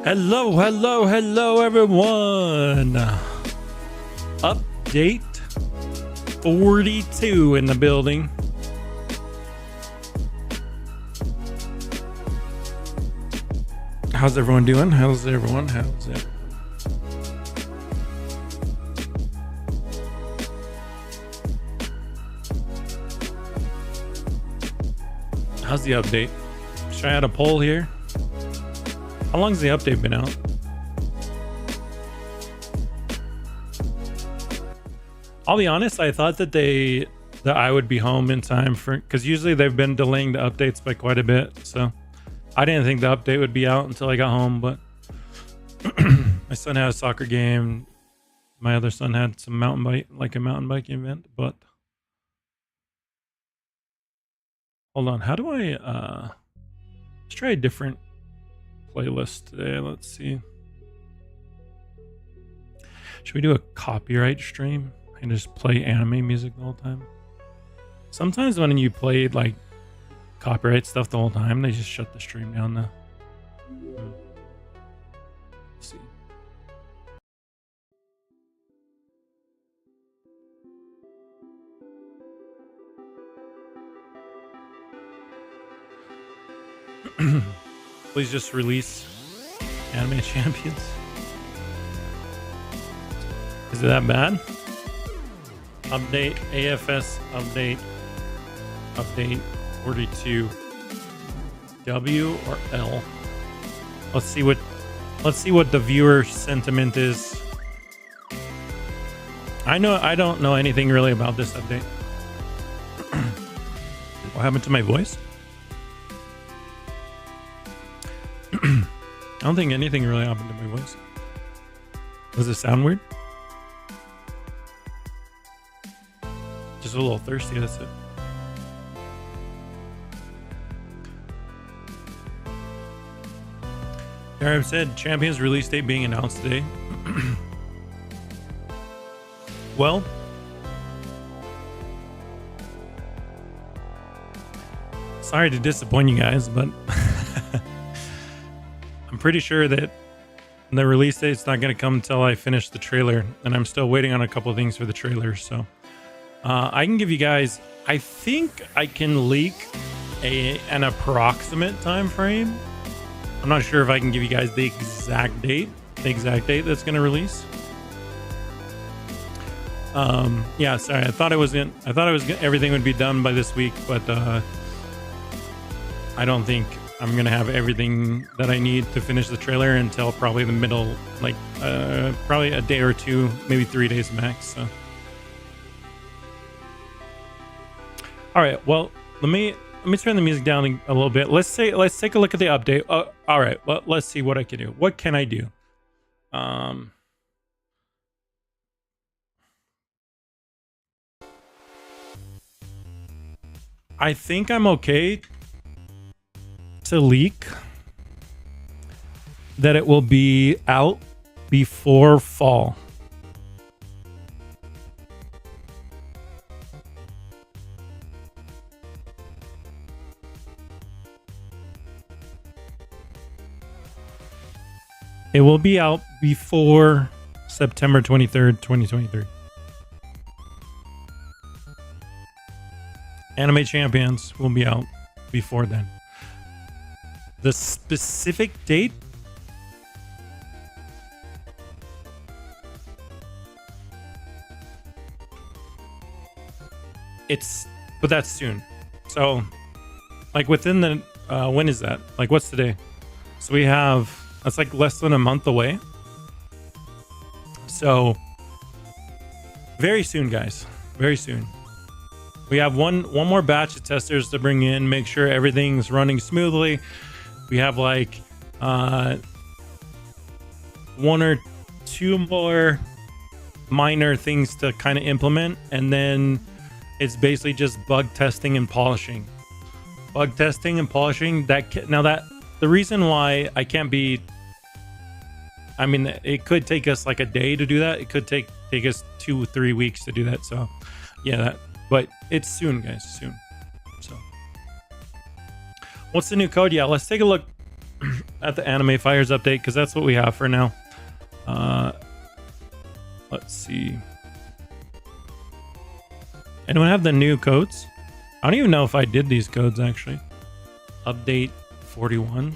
Hello everyone. Update 42 in the building. How's everyone doing? How's it? How's the update? Should I add a poll here? How long's the update been out? I'll be honest, I thought that I would be home in time for, because usually they've been delaying the updates by quite a bit. So I didn't think the update would be out until I got home, but my son had a soccer game. My other son had some mountain biking event, but hold on. How do I, let's try a different playlist today. Let's see. Should we do a copyright stream and just play anime music the whole time? Sometimes when you play like copyright stuff the whole time, they just shut the stream down though. Let's see. Please just release Anime Champions. Is it that bad? Update AFS Update 42. W or L? Let's see what the viewer sentiment is. I don't know anything really about this update. What happened to my voice? I don't think anything really happened to my voice. Does it sound weird? Just a little thirsty, that's it. Arab said, Champions release date being announced today. Well, sorry to disappoint you guys, but I'm pretty sure that the release date's not going to come until I finish the trailer, and I'm still waiting on a couple of things for the trailer. So I can give you guys, I think I can leak an approximate time frame. I'm not sure if I can give you guys the exact date that's going to release. Yeah, sorry. I thought everything would be done by this week, but I don't think I'm going to have everything that I need to finish the trailer until probably the middle, like probably a day or two, maybe 3 days max. So. All right, well, let me turn the music down a little bit. Let's take a look at the update. All right, well, let's see what I can do. What can I do? I think I'm okay to leak that it will be out before fall. It will be out before September 23rd, 2023. Anime Champions will be out before then. The specific date? But that's soon. So, like within the, when is that? Like what's today? So we have, that's like less than a month away. So very soon, guys, very soon. We have one more batch of testers to bring in, make sure everything's running smoothly. We have like one or two more minor things to kind of implement, and then it's basically just bug testing and polishing. Bug testing and polishing. The reason why I can't be, I mean, it could take us like a day to do that. It could take us 2-3 weeks to do that. So yeah, but it's soon, guys, soon. So what's the new code? Yeah, let's take a look. at the Anime Fighters update because that's what we have for now. Let's see. Anyone have the new codes? I don't even know if I did these codes actually. Update 41.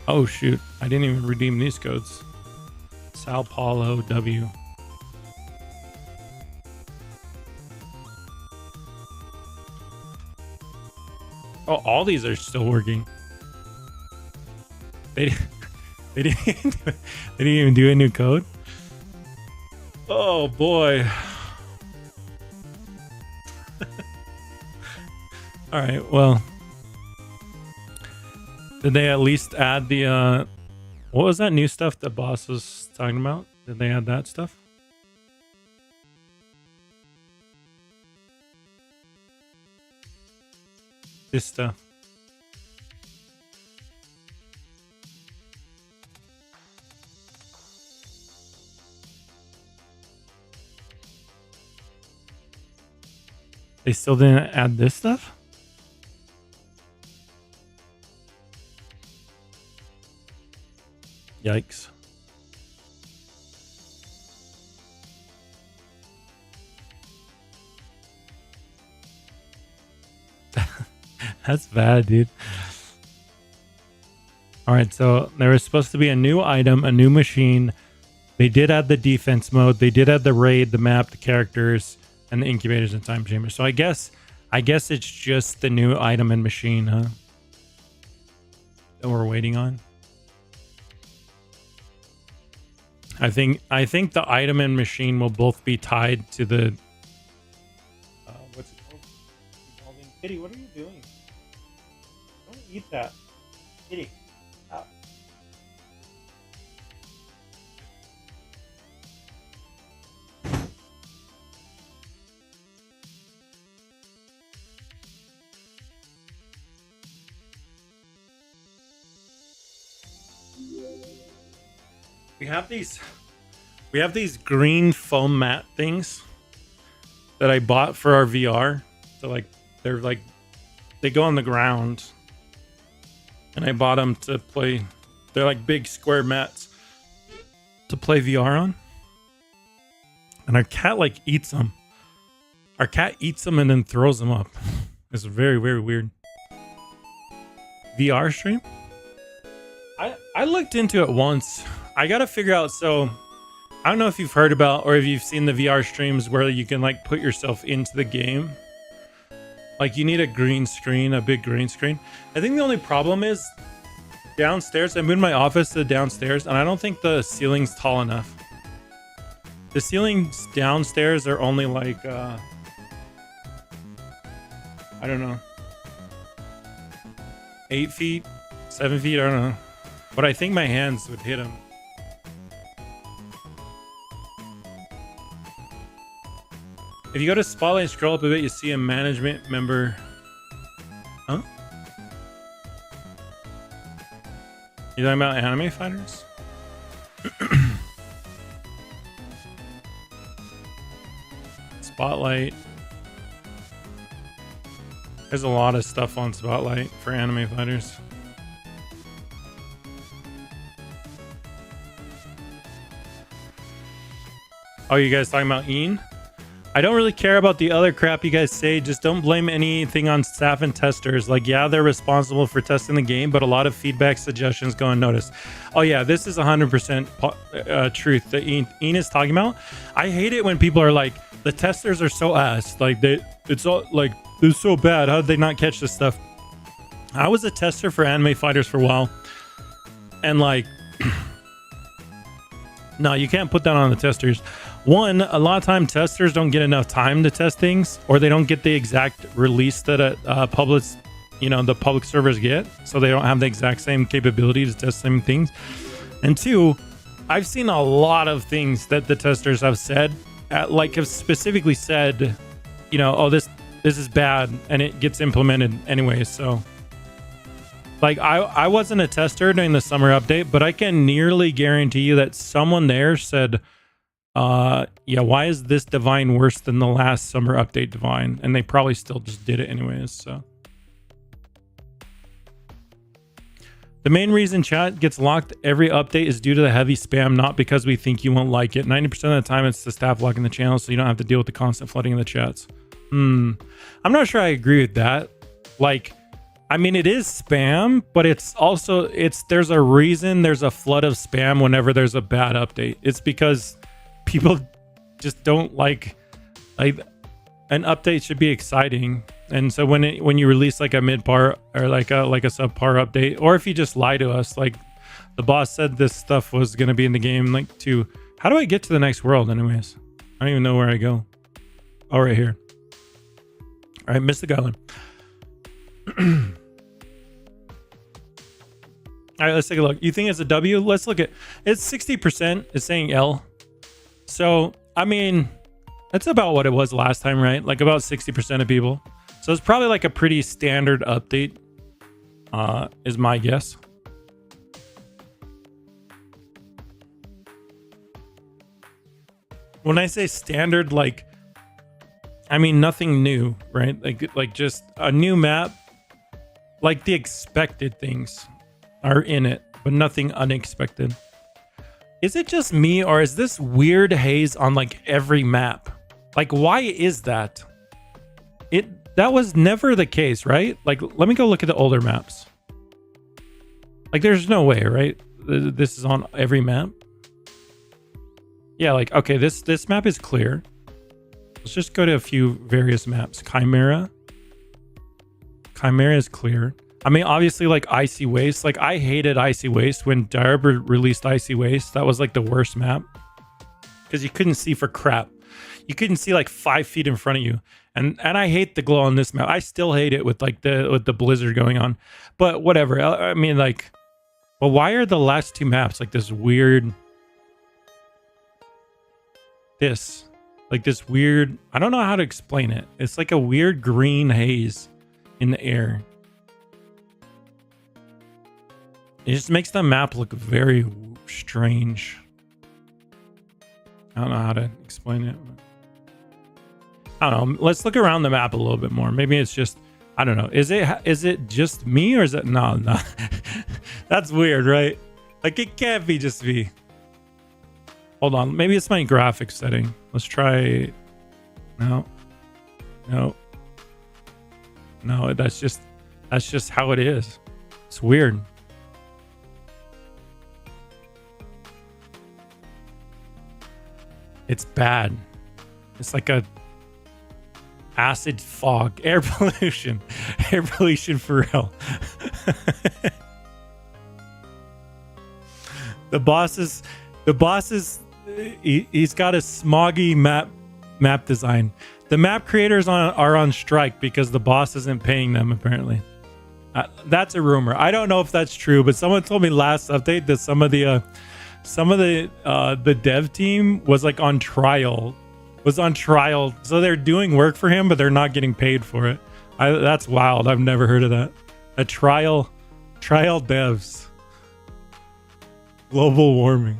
Oh shoot, I didn't even redeem these codes. Sao Paulo W. Oh, all these are still working. They didn't even do a new code. Oh boy. All right, well, did they at least add the what was that new stuff the boss was talking about? Did they add that stuff? This stuff. They still didn't add this stuff? Yikes. That's bad, dude. All right, so there was supposed to be a new item, a new machine. They did add the defense mode. They did add the raid, the map, the characters, and the incubators and time chambers. So I guess it's just the new item and machine, huh? That we're waiting on. I think the item and machine will both be tied to the what's it called? Evolving. Kitty, what are you doing? Don't eat that. Kitty. Stop. We have these green foam mat things that I bought for our VR. So they go on the ground, and I bought them to play. They're like big square mats to play VR on. And our cat eats them. Our cat eats them and then throws them up. It's very, very weird. VR stream? I looked into it once. I gotta figure out, so I don't know if you've heard about or if you've seen the VR streams where you can put yourself into the game. You need a green screen, a big green screen. I think the only problem is downstairs. I moved my office to downstairs and I don't think the ceiling's tall enough. The ceilings downstairs are only I don't know, 8 feet, 7 feet, I don't know. But I think my hands would hit them. If you go to Spotlight and scroll up a bit, you see a management member. Huh? You talking about Anime Fighters? Spotlight. There's a lot of stuff on Spotlight for Anime Fighters. Oh, you guys talking about Ian? I don't really care about the other crap you guys say. Just don't blame anything on staff and testers. Yeah, they're responsible for testing the game, but a lot of feedback, suggestions go unnoticed. Oh yeah, this is 100% truth that Ian is talking about. I hate it when people are like, the testers are so ass. It's so bad. How did they not catch this stuff? I was a tester for Anime Fighters for a while, and no, you can't put that on the testers. One, a lot of time testers don't get enough time to test things, or they don't get the exact release that the public servers get, so they don't have the exact same capability to test same things. And two, I've seen a lot of things that the testers have said, have specifically said, oh, this is bad, and it gets implemented anyway. So I wasn't a tester during the summer update, but I can nearly guarantee you that someone there said, yeah, why is this divine worse than the last summer update divine? And they probably still just did it anyways. So The main reason chat gets locked every update is due to the heavy spam, not because we think you won't like it. 90% of the time it's the staff locking the channel, so you don't have to deal with the constant flooding of the chats. I'm not sure I agree with that. Like, I mean, it is spam, but it's also, there's a reason there's a flood of spam whenever there's a bad update. It's because people just don't like an update should be exciting. And so when you release like a mid-par or like a subpar update, or if you just lie to us, like the boss said this stuff was going to be in the game, like how do I get to the next world anyways? I don't even know where I go. Oh, right here. All right, missed the goblin. All right, let's take a look. You think it's a W? Let's look at it's 60%. It's saying L. So, I mean, that's about what it was last time, right? Like about 60% of people. So it's probably like a pretty standard update, is my guess. When I say standard, like, I mean nothing new, right? Like just a new map. Like the expected things are in it, but nothing unexpected. Is it just me, or is this weird haze on like every map? Like, why is that? That was never the case, right? Like, let me go look at the older maps. Like, there's no way, right? This is on every map. Yeah, like, okay, this map is clear. Let's just go to a few various maps. Chimera is clear. I mean, obviously, like Icy Waste. Like, I hated Icy Waste when Diablo released Icy Waste. That was like the worst map because you couldn't see for crap. You couldn't see like 5 feet in front of you. And I hate the glow on this map. I still hate it with like the blizzard going on. But whatever. I mean, like, well, why are the last two maps like this weird? Like this weird. I don't know how to explain it. It's like a weird green haze in the air. It just makes the map look very strange. I don't know how to explain it. I don't know. Let's look around the map a little bit more. Maybe it's just, I don't know. Is it just me, or is it no? That's weird, right? Like, it can't be just me. Hold on. Maybe it's my graphics setting. Let's try. No. That's just how it is. It's weird. It's bad. It's like a acid fog, air pollution for real. The boss is he's got a smoggy map design. The map creators are on strike because the boss isn't paying them, apparently. That's a rumor. I don't know if that's true, but someone told me last update that some of the dev team was like on trial. So they're doing work for him, but they're not getting paid for it. That's wild. I've never heard of that. A trial devs. Global warming.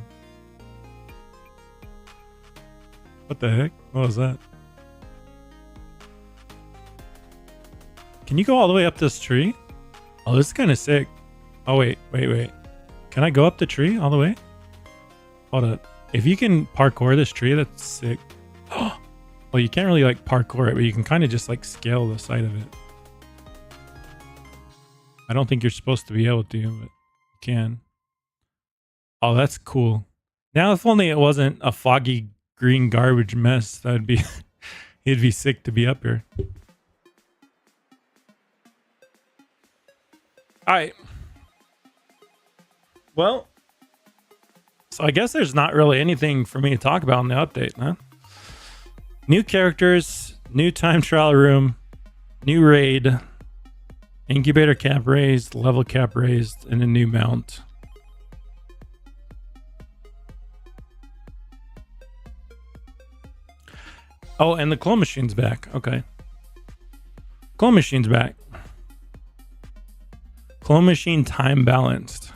What the heck? What was that? Can you go all the way up this tree? Oh, this is kind of sick. Oh, wait. Can I go up the tree all the way? Hold up. If you can parkour this tree, that's sick. Well, you can't really like parkour it, but you can kind of just like scale the side of it. I don't think you're supposed to be able to, but you can. Oh, that's cool. Now, if only it wasn't a foggy green garbage mess, that'd be it'd be sick to be up here. All right. Well, so I guess there's not really anything for me to talk about in the update, huh? New characters, new time trial room, new raid, incubator cap raised, level cap raised, and a new mount. Oh, and the claw machine's back. Okay. Claw machine's back. Claw machine time balanced.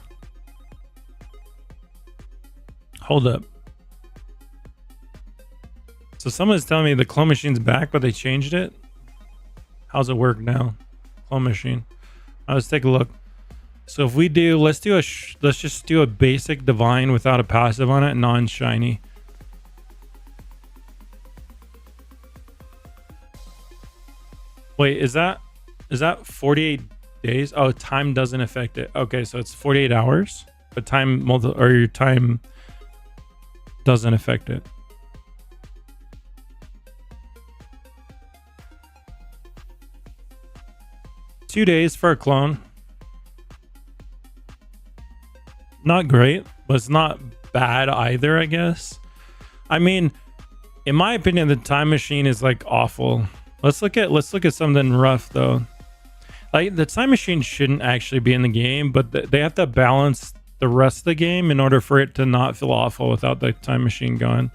Hold up. So someone's telling me the claw machine's back, but they changed it. How's it work now? Claw machine. Let's take a look. So if we do, let's just do a basic divine without a passive on it, non-shiny. Wait, is that 48 days? Oh, time doesn't affect it. Okay, so it's 48 hours, but your time doesn't affect it. Two days for a clone. Not great, but it's not bad either, I guess. I mean, in my opinion, the time machine is like awful. Let's look at something rough though. Like the time machine shouldn't actually be in the game, but they have to balance the rest of the game in order for it to not feel awful without the time machine going.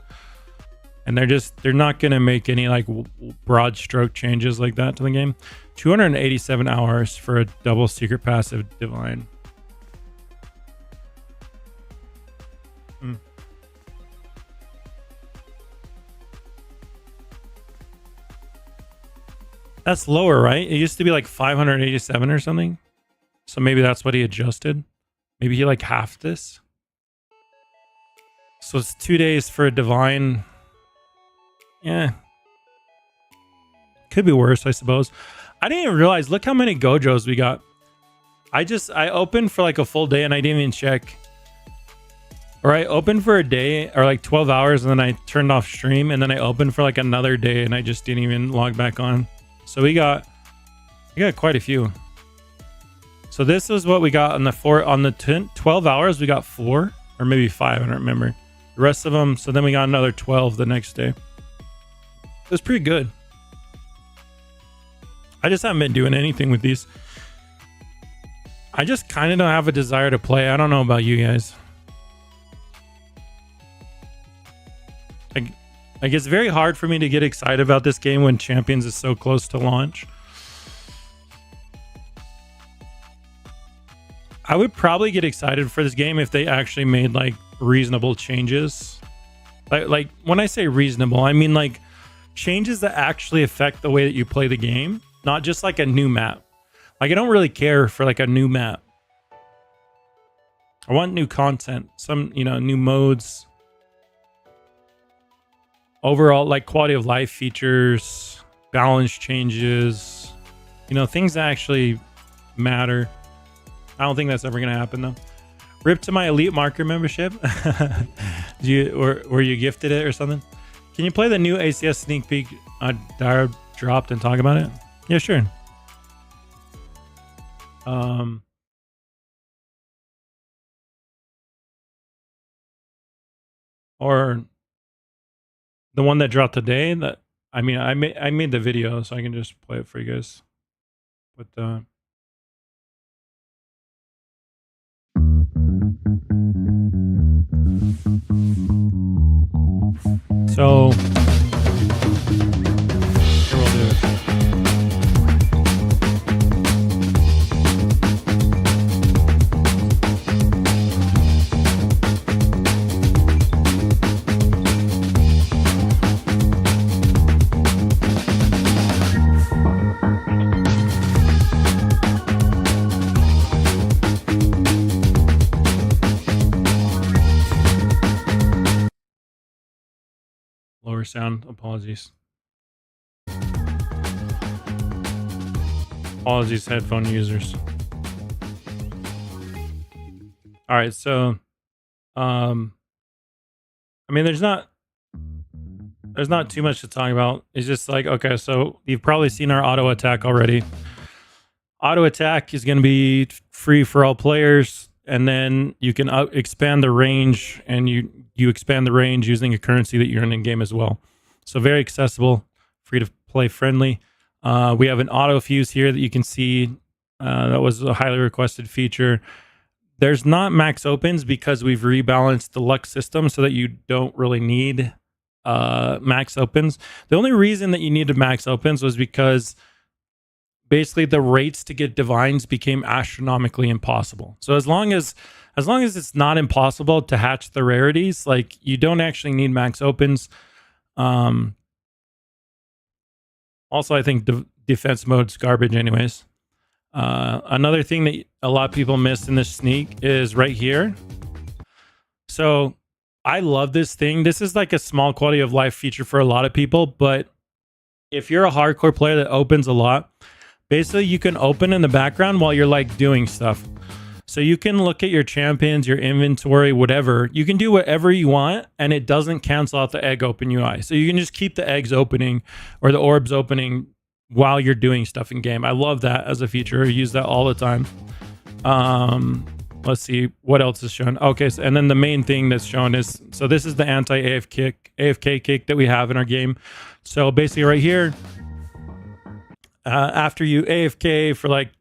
And they're not going to make any like broad stroke changes like that to the game. 287 hours for a double secret passive divine. That's lower, right? It used to be like 587 or something. So maybe that's what he adjusted. Maybe he like halved this. So it's 2 days for a divine. Yeah. Could be worse, I suppose. I didn't even realize, look how many Gojos we got. I opened for like a full day and I didn't even check. Or I opened for a day or like 12 hours and then I turned off stream and then I opened for like another day and I just didn't even log back on. So we got quite a few. So this is what we got on the 12 hours. We got 4 or maybe 5. I don't remember the rest of them. So then we got another 12 the next day. It was pretty good. I just haven't been doing anything with these. I just kind of don't have a desire to play. I don't know about you guys. Like it's very hard for me to get excited about this game when Champions is so close to launch. I would probably get excited for this game if they actually made like reasonable changes. Like when I say reasonable, I mean like changes that actually affect the way that you play the game, not just like a new map. Like I don't really care for like a new map. I want new content, some, new modes. Overall, like quality of life features, balance changes, things that actually matter. I don't think that's ever going to happen though. Rip to my elite marker membership. Were you gifted it or something? Can you play the new ACS sneak peek Dara dropped and talk about it? Yeah, sure. Or the one that dropped today. I made the video, so I can just play it for you guys. But so here we'll do it. Lower sound, apologies. Apologies, headphone users. All right, so there's not too much to talk about. It's just like, okay, so you've probably seen our auto attack already. Auto attack is going to be free for all players, and then you can expand the range, and you expand the range using a currency that you earn in game as well. So very accessible, free to play, friendly. We have an auto fuse here that you can see. That was a highly requested feature. There's not max opens because we've rebalanced the luck system so that you don't really need max opens. The only reason that you needed max opens was because basically the rates to get divines became astronomically impossible. So as long as it's not impossible to hatch the rarities, like you don't actually need max opens. Also, I think defense mode's garbage anyways. Another thing that a lot of people miss in this sneak is right here. So I love this thing. This is like a small quality of life feature for a lot of people, but if you're a hardcore player that opens a lot, basically you can open in the background while you're like doing stuff. So you can look at your champions, your inventory, whatever. You can do whatever you want, and it doesn't cancel out the egg open UI. So you can just keep the eggs opening or the orbs opening while you're doing stuff in game. I love that as a feature. I use that all the time. Let's see what else is shown. Okay, so, and then the main thing that's shown is, so this is the anti-AFK kick that we have in our game. So basically right here, after you AFK for like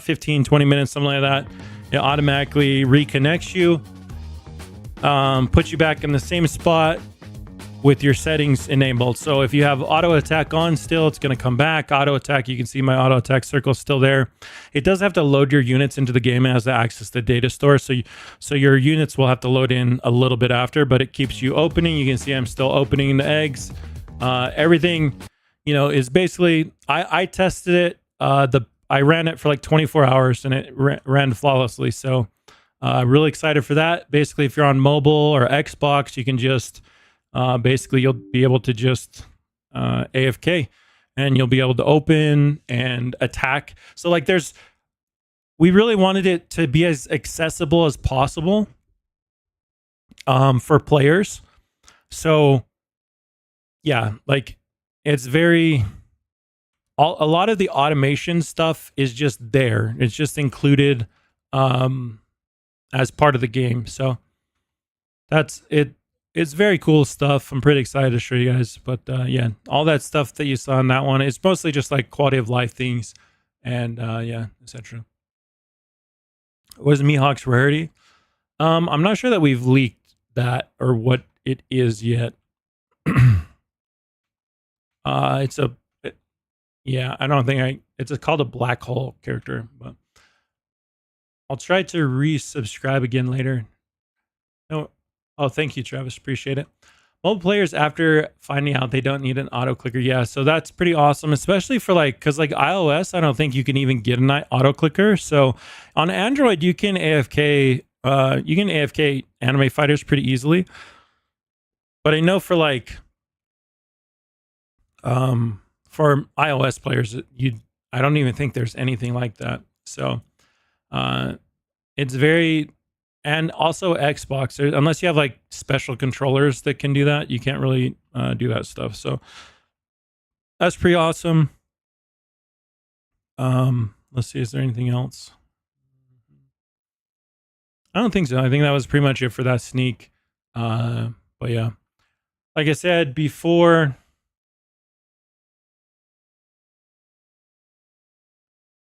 15, 20 minutes, something like that, it automatically reconnects you, puts you back in the same spot with your settings enabled. So if you have auto attack on still, it's going to come back. Auto attack, you can see my auto attack circle still there. It does have to load your units into the game. It has to access the data store. So your units will have to load in a little bit after, but it keeps you opening. You can see I'm still opening the eggs. Everything, you know, is basically, I tested it. I ran it for like 24 hours and it ran flawlessly. So really excited for that. Basically, if you're on mobile or Xbox, you can just basically you'll be able to just AFK and you'll be able to open and attack. So like we really wanted it to be as accessible as possible for players. So yeah, like it's very, a lot of the automation stuff is just there. It's just included as part of the game. So that's it. It's very cool stuff. I'm pretty excited to show you guys. But yeah, all that stuff that you saw in that one is mostly just like quality of life things and yeah, etc. Was Mihawk's rarity? I'm not sure that we've leaked that or what it is yet. Yeah, I don't think it's called a black hole character, but I'll try to resubscribe again later. No. Oh, thank you, Travis. Appreciate it. Mobile players, after finding out they don't need an auto clicker. Yeah, so that's pretty awesome, especially for like, because like iOS, I don't think you can even get an auto clicker. So on Android, you can AFK anime fighters pretty easily. But I know for like for iOS players, I don't even think there's anything like that. So it's very. And also Xbox, unless you have like special controllers that can do that, you can't really do that stuff. So that's pretty awesome. Let's see, is there anything else? I don't think so. I think that was pretty much it for that sneak. But yeah, like I said before,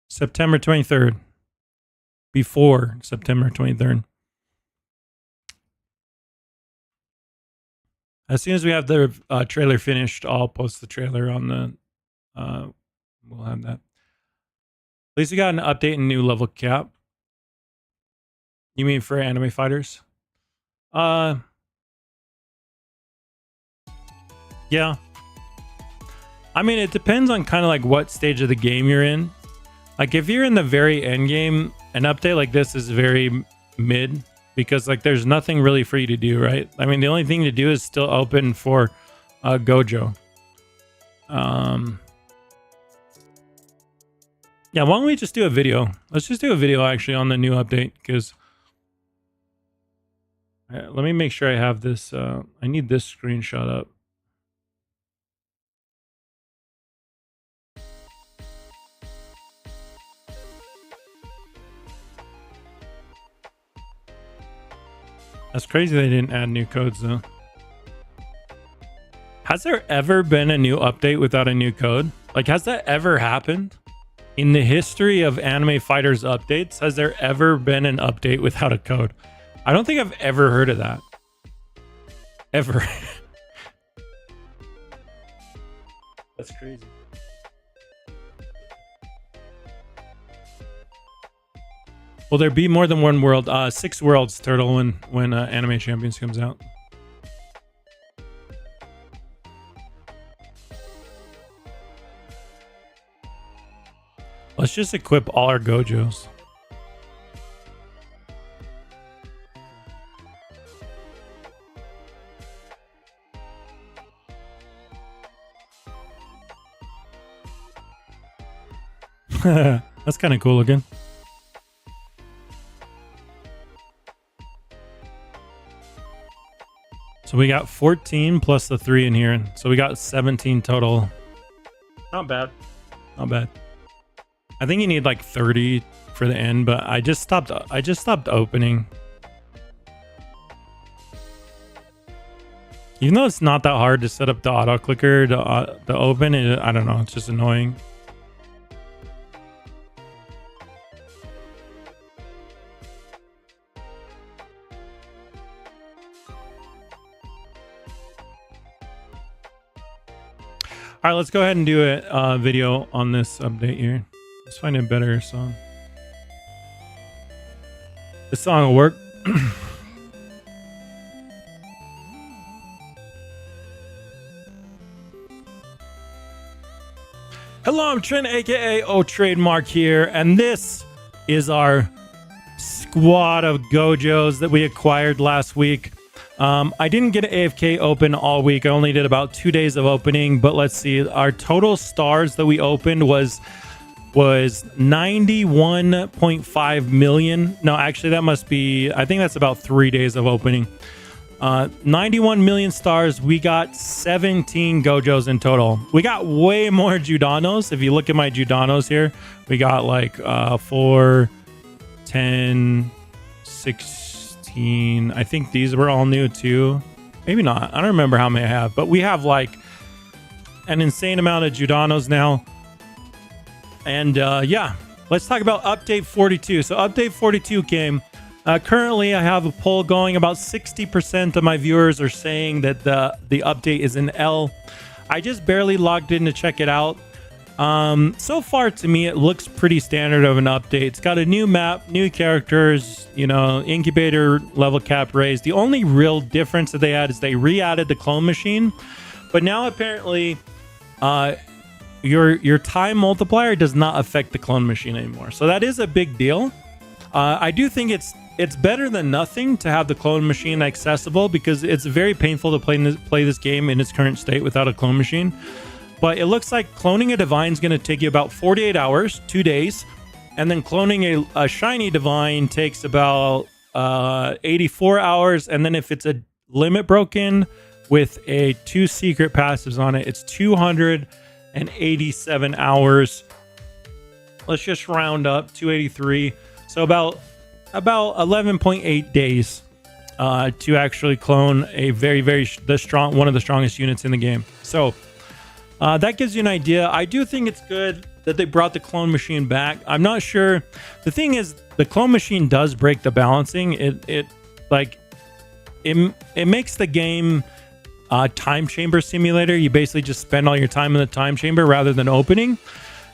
September 23rd. Before September 23rd. As soon as we have the trailer finished, I'll post the trailer on the, we'll have that. At least we got an update and new level cap. You mean for anime fighters? Yeah. I mean, it depends on kind of like what stage of the game you're in. Like if you're in the very end game, an update like this is very mid. Because like there's nothing really for you to do, right? I mean, the only thing to do is still open for Gojo. Yeah, why don't we just do a video? Let's just do a video actually on the new update because let me make sure I have this. I need this screenshot up. That's crazy they didn't add new codes though. Has there ever been a new update without a new code? Like, has that ever happened? In the history of Anime Fighters updates, has there ever been an update without a code? I don't think I've ever heard of that. Ever. That's crazy. Will there be more than one world? 6 worlds, Turtle, when Anime Champions comes out. Let's just equip all our Gojos. That's kind of cool looking. So we got 14 plus the 3 in here. So we got 17 total. Not bad. Not bad. I think you need like 30 for the end, but I just stopped opening. Even though it's not that hard to set up the auto clicker to open it, I don't know, it's just annoying. All right, let's go ahead and do a video on this update here. Let's find a better song. This song will work. Hello, I'm Trent, aka oTradeMark here, and this is our squad of Gojos that we acquired last week. I didn't get AFK open all week. I only did about 2 days of opening, but let's see. Our total stars that we opened was 91.5 million. No, actually that must be, I think that's about 3 days of opening. 91 million stars. We got 17 Gojos in total. We got way more Judanos. If you look at my Judanos here, we got like 4, 10, 16. I think these were all new too. Maybe not. I don't remember how many I have, but we have like an insane amount of Judanos now. And yeah, let's talk about update 42. So update 42 came. Currently, I have a poll going. About 60% of my viewers are saying that the update is an L. I just barely logged in to check it out. So far, to me, it looks pretty standard of an update. It's got a new map, new characters, you know, incubator level cap raised. The only real difference that they had is they re-added the clone machine. But now, apparently, your time multiplier does not affect the clone machine anymore. So that is a big deal. I do think it's better than nothing to have the clone machine accessible, because it's very painful to play this game in its current state without a clone machine. But it looks like cloning a divine is going to take you about 48 hours, 2 days. And then cloning a shiny divine takes about 84 hours. And then if it's a limit broken with a 2 secret passives on it, it's 287 hours. Let's just round up, 283. So about 11.8 days to actually clone a one of the strongest units in the game. So that gives you an idea. I do think it's good that they brought the clone machine back. I'm not sure. The thing is, the clone machine does break the balancing. It makes the game time chamber simulator. You basically just spend all your time in the time chamber rather than opening.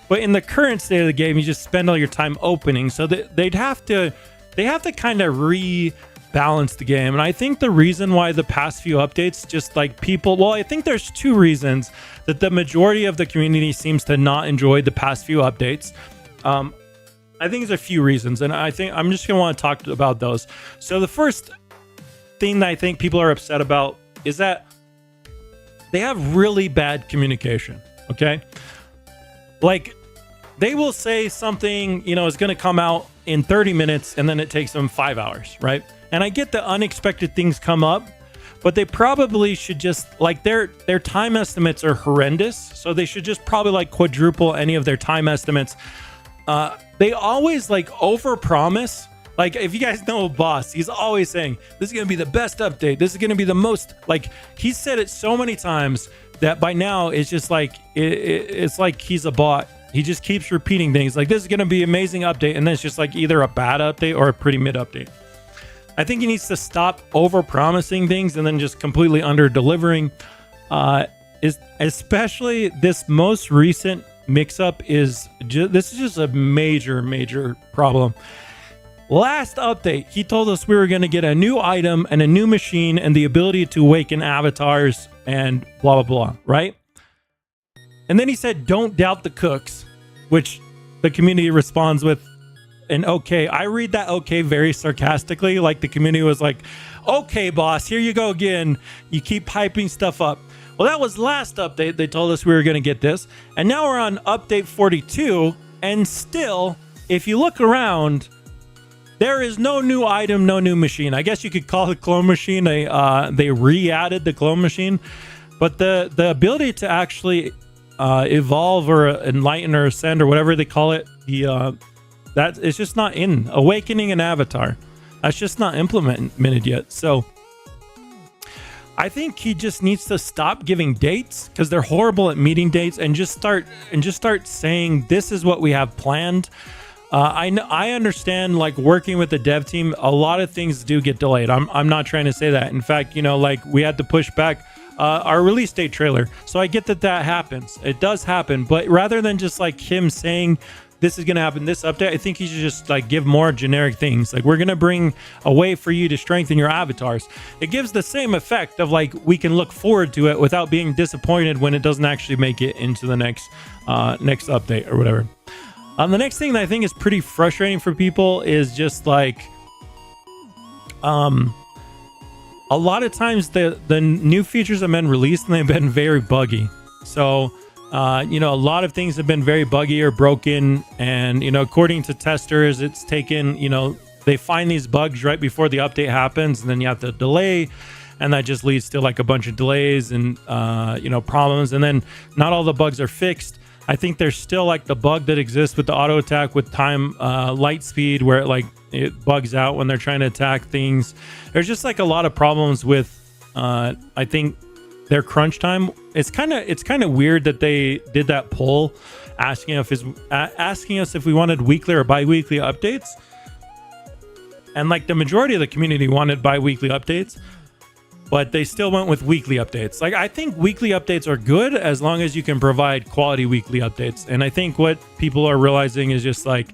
But in the current state of the game, you just spend all your time opening. So they have to kind of rebalance the game. And I think the reason why the past few updates, just like people, well, I think there's 2 reasons that the majority of the community seems to not enjoy the past few updates. I think there's a few reasons, and I think I'm just gonna want to talk about those. So the first thing that I think people are upset about is that they have really bad communication. Okay, like they will say something, you know, is going to come out in 30 minutes, and then it takes them 5 hours, right? And I get that unexpected things come up, but they probably should just, like, their time estimates are horrendous, so they should just probably like quadruple any of their time estimates. They always like overpromise. Like, if you guys know Boss, he's always saying this is gonna be the best update, this is gonna be the most, like, he's said it so many times that by now it's just like it's like he's a bot. He just keeps repeating things like this is gonna be an amazing update, and then it's just like either a bad update or a pretty mid update. I think he needs to stop over promising things and then just completely under delivering. Especially this most recent mix up this is just a major problem. Last update, he told us we were going to get a new item and a new machine and the ability to awaken avatars and blah blah blah, right? And then he said don't doubt the cooks, which the community responds with an okay. I read that okay very sarcastically, like the community was like, okay, boss, here you go again. You keep hyping stuff up. Well, that was last update. They told us we were going to get this. And now we're on update 42. And still, if you look around, there is no new item, no new machine. I guess you could call it clone machine. They re-added the clone machine. But the ability to actually evolve or enlighten or ascend or whatever they call it, that is just not in Awakening an Avatar. That's just not implemented yet. So I think he just needs to stop giving dates, because they're horrible at meeting dates, and just start saying this is what we have planned. I understand, like, working with the dev team, a lot of things do get delayed. I'm not trying to say that. In fact, you know, like, we had to push back our release date trailer. So I get that happens. It does happen. But rather than just like him saying this is going to happen this update, I think he should just like give more generic things. Like, we're going to bring a way for you to strengthen your avatars. It gives the same effect of like we can look forward to it without being disappointed when it doesn't actually make it into the next update or whatever. The next thing that I think is pretty frustrating for people is just like a lot of times the new features have been released and they've been very buggy. So you know, a lot of things have been very buggy or broken, and you know, according to testers, it's taken, you know, they find these bugs right before the update happens, and then you have to delay, and that just leads to like a bunch of delays and you know, problems, and then not all the bugs are fixed. I think there's still like the bug that exists with the auto attack with time light speed, where it bugs out when they're trying to attack things. There's just like a lot of problems with I think their crunch time. It's kind of weird that they did that poll asking us if we wanted weekly or bi-weekly updates, and like the majority of the community wanted bi-weekly updates, but they still went with weekly updates. Like, I think weekly updates are good as long as you can provide quality weekly updates. And I think what people are realizing is just like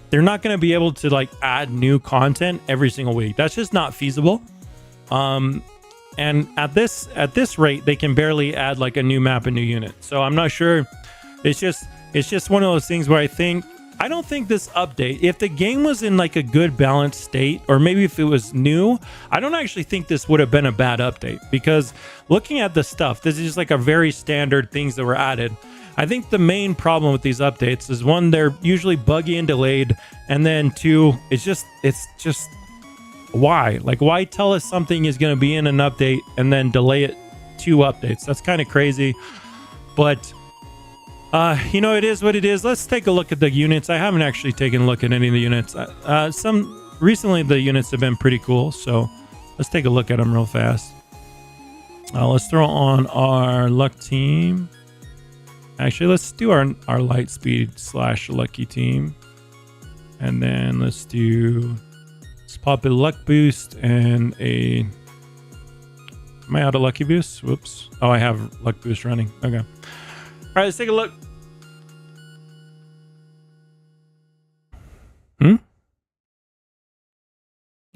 they're not going to be able to like add new content every single week. That's just not feasible. And at this rate, they can barely add like a new map, a new unit. So I'm not sure. It's just one of those things where I don't think this update, if the game was in like a good balanced state, or maybe if it was new, I don't actually think this would have been a bad update, because looking at the stuff, this is just like a very standard things that were added. I think the main problem with these updates is, one, they're usually buggy and delayed, and then two, it's just why? Like, why tell us something is going to be in an update and then delay it 2 updates? That's kind of crazy. But you know, it is what it is. Let's take a look at the units. I haven't actually taken a look at any of the units. Recently the units have been pretty cool, so let's take a look at them real fast. Let's throw on our luck team. Actually, let's do our light speed / lucky team, and then let's pop a luck boost and am I out of lucky boost? Whoops. Oh, I have luck boost running. Okay. All right, let's take a look.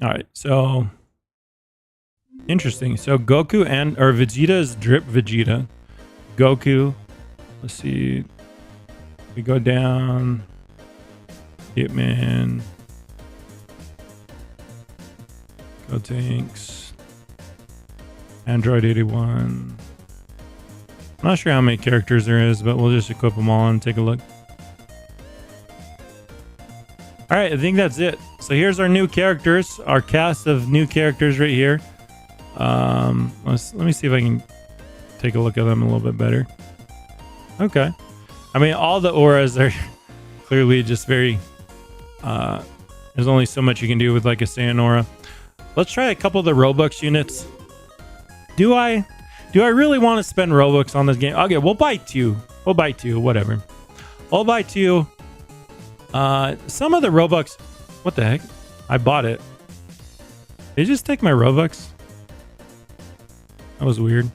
All right, so interesting. So Goku or Vegeta is drip Vegeta. Goku. Let's see. We go down. Hitman. Go Tanks. Android 81. I'm not sure how many characters there is, but we'll just equip them all and take a look. All right, I think that's it. So here's our new characters, our cast of new characters right here. Let me see if I can take a look at them a little bit better. Okay. I mean, all the auras are clearly just very... there's only so much you can do with like a Saiyan aura. Let's try a couple of the Robux units. Do I really want to spend Robux on this game? Okay, we'll buy 2. We'll buy 2, whatever. I'll buy 2. Some of the Robux... What the heck? I bought it. Did you just take my Robux? That was weird.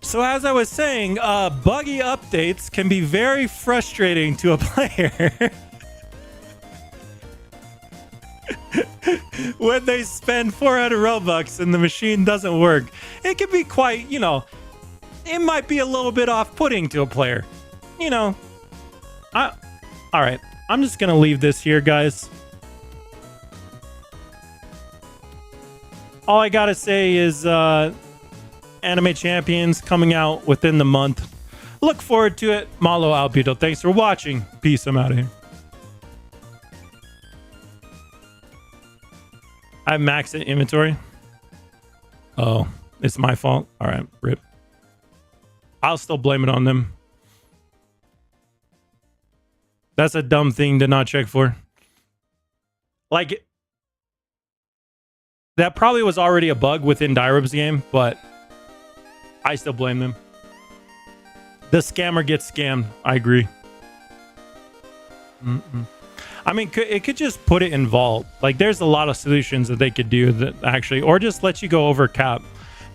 So as I was saying, buggy updates can be very frustrating to a player. when they spend 400 Robux and the machine doesn't work, it can be quite, you know, it might be a little bit off-putting to a player. You know, all right, I'm just going to leave this here, guys. All I got to say is Anime Champions coming out within the month. Look forward to it. Malo Alpito. Thanks for watching. Peace. I'm out of here. I have maxed inventory. Oh, it's my fault. All right, rip. I'll still blame it on them. That's a dumb thing to not check for. Like, that probably was already a bug within Dyrob's game, but I still blame them. The scammer gets scammed. I agree. I mean, it could just put it in vault. Like, there's a lot of solutions that they could do that actually, or just let you go over cap.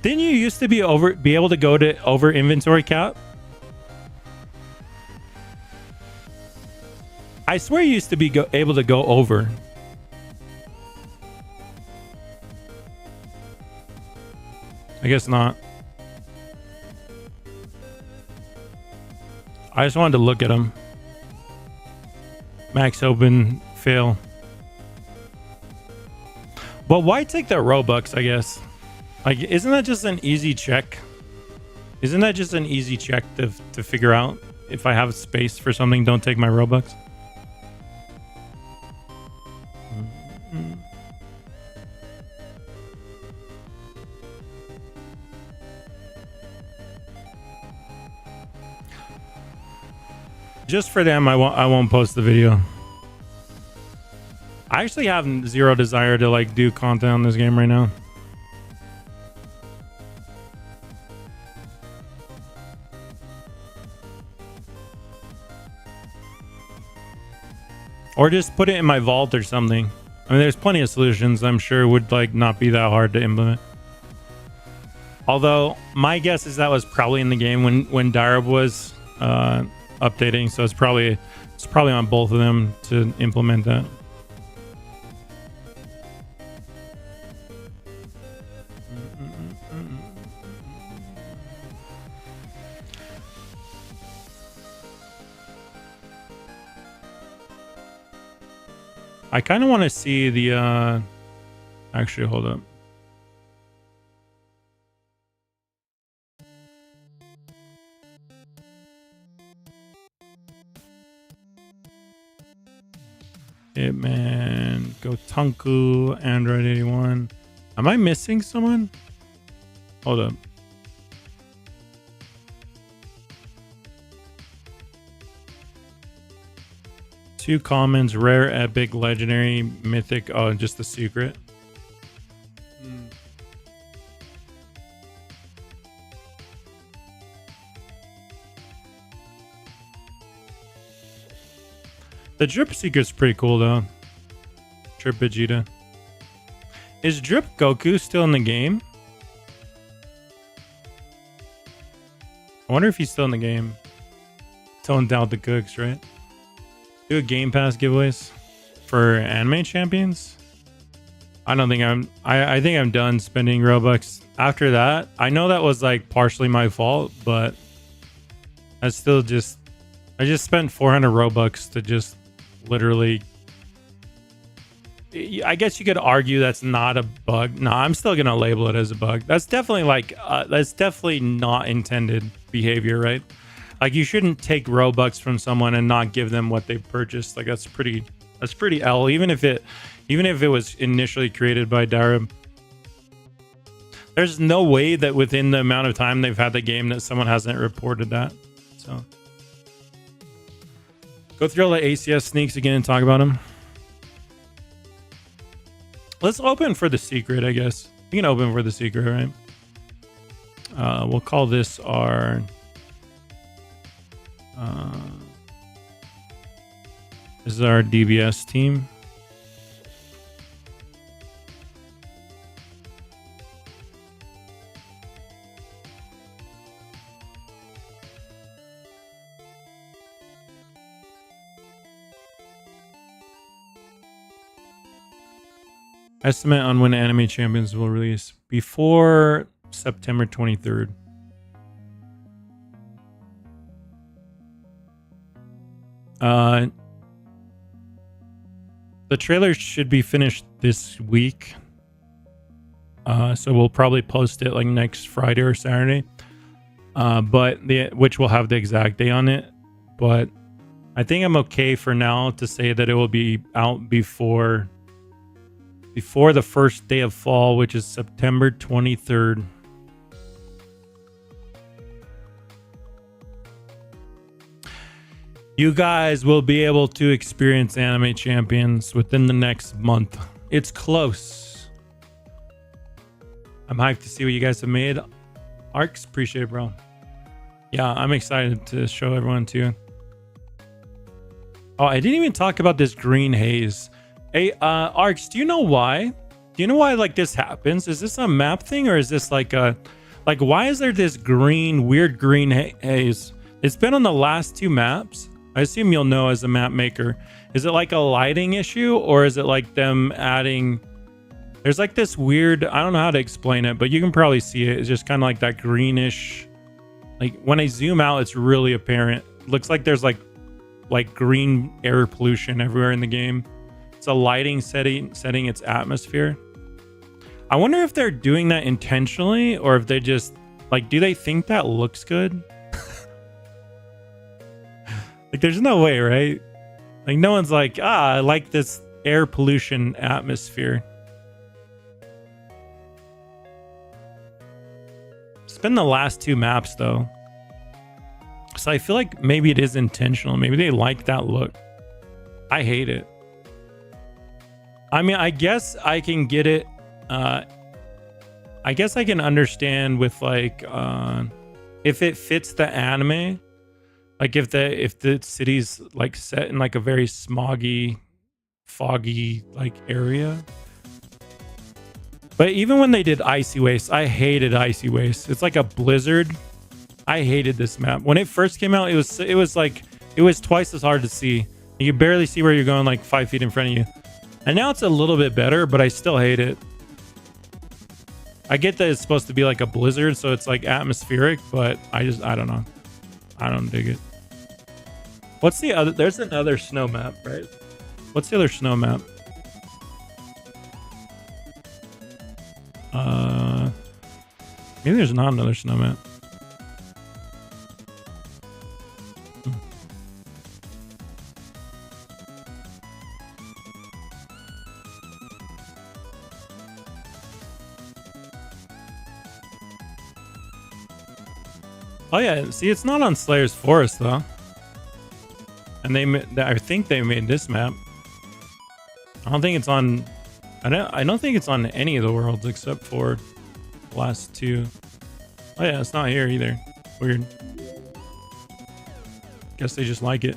Didn't you used to be able to go to over inventory cap? I swear you used to be able to go over. I guess not. I just wanted to look at them. Max open, fail. But why take the Robux, I guess? Like, isn't that just an easy check? Isn't that just an easy check to figure out if I have space for something, don't take my Robux? Just for them, I won't post the video. I actually have zero desire to like do content on this game right now. Or just put it in my vault or something. I mean, there's plenty of solutions I'm sure would like not be that hard to implement. Although my guess is that was probably in the game when Darob was updating, so it's probably on both of them to implement that. I kind of want to see the actually, hold up. Hitman, Gotanku, Android 81. Am I missing someone? Hold up. Two commons, rare, epic, legendary, mythic. Oh, just the secret. The drip secret's pretty cool though. Drip Vegeta. Is Drip Goku still in the game? I wonder if he's still in the game. Toned out the cooks, right? Do a Game Pass giveaways for Anime Champions. I don't think I think I'm done spending Robux after that. I know that was like partially my fault, but I just spent 400 Robux to just literally, I guess you could argue that's not a bug. No, I'm still gonna label it as a bug. That's definitely like that's definitely not intended behavior, right? Like, you shouldn't take Robux from someone and not give them what they purchased. Like, that's pretty L, even if it was initially created by Darob. There's no way that within the amount of time they've had the game that someone hasn't reported that. So go through all the ACS sneaks again and talk about them. Let's open for the secret, I guess. We can open for the secret, right? We'll call this our this is our DBS team. Estimate on when Anime Champions will release before September 23rd. The trailer should be finished this week. So we'll probably post it like next Friday or Saturday. Which will have the exact day on it. But I think I'm okay for now to say that it will be out before the first day of fall, which is September 23rd. You guys will be able to experience Anime Champions within the next month. It's close. I'm hyped to see what you guys have made. Arcs, appreciate it, bro. Yeah, I'm excited to show everyone too. Oh, I didn't even talk about this green haze. Hey, Arcs, do you know why? Do you know why like this happens? Is this a map thing, or is this like why is there this weird green haze? It's been on the last two maps. I assume you'll know as a map maker. Is it like a lighting issue, or is it like them adding... There's like this weird... I don't know how to explain it, but you can probably see it. It's just kind of like that greenish... Like when I zoom out, it's really apparent. Looks like there's like green air pollution everywhere in the game. It's a lighting setting its atmosphere. I wonder if they're doing that intentionally, or if they just... Like, do they think that looks good? Like, there's no way, right? Like, no one's like, I like this air pollution atmosphere. It's been the last two maps, though. So I feel like maybe it is intentional. Maybe they like that look. I hate it. I mean, I guess I can get it. I guess I can understand with, like, if it fits the anime. Like if the city's like set in like a very smoggy, foggy like area. But even when they did Icy Waste, I hated Icy Waste. It's like a blizzard. I hated this map. When it first came out, it was twice as hard to see. You could barely see where you're going, like 5 feet in front of you. And now it's a little bit better, but I still hate it. I get that it's supposed to be like a blizzard, so it's like atmospheric, but I don't know. I don't dig it. What's the other? There's another snow map, right? What's the other snow map? Maybe there's not another snow map. Oh yeah, see, it's not on Slayer's Forest though, and I think they made this map. I don't think it's on. I don't think it's on any of the worlds except for the last two. Oh yeah, it's not here either. Weird. Guess they just like it.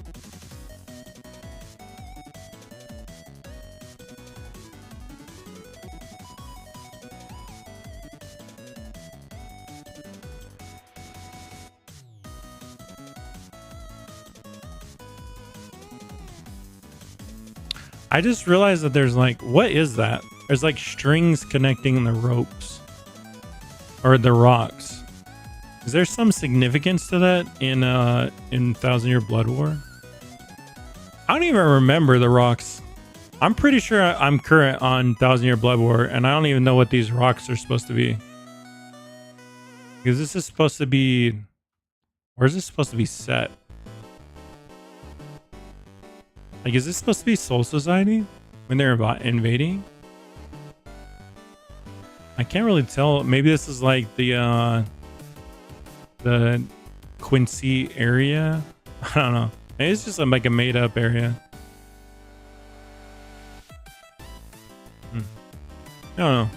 I just realized that there's like, what is that? There's like strings connecting the ropes or the rocks. Is there some significance to that in Thousand Year Blood War? I don't even remember the rocks. I'm pretty sure I'm current on Thousand Year Blood War, and I don't even know what these rocks are supposed to be. Because this is supposed to be... Where's this supposed to be set? Like, is this supposed to be Soul Society when they're invading? I can't really tell. Maybe this is like the Quincy area. I don't know. Maybe it's just like a made up area. I don't know.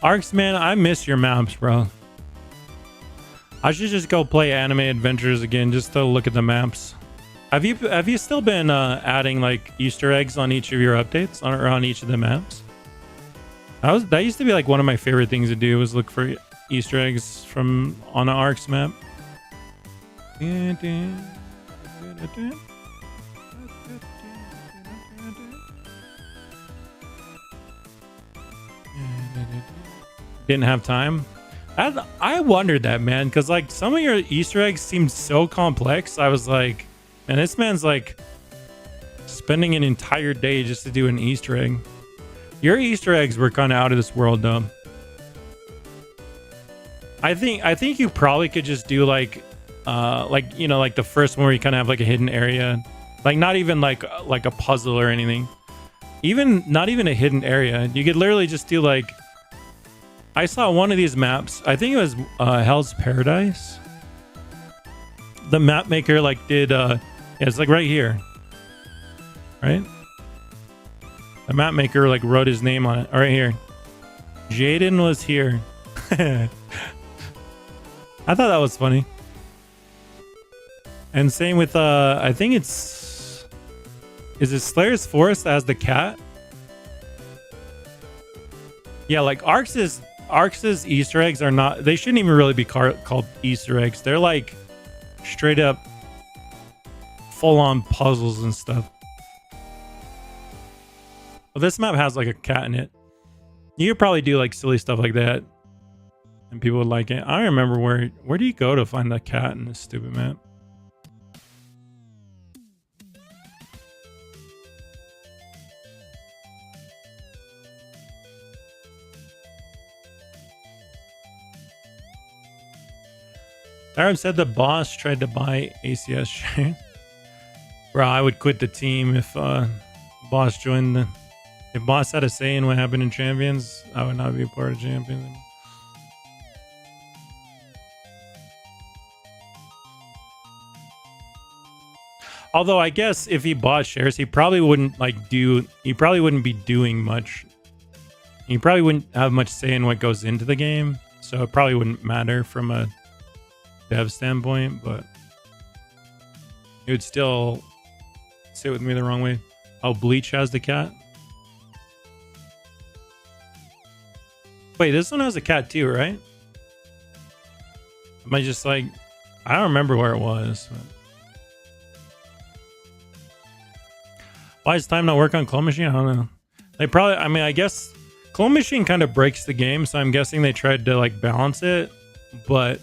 Arcs, man, I miss your maps, bro. I should just go play Anime Adventures again just to look at the maps. Have you still been adding like Easter eggs on each of your updates or on each of the maps? That used to be like one of my favorite things to do, was look for Easter eggs on an Arcs map. Didn't have time. I wondered that, man, because like some of your Easter eggs seemed so complex. I was like, man, this man's like spending an entire day just to do an Easter egg. Your Easter eggs were kind of out of this world, though. I think you probably could just do like you know, like the first one where you kind of have like a hidden area, like not even like a puzzle or anything, even not even a hidden area. You could literally just do like, I saw one of these maps, I think it was Hell's Paradise. The map maker like did yeah, it's like right here, right? The map maker like wrote his name on it right here. Jaden was here. I thought that was funny. And same with I think is it Slayer's Forest as the cat? Yeah, like Arx's Easter eggs are not, they shouldn't even really be called Easter eggs. They're like straight up full-on puzzles and stuff. Well, this map has like a cat in it. You could probably do like silly stuff like that and people would like it. I don't remember where do you go to find the cat in this stupid map? Aaron said the boss tried to buy ACS shares. Bro, I would quit the team if boss joined the... If boss had a say in what happened in Champions, I would not be a part of Champions anymore. Although I guess if he bought shares, he probably wouldn't he probably wouldn't be doing much. He probably wouldn't have much say in what goes into the game. So it probably wouldn't matter from a dev standpoint, but it would still sit with me the wrong way. Oh, Bleach has the cat. Wait, this one has a cat too, right? Am I just like, I don't remember where it was. But... Why is time not work on Clone Machine? I don't know. They probably, I mean, I guess Clone Machine kind of breaks the game, so I'm guessing they tried to like balance it, but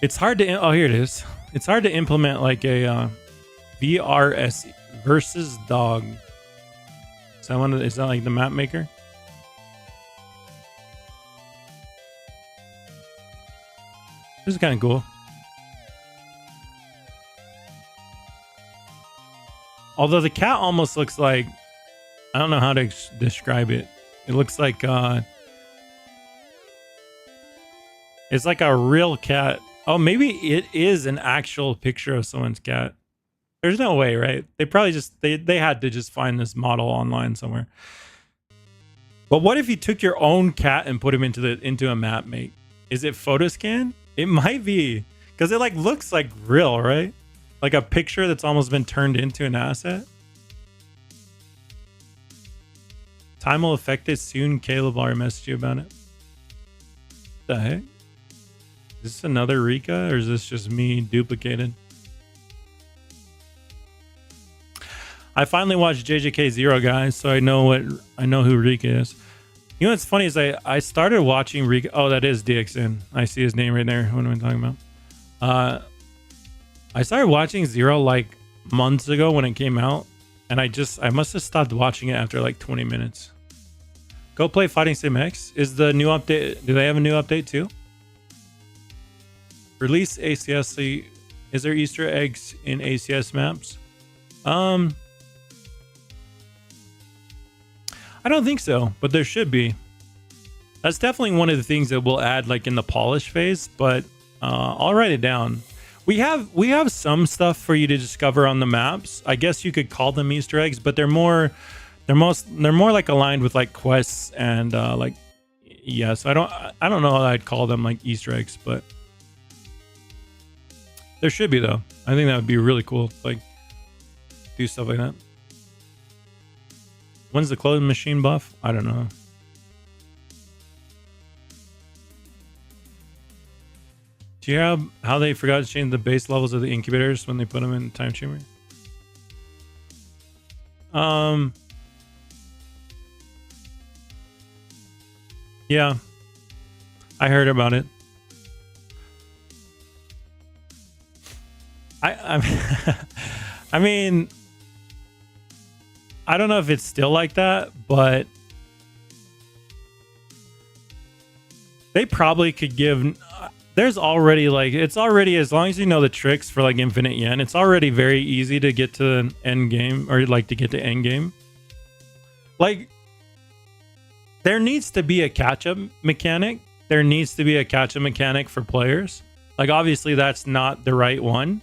it's hard to, oh, here it is. It's hard to implement like a VRS versus dog. Is that like the map maker? This is kind of cool. Although the cat almost looks like, I don't know how to describe it. It looks like it's like a real cat. Oh, maybe it is an actual picture of someone's cat. There's no way, right? They probably just they had to just find this model online somewhere. But what if you took your own cat and put him into a map, mate? Is it photo scan? It might be, because it like looks like real, right? Like a picture that's almost been turned into an asset. Time will affect it soon. Caleb already messaged you about it. What the heck? Is this another Rika, or is this just me duplicated? I finally watched JJK 0, guys, so I know who Rika is. You know what's funny is I started watching Rika. Oh, that is DXN. I see his name right there. What am I talking about? I started watching 0 like months ago when it came out, and I must have stopped watching it after like 20 minutes. Go play Fighting Sim X. Is the new update? Do they have a new update too? Release ACS. Is there Easter eggs in ACS maps? I don't think so, but there should be. That's definitely one of the things that we'll add like in the polish phase, but I'll write it down. We have some stuff for you to discover on the maps. I guess you could call them Easter eggs, but they're more like aligned with like quests and like, yeah, so I don't know how I'd call them like Easter eggs, but there should be though. I think that would be really cool, like do stuff like that. When's the clone machine buff? I don't know. Do you hear how they forgot to change the base levels of the incubators when they put them in the time chamber? Yeah, I heard about it. I mean, I don't know if it's still like that, but they probably could give. There's already like, it's already, as long as you know the tricks for like infinite yen, it's already very easy to get to an end game, or like to get to end game. Like, there needs to be a catch-up mechanic. There needs to be a catch-up mechanic for players. Like, obviously that's not the right one,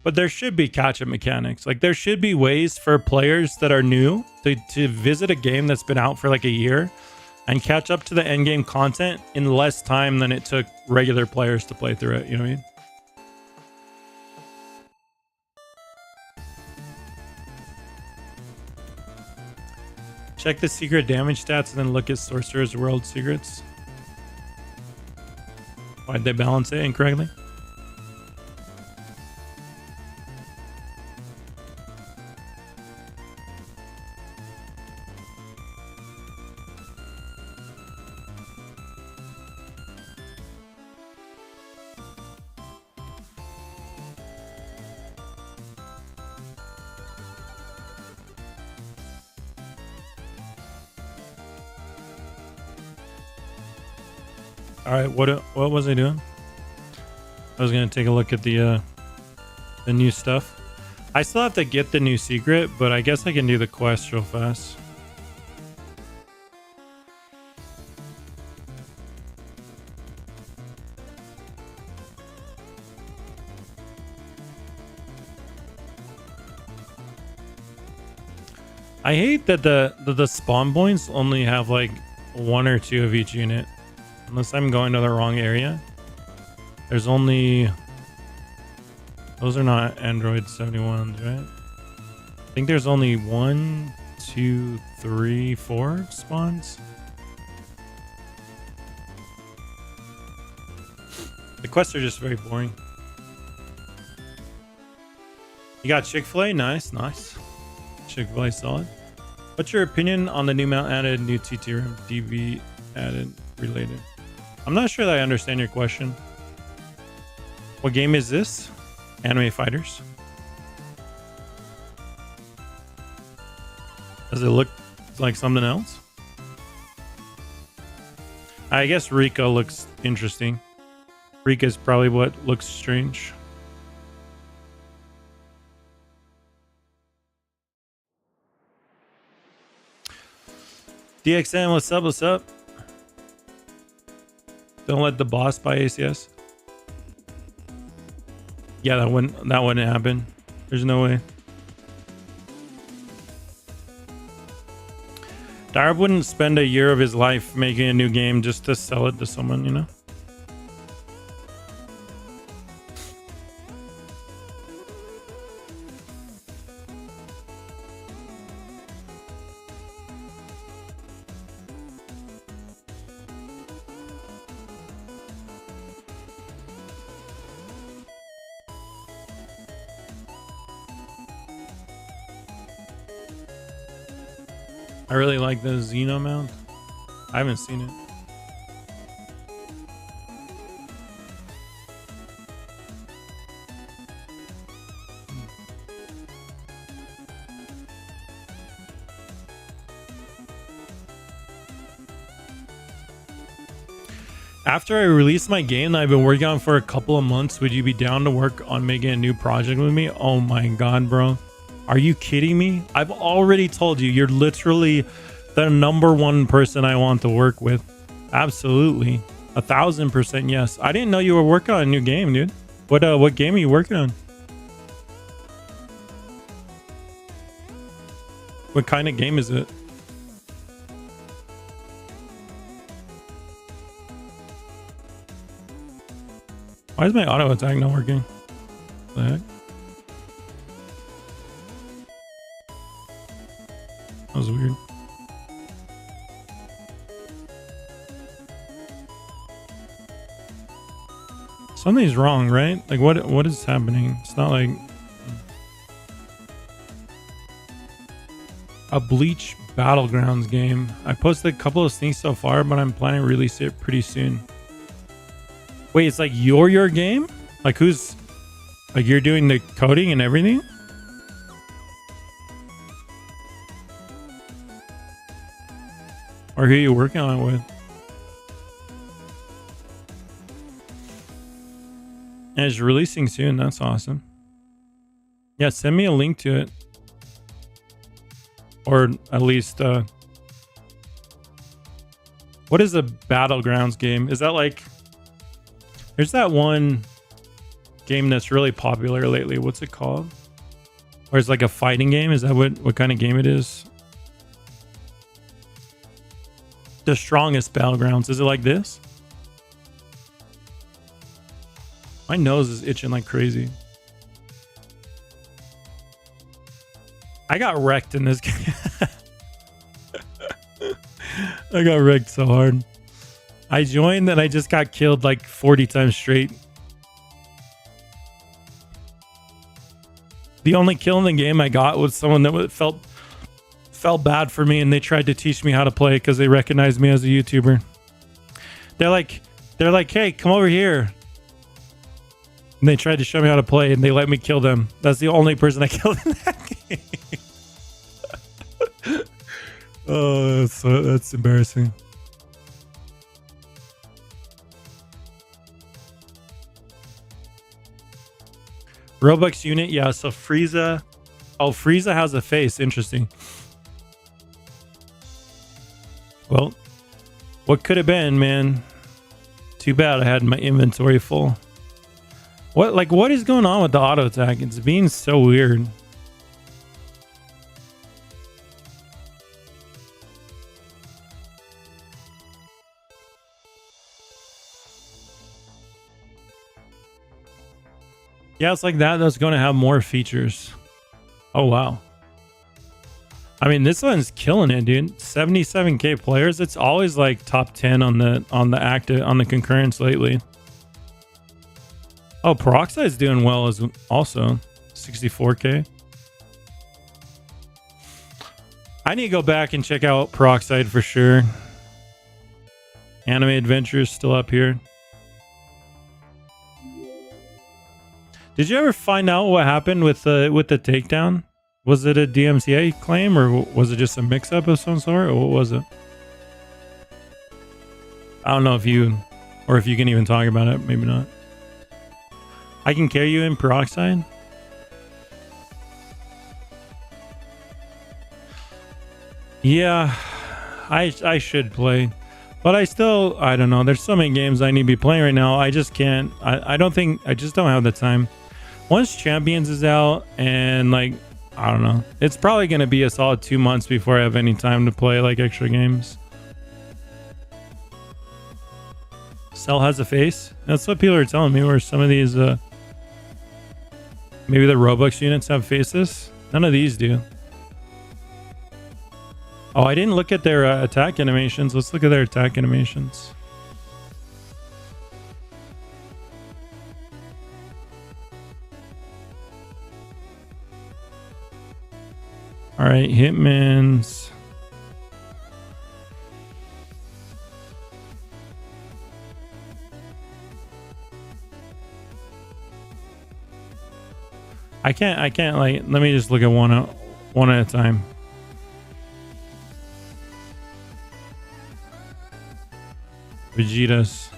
but there should be catch-up mechanics. Like, there should be ways for players that are new to visit a game that's been out for like a year and catch up to the end game content in less time than it took regular players to play through it. You know what I mean? Check the secret damage stats and then look at Sorcerer's World secrets. Why'd they balance it incorrectly? All right, what was I doing? I was gonna take a look at the new stuff. I still have to get the new secret, but I guess I can do the quest real fast. I hate that the spawn points only have like 1 or 2 of each unit. Unless I'm going to the wrong area. There's only... Those are not Android 71s, right? I think there's only 1, 2, 3, 4 spawns. The quests are just very boring. You got Chick-fil-A? Nice, nice. Chick-fil-A solid. What's your opinion on the new mount added, new TT room, DV added, related? I'm not sure that I understand your question. What game is this? Anime Fighters. Does it look like something else? I guess Rika looks interesting. Rika is probably what looks strange. DXN, what's up? What's up? Don't let the boss buy ACS. Yeah, that wouldn't happen. There's no way. Darb wouldn't spend a year of his life making a new game just to sell it to someone, you know? I really like the Xeno mount. I haven't seen it. After I release my game that I've been working on for a couple of months, would you be down to work on making a new project with me? Oh my god, bro. Are you kidding me? I've already told you, you're literally the #1 person I want to work with. Absolutely. 1000% yes. I didn't know you were working on a new game, dude. What game are you working on? What kind of game is it? Why is my auto attack not working? What the heck? That was weird. Something's wrong, right? Like what is happening? It's not like a bleach Battlegrounds game. I posted a couple of things so far, but I'm planning to release it pretty soon. Wait, it's like your game? Like who's like you're doing the coding and everything? Or who are you working on it with? And it's releasing soon. That's awesome. Yeah, send me a link to it. Or at least, what is a Battlegrounds game? Is that like, there's that one game that's really popular lately. What's it called? Or it's like a fighting game? Is that what kind of game it is? The Strongest Battlegrounds. Is it like this? My nose is itching like crazy. I got wrecked in this game. I got wrecked so hard. I joined and I just got killed like 40 times straight. The only kill in the game I got was someone that felt bad for me, and they tried to teach me how to play because they recognized me as a YouTuber. They're like, hey, come over here. And they tried to show me how to play, and they let me kill them. That's the only person I killed in that game. Oh, that's embarrassing. Robux unit, yeah. So Frieza, oh, Frieza has a face. Interesting. Well, what could have been, man? Too bad I had my inventory full. What is going on with the auto attack? It's being so weird. Yeah, it's like that. That's going to have more features. Oh, wow. I mean, this one's killing it, dude. 77k players. It's always like top 10 on the concurrence lately. Oh, Peroxide's doing well as also 64k. I need to go back and check out Peroxide for sure. Anime Adventures still up here. Did you ever find out what happened with the takedown? Was it a DMCA claim, or was it just a mix-up of some sort, or what was it? I don't know if you can even talk about it. Maybe not. I can carry you in Peroxide. Yeah, I should play, but I don't know. There's so many games I need to be playing right now. I just can't. I just don't have the time. Once Champions is out, and like, I don't know, it's probably going to be a solid 2 months before I have any time to play like extra games. Cell has a face. That's what people are telling me, where some of these maybe the Robux units have faces. None of these do. Oh, I didn't look at their attack animations. Let's look at their attack animations. All right, Hitman's. I can't like, let me just look at one at a time. Vegeta's.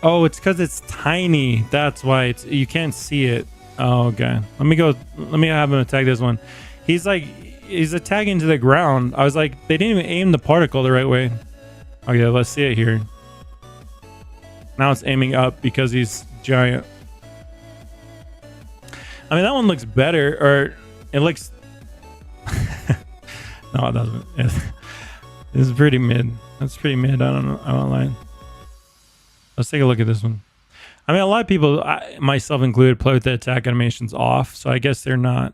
Oh, it's because it's tiny. That's why you can't see it. Oh, okay. Let me have him attack this one. He's attacking to the ground. I was like, they didn't even aim the particle the right way. Okay, let's see it here. Now it's aiming up because he's giant. I mean, that one looks better, or it looks... No, it doesn't. This is pretty mid. That's pretty mid. I don't know. I won't lie. Let's take a look at this one. I mean, a lot of people, myself included, play with the attack animations off, so I guess they're not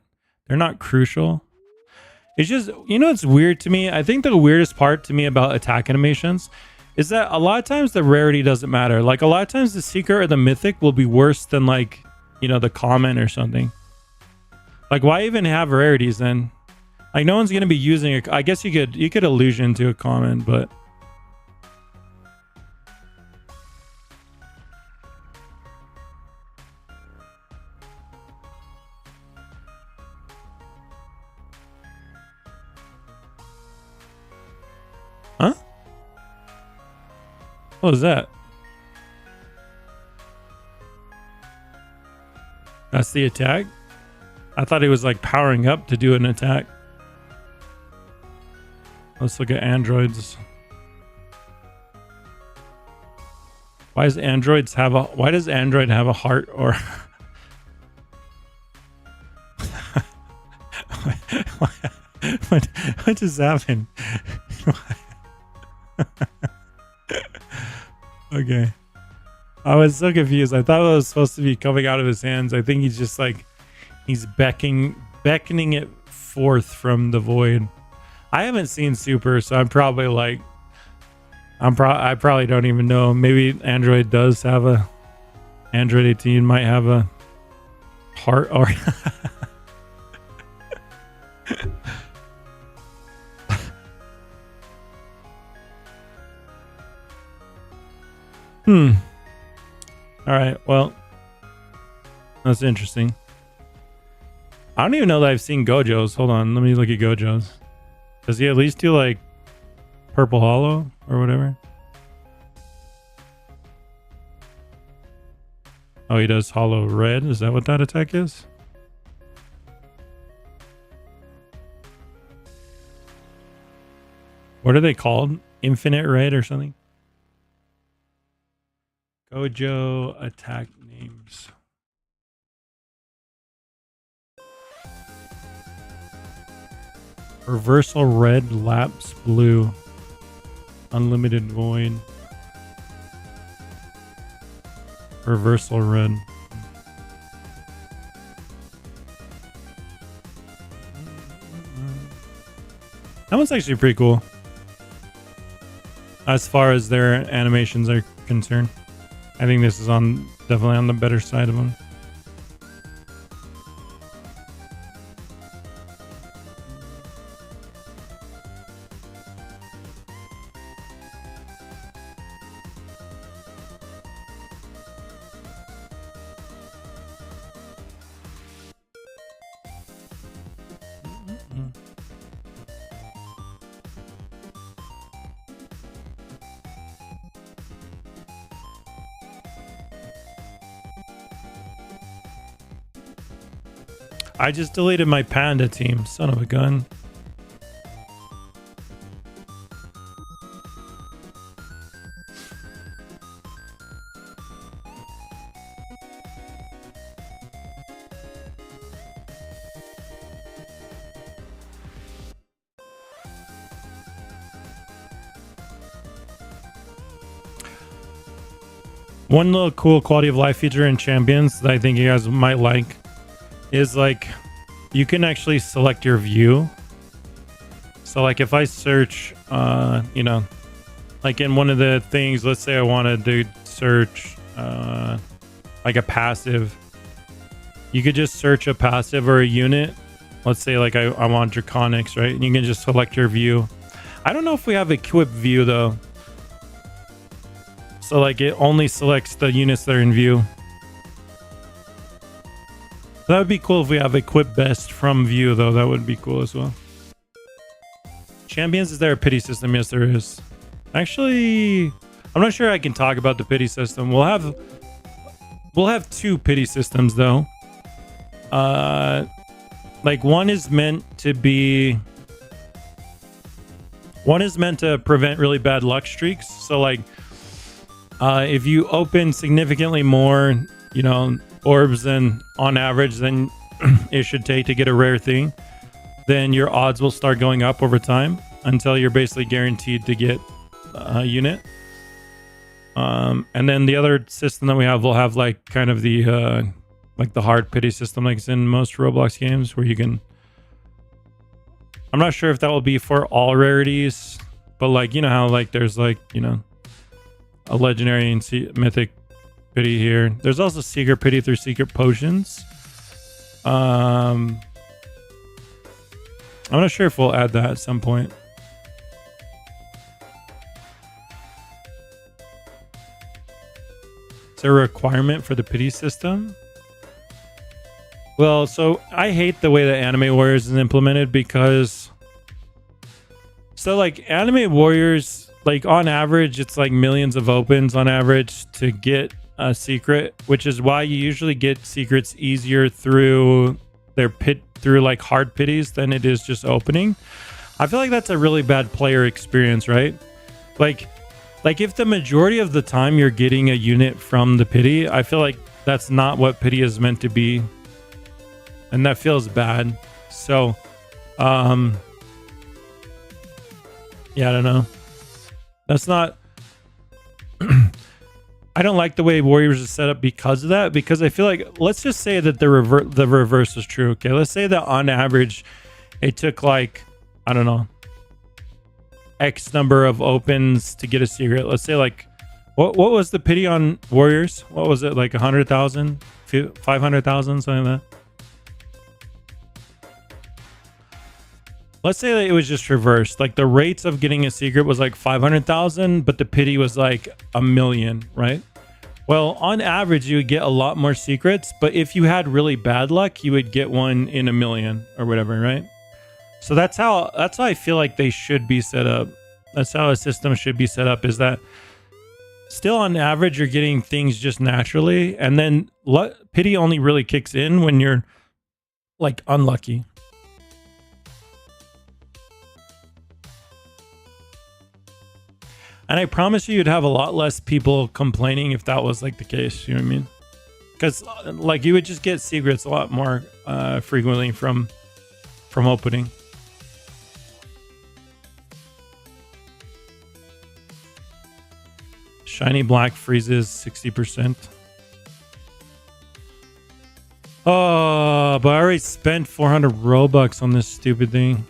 crucial. It's just, you know, it's weird to me. I think the weirdest part to me about attack animations is that a lot of times the rarity doesn't matter. Like a lot of times the secret or the mythic will be worse than like, you know, the common or something. Like why even have rarities then? Like no one's going to be using it. I guess you could illusion to a common, but huh? What was that? That's the attack? I thought he was like powering up to do an attack. Let's look at androids. Why does Android have a heart or what just happened? Okay. I was so confused. I thought it was supposed to be coming out of his hands. I think he's just like he's beckoning it forth from the void. I haven't seen Super, so I'm probably like I probably don't even know. Maybe Android 18 might have a heart or All right, well, that's interesting. I don't even know that I've seen Gojo's. Hold on, let me look at Gojo's. Does he at least do like purple hollow or whatever? Oh, he does hollow red. Is that what that attack is? What are they called? Infinite red or something? Gojo attack names. Reversal red, lapse blue, unlimited void, reversal red. That one's actually pretty cool as far as their animations are concerned. I think this is definitely on the better side of them. I just deleted my panda team, son of a gun. One little cool quality of life feature in Champions that I think you guys might like is like you can actually select your view. So like if I search you know, like in one of the things, let's say I wanted to search like a passive, you could just search a passive or a unit. Let's say like I want Draconics, right? And you can just select your view. I don't know if we have equipped view though, so like it only selects the units that are in view. That would be cool if we have equip best from view though. That would be cool as well. Champions, is there a pity system? Yes, there is. Actually, I'm not sure I can talk about the pity system. We'll have two pity systems though. Like one is meant to prevent really bad luck streaks. So like if you open significantly more, you know, orbs than on average than it should take to get a rare thing, then your odds will start going up over time until you're basically guaranteed to get a unit. And then the other system that we have will have like kind of the like the hard pity system like it's in most Roblox games, where you can I'm not sure if that will be for all rarities, but like, you know how like there's like, you know, a legendary and mythic pity here. There's also secret pity through secret potions. I'm not sure if we'll add that at some point. Is there a requirement for the pity system? Well, so I hate the way that Anime Warriors is implemented because so like Anime Warriors, like on average, it's like millions of opens on average to get a secret, which is why you usually get secrets easier through their through like hard pities than it is just opening. I feel like that's a really bad player experience, right? Like if the majority of the time you're getting a unit from the pity, I feel like that's not what pity is meant to be. And that feels bad. So, yeah, I don't know. That's not... I don't like the way Warriors is set up because of that. Because I feel like, let's just say that the reverse is true. Okay, let's say that on average, it took like, I don't know, X number of opens to get a secret. Let's say like, what was the pity on Warriors? What was it, like 100,000, 500,000, something like that? Let's say that it was just reversed. Like the rates of getting a secret was like 500,000, but the pity was like 1 million, right? Well, on average, you would get a lot more secrets, but if you had really bad luck, you would get one in 1 million or whatever, right? So that's how I feel like they should be set up. That's how a system should be set up, is that still on average, you're getting things just naturally. And then pity only really kicks in when you're like unlucky. And I promise you'd have a lot less people complaining if that was like the case. You know what I mean? Because like you would just get secrets a lot more frequently from opening. Shiny black freezes 60%. Oh, but I already spent 400 Robux on this stupid thing.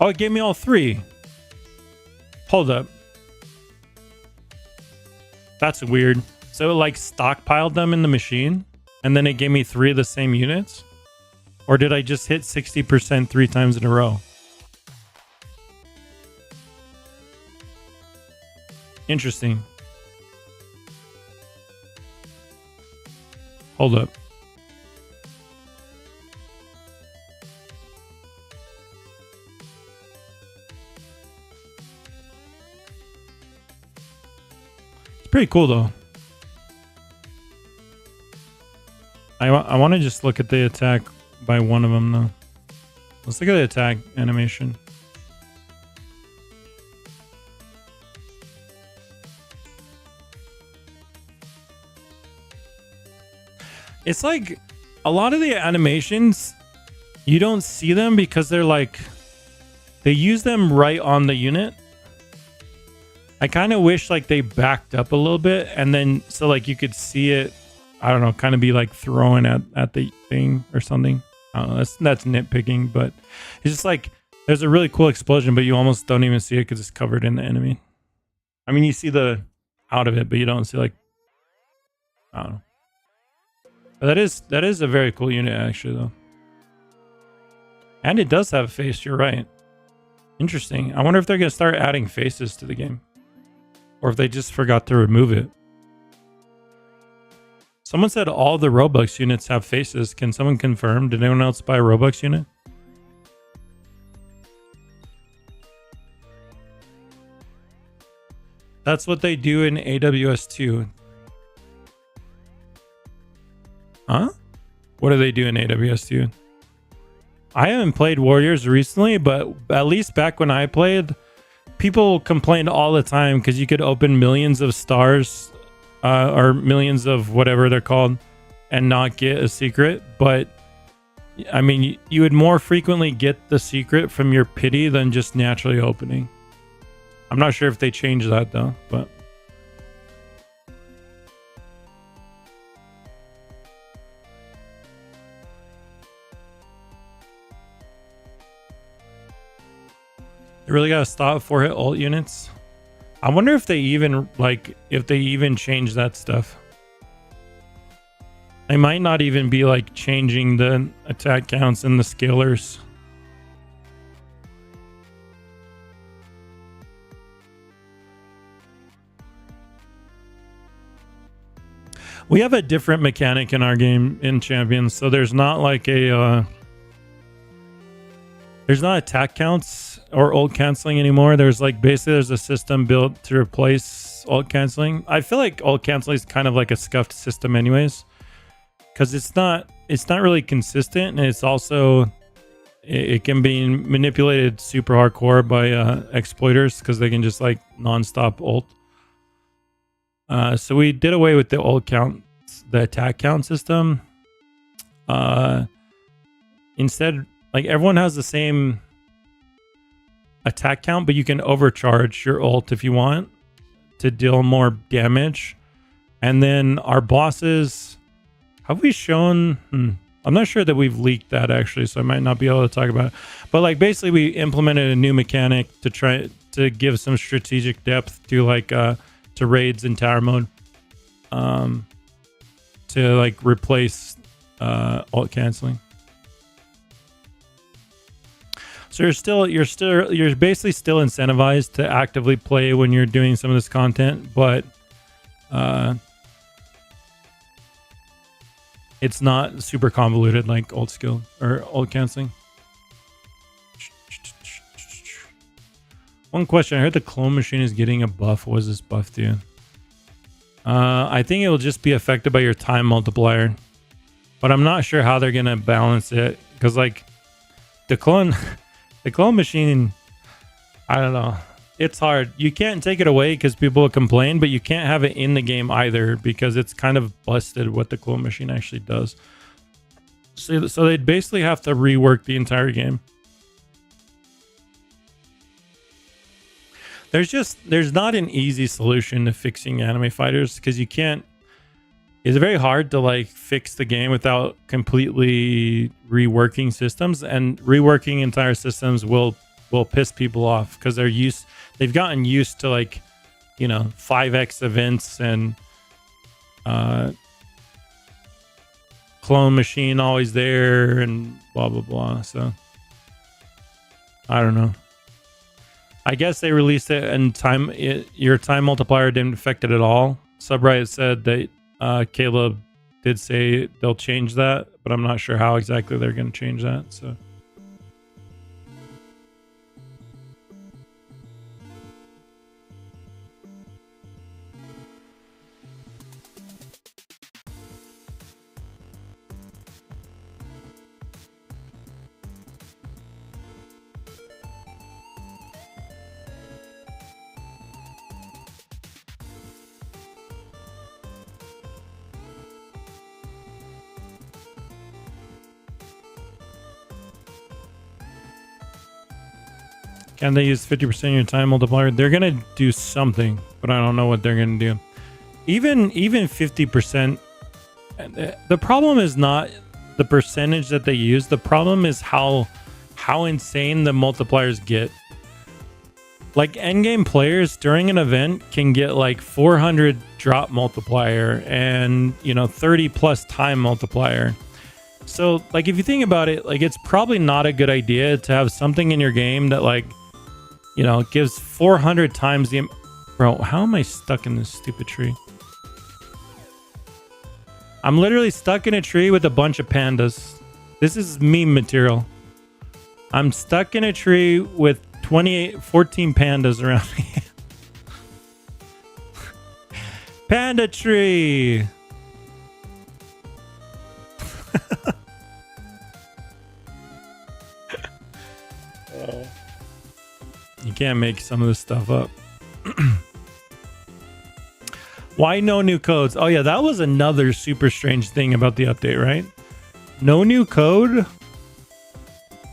Oh, it gave me all 3. Hold up. That's weird. So it like stockpiled them in the machine and then it gave me 3 of the same units? Or did I just hit 60% 3 times in a row? Interesting. Hold up. Pretty cool though. I want to just look at the attack by one of them though. Let's look at the attack animation. It's like a lot of the animations, you don't see them because they're like, they use them right on the unit. I kind of wish like they backed up a little bit and then so like you could see it, I don't know, kind of be like throwing at the thing or something. I don't know, that's nitpicking, but it's just like there's a really cool explosion, but you almost don't even see it because it's covered in the enemy. I mean, you see the out of it, but you don't see like, I don't know. But that is a very cool unit actually though. And it does have a face, you're right. Interesting. I wonder if they're going to start adding faces to the game. Or if they just forgot to remove it. Someone said all the Robux units have faces. Can someone confirm? Did anyone else buy a Robux unit? That's what they do in AWS 2. Huh? What do they do in AWS 2? I haven't played Warriors recently, but at least back when I played, people complained all the time because you could open millions of stars or millions of whatever they're called and not get a secret. But I mean, you would more frequently get the secret from your pity than just naturally opening. I'm not sure if they changed that though, but you really gotta stop 4-hit ult units. I wonder if they even change that stuff. They might not even be like changing the attack counts and the scalers. We have a different mechanic in our game in Champions, so there's not like a there's not attack counts or ult canceling anymore. There's like basically there's a system built to replace ult canceling. I feel like ult canceling is kind of like a scuffed system anyways, because it's not really consistent, and it's also it can be manipulated super hardcore by exploiters because they can just like non-stop ult. So we did away with the ult count, the attack count system. Instead, like everyone has the same attack count, but you can overcharge your ult if you want to deal more damage. And then our bosses, have we shown? I'm not sure that we've leaked that actually, so I might not be able to talk about it. But like basically we implemented a new mechanic to try to give some strategic depth to like to raids in tower mode, to like replace ult canceling. So you're basically still incentivized to actively play when you're doing some of this content, but it's not super convoluted like ult skill or ult canceling. One question: I heard the clone machine is getting a buff. What does this buff do? I think it will just be affected by your time multiplier, but I'm not sure how they're gonna balance it because like the clone machine, I don't know. It's hard. You can't take it away because people will complain, but you can't have it in the game either because it's kind of busted what the clone machine actually does. So they'd basically have to rework the entire game. There's not an easy solution to fixing anime fighters because you can't. It's very hard to like fix the game without completely reworking systems, and reworking entire systems will piss people off because they've gotten used to like, you know, 5x events and clone machine always there and blah blah blah. So I don't know. I guess they released it in time. Your time multiplier didn't affect it at all. Subreddit said that Caleb did say they'll change that, but I'm not sure how exactly they're going to change that. So. Can they use 50% of your time multiplier? They're going to do something, but I don't know what they're going to do. Even 50%, the problem is not the percentage that they use. The problem is how insane the multipliers get. Like endgame players during an event can get like 400 drop multiplier and, you know, 30 plus time multiplier. So like if you think about it, like it's probably not a good idea to have something in your game that like, you know, gives 400 times the... Bro, how am I stuck in this stupid tree? I'm literally stuck in a tree with a bunch of pandas. This is meme material. I'm stuck in a tree with 14 pandas around me. Panda tree! You can't make some of this stuff up. Why no new codes? Oh yeah, that was another super strange thing about the update, right? No new code,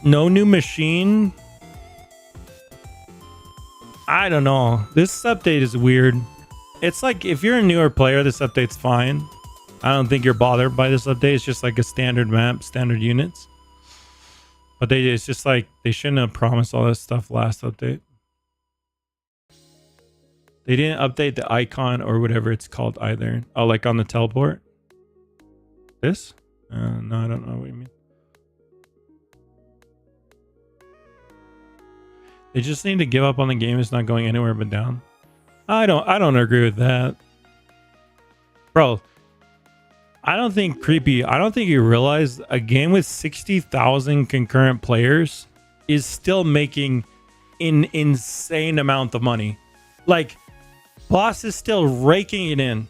No new machine. I don't know. This update is weird. It's like if you're a newer player, this update's fine. I don't think you're bothered by this update. It's just like a standard map, standard units. But it's just like they shouldn't have promised all this stuff last update. They didn't update the icon or whatever it's called either. Oh, like on the teleport? This? No, I don't know what you mean. They just need to give up on the game. It's not going anywhere but down. I don't agree with that. Bro, I don't think you realize a game with 60,000 concurrent players is still making an insane amount of money. Like, Boss is still raking it in.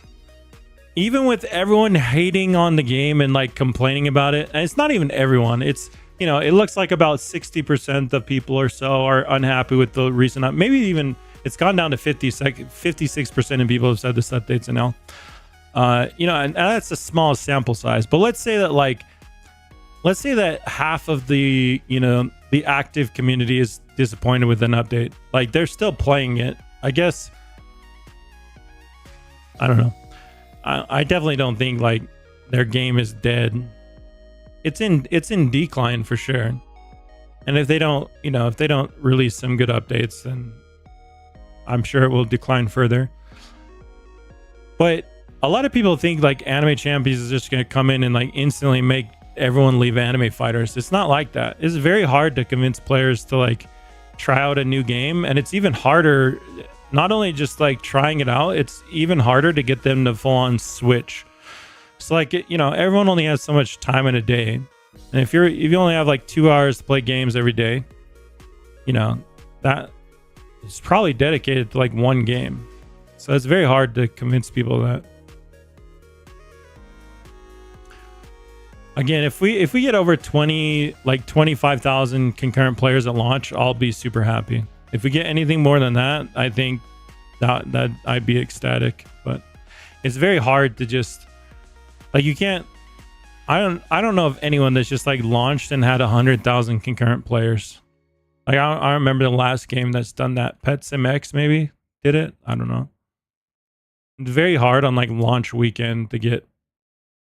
Even with everyone hating on the game and like complaining about it. And it's not even everyone. It's, you know, it looks like about 60% of people or so are unhappy with the recent, maybe even it's gone down to 56% of people have said this update's an L. You know, and that's a small sample size, but let's say that half of the, you know, the active community is disappointed with an update. Like they're still playing it. I guess, I don't know. I definitely don't think like their game is dead. It's in decline for sure. And if they don't, you know, if they don't release some good updates, then I'm sure it will decline further. But a lot of people think like Anime Champions is just going to come in and like instantly make everyone leave Anime Fighters. It's not like that. It's very hard to convince players to like try out a new game. And it's even harder, not only just like trying it out, it's even harder to get them to full on switch. It's like, you know, everyone only has so much time in a day. And if you only have like 2 hours to play games every day, you know, that is probably dedicated to like one game. So it's very hard to convince people that. Again, if we get over 25,000 concurrent players at launch, I'll be super happy. If we get anything more than that, I think that I'd be ecstatic. But it's very hard to just like, you can't. I don't know of anyone that's just like launched and had 100,000 concurrent players. Like I remember the last game that's done that. Pet Sim X maybe did it. I don't know. It's very hard on like launch weekend to get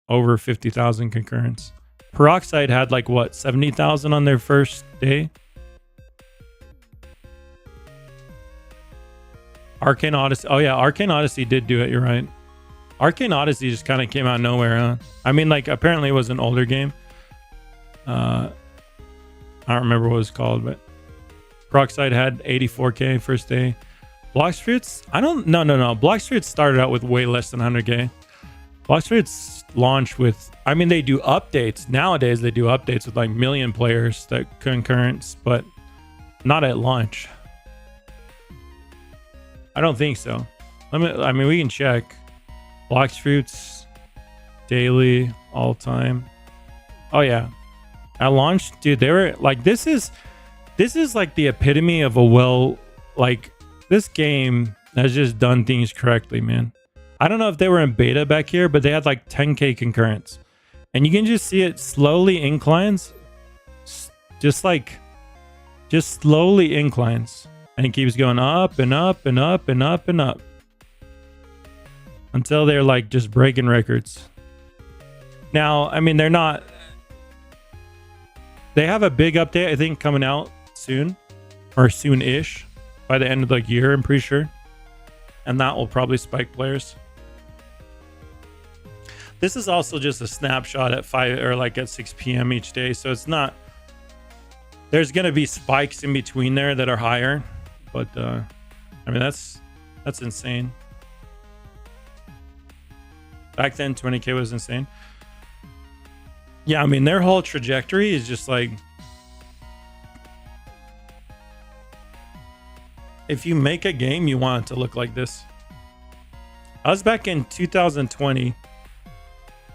over 50,000 concurrents. Peroxide had like what, 70,000 on their first day. Arcane Odyssey. Oh yeah, Arcane Odyssey did do it. You're right. Arcane Odyssey just kind of came out of nowhere, huh? I mean, like apparently it was an older game. I don't remember what it was called, but Peroxide had 84K first day. Blox Fruits? No. Blox Fruits started out with way less than 100K. Blox Fruits launched with, I mean, they do updates. Nowadays, they do updates with like million players that concurrents, but not at launch. I don't think so. I mean, we can check. Blox Fruits, daily, all time. Oh yeah. At launch, dude, they were like, this is like the epitome of this game has just done things correctly, man. I don't know if they were in beta back here, but they had like 10K concurrents. And you can just see it slowly inclines. Just slowly inclines. And it keeps going up and up and up and up and up. Until they're like just breaking records. Now, I mean, they have a big update, I think, coming out soon. Or soon-ish. By the end of the year, I'm pretty sure. And that will probably spike players. This is also just a snapshot at 5 or like at 6 p.m. each day. So it's not, there's going to be spikes in between there that are higher. But I mean, that's insane. Back then, 20K was insane. Yeah, I mean, their whole trajectory is just like, if you make a game, you want it to look like this. I was back in 2020.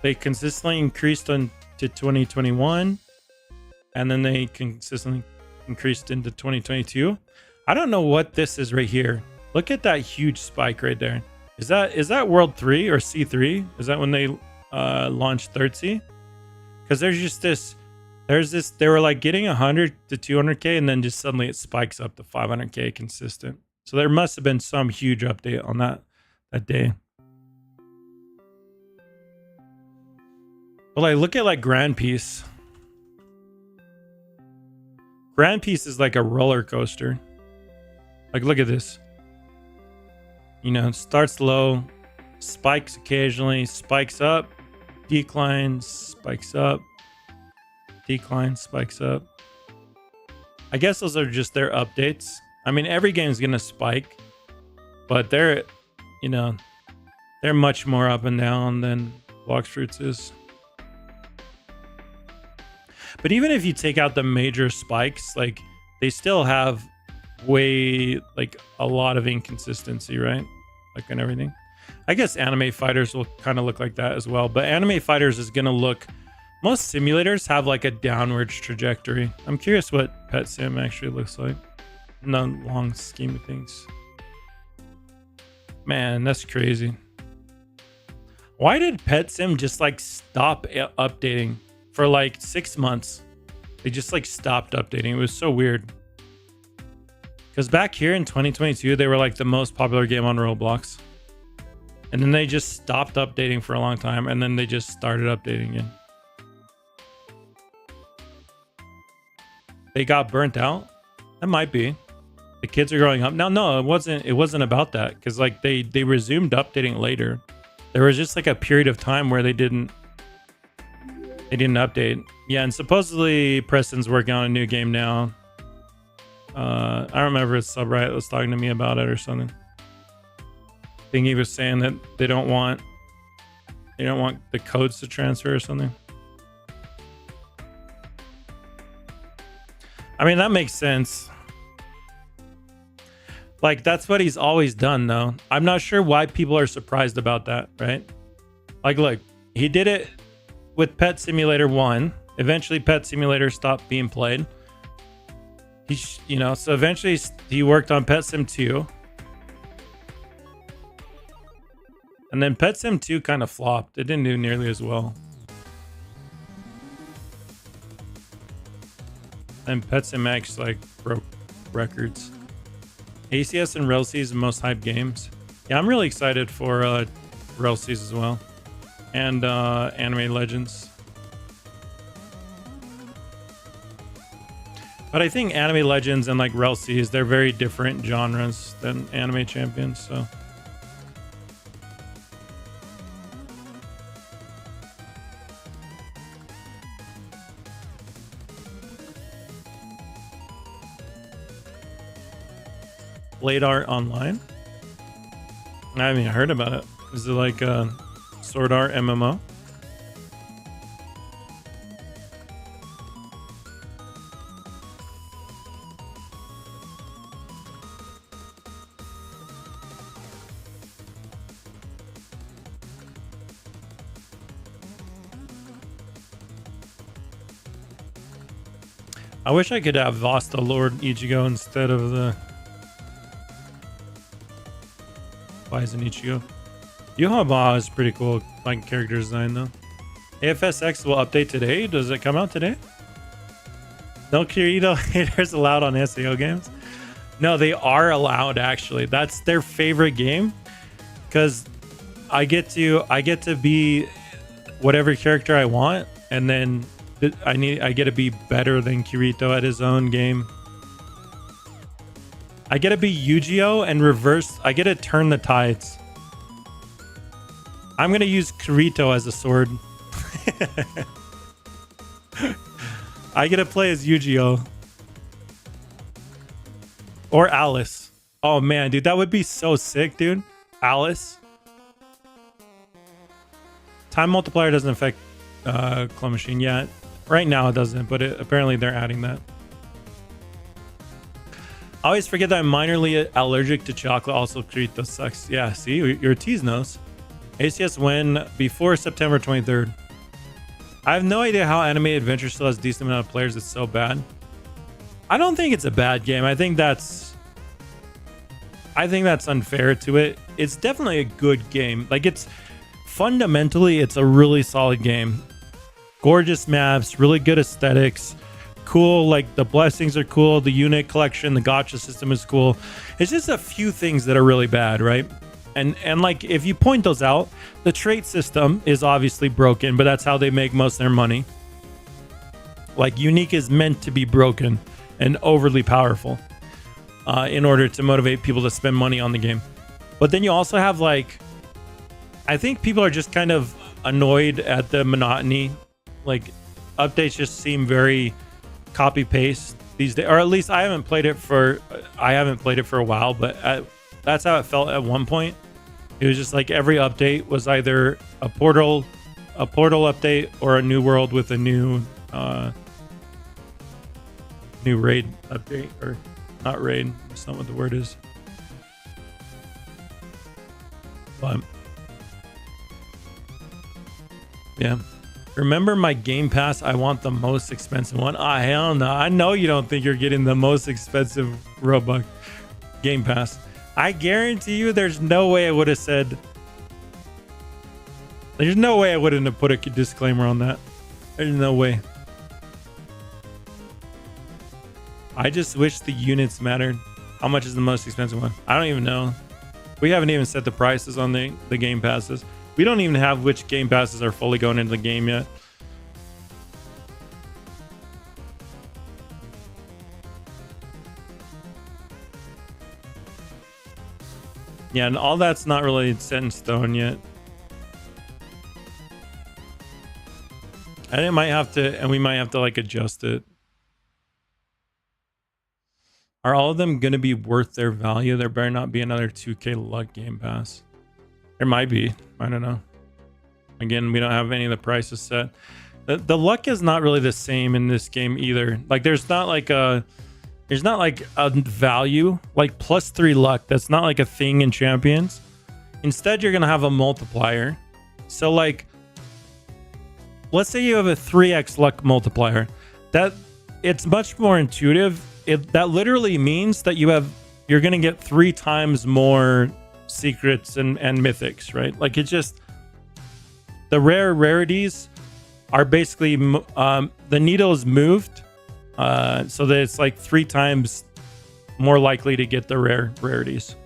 They consistently increased into 2021. And then they consistently increased into 2022. I don't know what this is right here. Look at that huge spike right there. Is that World 3 or C3? Is that when they launched Third Sea? Because there's just this There's this, they were like getting 100 to 200k, and then just suddenly it spikes up to 500k consistent. So there must have been some huge update on that day. But like, look at like Grand Piece. Grand Piece is like a roller coaster. Like, look at this. You know, it starts low, spikes occasionally, spikes up, declines, spikes up, declines, spikes up. I guess those are just their updates. I mean, every game's gonna spike, but they're, you know, they're much more up and down than Blox Fruits is. But even if you take out the major spikes, like, they still have way, like, a lot of inconsistency, right? Like, and everything. I guess Anime Fighters will kind of look like that as well, but Anime Fighters is gonna look, most simulators have like a downward trajectory. I'm curious what Pet Sim actually looks like in the long scheme of things. Man, that's crazy. Why did Pet Sim just like stop updating for like 6 months? They just like stopped updating. It was so weird. Because back here in 2022, they were like the most popular game on Roblox. And then they just stopped updating for a long time, and then they just started updating again. They got burnt out? That might be. The kids are growing up. No, it wasn't about that, because like they resumed updating later. There was just like a period of time where they didn't update. Yeah, and supposedly Preston's working on a new game now. I don't remember if Subreddit was talking to me about it or something. I think he was saying that they don't want the codes to transfer or something. I mean, that makes sense. Like, that's what he's always done, though. I'm not sure why people are surprised about that, right? Like, look, he did it with Pet Simulator 1. Eventually, Pet Simulator stopped being played. So eventually he worked on Pet Sim 2. And then Pet Sim 2 kind of flopped. It didn't do nearly as well. And Pet Sim X like broke records. ACS and Relseas, most hyped games. Yeah, I'm really excited for Relseas as well. And Anime Legends. But I think Anime Legends and like Relseas, they're very different genres than Anime Champions, so. Blade Art Online? I haven't even heard about it. Is it like a Sword Art MMO? I wish I could have Vasta Lord Ichigo instead of the Bison Ichigo. Yohama is pretty cool, like character design though. AFS X will update today. Does it come out today? No Kirito haters allowed on SAO games? No, they are allowed actually. That's their favorite game because I get to be whatever character I want, and then I get to be better than Kirito at his own game. I get to be Yu-Gi-Oh and reverse. I get to turn the tides. I'm gonna use Kirito as a sword. I get to play as Yu-Gi-Oh or Alice. Oh man, dude, that would be so sick, dude. Alice. Time multiplier doesn't affect Claw Machine yet. Right now it doesn't, but apparently they're adding that. I always forget that I'm minorly allergic to chocolate. Also, Kirito sucks. Yeah, see, your tease knows. ACS win before September 23rd. I have no idea how Anime Adventure still has a decent amount of players. It's so bad. I don't think it's a bad game. I think that's unfair to it. It's definitely a good game. Like, it's fundamentally, it's a really solid game. gorgeous maps, really good aesthetics, cool, like the blessings are cool, the unit collection, the gacha system is cool. It's just a few things that are really bad, right? And like if you point those out, the trait system is obviously broken, but that's how they make most of their money. Like unique is meant to be broken and overly powerful in order to motivate people to spend money on the game. But then you also have like, I think people are just kind of annoyed at the monotony. Like updates just seem very copy paste these days, or at least I haven't played it for a while, but that's how it felt at one point. It was just like every update was either a portal update or a new world with a new raid update, or not raid. That's not what the word is. But yeah. Remember my Game Pass? I want the most expensive one. Ah, hell no. I know you don't think you're getting the most expensive Roblox Game Pass. I guarantee you there's no way I would have said... There's no way I wouldn't have put a disclaimer on that. There's no way. I just wish the units mattered. How much is the most expensive one? I don't even know. We haven't even set the prices on the Game Passes. We don't even have which Game Passes are fully going into the game yet. Yeah, and all that's not really set in stone yet. And it might have to, and we might have to like adjust it. Are all of them going to be worth their value? There better not be another 2K luck Game Pass. There might be. I don't know. Again, we don't have any of the prices set. The luck is not really the same in this game either. Like there's not like a value like +3 luck. That's not like a thing in Champions. Instead, you're going to have a multiplier. So like, let's say you have a 3x luck multiplier. That it's much more intuitive. That literally means that you're going to get 3 times more secrets and mythics, right? Like it's just the rarities are basically the needle is moved so that it's like 3 times more likely to get the rarities.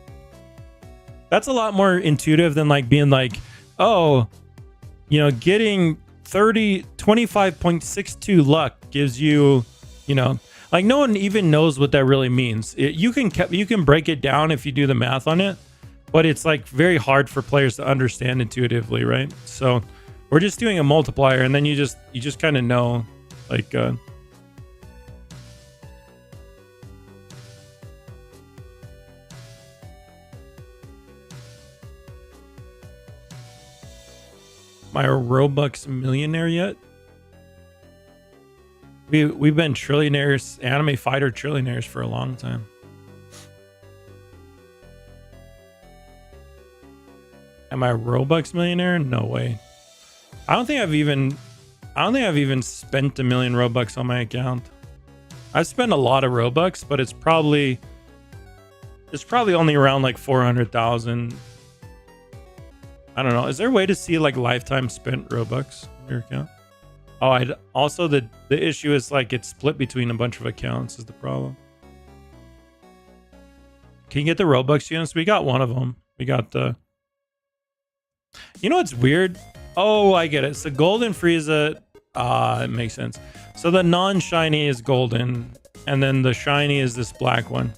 That's a lot more intuitive than like being like, oh, you know, getting 25.62 luck gives you, you know, like no one even knows what that really means. You can break it down if you do the math on it, but it's like very hard for players to understand intuitively, right? So we're just doing a multiplier, and then you just kind of know, like my Robux millionaire yet? We've been trillionaires, anime fighter trillionaires for a long time. Am I Robux millionaire? No way. I don't think I've even spent 1 million Robux on my account. I've spent a lot of Robux, but it's probably only around like 400,000. I don't know. Is there a way to see like lifetime spent Robux on your account? Oh, also the issue is like it's split between a bunch of accounts is the problem. Can you get the Robux units? We got one of them. We got the... You know what's weird? Oh, I get it. So golden Frieza, it makes sense. So the non-shiny is golden, and then the shiny is this black one,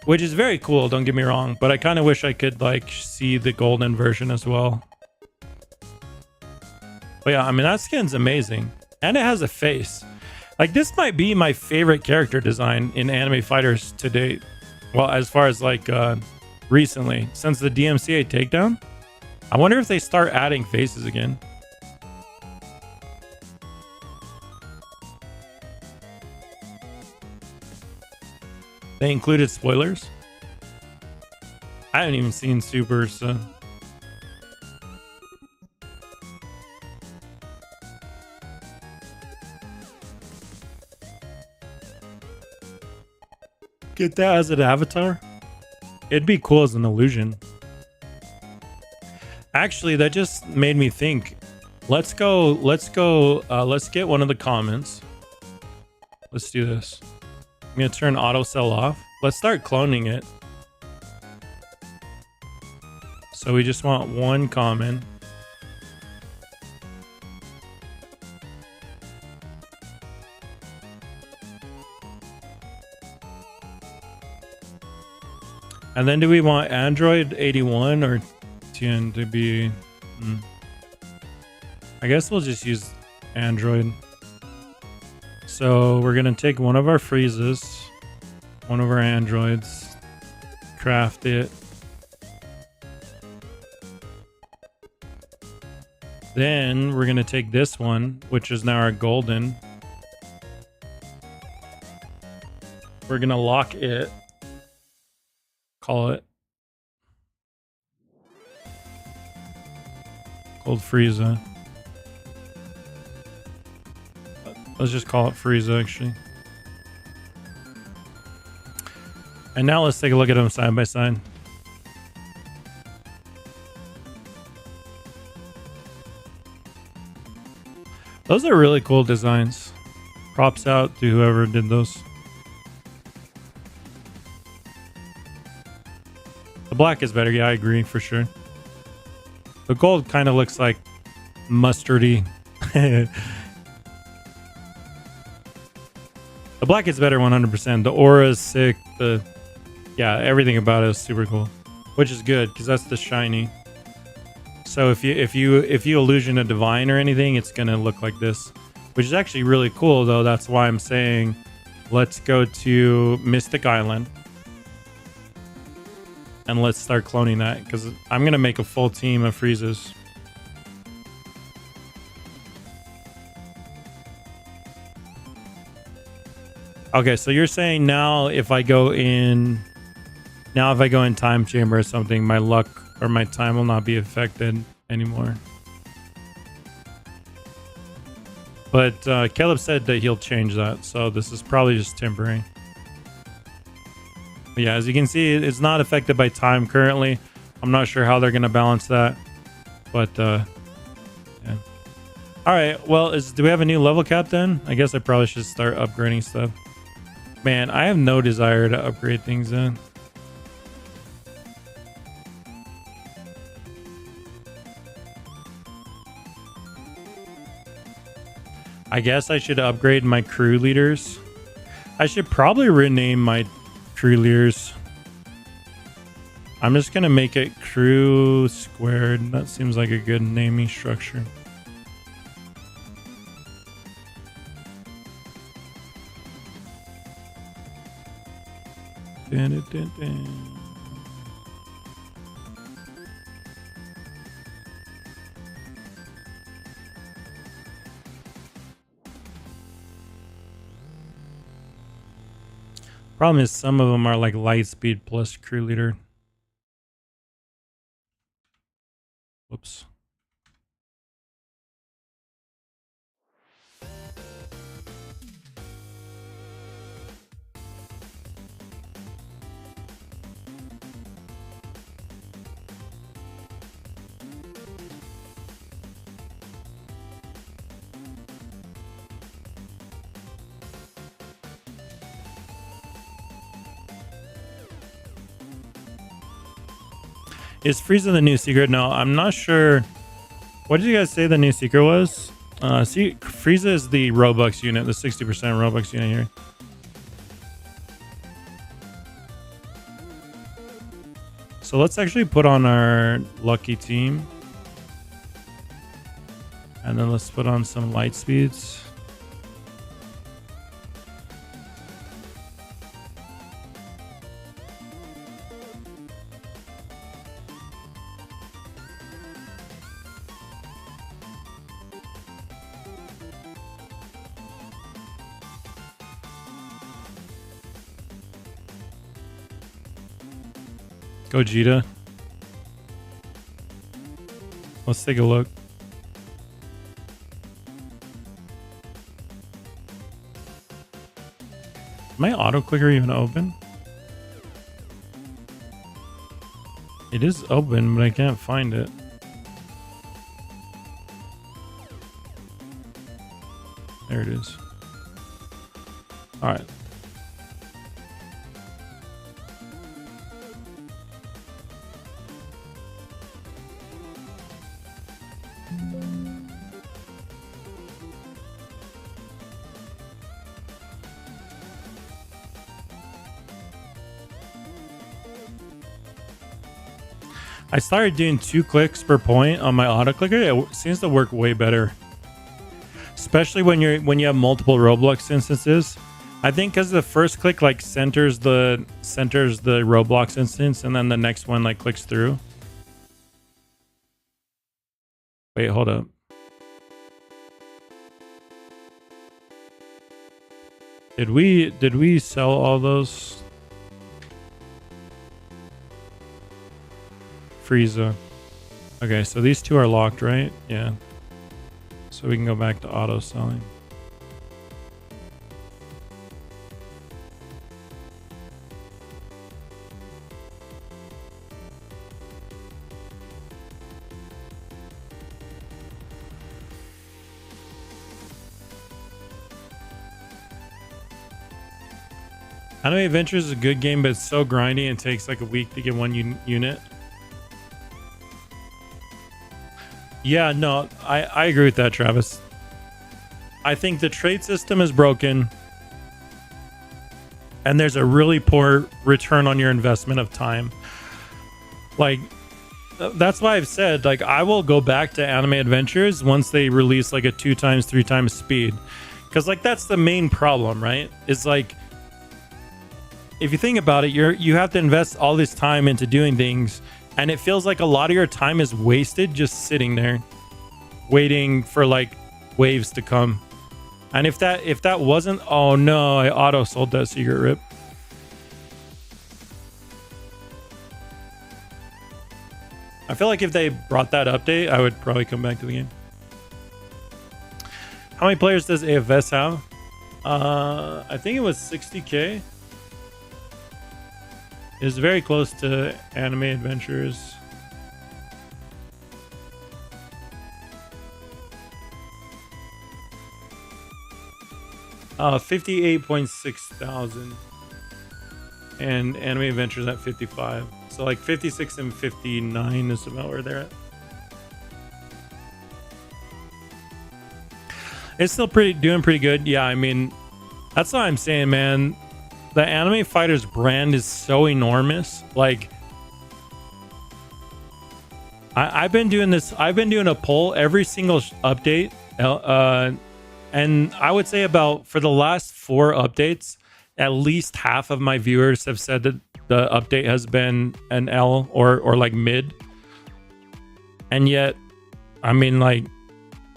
which is very cool. Don't get me wrong, but I kind of wish I could like see the golden version as well. But yeah, I mean that skin's amazing, and it has a face. Like this might be my favorite character design in anime fighters to date. Well, as far as like recently, since the DMCA takedown. I wonder if they start adding faces again. They included spoilers. I haven't even seen Super, so... Get that as an avatar? It'd be cool as an illusion. Actually, that just made me think. Let's go. Let's get one of the comments. Let's do this. I'm gonna turn auto sell off. Let's start cloning it. So we just want one common. And then do we want Android 81 or 10 to be... I guess we'll just use Android. So we're going to take one of our freezes, one of our Androids, craft it. Then we're going to take this one, which is now our golden. We're going to lock it. Call it Gold Frieza. Let's just call it Frieza, actually. And now let's take a look at them side by side. Those are really cool designs. Props out to whoever did those. The black is better. Yeah, I agree for sure. The gold kind of looks like mustardy. The black is better 100%. The aura is sick. Yeah, everything about it is super cool, which is good because that's the shiny. So if you illusion a divine or anything, it's gonna look like this, which is actually really cool though. That's why I'm saying let's go to Mystic Island. And let's start cloning that because I'm going to make a full team of freezes. Okay, so you're saying now if I go in time chamber or something, my luck or my time will not be affected anymore. But Caleb said that he'll change that. So this is probably just temporary. Yeah, as you can see, it's not affected by time currently. I'm not sure how they're going to balance that, but yeah. All right, well, do we have a new level cap then? I guess I probably should start upgrading stuff. Man, I have no desire to upgrade things then. I guess I should upgrade my crew leaders. I should probably rename my crew leaders. I'm just gonna make it crew squared. That seems like a good naming structure. Dun, dun, dun. Problem is some of them are like light speed plus crew leader. Whoops. Is Frieza the new secret? No, I'm not sure. What did you guys say the new secret was? See, Frieza is the Robux unit, the 60% Robux unit here. So let's actually put on our lucky team. And then let's put on some light speeds. Gogeta. Let's take a look. Is my auto clicker even open? It is open, but I can't find it. There it is. All right. I started doing 2 clicks per point on my auto clicker. It seems to work way better, especially when you have multiple Roblox instances. I think because the first click like centers the Roblox instance, and then the next one like clicks through. Wait, hold up. Did we sell all those? Frieza. Okay, so these 2 are locked, right? Yeah. So we can go back to auto selling. Anime Adventures is a good game, but it's so grindy and takes like a week to get one unit. Yeah, no, I agree with that, Travis. I think the trade system is broken, and there's a really poor return on your investment of time. Like, that's why I've said, like, I will go back to Anime Adventures once they release like a 2 times, 3 times speed. Because like that's the main problem, right? It's like, if you think about it, you have to invest all this time into doing things, and it feels like a lot of your time is wasted just sitting there waiting for like waves to come. And if that wasn't, oh no, I auto sold that secret rip. I feel like if they brought that update, I would probably come back to the game. How many players does AFS have? I think it was 60k. It's very close to Anime Adventures. Uh, 58.6 thousand. And Anime Adventures at 55. So like 56 and 59 is about where they're at. It's still doing pretty good. Yeah, I mean, that's what I'm saying, man. The Anime Fighters brand is so enormous. Like, I've been doing this. I've been doing a poll every single update, and I would say about for the last 4 updates, at least half of my viewers have said that the update has been an L or like mid. And yet, I mean, like,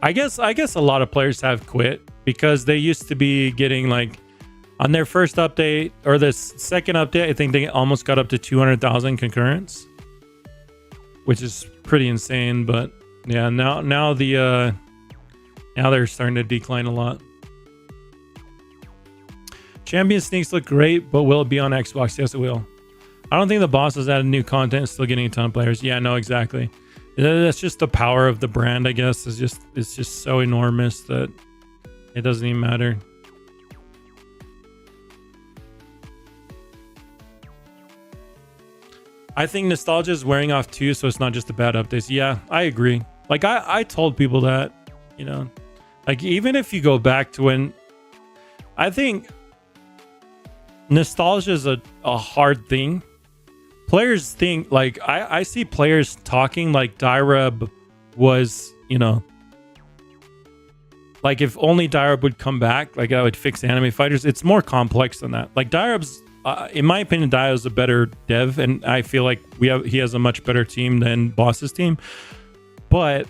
I guess a lot of players have quit because they used to be getting like, on their first update or the second update, I think they almost got up to 200,000 concurrents, which is pretty insane. But yeah, now they're starting to decline a lot. Champion sneaks look great, but will it be on Xbox? Yes, it will. I don't think the boss has added new content, still getting a ton of players. Yeah, no, exactly. That's just the power of the brand, I guess. It's just so enormous that it doesn't even matter. I think nostalgia is wearing off too, so it's not just the bad updates. Yeah, I agree. Like I told people that, you know, like even if you go back to when, I think nostalgia is a hard thing. Players think, like I see players talking like Dyreb was, you know, like if only Dyreb would come back, like I would fix Anime Fighters. It's more complex than that. Like Dyreb's, in my opinion, Dio is a better dev, and I feel like he has a much better team than Boss's team. But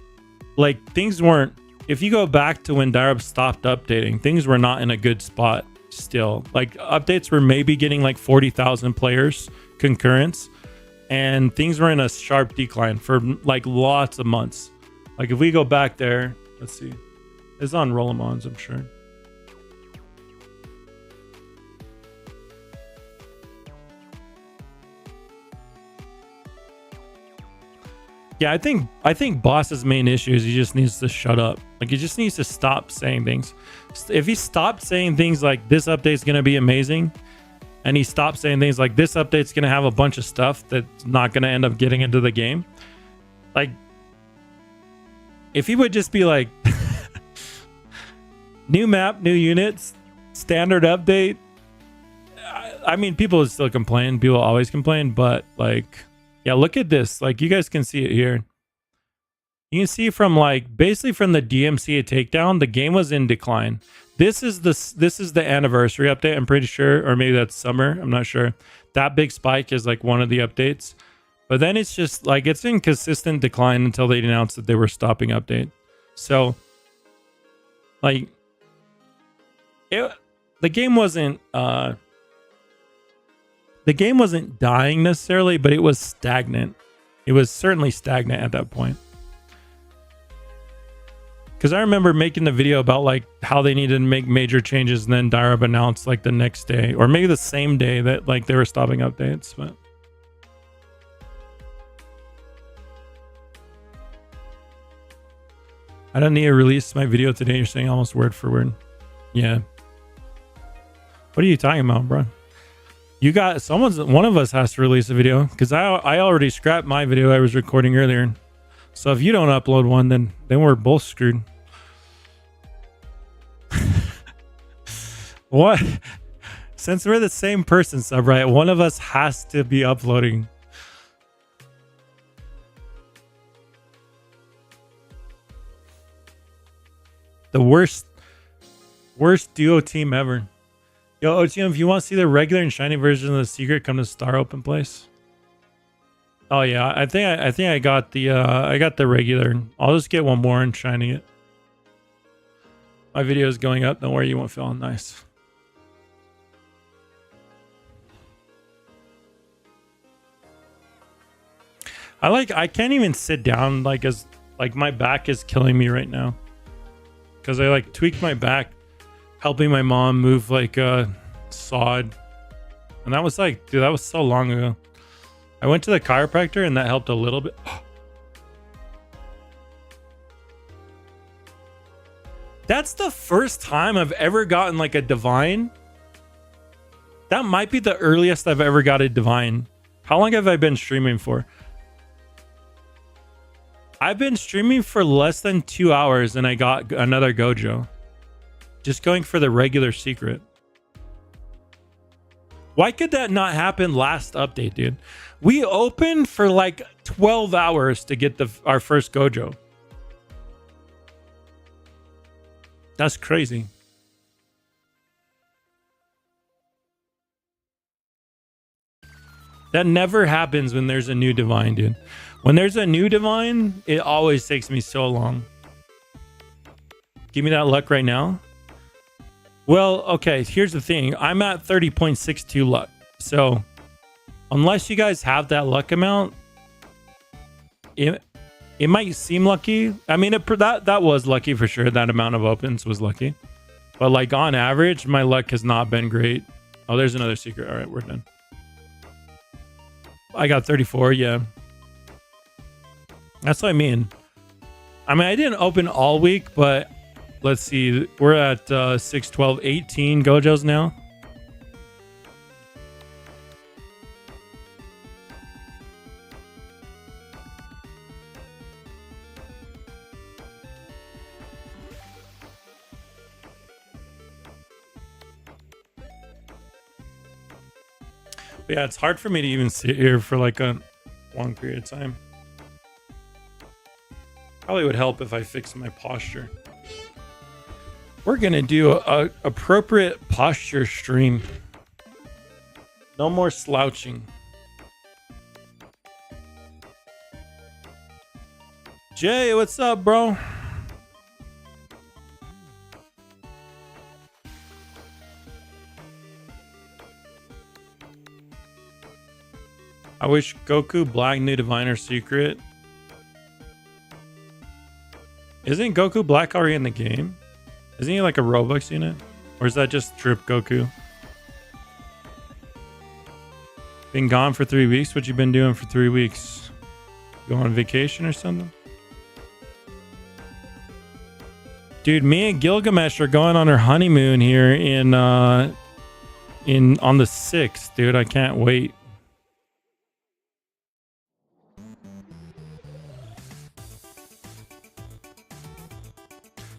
like things weren't. If you go back to when Dyreb stopped updating, things were not in a good spot. Still, like updates were maybe getting like 40,000 players concurrence, and things were in a sharp decline for like lots of months. Like if we go back there, let's see, it's on Rollamons, I'm sure. Yeah, I think Boss's main issue is he just needs to shut up. Like, he just needs to stop saying things. If he stopped saying things like this update's gonna be amazing, and he stopped saying things like this update's gonna have a bunch of stuff that's not gonna end up getting into the game, like, if he would just be like new map, new units, standard update. I mean, people would still complain. People always complain, but like, yeah, look at this. Like, you guys can see it here. You can see from like basically from the DMCA takedown, the game was in decline. This is the anniversary update, I'm pretty sure, or maybe that's summer. I'm not sure. That big spike is like one of the updates, but then it's just like it's in consistent decline until they announced that they were stopping update. So like the game wasn't dying necessarily, but it was stagnant. It was certainly stagnant at that point. Because I remember making the video about like how they needed to make major changes, and then Direb announced like the next day, or maybe the same day, that like they were stopping updates. But I don't need to release my video today. You're saying almost word for word. Yeah. What are you talking about, bro? You got one of us has to release a video, because I already scrapped my video I was recording earlier. So if you don't upload one, then we're both screwed. What? Since we're the same person, sub, right? One of us has to be uploading. The worst duo team ever. Yo, OTM, if you want to see the regular and shiny version of the secret, come to Star Open Place. Oh yeah, I think I got the regular. I'll just get one more and shining it. My video is going up. Don't worry, you won't feel nice. I can't even sit down, like, as like my back is killing me right now, because I like tweaked my back helping my mom move like sod, and that was like, dude, that was so long ago. I went to the chiropractor and that helped a little bit. That's the first time I've ever gotten like a divine. That might be the earliest I've ever got a divine. How long have I been streaming for? I've been streaming for less than 2 hours and I got another Gojo. Just going for the regular secret. Why could that not happen last update, dude? We opened for like 12 hours to get our first Gojo. That's crazy. That never happens when there's a new divine, dude. When there's a new divine, it always takes me so long. Give me that luck right now. Well, okay, here's the thing. I'm at 30.62 luck. So unless you guys have that luck amount, it might seem lucky. I mean, that was lucky for sure. That amount of opens was lucky. But like on average, my luck has not been great. Oh, there's another secret. All right, we're done. I got 34, yeah. That's what I mean. I mean, I didn't open all week, but let's see. We're at 6, 12, 18 Gojos now. But yeah, it's hard for me to even sit here for like a long period of time. Probably would help if I fixed my posture. We're gonna do a appropriate posture stream. No more slouching. Jay, what's up, bro? I wish Goku Black new diviner secret. Isn't Goku Black already in the game? Isn't he like a Roblox unit? Or is that just Drip Goku? Been gone for 3 weeks? What you been doing for 3 weeks? Go on vacation or something? Dude, me and Gilgamesh are going on our honeymoon here on the 6th, dude. I can't wait.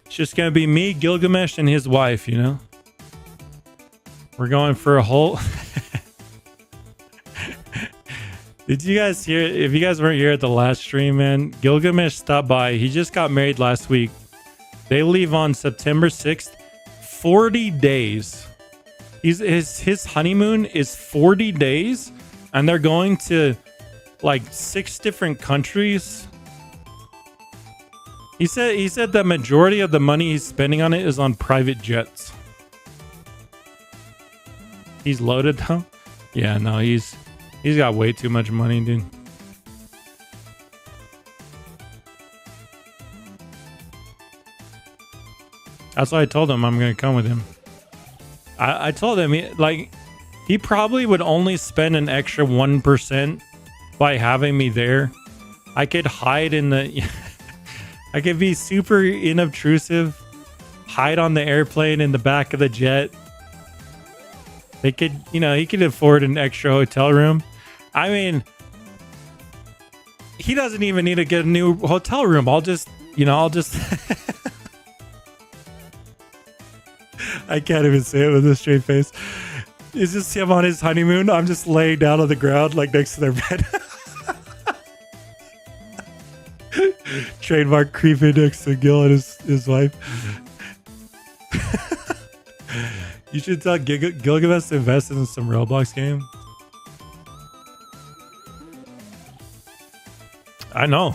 It's just gonna be me, Gilgamesh, and his wife, you know? We're going for a whole... Did you guys hear? If you guys weren't here at the last stream, man, Gilgamesh stopped by. He just got married last week. They leave on September 6th. 40 days. His honeymoon is 40 days, and they're going to like 6 different countries. He said the majority of the money he's spending on it is on private jets. He's loaded though. Yeah, no, he's got way too much money, dude. That's why I told him I'm gonna come with him. I told him he probably would only spend an extra 1% by having me there. I could hide in the I could be super inobtrusive, hide on the airplane in the back of the jet. They could, you know, he could afford an extra hotel room. I mean, he doesn't even need to get a new hotel room. I'll just I can't even say it with a straight face. It's just him on his honeymoon. I'm just laying down on the ground, like next to their bed. Trademark creeping next to Gil and his wife. You should tell Gilgamesh to invest in some Roblox game. I know.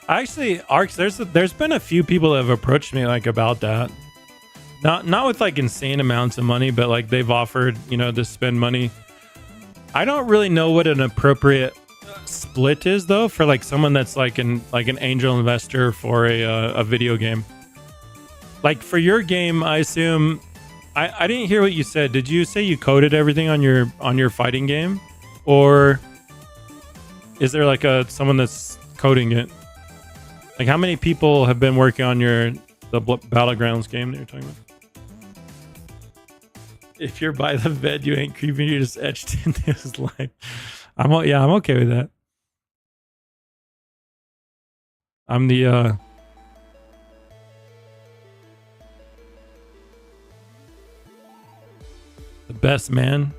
Actually, Arcs, there's been a few people that have approached me like about that. Not with like insane amounts of money, but like they've offered, you know, to spend money. I don't really know what an appropriate split is though for like someone that's like an angel investor for a video game. Like for your game, I assume I didn't hear what you said. Did you say you coded everything on your fighting game, or is there like someone that's coding it? Like how many people have been working on the Battlegrounds game that you're talking about? If you're by the bed, you ain't creeping. You're just etched into his life. I'm okay with that. I'm the best man.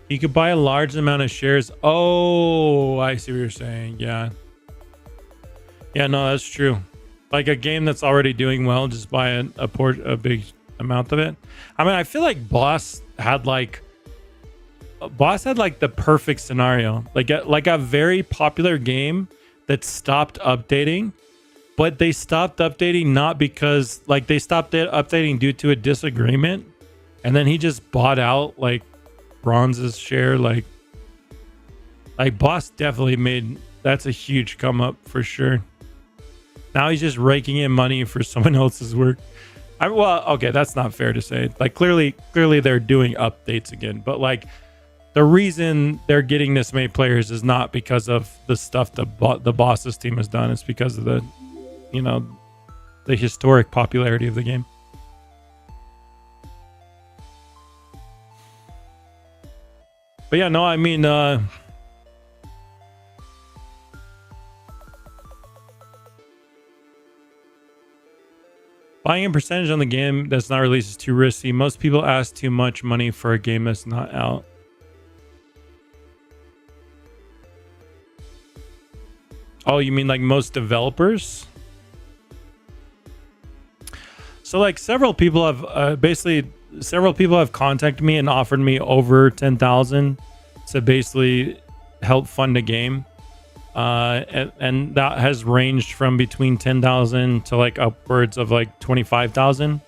You could buy a large amount of shares. Oh, I see what you're saying. Yeah. Yeah, no, that's true. Like a game that's already doing well, just buy a big amount of it. I mean, I feel like Boss had like the perfect scenario. Like a very popular game that stopped updating, but they stopped updating not because like they stopped updating due to a disagreement, and then he just bought out like Bronze's share. Like Boss definitely that's a huge come up for sure. Now he's just raking in money for someone else's work. Well, okay, that's not fair to say. Like clearly they're doing updates again, but like the reason they're getting this many players is not because of the stuff the Boss's team has done. It's because of the, you know, the historic popularity of the game. But yeah, no, I mean, buying a percentage on the game that's not released is too risky. Most people ask too much money for a game that's not out. Oh, you mean like most developers? So like several people have contacted me and offered me over 10,000 to basically help fund a game. And that has ranged from between 10,000 to like upwards of like 25,000.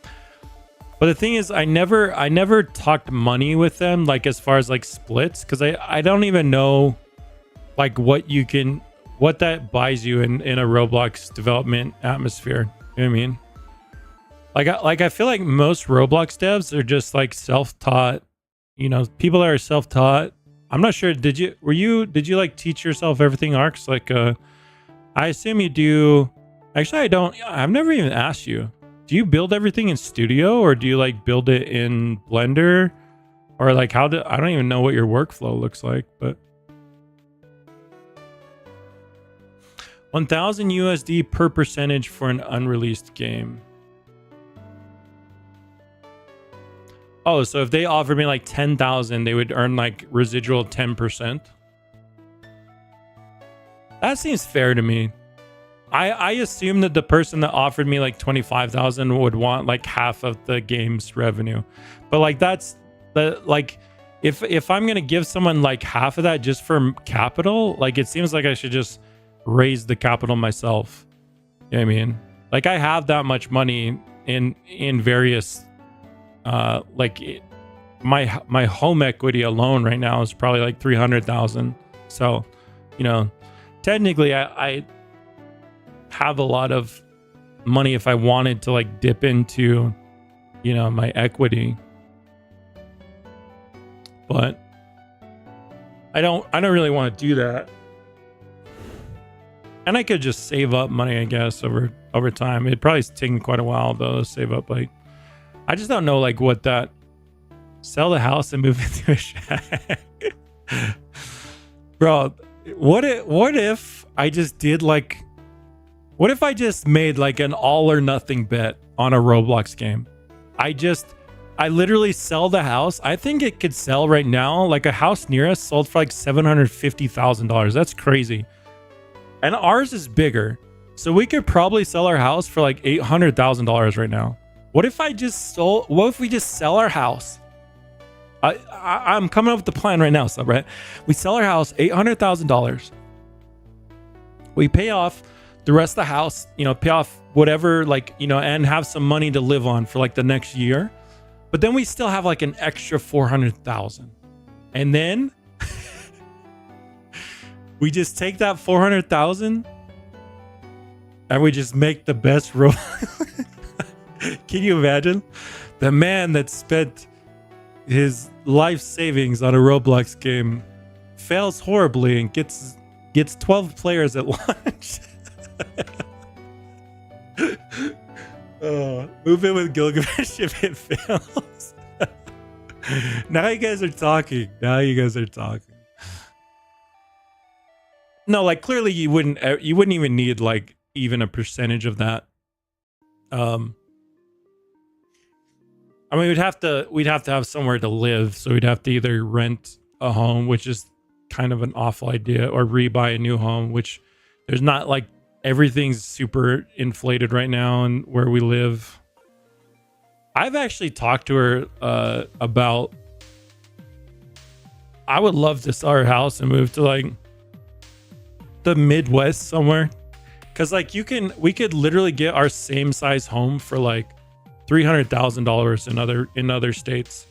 But the thing is, I never talked money with them, like as far as like splits, because I don't even know like what that buys you in a Roblox development atmosphere. You know what I mean? Like I feel like most Roblox devs are just like self-taught, you know, people that are self-taught. I'm not sure. Did you like teach yourself everything, Arcs? Like I assume you do. Actually, I don't. I've never even asked you. Do you build everything in Studio, or do you like build it in Blender, or like how do I don't even know what your workflow looks like, but 1,000 USD per percentage for an unreleased game. Oh, so if they offered me like 10,000, they would earn like residual 10%. That seems fair to me. I assume that the person that offered me like 25,000 would want like half of the game's revenue. But like that's the like if I'm going to give someone like half of that just for capital, like it seems like I should just raise the capital myself. You know what I mean? Like I have that much money in various like my home equity alone right now is probably like 300,000. So, you know, technically I have a lot of money if I wanted to like dip into, you know, my equity. But I don't really want to do that. And I could just save up money, I guess, over time. It'd probably take me quite a while though to save up. Like I just don't know like what that sell the house and move into a shack. Bro, what if I just did like what if I just made like an all or nothing bet on a Roblox game? I literally sell the house. I think it could sell right now. Like a house near us sold for like $750,000. That's crazy. And ours is bigger. So we could probably sell our house for like $800,000 right now. What if we just sell our house? I'm coming up with the plan right now, so right? We sell our house, $800,000. We pay off the rest of the house, you know, pay off whatever, like, you know, and have some money to live on for like the next year. But then we still have like an extra 400,000. And then we just take that 400,000 and we just make the best Roblox. Can you imagine? The man that spent his life savings on a Roblox game fails horribly and gets 12 players at launch. Move in with Gilgamesh if it fails. Now you guys are talking. No, like clearly you wouldn't even need like even a percentage of that. I mean, we'd have to have somewhere to live, so we'd have to either rent a home, which is kind of an awful idea, or rebuy a new home, which there's not like everything's super inflated right now and where we live. I've actually talked to her about I would love to sell our house and move to like the Midwest somewhere, because like we could literally get our same size home for like $300,000 in other states.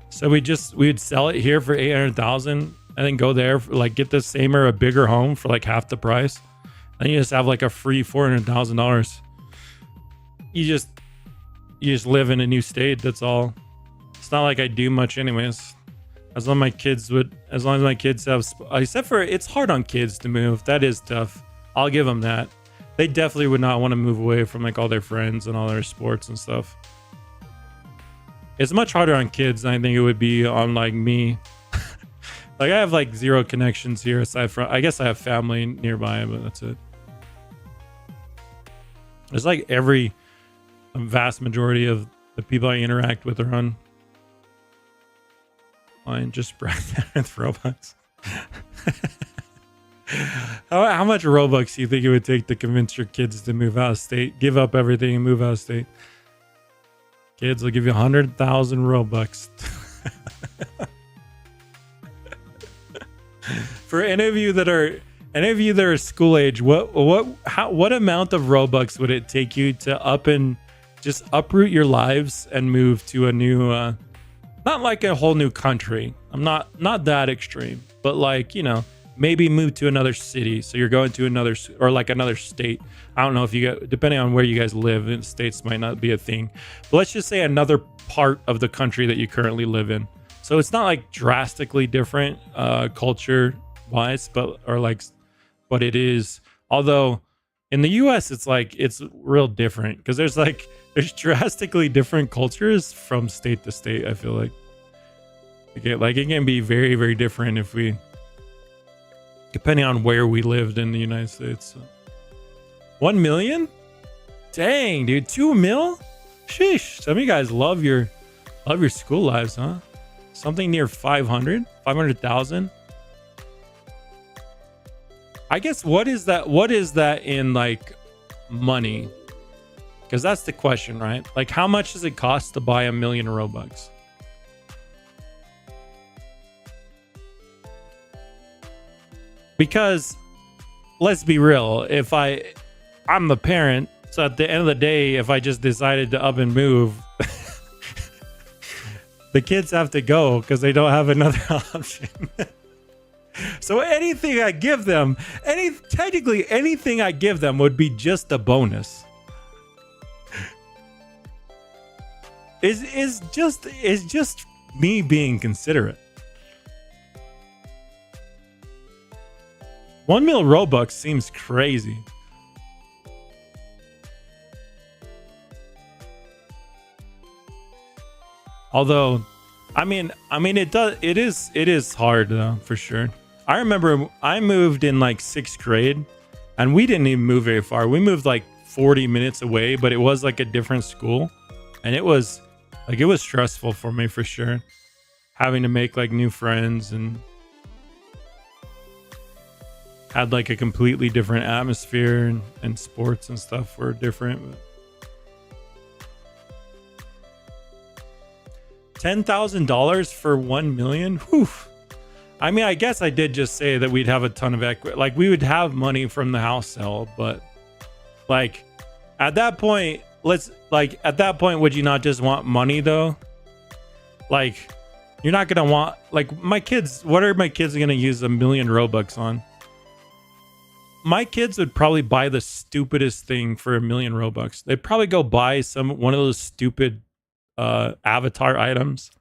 So we'd sell it here for 800,000 and then go there for like get the same or a bigger home for like half the price. And you just have like a free $400,000. You just live in a new state. That's all. It's not like I do much anyways. As long as my kids have, except for it's hard on kids to move. That is tough. I'll give them that. They definitely would not want to move away from like all their friends and all their sports and stuff. It's much harder on kids than I think it would be on like me. Like I have like zero connections here aside from, I guess I have family nearby, but that's it. It's like a vast majority of the people I interact with are on just with Robux. How much Robux do you think it would take to convince your kids to move out of state, give up everything and move out of state? Kids will give you 100,000 Robux. For any of you that are school age, what amount of Robux would it take you to just uproot your lives and move to a new, not like a whole new country. I'm not that extreme, but like, you know, maybe move to another city. So you're going to another state. I don't know if depending on where you guys live, states might not be a thing, but let's just say another part of the country that you currently live in. So it's not like drastically different culture wise, but it is Although in the US, it's like, it's real different because there's drastically different cultures from state to state. I feel like it can be very, very different depending on where we lived in the United States. So. 1 million? Dang, dude, 2 mil? Sheesh. Some of you guys love your school lives, huh? Something near 500,000. I guess what is that in like money? Because that's the question, right? Like, how much does it cost to buy 1 million Robux? Because let's be real, if I'm the parent, so at the end of the day, if I just decided to up and move, the kids have to go because they don't have another option. So anything I give them, technically anything I give them would be just a bonus. Is just me being considerate. 1 mil Robux seems crazy. Although, I mean, it is hard though, for sure. I remember I moved in like 6th grade and we didn't even move very far. We moved like 40 minutes away, but it was like a different school. And it was stressful for me for sure. Having to make like new friends and had like a completely different atmosphere and sports and stuff were different. $10,000 for 1 million? Whew. I mean, I guess I did just say that we'd have a ton of equity. Like, we would have money from the house sale, but like at that point, would you not just want money though? Like, you're not gonna want, like, my kids, what are my kids gonna use 1 million Robux on? My kids would probably buy the stupidest thing for 1 million Robux. They'd probably go buy one of those stupid avatar items.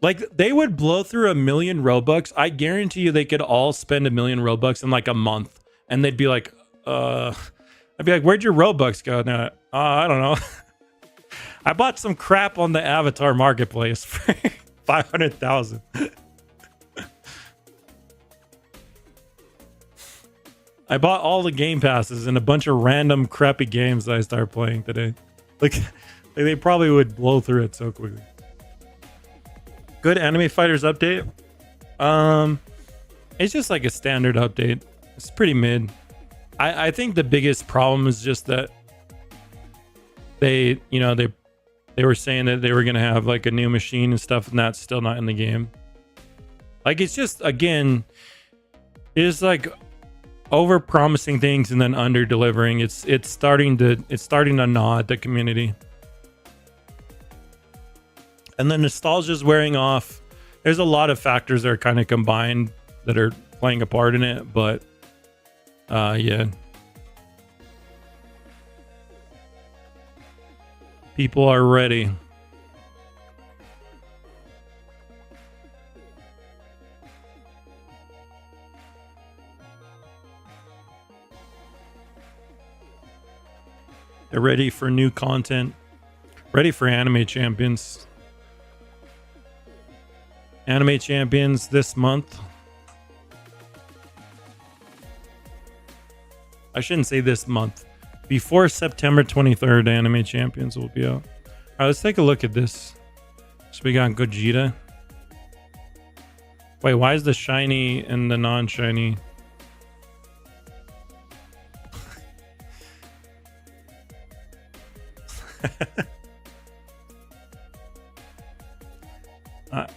Like, they would blow through 1 million Robux. I guarantee you they could all spend 1 million Robux in like a month. And they'd be like, I'd be like, where'd your Robux go? No, I don't know. I bought some crap on the avatar marketplace for 500,000. I bought all the game passes and a bunch of random crappy games that I started playing today. Like, they probably would blow through it so quickly. Good Anime Fighters update. It's just like a standard update. It's pretty mid. I think the biggest problem is just that they were saying that they were gonna have like a new machine and stuff, and that's still not in the game. Like, it's just, again, it's like over promising things and then under delivering. It's starting to gnaw at the community. And the nostalgia is wearing off. There's a lot of factors that are kind of combined that are playing a part in it, but yeah. People are ready. They're ready for new content. Ready for Anime Champions. Anime Champions this month. I shouldn't say this month. Before September 23rd, Anime Champions will be out. All right, let's take a look at this. So we got Gogeta. Wait, why is the shiny and the non-shiny?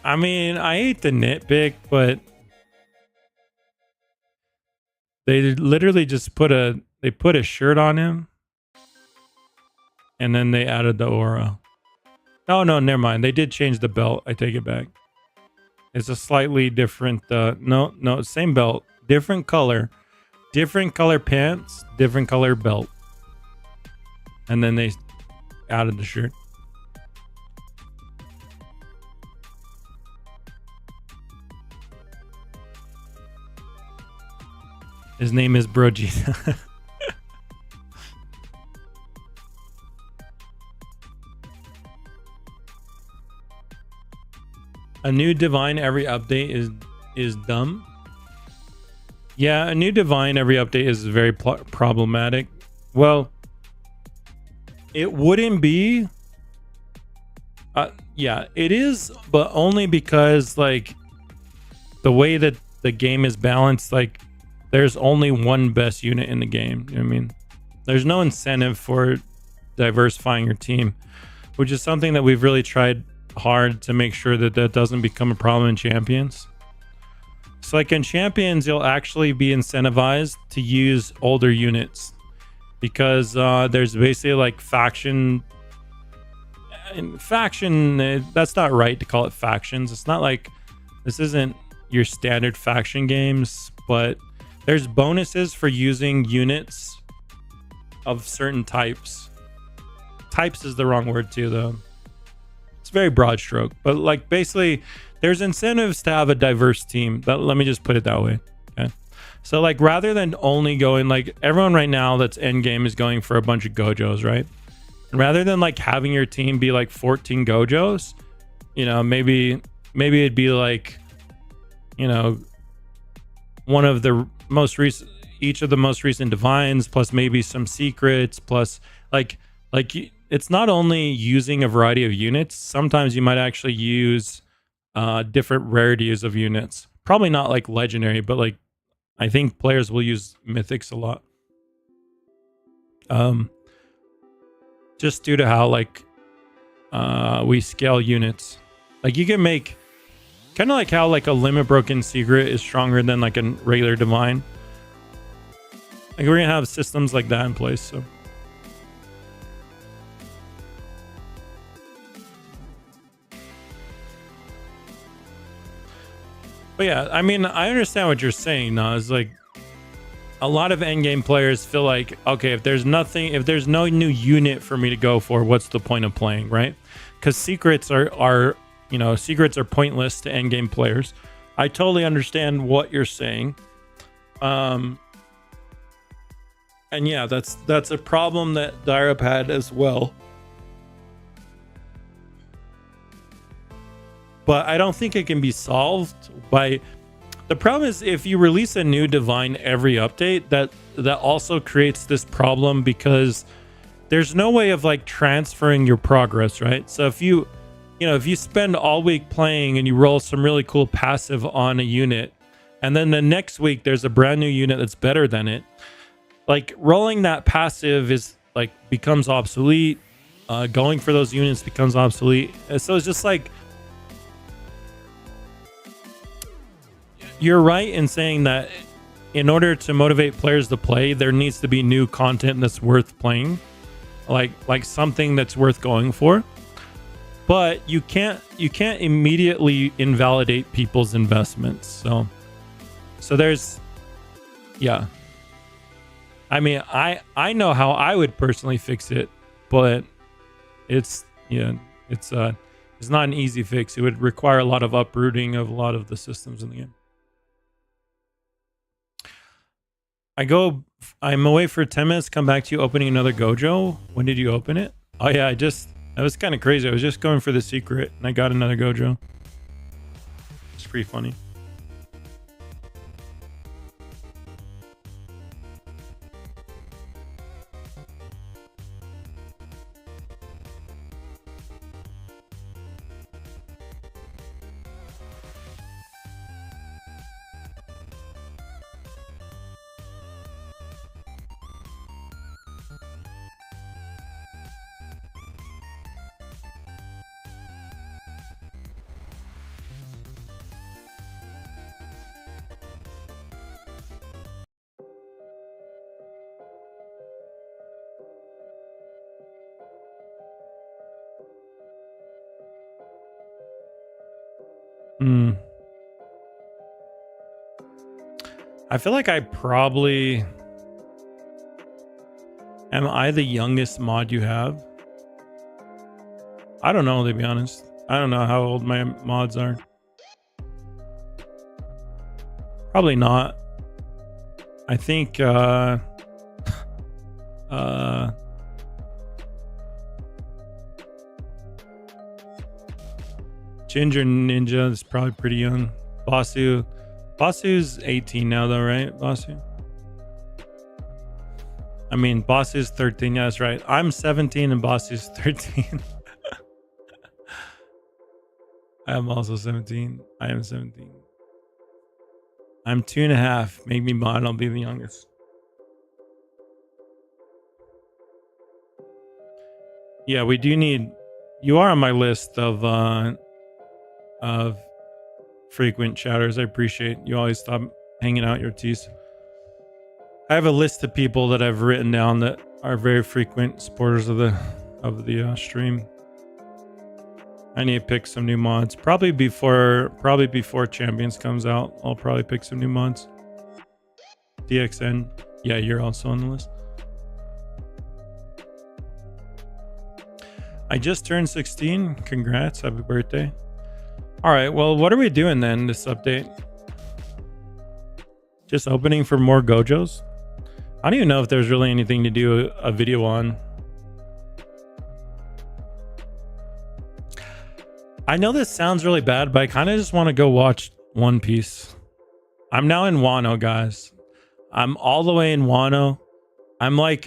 I mean, I hate the nitpick, but they literally just put a shirt on him and then they added the aura. Oh no, never mind. They did change the belt. I take it back. It's a slightly different no, same belt, different color pants, different color belt. And then they added the shirt. His name is Brojita. A new divine every update is dumb. Yeah, a new divine every update is very problematic. Well, it wouldn't be. Yeah, it is, but only because like the way that the game is balanced, like there's only one best unit in the game. You know what I mean? There's no incentive for diversifying your team, which is something that we've really tried hard to make sure that that doesn't become a problem in champions. So like in champions, you'll actually be incentivized to use older units because there's basically like faction. That's not right to call it factions. It's not like this isn't your standard faction games, but there's bonuses for using units of certain types. Types is the wrong word too, though. It's very broad stroke, but like basically there's incentives to have a diverse team. Let me just put it that way. Okay. So like rather than only going like everyone right now that's end game is going for a bunch of Gojos, right? And rather than like having your team be like 14 Gojos, you know, maybe it'd be like, you know, one of the most recent, each of the most recent divines, plus maybe some secrets, plus like it's not only using a variety of units. Sometimes you might actually use different rarities of units. Probably not like legendary, but like I think players will use mythics a lot. Just due to how like we scale units. Like you can make kind of like how like a limit broken secret is stronger than like a regular divine. Like we're gonna have systems like that in place. So but yeah, I mean, I understand what you're saying now. It's like a lot of endgame players feel like, okay, if there's no new unit for me to go for, what's the point of playing, right? Because secrets are you know, secrets are pointless to endgame players. I totally understand what you're saying. And yeah, that's a problem that Direup had as well. But I don't think it can be solved by... The problem is if you release a new divine every update, that also creates this problem because there's no way of like transferring your progress, right? So if you spend all week playing and you roll some really cool passive on a unit, and then the next week there's a brand new unit that's better than it, like rolling that passive is like becomes obsolete. Going for those units becomes obsolete. And so it's just like, you're right in saying that in order to motivate players to play, there needs to be new content that's worth playing, like something that's worth going for. But you can't immediately invalidate people's investments. So there's, yeah. I mean, I know how I would personally fix it, but it's not an easy fix. It would require a lot of uprooting of a lot of the systems in the game. I'm away for 10 minutes, come back to you opening another Gojo. When did you open it? Oh yeah, that was kind of crazy. I was just going for the secret and I got another Gojo. It's pretty funny. I feel like I probably... Am I the youngest mod you have? I don't know, to be honest. I don't know how old my mods are. Probably not. I think Ginger Ninja is probably pretty young. Basu's 18 now though, right? Basu. I mean, Basu's 13. Yeah, that's right. I'm 17 and Basu's 13. I am also 17. I am 17. I'm 2.5. Make me mod. I'll be the youngest. Yeah, we do need. You are on my list of frequent chatters. I appreciate you always stop hanging out your teas. I have a list of people that I've written down that are very frequent supporters of the stream. I need to pick some new mods. Probably before Champions comes out, I'll probably pick some new mods. DXN. Yeah, you're also on the list. I just turned 16. Congrats. Happy birthday. All right. Well, what are we doing then this update? Just opening for more Gojos? I don't even know if there's really anything to do a video on. I know this sounds really bad, but I kind of just want to go watch One Piece. I'm now in Wano, guys. I'm all the way in Wano. I'm in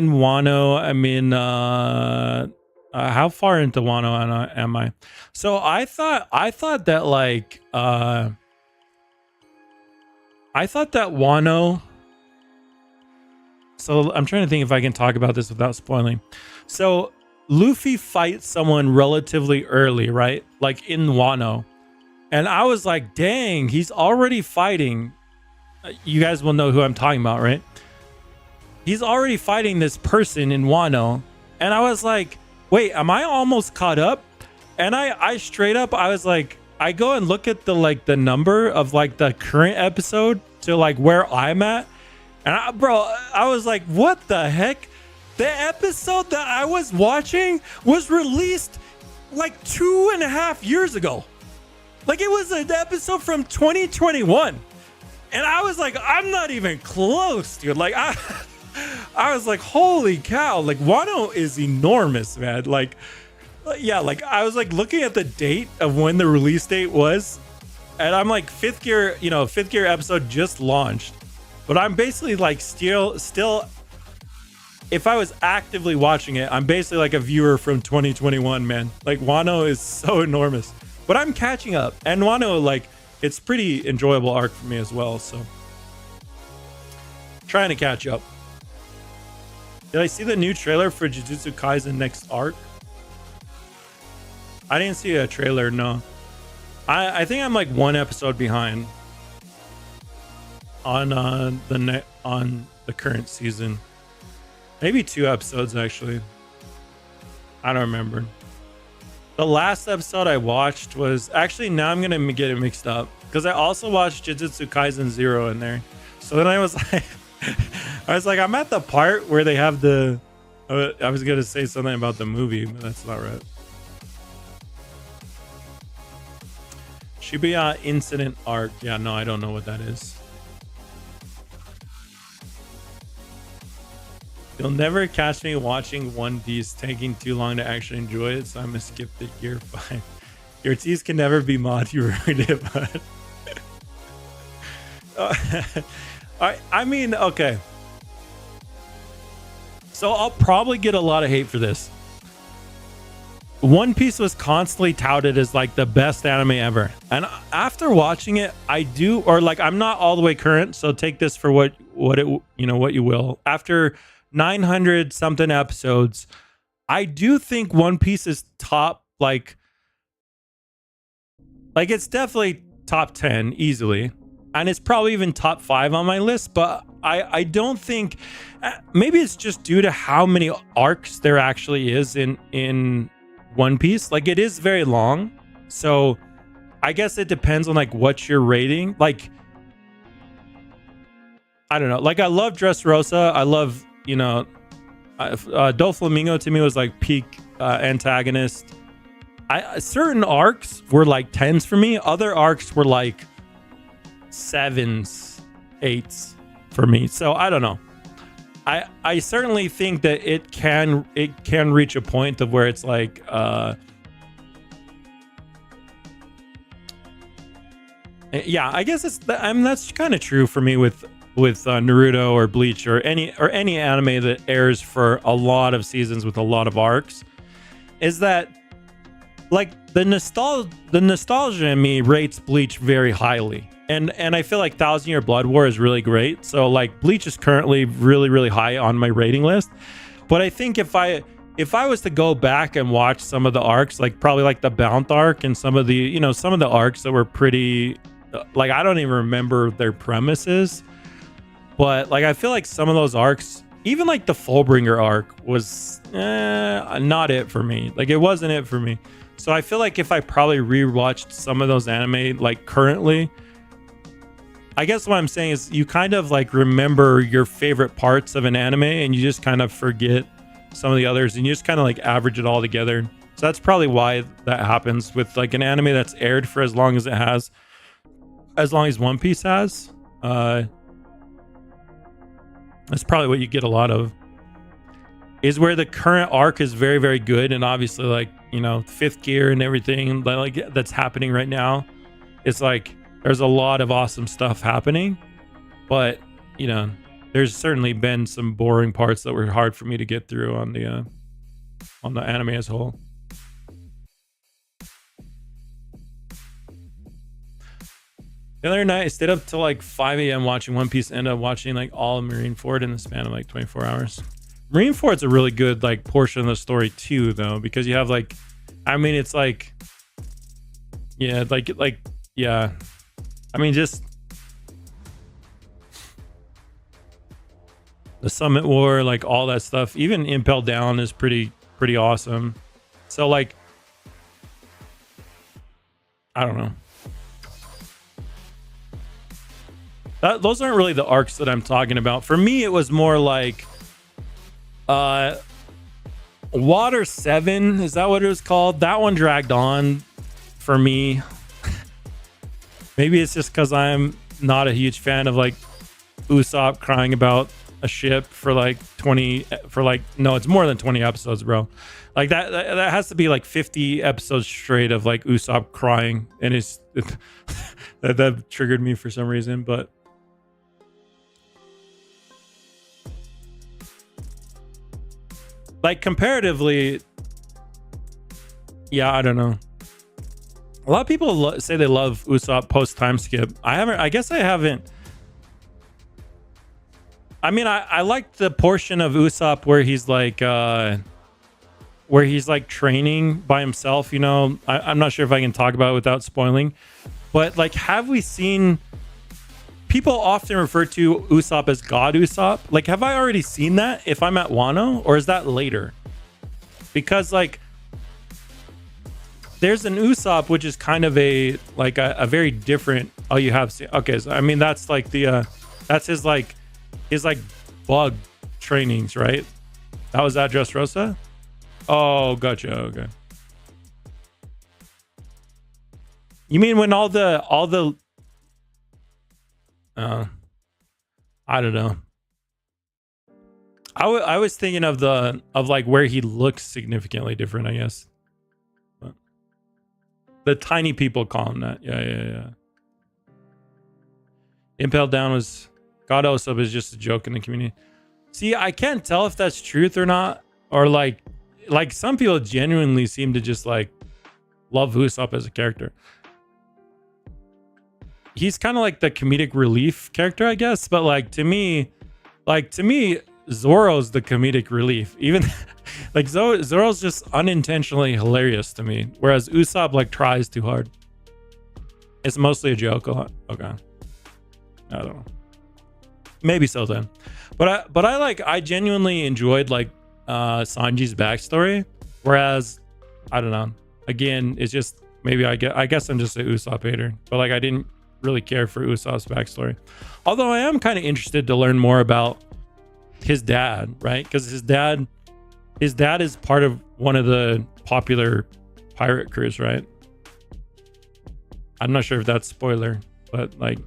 Wano. I'm in how far into Wano am I? So I thought that Wano. So I'm trying to think if I can talk about this without spoiling. So Luffy fights someone relatively early, right? Like in Wano. And I was like, dang, he's already fighting. You guys will know who I'm talking about, right? He's already fighting this person in Wano. And I was like, wait, am I almost caught up? And I straight up, I was like, I go and look at the number of like the current episode to like where I'm at. And I was like, what the heck? The episode that I was watching was released like 2.5 years ago. Like it was an episode from 2021. And I was like, I'm not even close, dude. Like I was like, holy cow. Like Wano is enormous, man. Like, yeah, like I was like looking at the date of when the release date was. And I'm like fifth gear episode just launched. But I'm basically like still, if I was actively watching it, I'm basically like a viewer from 2021, man. Like Wano is so enormous, but I'm catching up. And Wano, like, it's pretty enjoyable arc for me as well. So trying to catch up. Did I see the new trailer for Jujutsu Kaisen next arc? I didn't see a trailer, no. I think I'm like one episode behind on the current season. Maybe 2 episodes, actually. I don't remember. The last episode I watched was... Actually, now I'm going to get it mixed up. Because I also watched Jujutsu Kaisen 0 in there. So then I was like... I'm at the part where they have the... I was going to say something about the movie, but that's not right. Shibuya Incident Arc. Yeah, no, I don't know what that is. You'll never catch me watching One Piece taking too long to actually enjoy it, so I'm gonna skip the Gear 5. Your teas can never be mod, you ruined it, but... I mean, okay. So I'll probably get a lot of hate for this. One Piece was constantly touted as like the best anime ever. And after watching it, I'm not all the way current, so take this for what you will. After 900 something episodes, I do think One Piece is top, like it's definitely top 10 easily, and it's probably even top 5 on my list. But I don't think, maybe it's just due to how many arcs there actually is in One Piece. Like it is very long, so I guess it depends on like what you're rating. Like I don't know, like I love Dressrosa, I love, Doflamingo to me was like peak antagonist. Certain arcs were like 10s for me. Other arcs were like 7s 8s for me. So I don't know. I certainly think that it can reach a point of where it's like yeah, I guess that's kind of true for me with Naruto or Bleach or any anime that airs for a lot of seasons with a lot of arcs, is that like the nostalgia in me rates Bleach very highly. And I feel like 1,000 Year Blood War is really great. So like Bleach is currently really, really high on my rating list. But I think if I was to go back and watch some of the arcs, like probably like the Bount arc and some of the, some of the arcs that were pretty, like I don't even remember their premises. But like I feel like some of those arcs, even like the Fullbringer arc was not it for me. Like it wasn't it for me. So I feel like if I probably rewatched some of those anime like currently, I guess what I'm saying is you kind of like remember your favorite parts of an anime and you just kind of forget some of the others and you just kind of like average it all together. So that's probably why that happens with like an anime that's aired for as long as it has, as long as One Piece has. That's probably what you get a lot of, is where the current arc is very, very good. And obviously like, Fifth Gear and everything like that's happening right now. It's like, there's a lot of awesome stuff happening, but there's certainly been some boring parts that were hard for me to get through on the anime as a whole. The other night I stayed up till like 5 a.m. watching One Piece, ended up watching like all of Marineford in the span of like 24 hours. Marineford's a really good like portion of the story too, though, because you have like, I mean, it's like, yeah, yeah. I mean, just the Summit War, like all that stuff. Even Impel Down is pretty awesome. So like, I don't know. Those aren't really the arcs that I'm talking about. For me, it was more like Water 7. Is that what it was called? That one dragged on for me. Maybe it's just because I'm not a huge fan of like Usopp crying about a ship for like no, it's more than 20 episodes, bro. Like that has to be like 50 episodes straight of like Usopp crying, and that triggered me for some reason. But like comparatively, yeah, I don't know. A lot of people say they love Usopp post time skip. I guess I haven't. I mean, I liked the portion of Usopp where he's like training by himself. I'm not sure if I can talk about it without spoiling, but like, have we seen? People often refer to Usopp as God Usopp. Like, have I already seen that if I'm at Wano, or is that later? Because like, there's an Usopp which is kind of a very different. Oh, you have seen. Okay, so I mean that's like that's his bug trainings, right? That was at Dressrosa. Oh, gotcha. Okay. You mean when all the I don't know. I was thinking of like where he looks significantly different, I guess. But the tiny people call him that. Yeah. Impel Down was God Usopp is just a joke in the community. See, I can't tell if that's truth or not, or like some people genuinely seem to just like love Usopp as a character. He's kind of like the comedic relief character, I guess, but like to me, Zoro's the comedic relief. Even like Zoro's just unintentionally hilarious to me, whereas Usopp like tries too hard. It's mostly a joke a lot. Okay, I don't know. Maybe so then, but I genuinely enjoyed like Sanji's backstory, whereas I don't know. Again, it's just maybe I guess I'm just a Usopp hater, but like I didn't really care for Usopp's backstory. Although I am kind of interested to learn more about his dad, right? Because his dad is part of one of the popular pirate crews, right? I'm not sure if that's spoiler, but like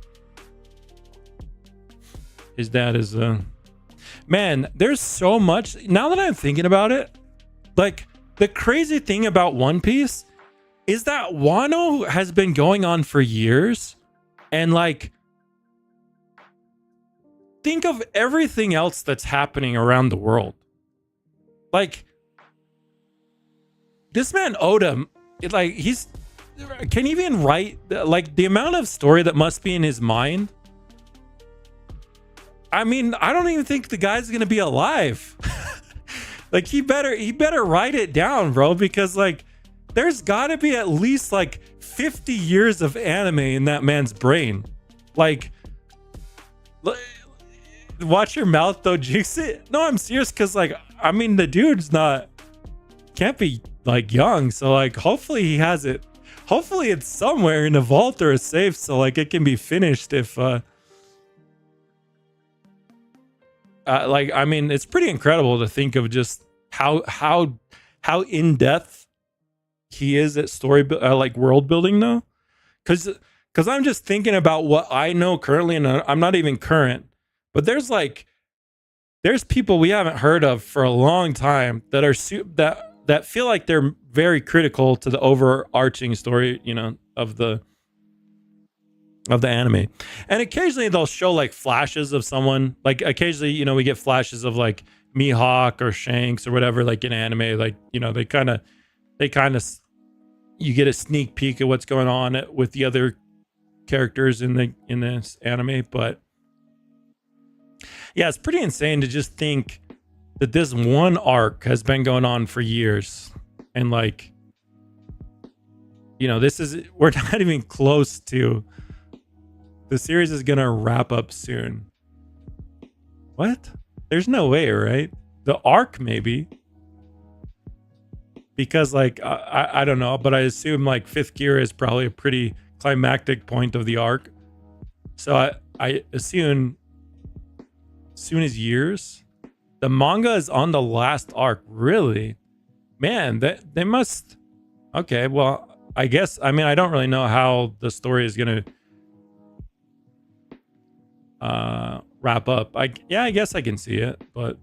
His dad is man, there's so much now that I'm thinking about it. Like, the crazy thing about One Piece is that Wano has been going on for years, and like, think of everything else that's happening around the world. Like, this man Oda, like, he's can he even write, like, the amount of story that must be in his mind. I mean, I don't even think the guy's gonna be alive. Like, he better write it down, bro, because like, there's gotta be at least like 50 years of anime in that man's brain. Like, watch your mouth though, Jixit. No, I'm serious, because like, I mean, the dude's can't be like young, so like, hopefully he has it. Hopefully it's somewhere in a vault or a safe, so like it can be finished if like, I mean, it's pretty incredible to think of just how in depth he is at story like world building though, because I'm just thinking about what I know currently, and I'm not even current, but there's people we haven't heard of for a long time that are that feel like they're very critical to the overarching story, you know, of the anime. And occasionally they'll show like flashes of someone, like occasionally, you know, we get flashes of like Mihawk or Shanks or whatever, like in anime, like, you know, they kind of you get a sneak peek of what's going on with the other characters in this anime. But yeah, it's pretty insane to just think that this one arc has been going on for years, and like, you know, we're not even close to, the series is gonna wrap up soon. What? There's no way, right? The arc maybe, because like, I don't know, but I assume like 5th gear is probably a pretty climactic point of the arc, so I assume soon as years. The manga is on the last arc. Really? Man, they must. Okay, well, I guess, I mean, I don't really know how the story is gonna wrap up. I guess I can see it, but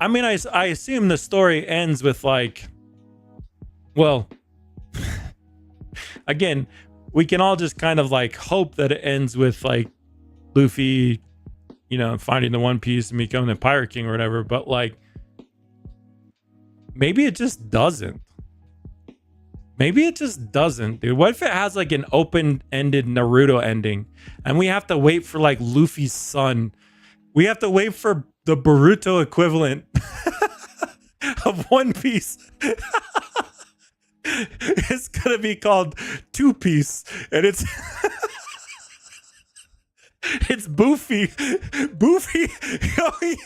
I mean, I assume the story ends with like, well, again, we can all just kind of like hope that it ends with like Luffy, you know, finding the One Piece and becoming the Pirate King or whatever, but like, maybe it just doesn't. Maybe it just doesn't, dude. What if it has like an open-ended Naruto ending, and we have to wait for like Luffy's son? We have to wait for the Boruto equivalent of One Piece. It's gonna be called Two Piece, and it's it's Boofy going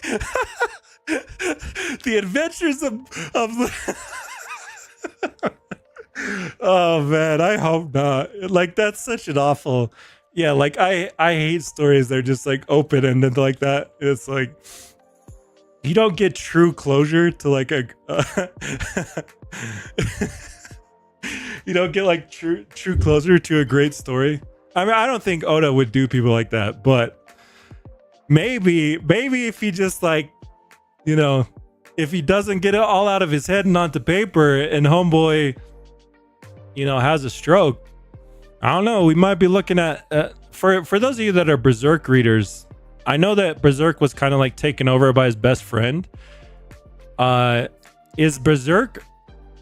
the adventures of oh man, I hope not. Like, that's such an awful, yeah, like I hate stories that are just like open ended like that. It's like, you don't get true closure to like a you don't get like true closure to a great story. I mean, I don't think Oda would do people like that, but maybe if he just like, you know, if he doesn't get it all out of his head and onto paper, and homeboy, you know, has a stroke, I don't know, we might be looking at for those of you that are Berserk readers, I know that Berserk was kind of like taken over by his best friend. Is Berserk,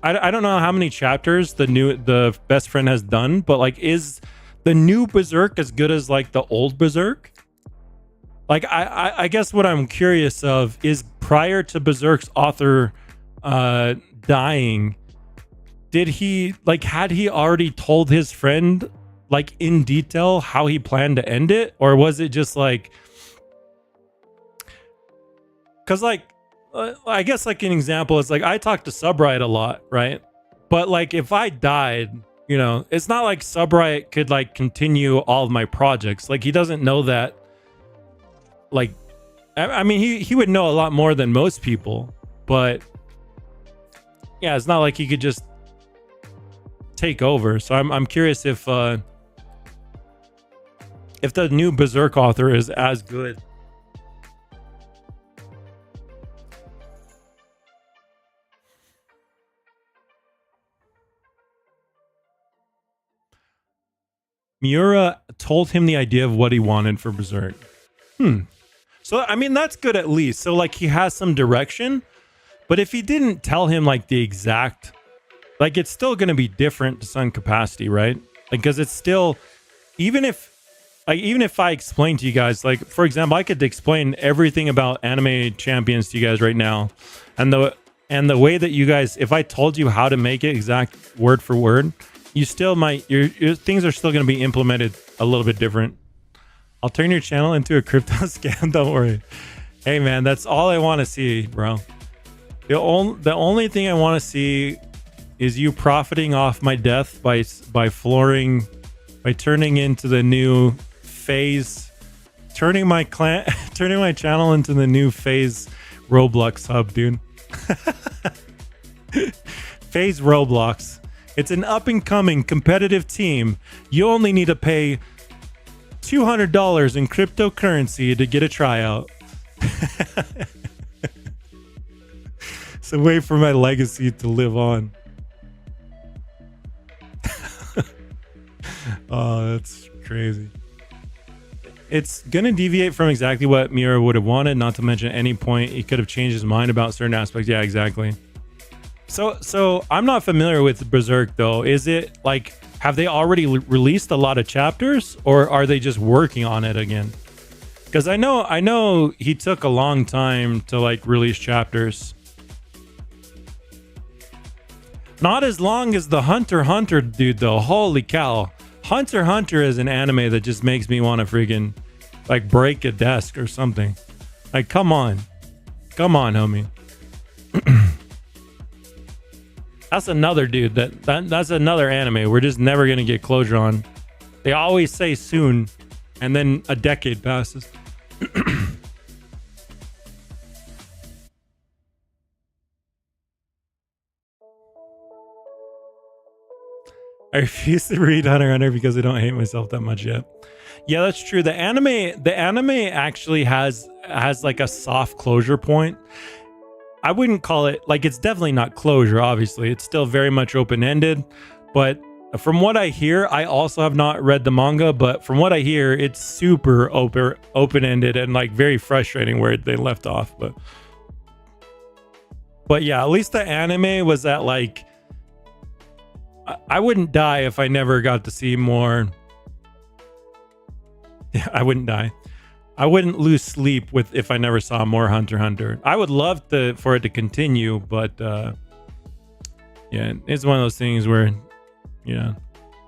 I don't know how many chapters the best friend has done, but like, is the new Berserk as good as like the old Berserk? Like, I guess what I'm curious of is, prior to Berserk's author dying, did he, like, had he already told his friend like in detail how he planned to end it, or was it just like, because like, I guess like an example is like, I talk to Subright a lot, right? But like, if I died, you know, it's not like Subright could like continue all of my projects. Like, he doesn't know that. Like, I mean, he would know a lot more than most people, but yeah, it's not like he could just take over. So I'm curious if if the new Berserk author is as good. Miura told him the idea of what he wanted for Berserk. So, I mean, that's good at least. So, like, he has some direction. But if he didn't tell him, like, the exact... Like, it's still going to be different to some capacity, right? Like, because it's still... Even if I explain to you guys, like, for example, I could explain everything about Anime Champions to you guys right now. And the way that you guys... If I told you how to make it exact word for word... You still might, your things are still going to be implemented a little bit different. I'll turn your channel into a crypto scam. Don't worry. Hey man, that's all I want to see, bro. The only thing I want to see is you profiting off my death by turning into the new phase, turning my channel into the new phase Roblox hub, dude. Phase Roblox. It's an up-and-coming competitive team. You only need to pay $200 in cryptocurrency to get a tryout. It's a way for my legacy to live on. Oh, that's crazy. It's going to deviate from exactly what Miura would have wanted, not to mention at any point he could have changed his mind about certain aspects. Yeah, exactly. So I'm not familiar with Berserk though. Is it like, have they already released a lot of chapters, or are they just working on it again? Because I know he took a long time to like release chapters. Not as long as the Hunter x Hunter dude though. Holy cow. Hunter x Hunter is an anime that just makes me want to freaking like break a desk or something. Like, come on, homie. That's another dude that's another anime we're just never gonna get closure on. They always say soon, and then a decade passes. I refuse to read Hunter x Hunter because I don't hate myself that much yet. Yeah, that's true. The anime actually has like a soft closure point. I wouldn't call it, like, it's definitely not closure, obviously. It's still very much open-ended. But from what I hear, I also have not read the manga, but from what I hear, it's super open-ended and, like, very frustrating where they left off. But yeah, at least the anime was at, like... I wouldn't die if I never got to see more... Yeah, I wouldn't die. I wouldn't lose sleep if I never saw more Hunter x Hunter. I would love for it to continue, but yeah, it's one of those things where, yeah,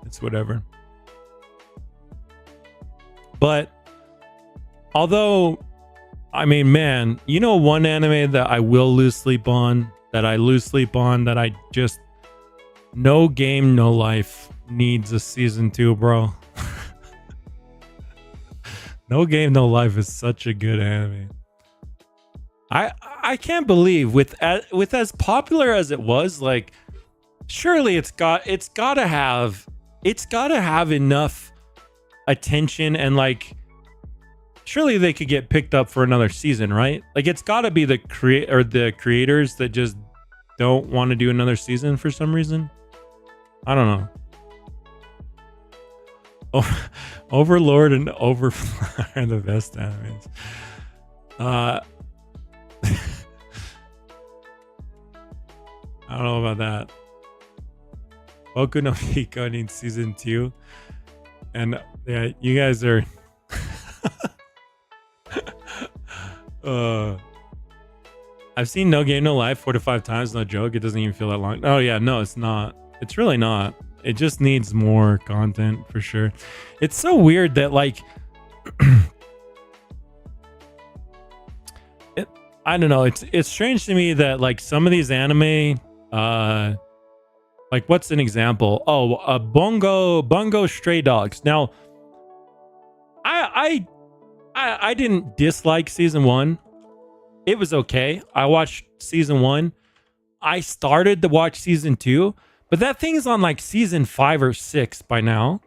it's whatever. But although, I mean, man, you know, one anime that I will lose sleep on, that I just, No Game No Life needs a season 2, bro. No Game No Life is such a good anime. I can't believe with as popular as it was, like, surely it's gotta have enough attention, and like surely they could get picked up for another season, right? Like, it's gotta be the creators that just don't want to do another season for some reason. I don't know. Overlord and Overflow are the best animes. I don't know about that. Boku no Pico needs season 2. And yeah, you guys are I've seen No Game No Life 4 to 5 times, no joke. It doesn't even feel that long. Oh yeah, no, it's not. It's really not. It just needs more content for sure. It's so weird that, like, I don't know. It's strange to me that, like, some of these anime, like, what's an example? Oh, Bungo Stray Dogs. Now, I didn't dislike season 1. It was okay. I watched season 1. I started to watch season 2. But that thing is on like season 5 or 6 by now.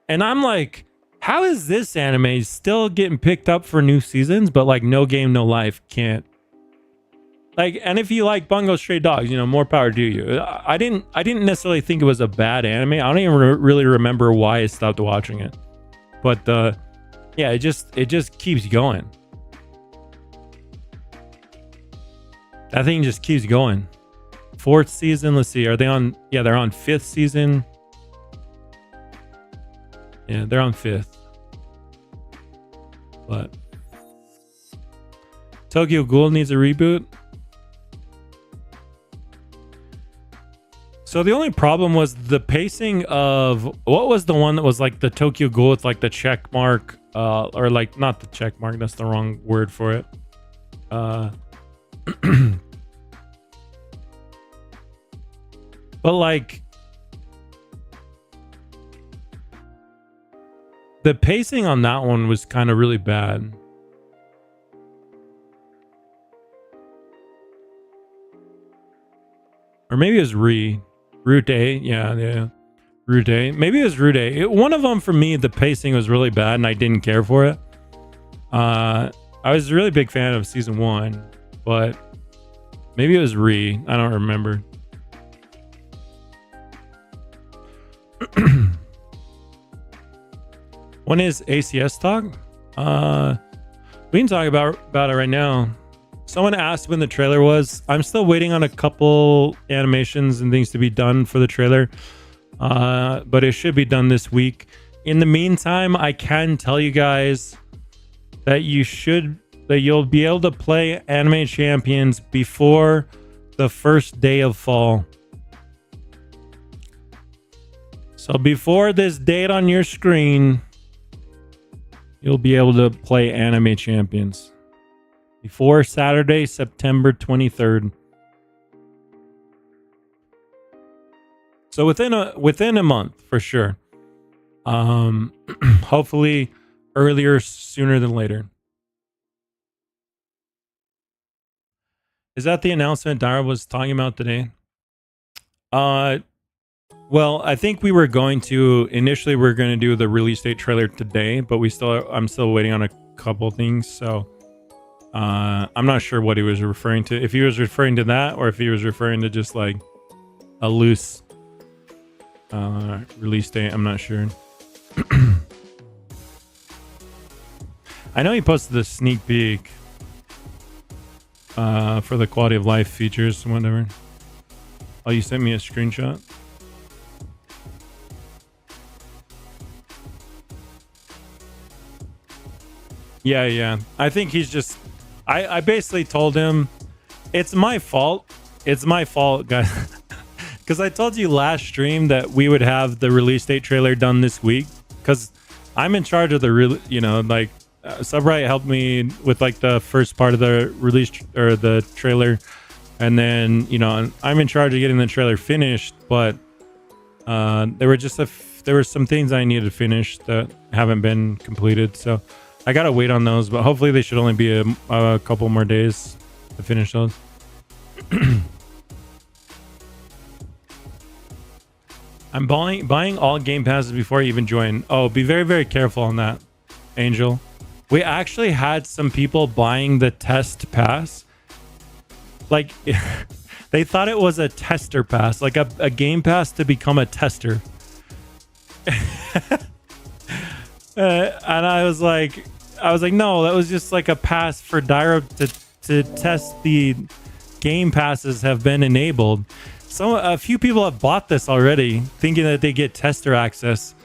And I'm like How is this anime still getting picked up for new seasons, but like No Game No Life can't? Like, and if you like Bungo Stray Dogs, you know, more power to you. I didn't necessarily think it was a bad anime. I don't even really remember why I stopped watching it. But yeah, it just keeps going. That thing just keeps going. 4th season. Let's see. Are they on? Yeah, they're on 5th season. Yeah, they're on 5th. But Tokyo Ghoul needs a reboot. So the only problem was the pacing of what was the one that was like the Tokyo Ghoul with like the check mark, or like not the check mark. That's the wrong word for it. But like the pacing on that one was kind of really bad. Or maybe it was Route A. Yeah. Route A. Maybe it was Route A. One of them for me, the pacing was really bad and I didn't care for it. I was a really big fan of season 1, but maybe it was I don't remember. When is ACS talk? We can talk about it right now. Someone asked when the trailer was. I'm still waiting on a couple animations and things to be done for the trailer, but it should be done this week. In the meantime, I can tell you guys that you'll be able to play Anime Champions before the first day of fall. So before this date on your screen, you'll be able to play Anime Champions. Before Saturday, September 23rd. So within a month for sure. Hopefully earlier sooner than later. Is that the announcement Dara was talking about today? Well, I think we were going to initially do the release date trailer today, but I'm still waiting on a couple things, so I'm not sure what he was referring to. If he was referring to that or if he was referring to just like a loose release date, I'm not sure. I know he posted the sneak peek for the quality of life features and whatever. Oh, you sent me a screenshot? Yeah. I think he's just... I basically told him, it's my fault. It's my fault, guys. Because I told you last stream that we would have the release date trailer done this week. Because I'm in charge of the... Subright helped me with like the first part of the release or the trailer. And then, I'm in charge of getting the trailer finished. But there were some things I needed to finish that haven't been completed. So... I gotta wait on those, but hopefully they should only be a couple more days to finish those. I'm buying all game passes before I even join. Oh, be very, very careful on that, Angel. We actually had some people buying the test pass. Like, they thought it was a tester pass, like a game pass to become a tester. And I was like, no, that was just like a pass for Dyro to test the game passes have been enabled. So a few people have bought this already, thinking that they get tester access.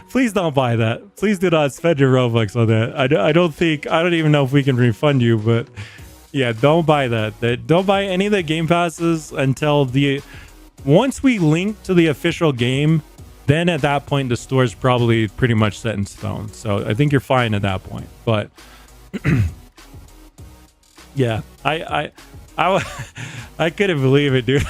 Please don't buy that. Please do not spend your Robux on that. I don't even know if we can refund you, but yeah, don't buy that. Don't buy any of the game passes until once we link to the official game. Then at that point, the store is probably pretty much set in stone. So I think you're fine at that point. But yeah, I couldn't believe it, dude.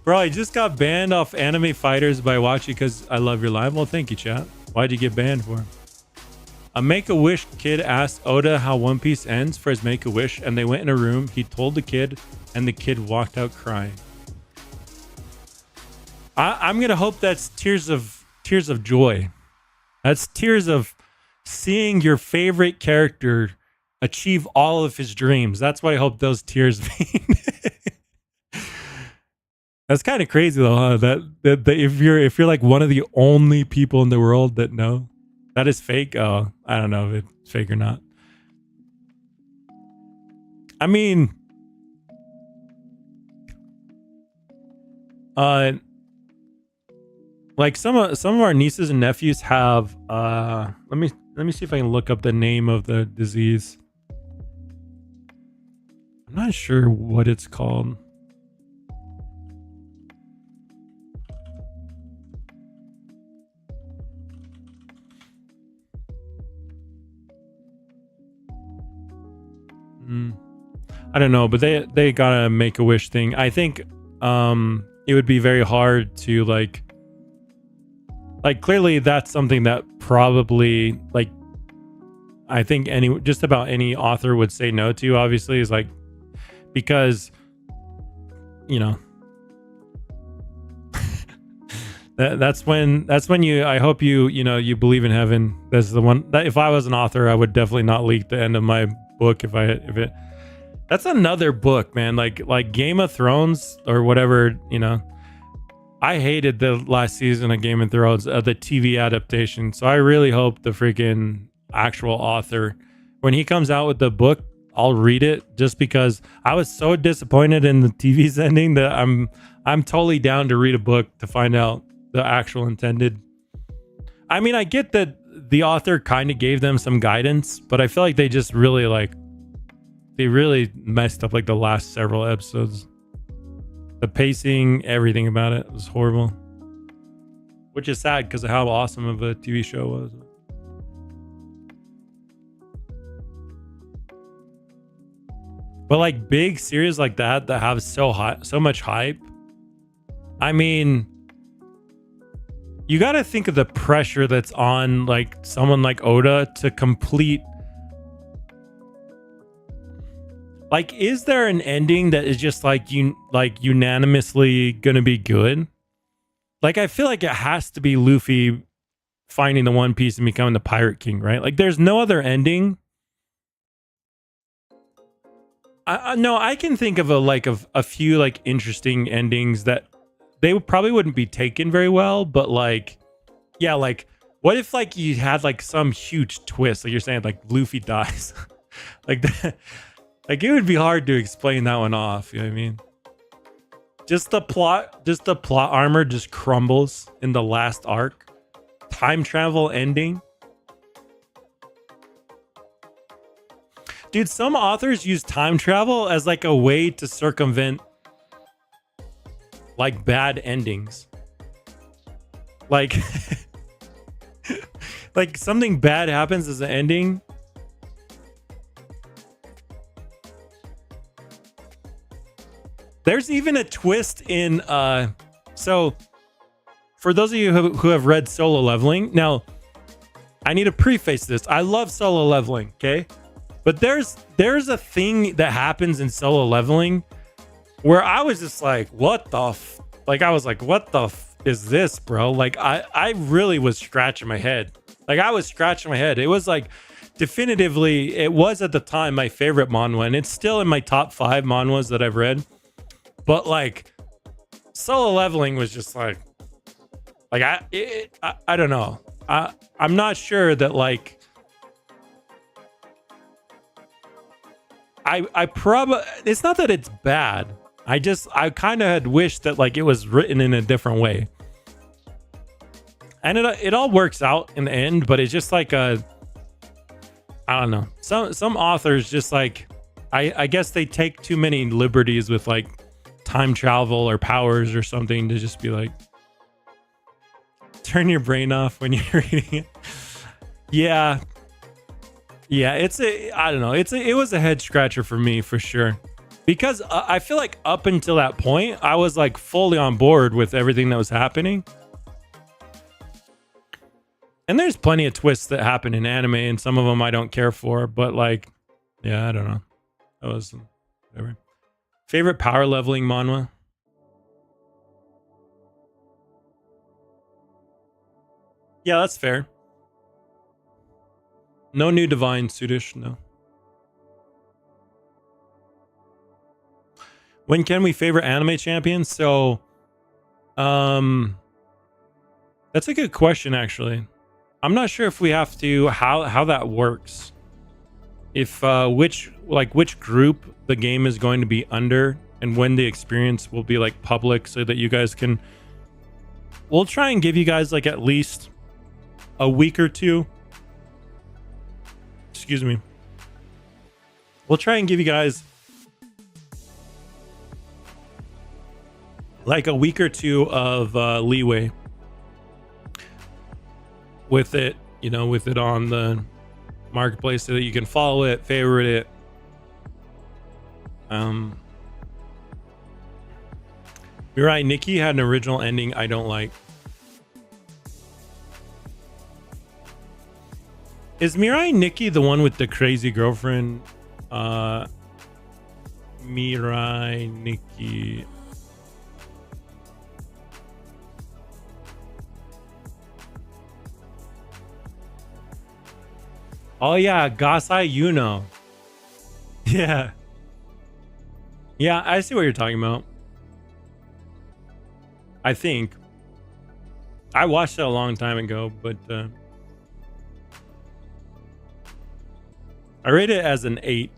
Bro, I just got banned off Anime Fighters by Wachi because I love your live. Well, thank you, chat. Why'd you get banned for? A Make-A-Wish kid asked Oda how One Piece ends for his Make-A-Wish, and they went in a room. He told the kid, and the kid walked out crying. I'm gonna hope that's Tears of tears of joy. That's tears of seeing your favorite character achieve all of his dreams. That's what I hope those tears mean. That's kind of crazy though, huh? That if you're like one of the only people in the world that know that is fake. Oh, I don't know if it's fake or not. I mean, like some of our nieces and nephews have let me see if I can look up the name of the disease. I'm not sure what it's called. I don't know, but they got a Make-A-Wish thing. I think it would be very hard to like clearly that's something that probably like I think just about any author would say no to, obviously, is like, because you know that's when you, I hope you believe in heaven. That's the one that if I was an author, I would definitely not leak the end of my book if it. That's another book, man. Like Game of Thrones or whatever, I hated the last season of Game of Thrones, the TV adaptation. So I really hope the freaking actual author, when he comes out with the book, I'll read it, just because I was so disappointed in the TV's ending that I'm totally down to read a book to find out the actual intended. I mean, I get that the author kind of gave them some guidance, but I feel like they just really messed up like the last several episodes. The pacing, everything about it was horrible, which is sad because of how awesome of a TV show was. But like big series like that have so much hype, I mean, you got to think of the pressure that's on like someone like Oda to complete. Like, is there an ending that is just like unanimously gonna be good? Like, I feel like it has to be Luffy finding the One Piece and becoming the Pirate King, right? Like, there's no other ending. No, I can think of a few like interesting endings that they probably wouldn't be taken very well, but like, yeah, like what if like you had like some huge twist, like you're saying, like Luffy dies, like that. Like, it would be hard to explain that one off. You know what I mean? Just the plot armor just crumbles in the last arc. Time travel ending. Dude, some authors use time travel as like a way to circumvent like bad endings. Like, like something bad happens as an ending. There's even a twist in so for those of you who have read Solo Leveling, now I need to preface this. I love Solo Leveling, okay? But there's a thing that happens in Solo Leveling where I was just like, what the I was like, what the is this, bro? Like I really was scratching my head. Like I was scratching my head. It was like definitively, it was at the time my favorite manhwa, and it's still in my top 5 manhwas that I've read. But like Solo Leveling was just like I don't know. I'm not sure that like I probably, it's not that it's bad. I kind of had wished that like it was written in a different way. And it all works out in the end, but it's just like I don't know. Some authors just like I guess they take too many liberties with like time travel or powers or something to just be like, turn your brain off when you're reading it. Yeah, I don't know. It was a head scratcher for me for sure, because I feel like up until that point I was like fully on board with everything that was happening. And there's plenty of twists that happen in anime, and some of them I don't care for, but like, yeah, I don't know. That was whatever. Favorite power leveling manhwa? Yeah, that's fair. No new divine Sudish, no. When can we favorite anime champions? So, that's a good question, actually. I'm not sure if we have to how that works. If which group the game is going to be under, and when the experience will be like public, so that you guys can. We'll try and give you guys like at least a week or two. Excuse me. We'll try and give you guys like a week or two of leeway with it, you know, with it on the marketplace, so that you can follow it, favorite it. You're right, Nikki had an original ending I don't like. Is Mirai Nikki the one with the crazy girlfriend? Mirai Nikki. Oh yeah, Gasai Yuno. Yeah. Yeah, I see what you're talking about. I think. I watched it a long time ago, but I rate it as an 8.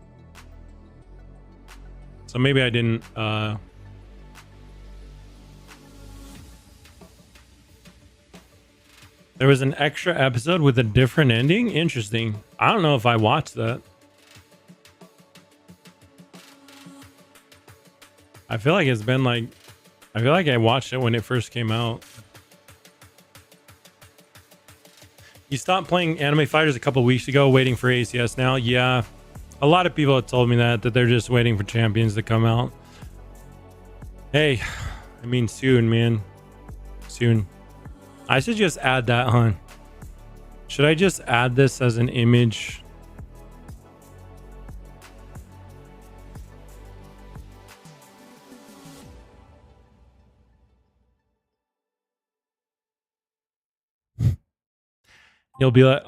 So maybe I didn't there was an extra episode with a different ending? Interesting. I don't know if I watched that. I feel like it's been like, I feel like I watched it when it first came out. You stopped playing Anime Fighters a couple weeks ago, waiting for ACS now. Yeah, a lot of people have told me that they're just waiting for champions to come out. Hey, I mean soon, man. Soon. I should just add that, huh? Should I just add this as an image? You'll be like,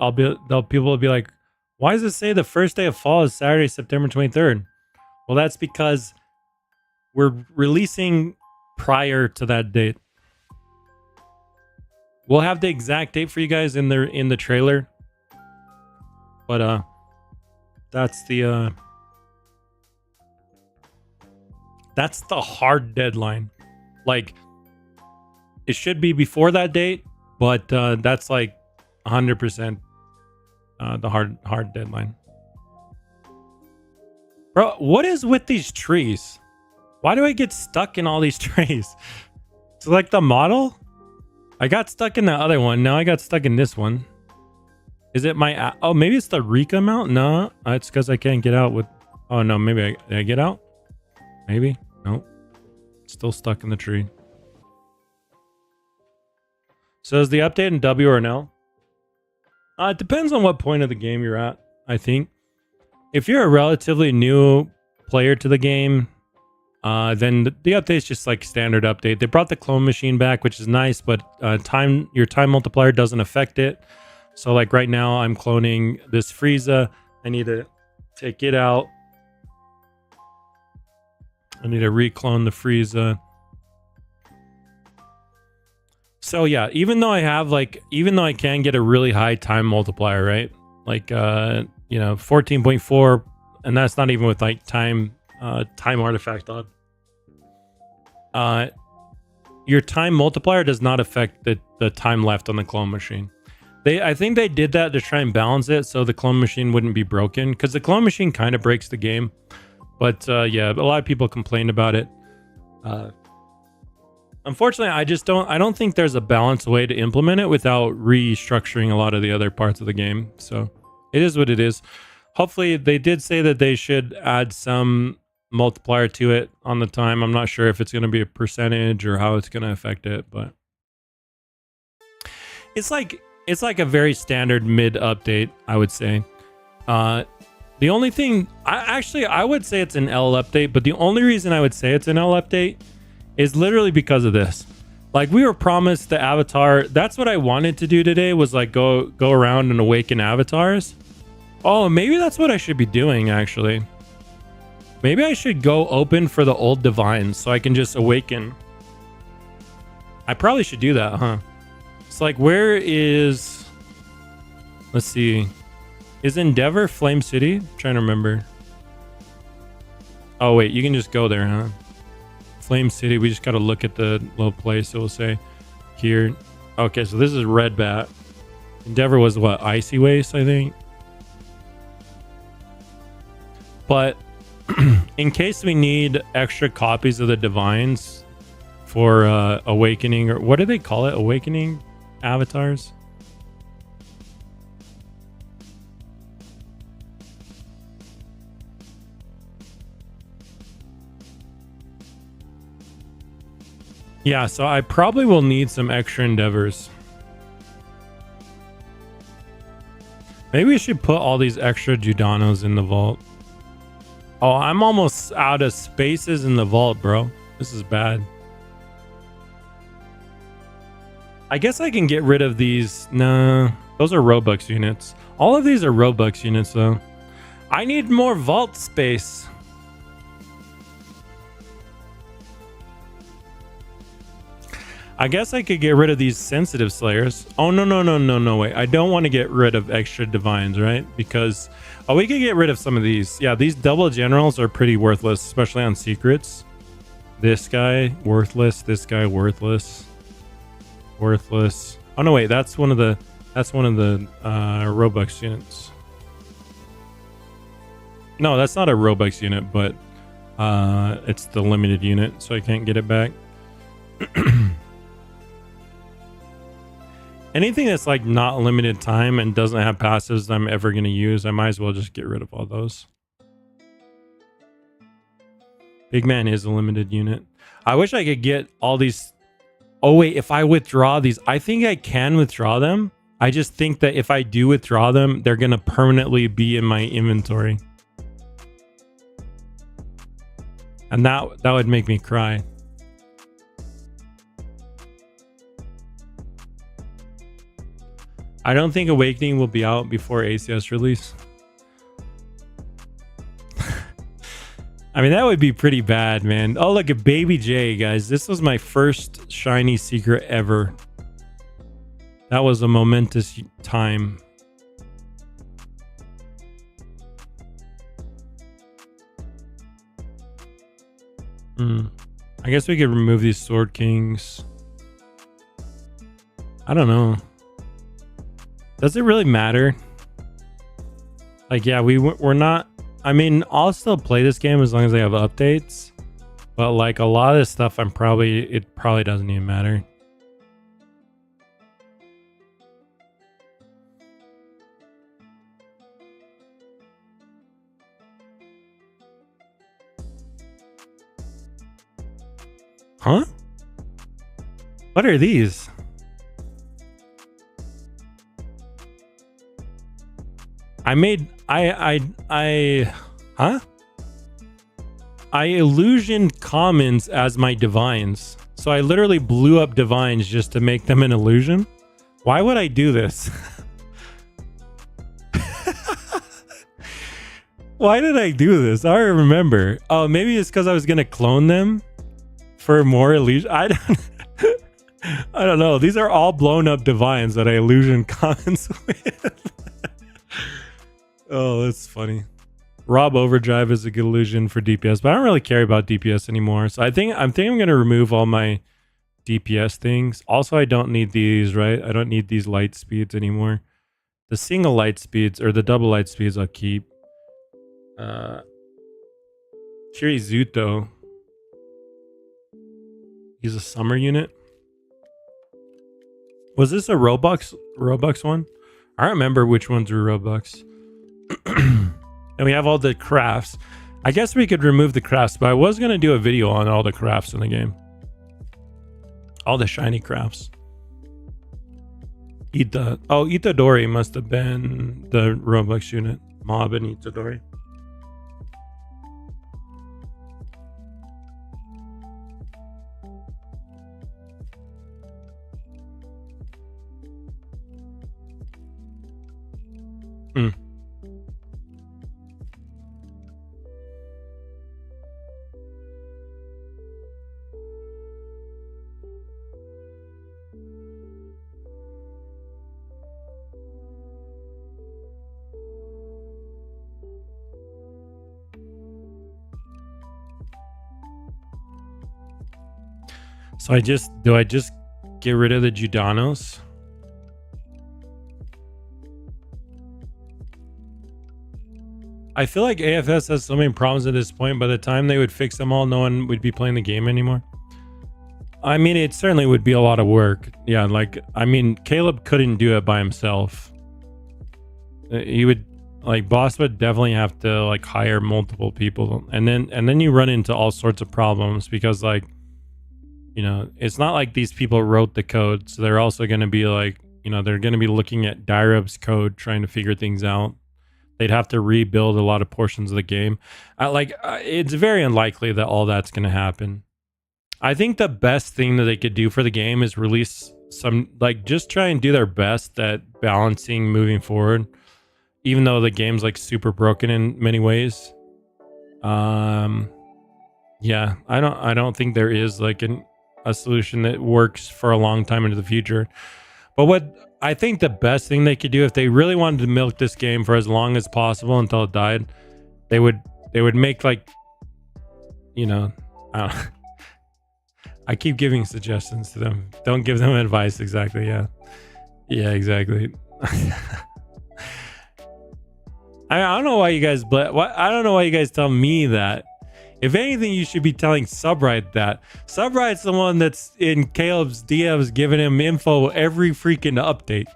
people will be like, why does it say the first day of fall is Saturday, September 23rd? Well, that's because we're releasing prior to that date. We'll have the exact date for you guys in the trailer. But that's the hard deadline. Like, it should be before that date, but that's like 100% the hard deadline. Bro, what is with these trees? Why do I get stuck in all these trees? Select the model? I got stuck in the other one. Now I got stuck in this one. Is it my... Oh, maybe it's the Rika mount? No, it's because I can't get out with... Oh, no, maybe I get out? Maybe? Nope. Still stuck in the tree. So is the update in W or an L? It depends on what point of the game you're at, I think. If you're a relatively new player to the game, then the update is just like standard update. They brought the clone machine back, which is nice, but your time multiplier doesn't affect it. So like right now, I'm cloning this Frieza. I need to take it out. I need to reclone the Frieza. So yeah, even though I can get a really high time multiplier, right? Like 14.4, and that's not even with like time artifact on. Your time multiplier does not affect the time left on the clone machine. I think they did that to try and balance it so the clone machine wouldn't be broken, because the clone machine kind of breaks the game. But yeah, a lot of people complained about it. Unfortunately, I don't think there's a balanced way to implement it without restructuring a lot of the other parts of the game. So it is what it is. Hopefully, they did say that they should add some multiplier to it on the time. I'm not sure if it's going to be a percentage or how it's going to affect it, but it's like a very standard mid update, I would say. The only thing I would say it's an L update, but the only reason I would say it's an L update is literally because of this. Like we were promised the avatar. That's what I wanted to do today, was like go around and awaken avatars. Oh, maybe that's what I should be doing actually. Maybe I should go open for the old divines so I can just awaken. I probably should do that, huh? It's like, where is... Let's see. Is Endeavor Flame City? I'm trying to remember. Oh, wait. You can just go there, huh? Flame City. We just got to look at the little place. It will say here. Okay, so this is Red Bat. Endeavor was what? Icy Waste, I think. But in case we need extra copies of the divines for awakening, or what do they call it? Awakening avatars? Yeah, so I probably will need some extra endeavors. Maybe we should put all these extra Judanos in the vault. Oh, I'm almost out of spaces in the vault, bro. This is bad. I guess I can get rid of these. Nah, those are Robux units. All of these are Robux units, though. I need more vault space. I guess I could get rid of these sensitive slayers. Oh, no, wait. I don't want to get rid of extra divines, right? Because, oh, we could get rid of some of these. Yeah, these double generals are pretty worthless, especially on secrets. This guy, worthless. This guy, worthless. Worthless. Oh, no, wait. That's one of the Robux units. No, that's not a Robux unit, but it's the limited unit, so I can't get it back. Anything that's like not limited time and doesn't have passives that I'm ever going to use, I might as well just get rid of all those. Big Man is a limited unit. I wish I could get all these. Oh, wait, if I withdraw these, I think I can withdraw them. I just think that if I do withdraw them, they're going to permanently be in my inventory. And that would make me cry. I don't think Awakening will be out before ACS release. I mean, that would be pretty bad, man. Oh, look at Baby J, guys. This was my first shiny secret ever. That was a momentous time. I guess we could remove these Sword Kings. I don't know. Does it really matter? Like, yeah, we're not... I mean, I'll still play this game as long as they have updates. But, like, a lot of this stuff, it probably doesn't even matter. Huh? What are these? I illusioned commons as my divines. So I literally blew up divines just to make them an illusion. Why would I do this? Why did I do this? I don't remember. Oh, maybe it's because I was going to clone them for more illusion. I don't know. These are all blown up divines that I illusion commons with. Oh, that's funny. Rob Overdrive is a good illusion for DPS, but I don't really care about DPS anymore. So I think I'm going to remove all my DPS things. Also, I don't need these, right? I don't need these light speeds anymore. The single light speeds or the double light speeds I'll keep. Chirizuto. He's a summer unit. Was this a Robux one? I don't remember which ones were Robux. And we have all the crafts. I guess we could remove the crafts, but I was going to do a video on all the crafts in the game. All the shiny crafts. Itadori must have been the Robux unit. Mob and Itadori. Hmm. So I just get rid of the Judanos? I feel like AFS has so many problems at this point. By the time they would fix them all, no one would be playing the game anymore. I mean, it certainly would be a lot of work. Yeah, like, I mean, Caleb couldn't do it by himself. He would, like, boss would definitely have to like hire multiple people, and then you run into all sorts of problems because, like, you know, it's not like these people wrote the code, so they're also going to be like, you know, they're going to be looking at Dirub's code trying to figure things out. They'd have to rebuild a lot of portions of the game. It's very unlikely that all that's going to happen. I think the best thing that they could do for the game is release some, like, just try and do their best at balancing moving forward, even though the game's like super broken in many ways. Yeah, I don't think there is like a solution that works for a long time into the future. But what I think the best thing they could do, if they really wanted to milk this game for as long as possible until it died, they would make, like, you know, I don't I keep giving suggestions to them. Don't give them advice. Exactly. Yeah. Yeah, exactly. I don't know why you guys, I don't know why you guys tell me that. If anything, you should be telling Subright that. Subright's the one that's in Caleb's DMs giving him info every freaking update.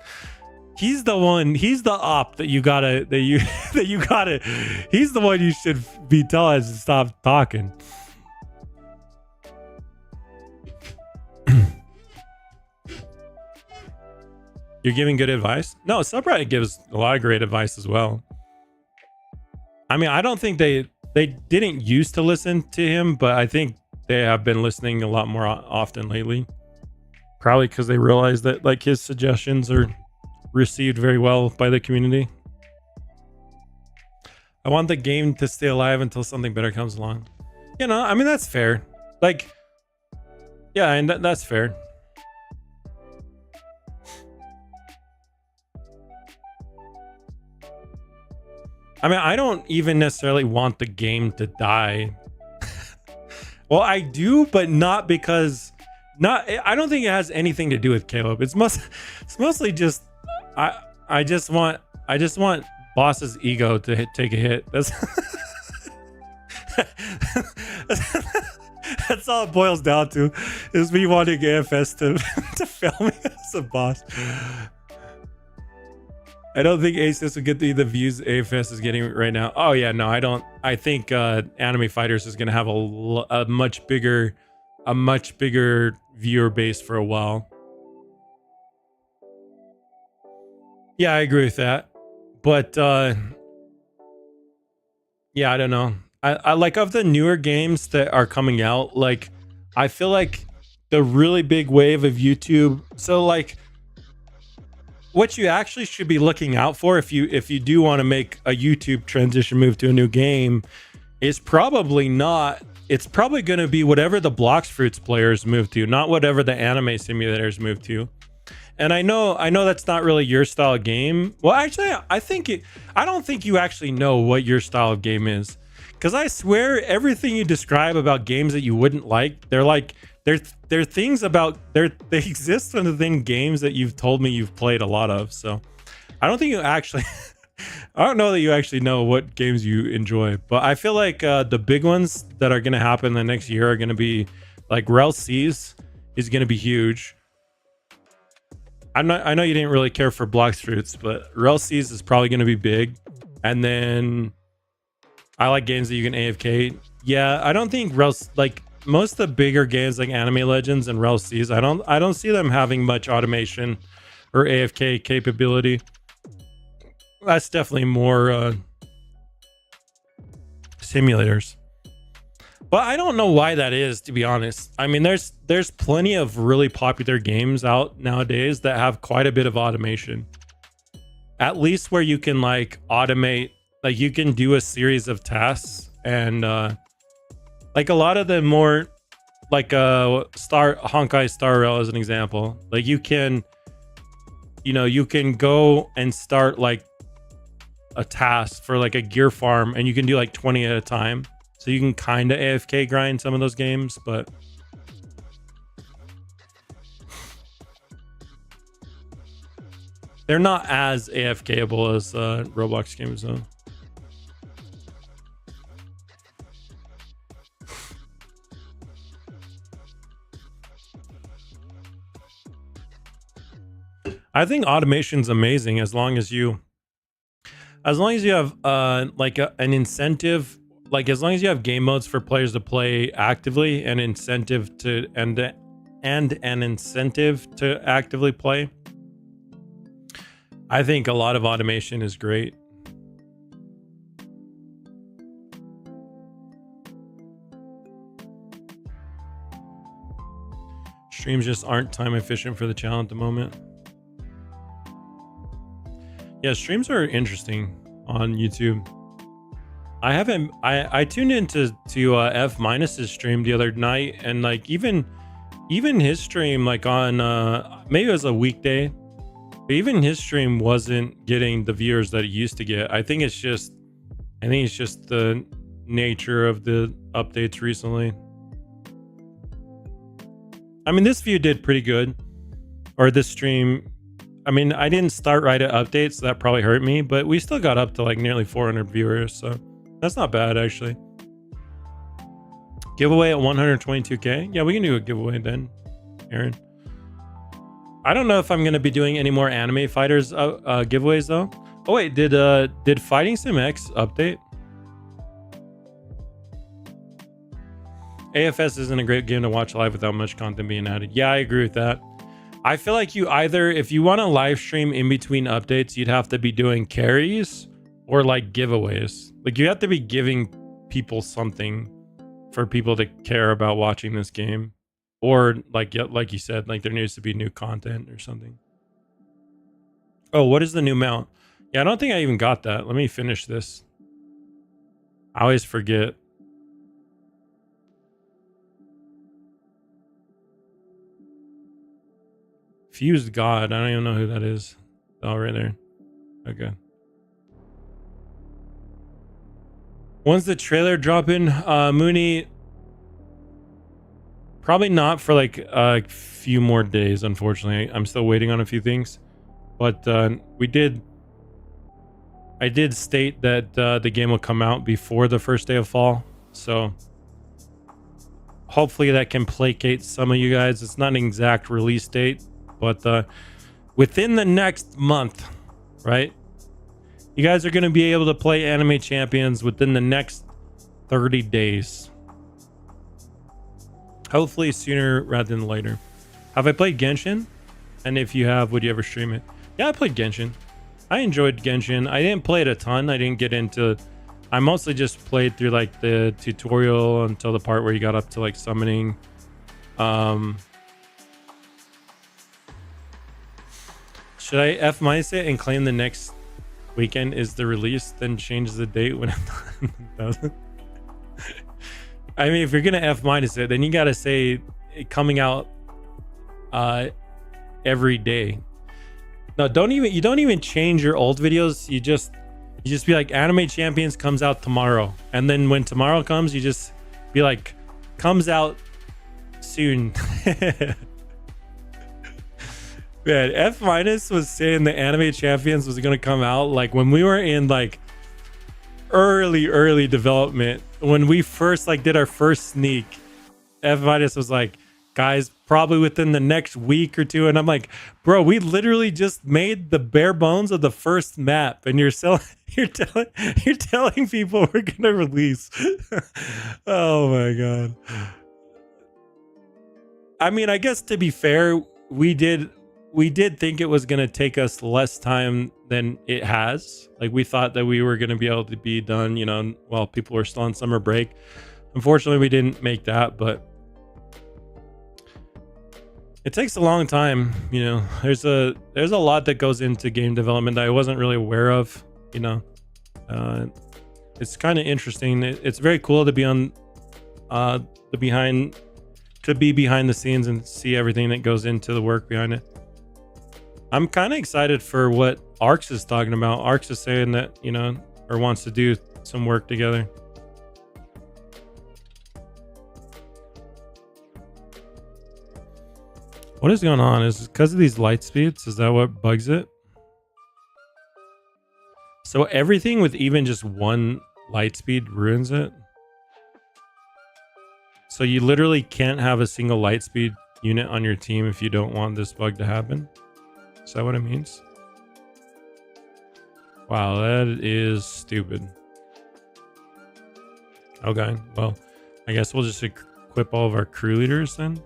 He's the one, he's the op that you gotta, he's the one you should be telling to stop talking. You're giving good advice? No, Subright gives a lot of great advice as well. I mean, I don't think they didn't used to listen to him, but I think they have been listening a lot more often lately. Probably because they realize that, like, his suggestions are received very well by the community. I want the game to stay alive until something better comes along. You know, I mean, that's fair. Like, yeah, and that's fair. I mean, I don't even necessarily want the game to die. Well, I do, but not because I don't think it has anything to do with Caleb. It's mostly just I just want Boss's ego to take a hit. That's that's all it boils down to, is me wanting AFS to fail me as a boss. I don't think ASIS will get the views AFS is getting right now. Oh yeah, no, I don't. I think Anime Fighters is going to have a much bigger viewer base for a while. Yeah, I agree with that. But yeah, I don't know. I like, of the newer games that are coming out, like, I feel like the really big wave of YouTube. So, like, what you actually should be looking out for if you do want to make a YouTube transition move to a new game is probably not. It's probably going to be whatever the Blocks Fruits players move to, not whatever the anime simulators move to. And I know that's not really your style of game. Well, actually, I don't think you actually know what your style of game is, because I swear everything you describe about games that you wouldn't like, they're like, they're things about, they exist within games that you've told me you've played a lot of. So I don't think you actually I don't know that you actually know what games you enjoy, but I feel like the big ones that are going to happen the next year are going to be, like, Rel C's is going to be huge. I know you didn't really care for Blocks Fruits, but Rel C's is probably going to be big. And then I like games that you can AFK. Yeah, I don't think like most of the bigger games like Anime Legends and Rel C's, I don't see them having much automation or AFK capability. That's definitely more simulators. But I don't know why that is, to be honest. I mean, there's plenty of really popular games out nowadays that have quite a bit of automation. at least where you can like automate, like you can do a series of tasks, and like a lot of the more like Honkai Star Rail as an example, like you can, you know, you can go and start like a task for like a gear farm, and you can do like 20 at a time, so you can kind of AFK grind some of those games, but they're not as AFKable as Roblox games though. I think automation's amazing as long as you have like an incentive, like as long as you have game modes for players to play actively, and incentive to and an incentive to actively play. I think a lot of automation is great. Streams just aren't time efficient for the channel at the moment. Yeah, streams are interesting on YouTube. I tuned into F-Minus's stream the other night, and like even his stream, like on maybe it was a weekday, but even his stream wasn't getting the viewers that it used to get. I think it's just the nature of the updates recently. I mean, this view did pretty good, or this stream. I mean, I didn't start right at updates, so that probably hurt me, but we still got up to like nearly 400 viewers, so that's not bad actually. Giveaway at 122k. Yeah, we can do a giveaway then, Aaron. I don't know if I'm gonna be doing any more anime fighters giveaways though. Oh wait, did Fighting Sim X update? AFS isn't a great game to watch live without much content being added. Yeah, I agree with that. I feel like you either, if you want to live stream in between updates, you'd have to be doing carries or like giveaways. Like you have to be giving people something for people to care about watching this game, or like you said, like there needs to be new content or something. Oh, what is the new mount? Yeah, I don't think I even got that. Let me finish this. I always forget. Fused God. I don't even know who that is. Oh, right there. Okay. When's the trailer dropping? Mooney, probably not for like a few more days, unfortunately. I'm still waiting on a few things. But I did state that the game will come out before the first day of fall. So hopefully that can placate some of you guys. It's not an exact release date, but within the next month, right? You guys are going to be able to play Anime Champions within the next 30 days. Hopefully sooner rather than later. Have I played Genshin? And if you have, would you ever stream it? Yeah, I played Genshin. I enjoyed Genshin. I didn't play it a ton. I didn't get into... I mostly just played through like the tutorial until the part where you got up to like summoning. Should I F-minus it and claim the next weekend is the release, then change the date when it doesn't? I mean, if you're gonna F-minus it, then you gotta say coming out every day. No, you don't even change your old videos. You just be like, Anime Champions comes out tomorrow, and then when tomorrow comes, you just be like, comes out soon. Man, F- was saying the Anime Champions was gonna come out like when we were in like early development. When we first like did our first sneak, F- was like, guys, probably within the next week or two. And I'm like, bro, we literally just made the bare bones of the first map, and you're telling people we're gonna release. Oh my god. I mean, I guess to be fair, we did think it was going to take us less time than it has. Like, we thought that we were going to be able to be done, you know, while people were still on summer break. Unfortunately, we didn't make that, but It takes a long time, you know. There's a lot that goes into game development that I wasn't really aware of, you know. It's kind of interesting. It's very cool to be on the behind, to be behind the scenes and see everything that goes into the work behind it. I'm kind of excited for what Arx is talking about. Arx is saying that, you know, or wants to do some work together. What is going on? Is it because of these light speeds? Is that what bugs it? So everything with even just one light speed ruins it? So you literally can't have a single light speed unit on your team if you don't want this bug to happen? Is that what it means? Wow, that is stupid. Okay, well, I guess we'll just equip all of our crew leaders then.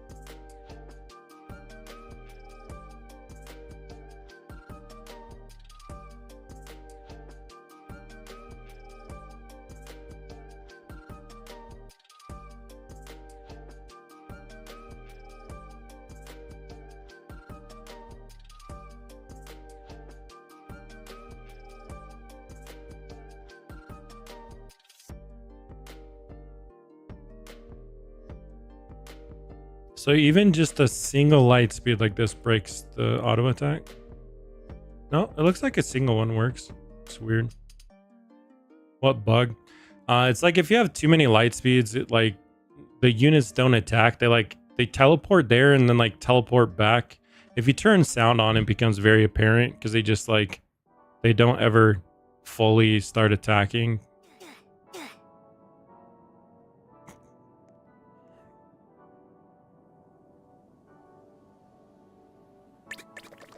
So even just a single light speed like this breaks the auto attack? No, it looks like a single one works. It's weird. What bug? It's like if you have too many light speeds, it like the units don't attack. They teleport there and then like teleport back. If you turn sound on, it becomes very apparent because they just like they don't ever fully start attacking.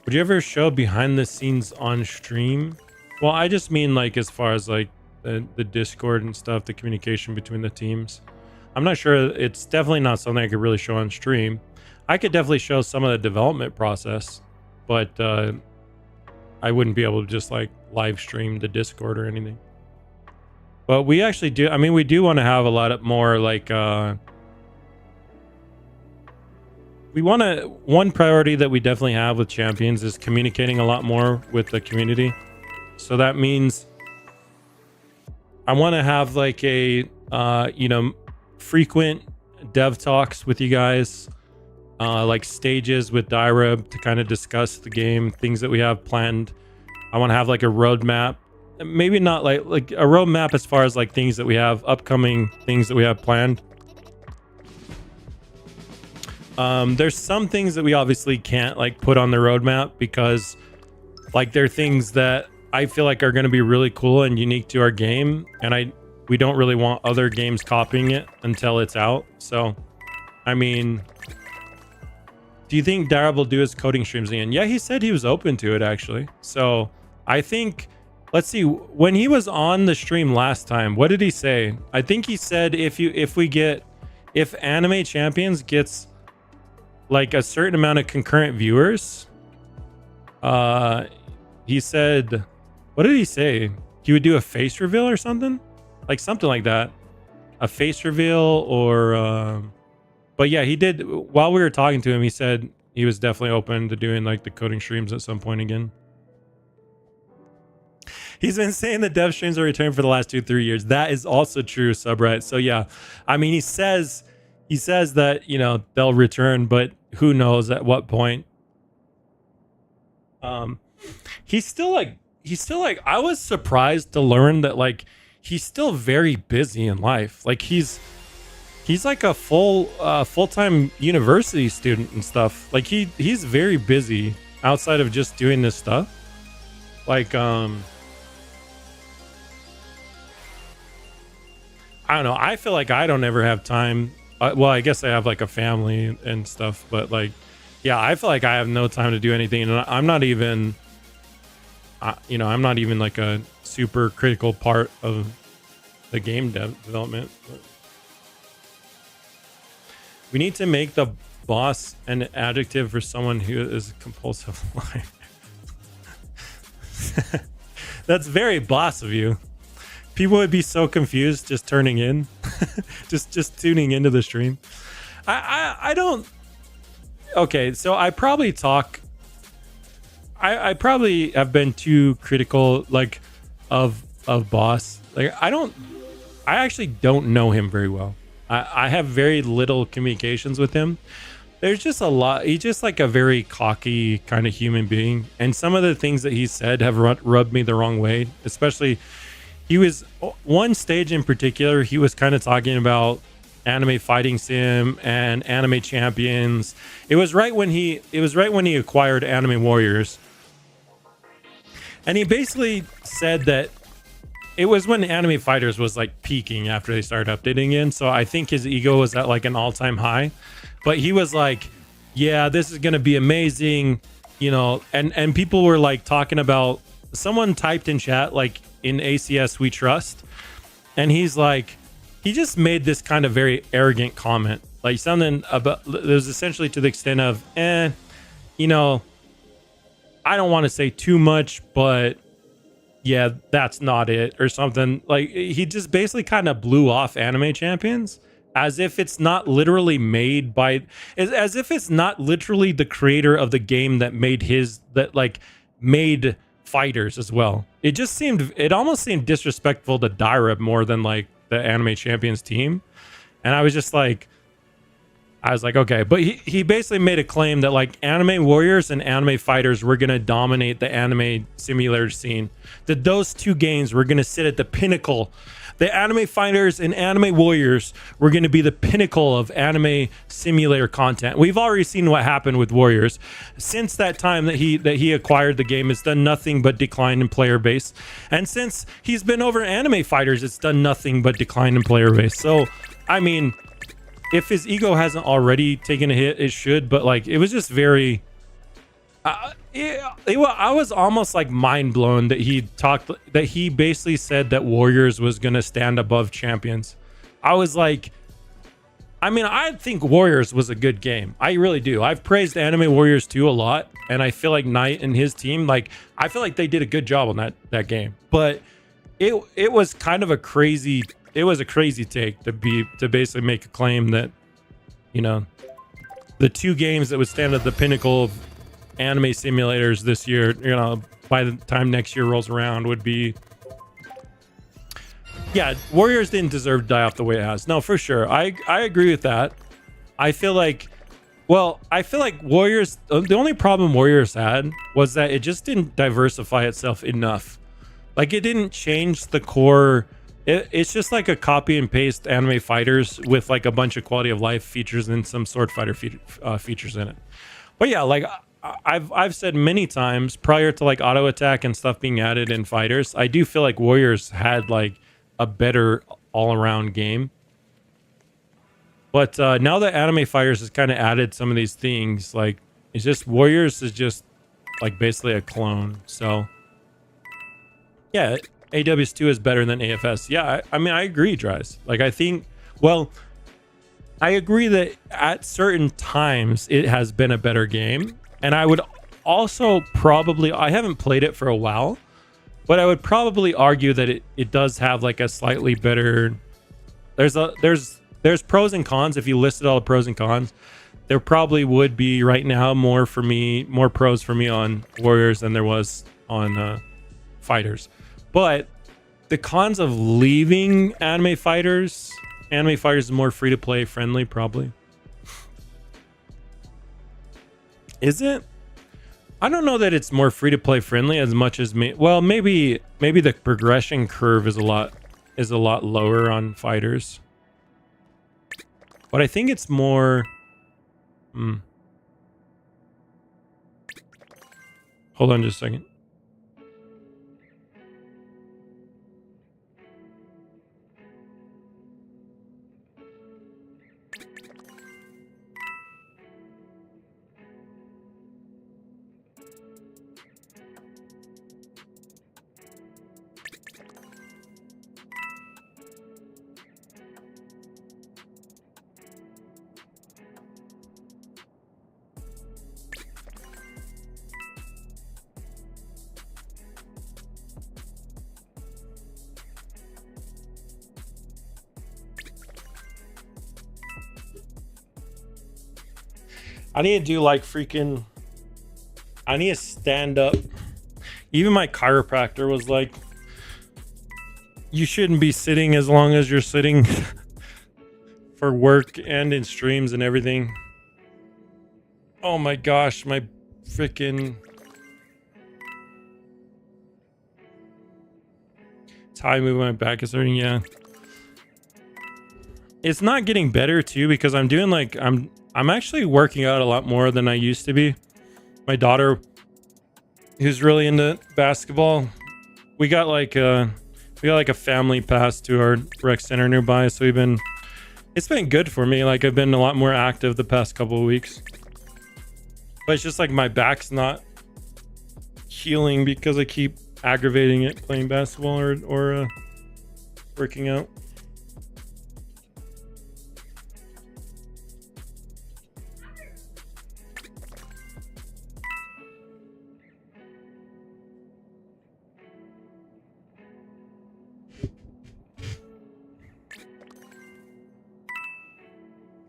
Would you ever show behind the scenes on stream? Well, I just mean like as far as like the Discord and stuff, the communication between the teams. I'm not sure. It's definitely not something I could really show on stream. I could definitely show some of the development process, but I wouldn't be able to just like live stream the Discord or anything. But we actually do. I mean, we do want to have a lot of more like one priority that we definitely have with champions is communicating a lot more with the community. So that means I want to have like a you know, frequent dev talks with you guys, like stages with Dyreb to kind of discuss the game, things that we have planned. I want to have like a roadmap, maybe not like a roadmap as far as like things that we have, upcoming things that we have planned. There's some things that we obviously can't like put on the roadmap because like they're things that I feel like are going to be really cool and unique to our game, and we don't really want other games copying it until it's out. So I mean, do you think Darab will do his coding streams again? Yeah, he said he was open to it actually. So I think, let's see, when he was on the stream last time, what did he say? I think he said if Anime Champions gets like a certain amount of concurrent viewers, he said, what did he say? He would do a face reveal or something? Like something like that. A face reveal or but yeah, he did, while we were talking to him, he said he was definitely open to doing like the coding streams at some point again. He's been saying the dev streams are returning for the last 2-3 years. That is also true, Subreddit. So yeah, I mean, he says that, you know, they'll return, but who knows at what point. He's still like I was surprised to learn that like he's still very busy in life. Like he's like a full-time university student and stuff. Like he's very busy outside of just doing this stuff. Like I don't know. I feel like I don't ever have time. Well, I guess I have like a family and stuff, but like, yeah, I feel like I have no time to do anything. And I'm not even, you know, I'm not even like a super critical part of the game development. But we need to make the boss an adjective for someone who is compulsive liar. That's very boss of you. People would be so confused just turning in, just tuning into the stream. I don't. okay, so I probably talk. I probably have been too critical, like, of Boss. Like, I actually don't know him very well. I have very little communications with him. There's just a lot. He's just like a very cocky kind of human being, and some of the things that he said have rubbed me the wrong way. Especially, he was one stage in particular. He was kind of talking about anime fighting sim and anime champions. It was right when he acquired Anime Warriors, and he basically said that it was when Anime Fighters was like peaking after they started updating in. So I think his ego was at like an all-time high. But he was like, yeah, this is gonna be amazing, you know, and people were like talking about, someone typed in chat like, in ACS we trust, and he's like, he just made this kind of very arrogant comment, like something about, it was essentially to the extent of, you know, I don't want to say too much, but yeah, that's not it, or something. Like, he just basically kind of blew off Anime Champions as if it's not literally made by, as if it's not literally the creator of the game that made Fighters as well. It almost seemed disrespectful to Dyra more than like the Anime Champions team. And I was like, okay. But he basically made a claim that like Anime Warriors and Anime Fighters were going to dominate the anime simulator scene. That those two games were going to sit at the pinnacle. The Anime Fighters and Anime Warriors were going to be the pinnacle of anime simulator content. We've already seen what happened with Warriors. Since that time that he acquired the game, it's done nothing but decline in player base. And since he's been over Anime Fighters, it's done nothing but decline in player base. So, I mean, if his ego hasn't already taken a hit, it should. But like, it was just very, I was almost like mind blown that he basically said that Warriors was going to stand above Champions. I was like, I mean, I think Warriors was a good game. I really do. I've praised Anime Warriors 2 a lot, and I feel like Knight and his team, like, I feel like they did a good job on that game. But it was kind of a crazy take to basically make a claim that, you know, the two games that would stand at the pinnacle of anime simulators this year, you know, by the time next year rolls around, would be, yeah, Warriors didn't deserve to die off the way it has. No, for sure. I agree with that. I feel like Warriors, the only problem Warriors had was that it just didn't diversify itself enough. Like, it didn't change the core. It's just like a copy and paste Anime Fighters with like a bunch of quality of life features and some sword fighter features in it. But yeah, like, I've said many times prior to like auto attack and stuff being added in Fighters, I do feel like Warriors had like a better all-around game. But now that Anime Fighters has kind of added some of these things, like, it's just Warriors is just like basically a clone. So yeah, AWS2 is better than AFS. Yeah, I mean, I agree, Dries. Like, I think, well, I agree that at certain times it has been a better game. And I would also probably, I haven't played it for a while, but I would probably argue that it does have like a slightly better, there's pros and cons. If you listed all the pros and cons, there probably would be right now more pros for me on Warriors than there was on Fighters. But the cons of leaving Anime Fighters is more free to play friendly, probably. Is it? I don't know that it's more free to play friendly as much as maybe the progression curve is a lot lower on Fighters. But I think it's more Hold on just a second. I need to do like freaking, I need to stand up. Even my chiropractor was like, you shouldn't be sitting as long as you're sitting for work and in streams and everything. Oh my gosh, my freaking... It's how I move my back is hurting, yeah. It's not getting better too because I'm doing like, I'm actually working out a lot more than I used to be. My daughter, who's really into basketball, we got like a family pass to our rec center nearby, so it's been good for me. Like I've been a lot more active the past couple of weeks, but it's just like my back's not healing because I keep aggravating it playing basketball or working out.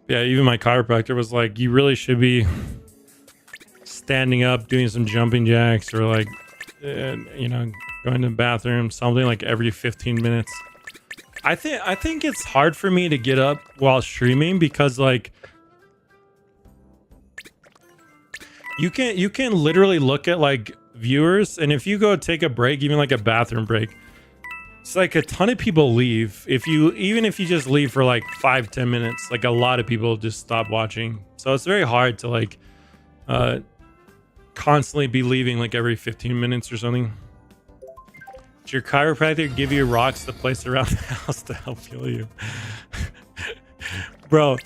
Yeah, even my chiropractor was like, you really should be standing up, doing some jumping jacks, or like, you know, going to the bathroom, something like every 15 minutes. I think it's hard for me to get up while streaming because like you can literally look at like viewers, and if you go take a break, even like a bathroom break, it's like a ton of people leave. Even if you just leave for like 5-10 minutes, like a lot of people just stop watching. So it's very hard to like constantly be leaving like every 15 minutes or something. Did your chiropractor give you rocks to place around the house to help heal you? Bro,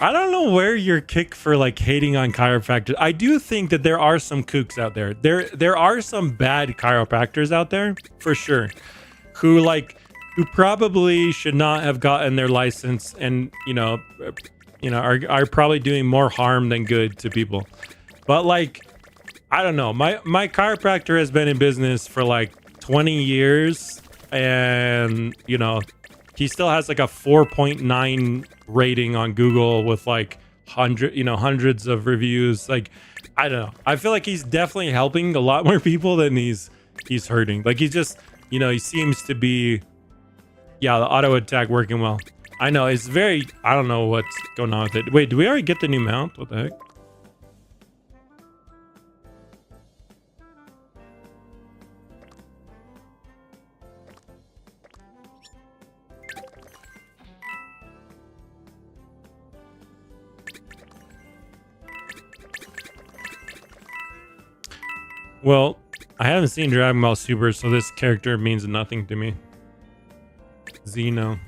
I don't know where your kick for like hating on chiropractors. I do think that there are some kooks out there. There are some bad chiropractors out there for sure, who probably should not have gotten their license, and are probably doing more harm than good to people. But like, I don't know, my chiropractor has been in business for like 20 years, and you know, he still has like a 4.9 rating on Google with like hundreds of reviews. Like, I don't know, I feel like he's definitely helping a lot more people than he's hurting. Like, he's just, you know, he seems to be, yeah, the auto attack working well. I know, it's very, I don't know what's going on with it. Wait, do we already get the new mount? What the heck? Well, I haven't seen Dragon Ball Super, so this character means nothing to me. Xeno.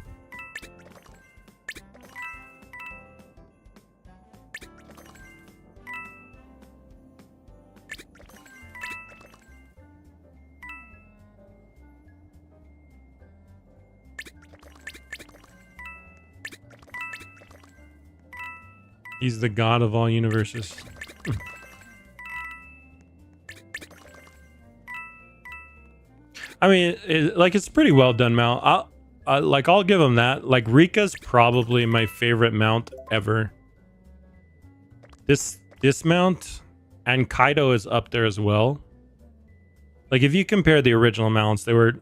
He's the god of all universes. I mean, it's pretty well done mount. I'll give him that. Like, Rika's probably my favorite mount ever. This mount and Kaido is up there as well. Like, if you compare the original mounts, they were...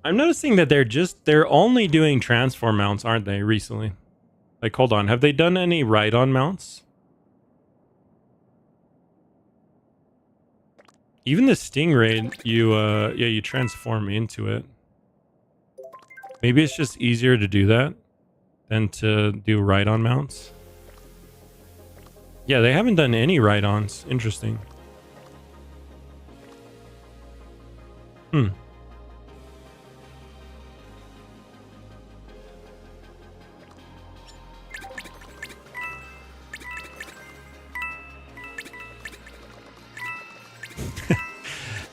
I'm noticing that they're only doing transform mounts, aren't they, recently? Like, hold on, have they done any ride-on mounts? Even the Stingray, you transform into it. Maybe it's just easier to do that than to do ride-on mounts. Yeah, they haven't done any ride-ons. Interesting.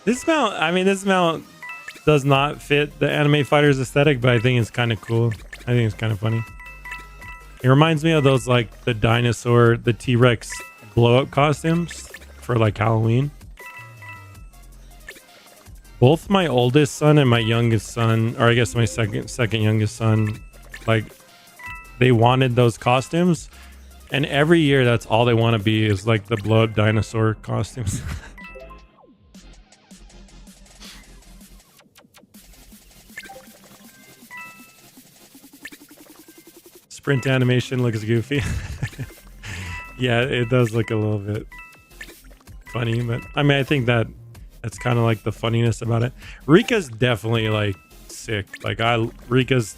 This mount does not fit the anime fighters aesthetic, but I think it's kind of cool. I think it's kind of funny. It reminds me of those, like, the dinosaur, the T-Rex blow-up costumes for like Halloween. Both my oldest son and my youngest son, or I guess my second youngest son, like, they wanted those costumes, And every year, that's all they want to be is like the blow up dinosaur costumes. Sprint animation looks goofy. Yeah, it does look a little bit funny, but I mean, I think that's kind of like the funniness about it. Rika's definitely like sick. Like Rika's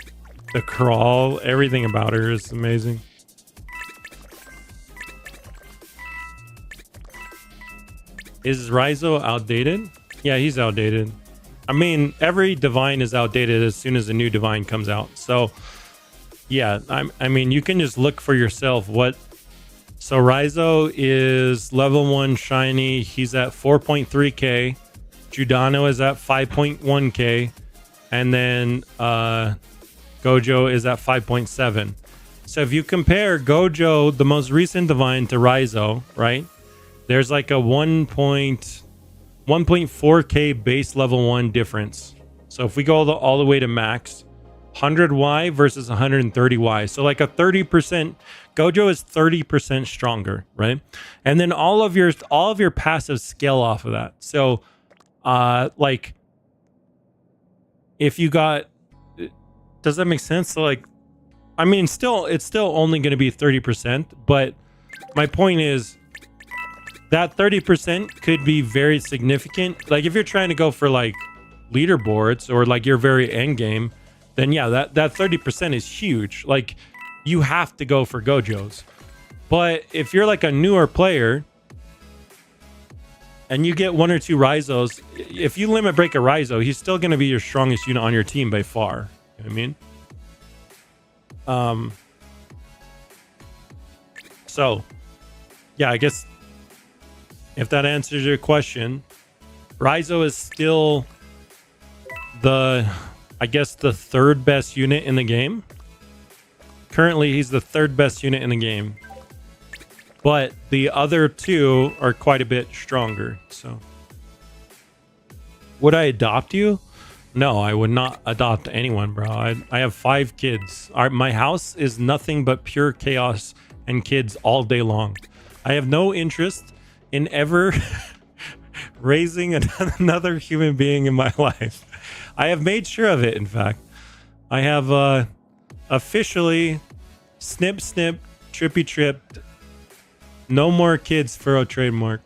the crawl, everything about her is amazing. Is Raizo outdated? Yeah, he's outdated. I mean, every divine is outdated as soon as a new divine comes out. So yeah, I mean, you can just look for yourself what. So Raizo is level 1 shiny. He's at 4.3k. Giordano is at 5.1k. And then Gojo is at 5.7. So if you compare Gojo, the most recent divine, to Raizo, right? There's like a 1.4k base level 1 difference. So if we go all the way to max, 100Y versus 130Y. So like a 30%, Gojo is 30% stronger, right? And then all of your passives scale off of that. So like if you got, does that make sense? So like, I mean, it's still only going to be 30%, but my point is that 30% could be very significant. Like if you're trying to go for like leaderboards or like your very end game, then yeah, that 30% is huge. Like you have to go for Gojos. But if you're like a newer player and you get 1 or 2 Raizos, if you limit break a Raizo, he's still going to be your strongest unit on your team by far. You know what I mean? So yeah, I guess if that answers your question, Raizo is still I guess the 3rd best unit in the game. Currently, he's the 3rd best unit in the game. But the other 2 are quite a bit stronger. So, would I adopt you? No, I would not adopt anyone, bro. I have 5 kids. My house is nothing but pure chaos and kids all day long. I have no interest in ever raising another human being in my life. I have made sure of it, in fact. I have officially snip, trippy tripped. No more kids for oTradeMark.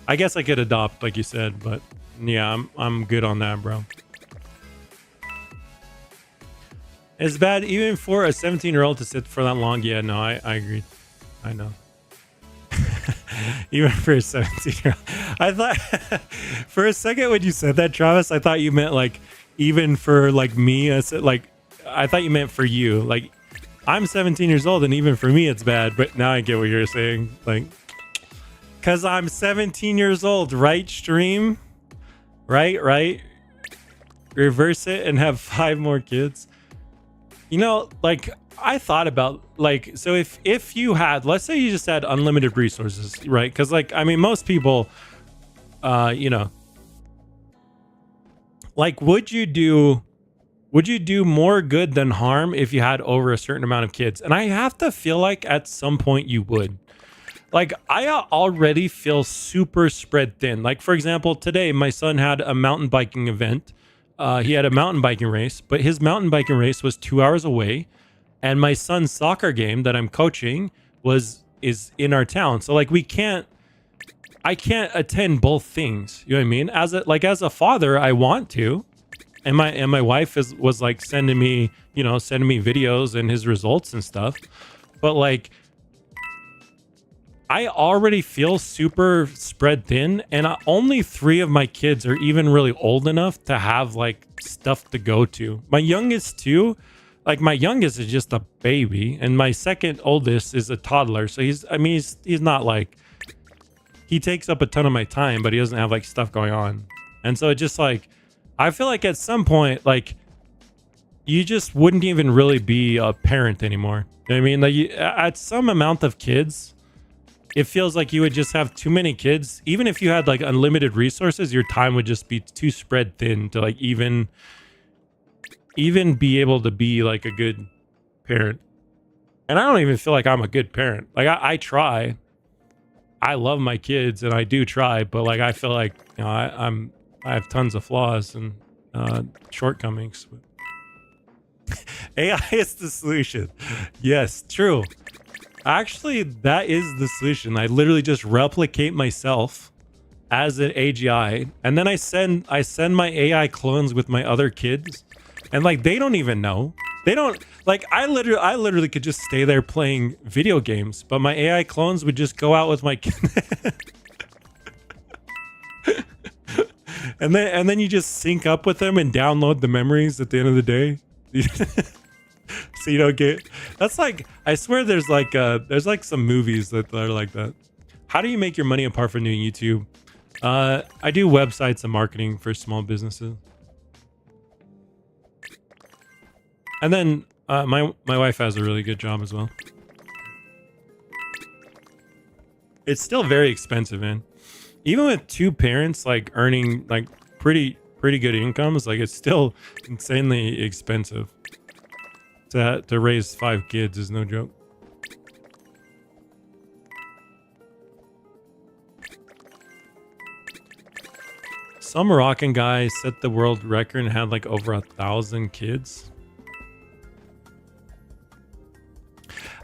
I guess I could adopt, like you said, but yeah, I'm good on that, bro. It's bad even for a 17-year-old to sit for that long. Yeah, no, I agree. I know. Even for a 17-year-old. I thought for a second when you said that, Travis, I thought you meant like even for like me. I thought you meant for you. Like I'm 17 years old and even for me it's bad. But now I get what you're saying. Like, cause I'm 17 years old, right? Stream, right. Reverse it and have 5 more kids. You know, like I thought about like, so if you had, let's say you just had unlimited resources, right? Because like, I mean, most people, you know, like, would you do more good than harm if you had over a certain amount of kids? And I have to feel like at some point you would. Like, I already feel super spread thin. Like, for example, today my son had a mountain biking event. He had a mountain biking race, but his mountain biking race was 2 hours away. And my son's soccer game that I'm coaching is in our town. So like I can't attend both things. You know what I mean? As a father, I want to. And my wife was like sending me videos and his results and stuff. But like I already feel super spread thin, and only 3 of my kids are even really old enough to have like stuff to go to. My youngest 2, like my youngest is just a baby, and my second oldest is a toddler. So he's not like, he takes up a ton of my time, but he doesn't have like stuff going on. And so it just like, I feel like at some point, like you just wouldn't even really be a parent anymore. You know what I mean? Like at some amount of kids, it feels like you would just have too many kids. Even if you had like unlimited resources, your time would just be too spread thin to like even be able to be like a good parent. And I don't even feel like I'm a good parent. Like I try. I love my kids and I do try, but like I feel like, you know, I have tons of flaws and shortcomings. AI is the solution. Yes, true. Actually, that is the solution. I literally just replicate myself as an AGI, and then I send my AI clones with my other kids, and like they don't even know. They don't like. I literally could just stay there playing video games, but my AI clones would just go out with my kid. and then you just sync up with them and download the memories at the end of the day. So you don't get. That's like, I swear there's like some movies that are like that. How do you make your money apart from doing YouTube? I do websites and marketing for small businesses. And then my wife has a really good job as well. It's still very expensive, man. Even with two parents like earning like pretty good incomes, like it's still insanely expensive. To raise 5 kids is no joke. Some Moroccan guy set the world record and had like over 1,000 kids.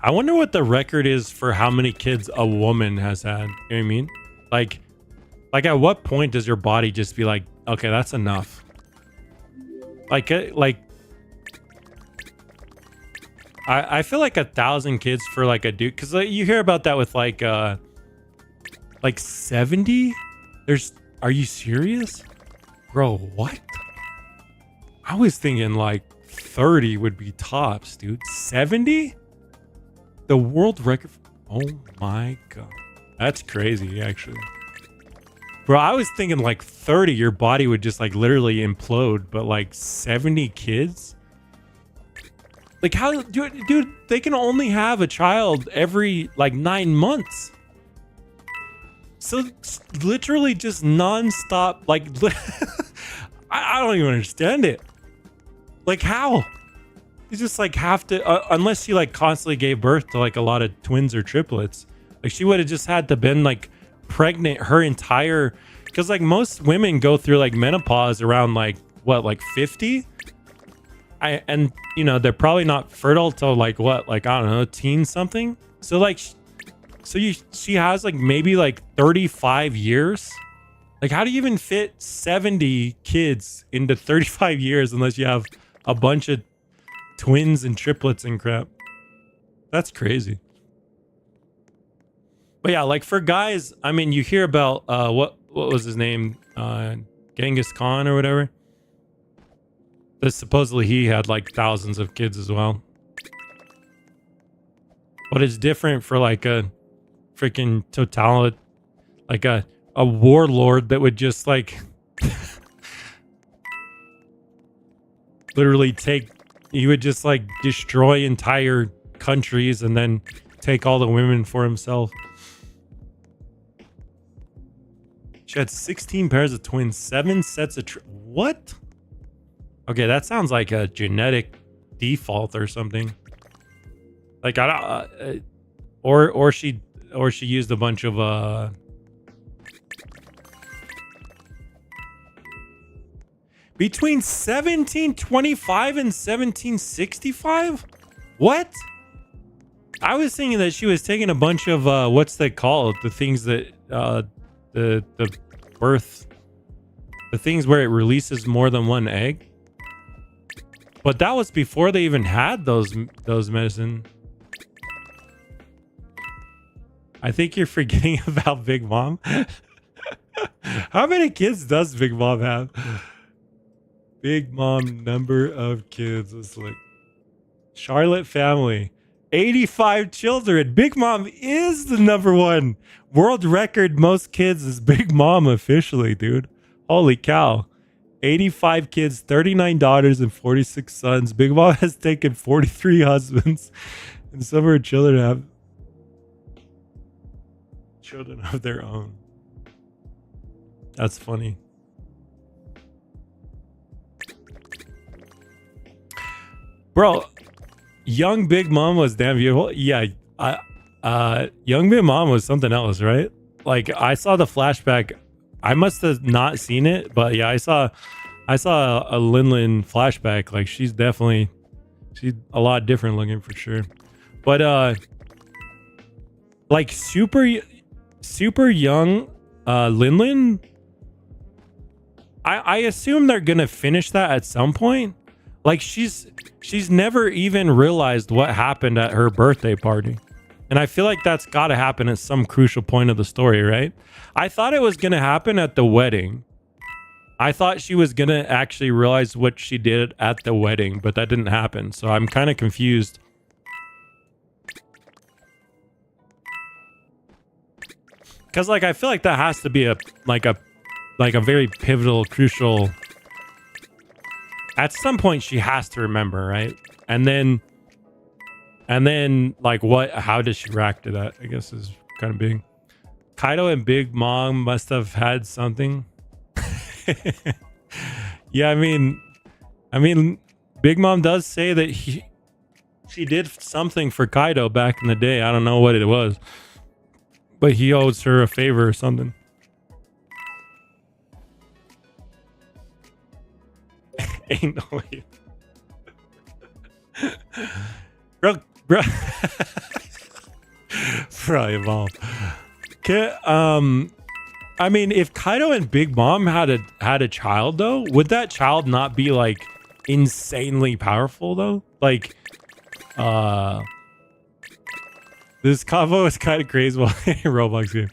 I wonder what the record is for how many kids a woman has had. You know what I mean? Like at what point does your body just be like, okay, that's enough? Like I feel like 1,000 kids for like a dude, because like, you hear about that with like 70. Are you serious, bro? What? I was thinking like 30 would be tops, dude. 70? The world record? Oh my god, that's crazy, actually, bro. I was thinking like 30, your body would just like literally implode, but like 70 kids. Like how, dude, they can only have a child every like 9 months. So it's literally just nonstop, like, I don't even understand it. Like how? You just like have to, unless she like constantly gave birth to like a lot of twins or triplets. Like she would have just had to been like pregnant her entire, because like most women go through like menopause around like what, like 50? And you know, they're probably not fertile till like what, like I don't know, teen something. So like, she has like maybe like 35 years. Like how do you even fit 70 kids into 35 years unless you have a bunch of twins and triplets and crap? That's crazy. But yeah, like for guys, I mean, you hear about what was his name, Genghis Khan or whatever. But supposedly he had like thousands of kids as well. But it's different for like a freaking totality, like a warlord that would just like literally he would just like destroy entire countries and then take all the women for himself. She had 16 pairs of twins, 7 sets of what? Okay, that sounds like a genetic default or something. Like I don't, or she used a bunch of between 1725 and 1765. What? I was thinking that she was taking a bunch of what's they called, the things that the birth, the things where it releases more than one egg. But that was before they even had those medicine. I think you're forgetting about Big Mom. How many kids does Big Mom have? Big Mom number of kids. Let's look. Charlotte family. 85 children. Big Mom is the number one. World record most kids is Big Mom officially, dude. Holy cow. 85 kids, 39 daughters, and 46 sons. Big Mom has taken 43 husbands. And some of her children have children of their own. That's funny. Bro, Young Big Mom was damn beautiful. Yeah, Young Big Mom was something else, right? Like I saw the flashback. I must have not seen it, but yeah, I saw a Linlin flashback. Like she's a lot different looking for sure. But like super young Linlin. I assume they're gonna finish that at some point. Like she's never even realized what happened at her birthday party. And I feel like that's got to happen at some crucial point of the story, right? I thought it was going to happen at the wedding. I thought she was going to actually realize what she did at the wedding, but that didn't happen. So I'm kind of confused. Cuz like I feel like that has to be a very pivotal, crucial. At some point she has to remember, right? And then like how does she react to that? I guess is kind of big. Kaido and Big Mom must have had something. Yeah, I mean Big Mom does say that she did something for Kaido back in the day. I don't know what it was, but he owes her a favor or something. Ain't no way. Bro. Probably evolved. Okay, I mean, if Kaido and Big Mom had a child though, would that child not be like insanely powerful though? Like, this convo is kind of crazy. Well, Roblox game,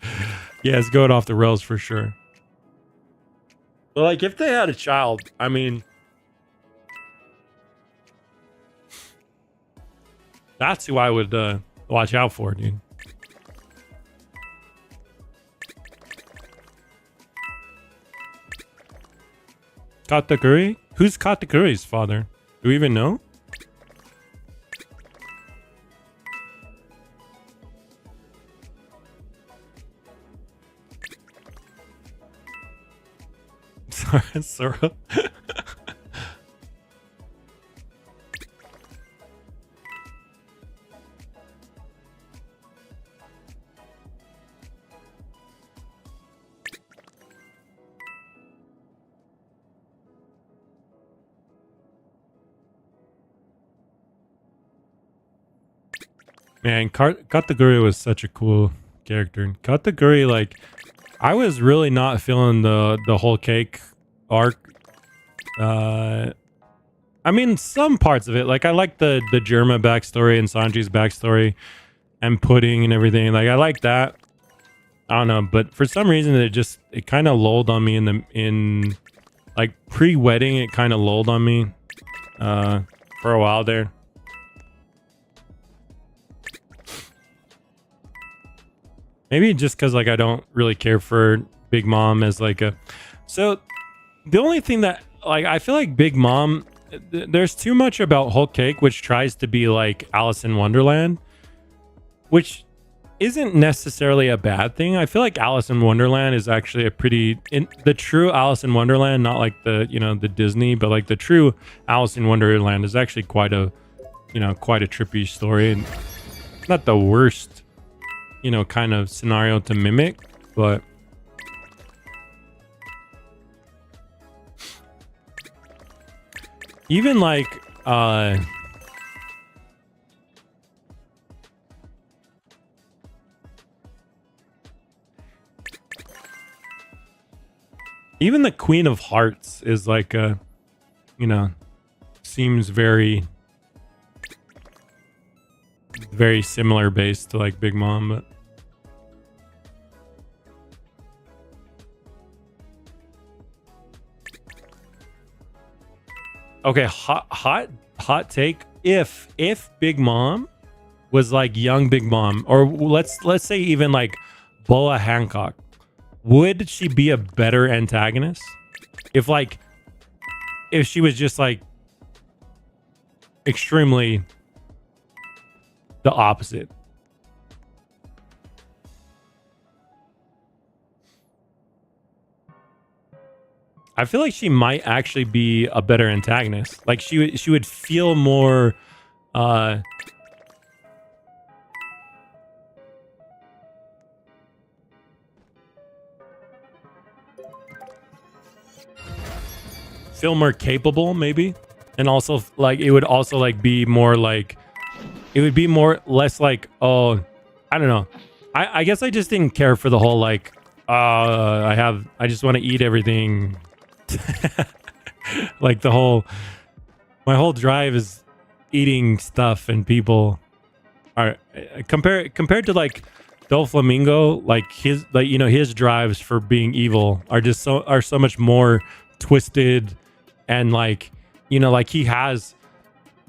yeah, it's going off the rails for sure. But like, if they had a child, I mean, that's who I would watch out for, dude. Katakuri? Who's Katakuri's father? Do we even know? Sora. Man, Kataguri was such a cool character. Kataguri, like, I was really not feeling the whole cake arc. I mean, some parts of it, like I like the Germa backstory and Sanji's backstory and Pudding and everything. Like I like that. I don't know, but for some reason it kind of lulled on me in like pre-wedding. It kind of lulled on me for a while there. Maybe just because like I don't really care for Big Mom as like a. So the only thing that like I feel like Big Mom, there's too much about Whole Cake, which tries to be like Alice in Wonderland, which isn't necessarily a bad thing. I feel like Alice in Wonderland is actually a the true Alice in Wonderland, not like the the Disney, but like the true Alice in Wonderland is actually quite a trippy story and not the worst kind of scenario to mimic, but even like even the Queen of Hearts is like a seems very similar base to like Big Mom, but okay, hot take. If Big Mom was like young Big Mom, or let's say even like Boa Hancock, would she be a better antagonist? If she was just like extremely the opposite. I feel like she might actually be a better antagonist. Like she would feel more feel more capable maybe, and also like it would also like be more like it would be more less like, oh, I don't know. I guess I just didn't care for the whole like I just want to eat everything. Like the whole my whole drive is eating stuff, and people are compared to like Doflamingo, like his like his drives for being evil are just so much more twisted, and like like he has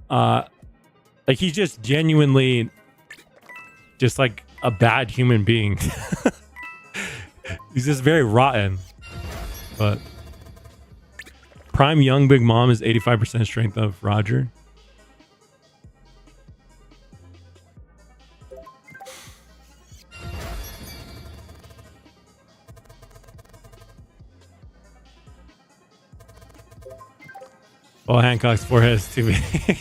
like he's just genuinely just like a bad human being. He's just very rotten. But Prime Young Big Mom is 85% strength of Roger. Oh, Hancock's forehead is too big.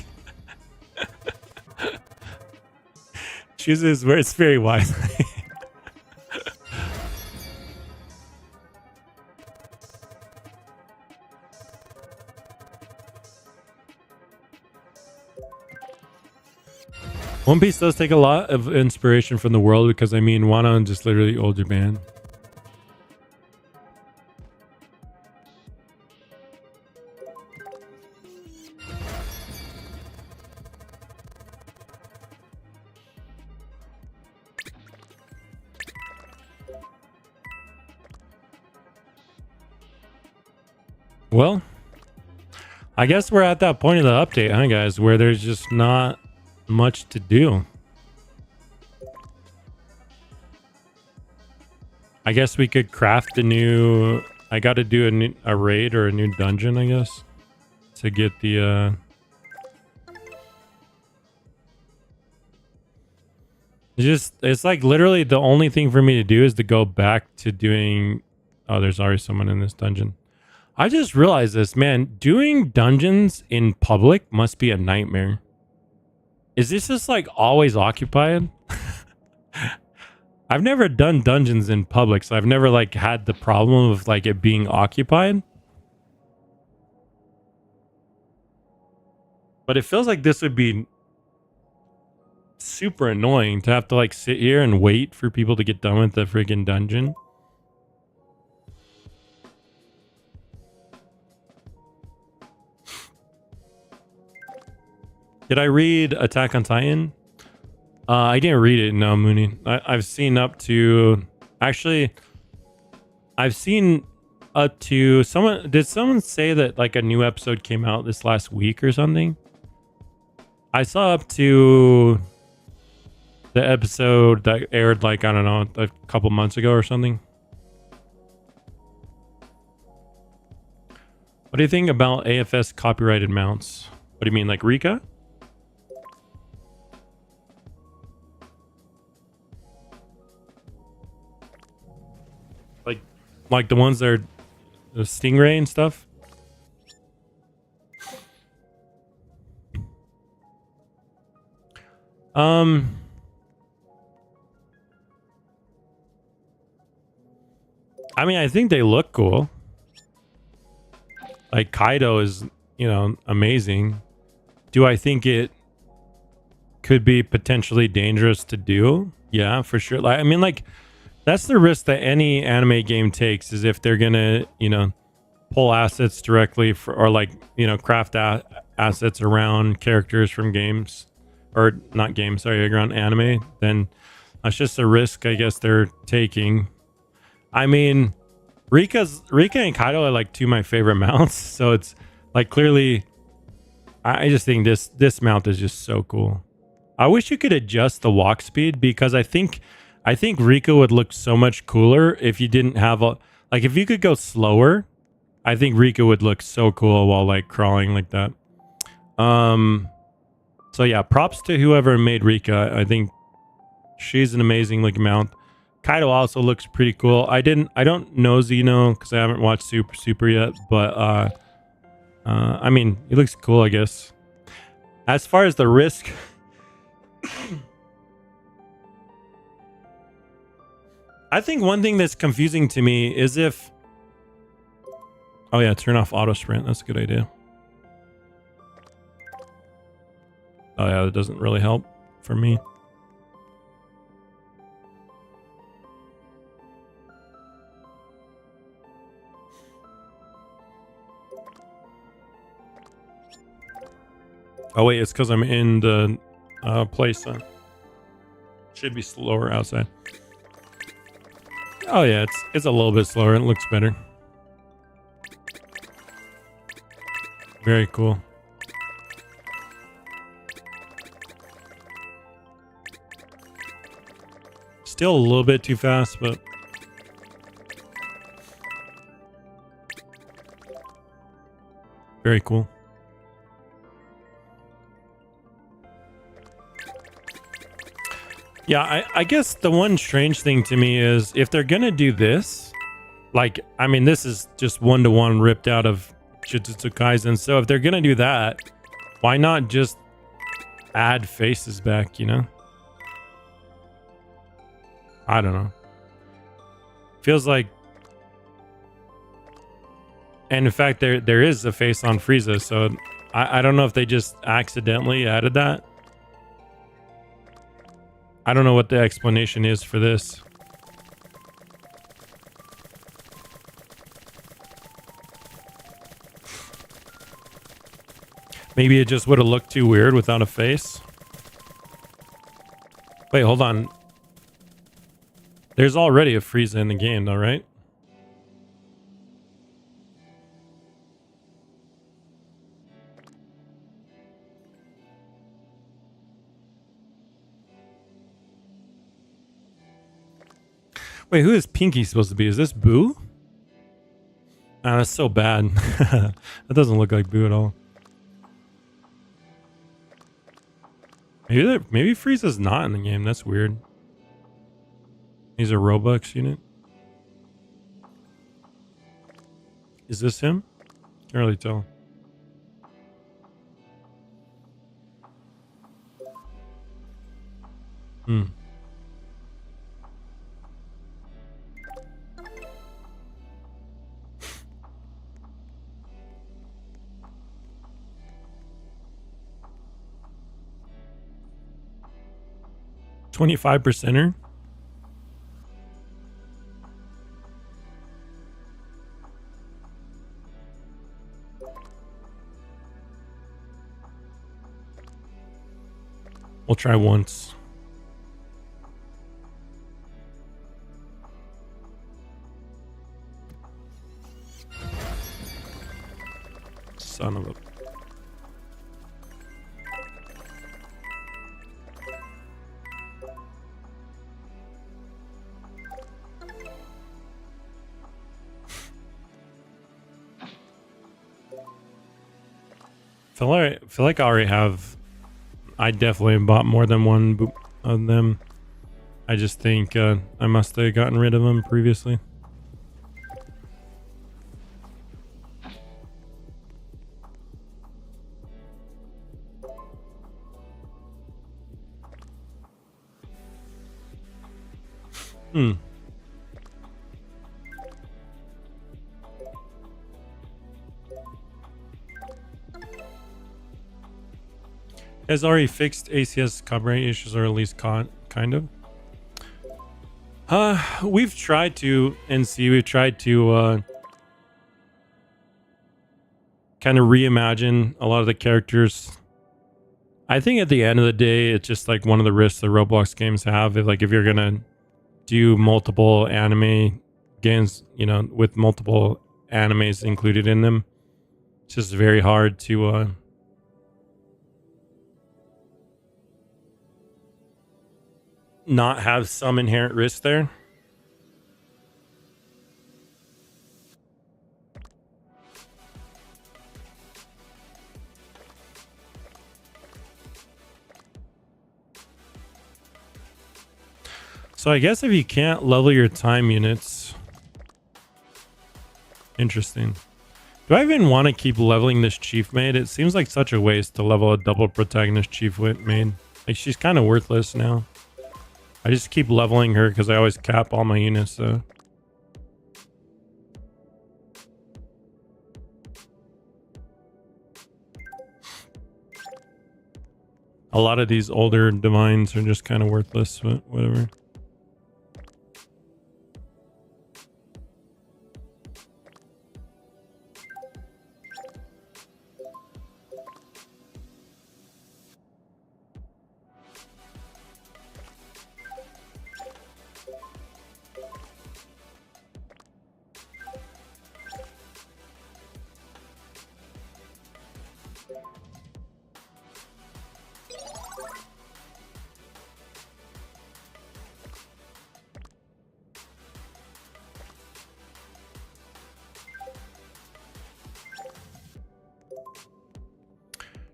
Chooses where it's very wisely. One Piece does take a lot of inspiration from the world, because I mean, Wano just literally old Japan. Well, I guess we're at that point of the update, huh, guys, where there's just not much to do. I guess we could craft a new... I got to do a raid or a new dungeon, I guess, to get the... It's like literally the only thing for me to do is to go back to doing... Oh, there's already someone in this dungeon. I just realized this, man. Doing dungeons in public must be a nightmare. Is this just like always occupied? I've never done dungeons in public, so I've never like had the problem of like it being occupied. But it feels like this would be super annoying to have to like sit here and wait for people to get done with the freaking dungeon. Did I read Attack on Titan? I didn't read it, no, Mooney. I've seen up to... Actually, I've seen up to... Did someone say that like a new episode came out this last week or something? I saw up to the episode that aired like, I don't know, a couple months ago or something. What do you think about AFS copyrighted mounts? What do you mean, like Rika? Like the ones that are the Stingray and stuff? I mean, I think they look cool. Like Kaido is, amazing. Do I think it could be potentially dangerous to do? Yeah, for sure. Like, I mean, like, that's the risk that any anime game takes, is if they're gonna, pull assets directly or like, craft assets around characters from games, or not games, sorry, around anime, then that's just a risk I guess they're taking. I mean, Rika and Kaido are like two of my favorite mounts, so it's like clearly, I just think this mount is just so cool. I wish you could adjust the walk speed, because I think Rika would look so much cooler if you didn't have like if you could go slower. I think Rika would look so cool while like crawling like that. So yeah, props to whoever made Rika. I think she's an amazing looking mount. Kaido also looks pretty cool. I don't know Zeno because I haven't watched Super yet, but I mean, he looks cool, I guess. As far as the risk, I think one thing that's confusing to me is if... Oh yeah, turn off auto sprint. That's a good idea. Oh yeah, that doesn't really help for me. Oh wait, it's because I'm in the place. Should be slower outside. Oh yeah, it's a little bit slower. It looks better. Very cool. Still a little bit too fast, but very cool. Yeah, I guess the one strange thing to me is if they're gonna do this, like, I mean, this is just one-to-one ripped out of Jujutsu Kaisen. So if they're gonna do that, why not just add faces back, you know? I don't know. Feels like... And in fact, there is a face on Frieza, so I don't know if they just accidentally added that. I don't know what the explanation is for this. Maybe it just would have looked too weird without a face. Wait, hold on. There's already a Frieza in the game though, right? Wait, who is Pinky supposed to be? Is this Boo? Ah, that's so bad. That doesn't look like Boo at all. Maybe Frieza's not in the game. That's weird. He's a Robux unit. Is this him? Can't really tell. Hmm. $25%er? We'll try once. Son of a... feel like I already have... I definitely bought more than one of them. I just think I must have gotten rid of them previously. Hmm. Has already fixed ACS copyright issues, or at least kind of. We've tried to NC. We've tried to kind of reimagine a lot of the characters. I think at the end of the day, it's just like one of the risks the Roblox games have. If you're gonna do multiple anime games, you know, with multiple animes included in them, it's just very hard to not have some inherent risk there. So I guess if you can't level your time units, interesting. Do I even want to keep leveling this chief maid? It seems like such a waste to level a double protagonist chief maid. Like, she's kind of worthless now. I just keep leveling her because I always cap all my units, so. A lot of these older divines are just kind of worthless, but whatever.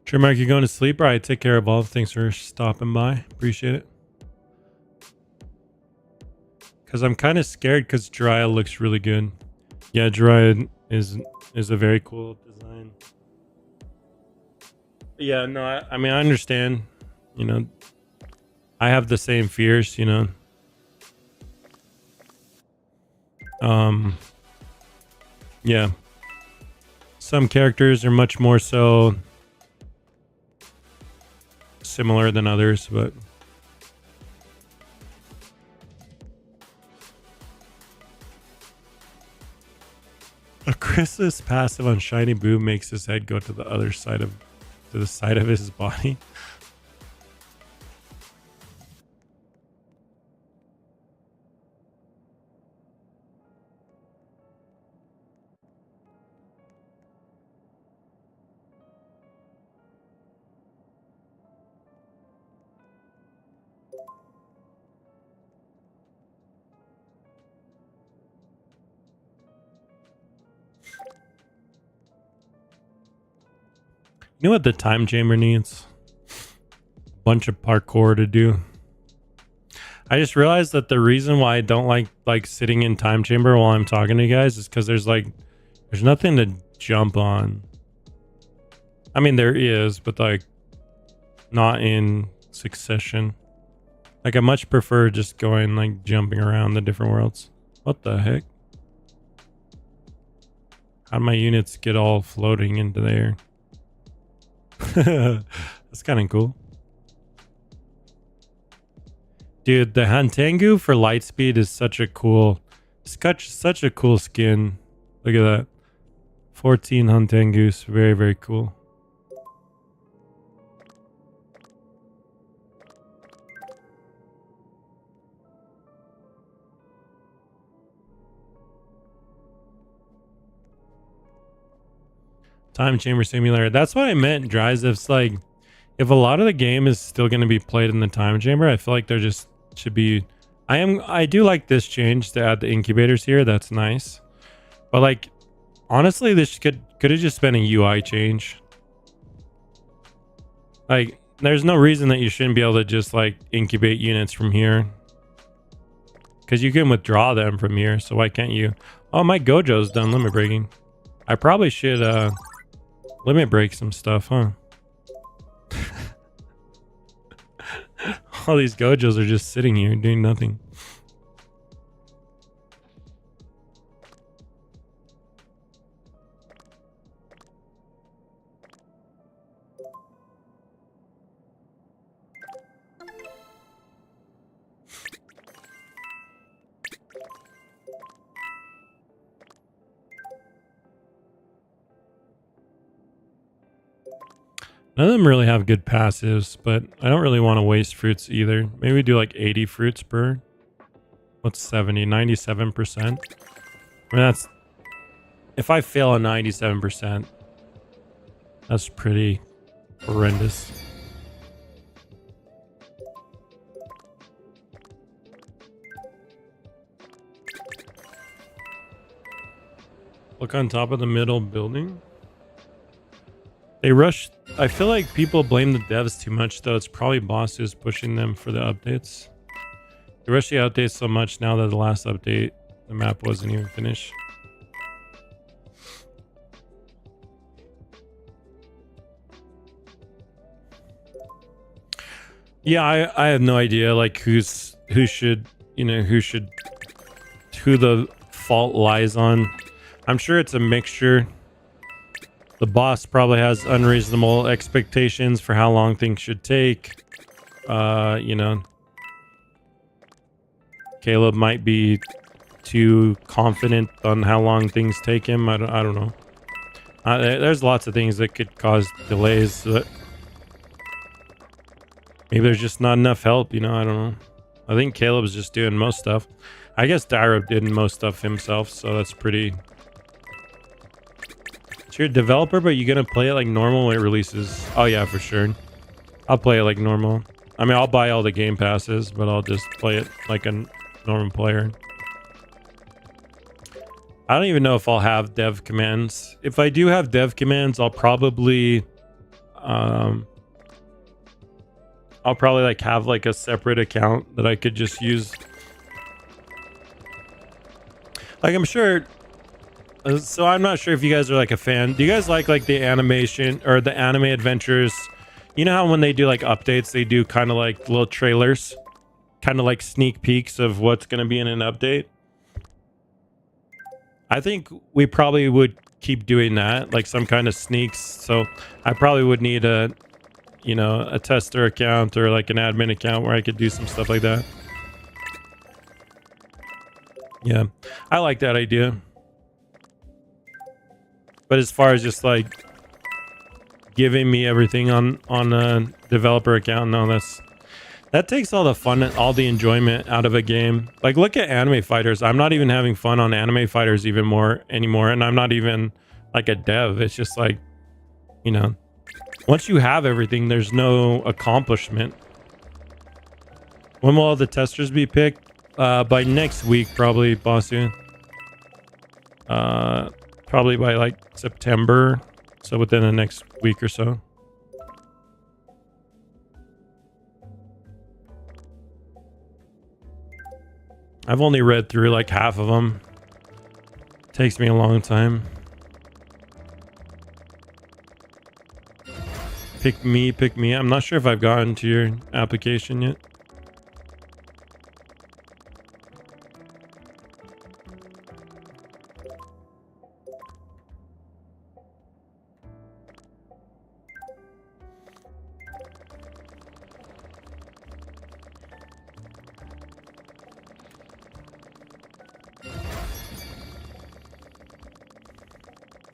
Sure, Mark, you going to sleep? All right, take care of all. Thanks for stopping by. Appreciate it. Because I'm kind of scared because Dryad looks really good. Yeah, Dryad is a very cool design. Yeah, no, I mean, I understand. You know, I have the same fears, you know. Yeah. Some characters are much more so similar than others, but a Chrysalis passive on Shiny Boo makes his head go to the other side of his body. You know what the time chamber needs? A bunch of parkour to do. I just realized that the reason why I don't like sitting in time chamber while I'm talking to you guys is because there's nothing to jump on. I mean, there is, but like not in succession. Like, I much prefer just going like jumping around the different worlds. What the heck? How'd my units get all floating into there? That's kind of cool. Dude, the Hantengu for Lightspeed is such a cool skin. Look at that. 14 Hantengus. Very, very cool. Time chamber simulator. That's what I meant, Dries. It's like, if a lot of the game is still going to be played in the time chamber, I feel like there just should be. I do like this change to add the incubators here. That's nice. But like, honestly, this could have just been a UI change. Like, there's no reason that you shouldn't be able to just like incubate units from here, because you can withdraw them from here. So why can't you? Oh, my Gojo's done limit breaking. I probably should limit break some stuff, huh? All these Gojos are just sitting here doing nothing. None of them really have good passives, but I don't really want to waste fruits either. Maybe we do like 80 fruits per. What's 70? 97%. I mean, that's... If I fail a 97%, that's pretty horrendous. Look on top of the middle building. They rush. I feel like people blame the devs too much, though. It's probably Boss who's pushing them for the updates. They rush the updates so much now that the last update, the map wasn't even finished. Yeah, I have no idea like who should, you know, who the fault lies on. I'm sure it's a mixture. The boss probably has unreasonable expectations for how long things should take. You know, Caleb might be too confident on how long things take him. I don't know. There's lots of things that could cause delays. But maybe there's just not enough help. You know, I don't know. I think Caleb's just doing most stuff. I guess Dyro did most stuff himself, so that's pretty. So you're a developer, but you're gonna play it like normal when it releases. Oh yeah, for sure. I'll play it like normal. I mean, I'll buy all the game passes, but I'll just play it like a normal player. I don't even know if I'll have dev commands. If I do have dev commands, I'll probably like have like a separate account that I could just use. Like I'm sure. So I'm not sure if you guys are like a fan. Do you guys like the animation or the anime adventures? You know how when they do like updates, they do kind of like little trailers, kind of like sneak peeks of what's going to be in an update. I think we probably would keep doing that, like some kind of sneaks. So I probably would need a, you know, a tester account or like an admin account where I could do some stuff like that. Yeah, I like that idea. But as far as just like giving me everything on a developer account, no, that takes all the fun, all the enjoyment out of a game. Like look at anime fighters. I'm not even having fun on anime fighters anymore, and I'm not even like a dev. It's just like, you know, once you have everything, there's no accomplishment. When will all the testers be picked? By next week, probably, Bossu. Probably by like September, so within the next week or so. I've only read through like half of them. Takes me a long time. Pick me. I'm not sure if I've gotten to your application yet.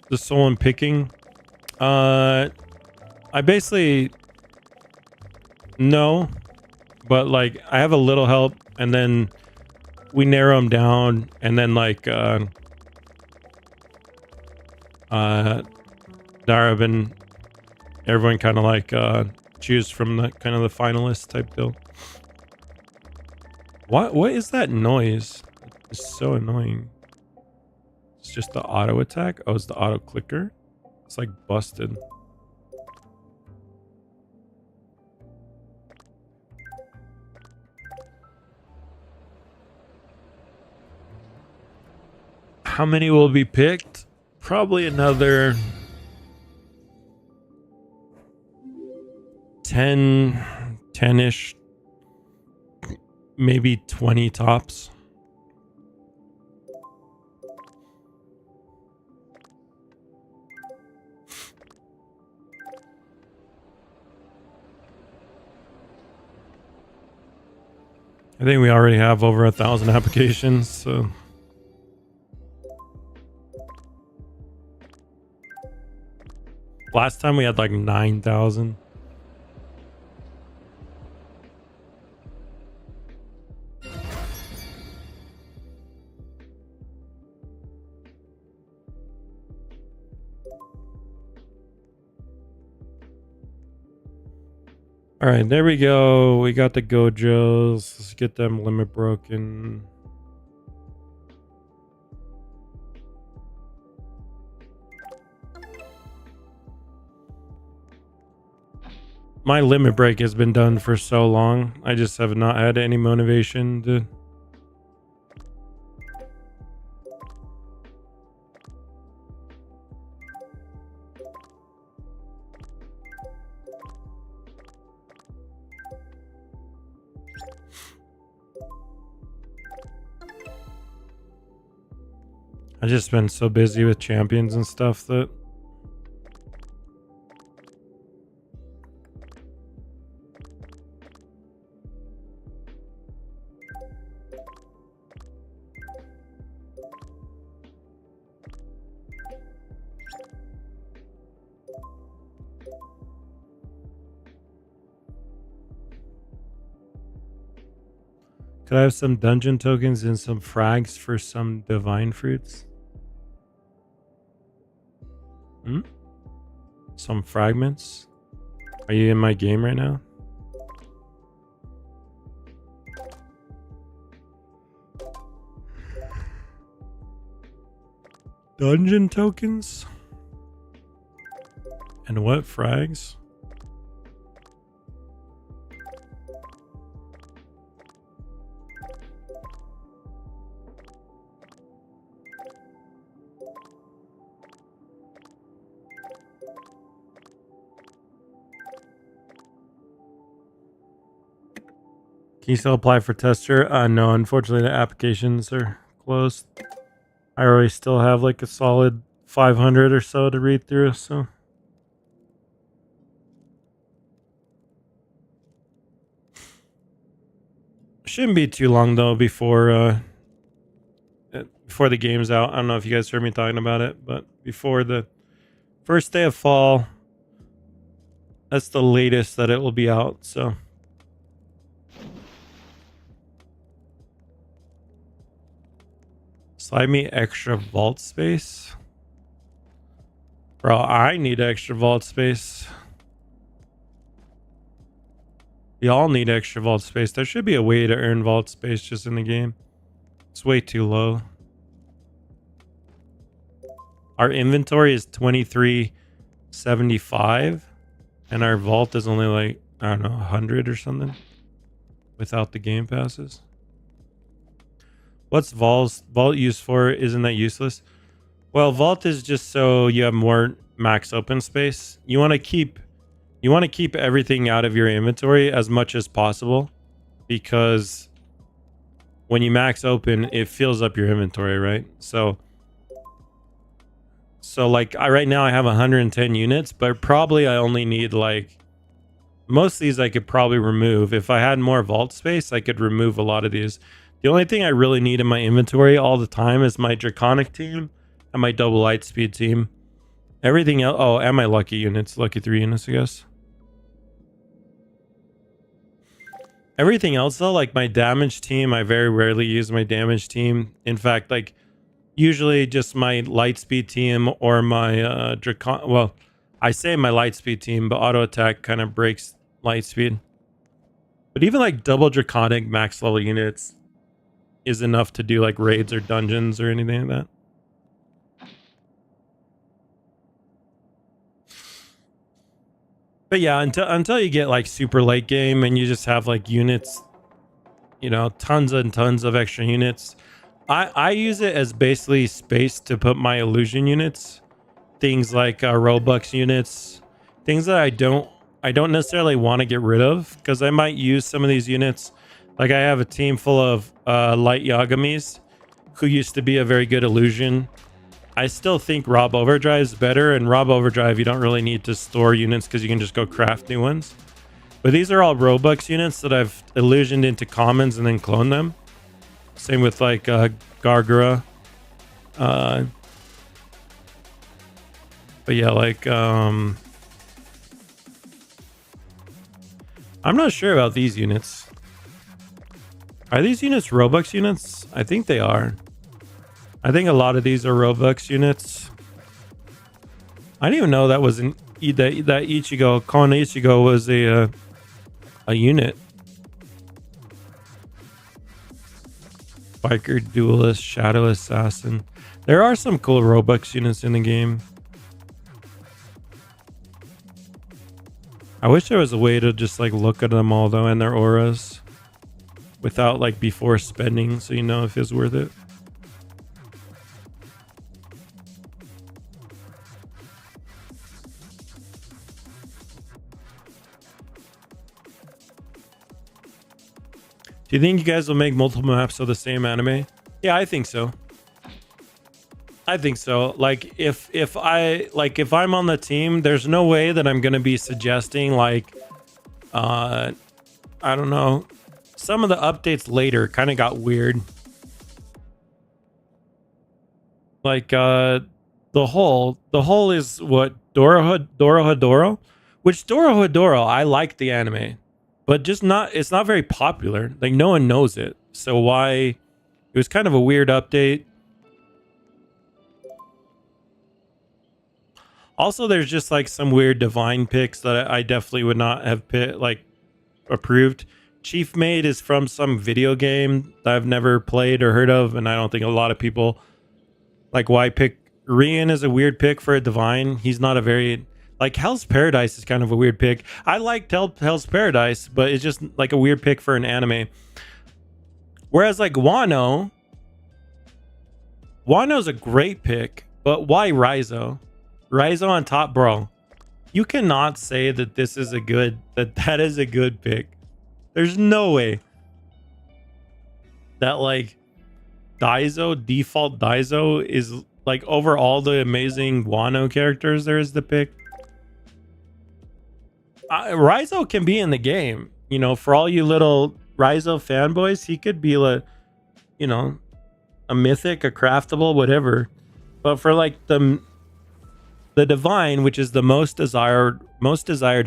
The someone picking? I basically no, but like I have a little help, and then we narrow them down, and then like Darabin, everyone kind of like choose from the kind of the finalist type deal. What is that noise? It's so annoying. It's just the auto attack. Oh, it's the auto clicker. It's like busted. How many will be picked? Probably another 10-ish, maybe 20 tops. I think we already have over 1,000 applications, so last time we had like 9,000. All right, there we go. We got the Gojos. Let's get them limit broken. My limit break has been done for so long. I just have not had any motivation to. I just been so busy with champions and stuff that could I have some dungeon tokens and some frags for some divine fruits? Some fragments? Are you in my game right now? Dungeon tokens? And what frags? Can you still apply for tester? No, unfortunately the applications are closed. I already still have like a solid 500 or so to read through, so. Shouldn't be too long though before the game's out. I don't know if you guys heard me talking about it, but before the first day of fall, that's the latest that it will be out, so. Slide me extra vault space. Bro, I need extra vault space. We all need extra vault space. There should be a way to earn vault space just in the game. It's way too low. Our inventory is 2375 and our vault is only like, I don't know, 100 or something without the game passes. What's vault used for? Isn't that useless? Well, vault is just so you have more max open space. You want to keep everything out of your inventory as much as possible, because when you max open, it fills up your inventory, right? So like right now I have 110 units, but probably I only need like, most of these I could probably remove. If I had more vault space, I could remove a lot of these. The only thing I really need in my inventory all the time is my Draconic team and my double light speed team. Everything else, oh, and my lucky units, lucky 3 units, I guess. Everything else though, like my damage team, I very rarely use my damage team. In fact, like usually just my light speed team or my well, I say my light speed team, but auto attack kind of breaks light speed. But even like double Draconic max level units is enough to do like raids or dungeons or anything like that. But yeah, until you get like super late game and you just have like units, you know, tons and tons of extra units. I use it as basically space to put my illusion units, things like Robux units, things that I don't necessarily want to get rid of, because I might use some of these units. Like I have a team full of light Yagamis who used to be a very good illusion. I still think Rob Overdrive is better, and Rob Overdrive you don't really need to store units because you can just go craft new ones. But these are all Robux units that I've illusioned into commons and then cloned them. Same with like Gargura. But yeah, like I'm not sure about these units. Are these units Robux units? I think they are. I think a lot of these are Robux units. I didn't even know that was that Ichigo, Kon Ichigo was a unit. Biker Duelist, Shadow Assassin. There are some cool Robux units in the game. I wish there was a way to just like look at them all though and their auras without like before spending, so you know if it's worth it. Do you think you guys will make multiple maps of the same anime? Yeah, I think so. I think so. Like if I'm on the team, there's no way that I'm gonna be suggesting like I don't know. Some of the updates later kind of got weird. Like the whole is what Dorohedoro, which Dorohedoro I like the anime, but just not it's not very popular. Like no one knows it. So why it was kind of a weird update. Also, there's just like some weird divine picks that I definitely would not have approved. Chief Maid is from some video game that I've never played or heard of, and I don't think a lot of people like why pick Rian is a weird pick for a divine. He's not a very like Hell's Paradise is kind of a weird pick. I liked Hell's Paradise, but it's just like a weird pick for an anime. Whereas like Wano's a great pick, but why Raizo? Raizo on top, bro. You cannot say that this is that is a good pick. There's no way that like default Daizo is like over all the amazing Wano characters there is the pick. Raizo can be in the game, you know, for all you little Raizo fanboys, he could be like, you know, a mythic, a craftable, whatever. But for like the divine, which is the most desired,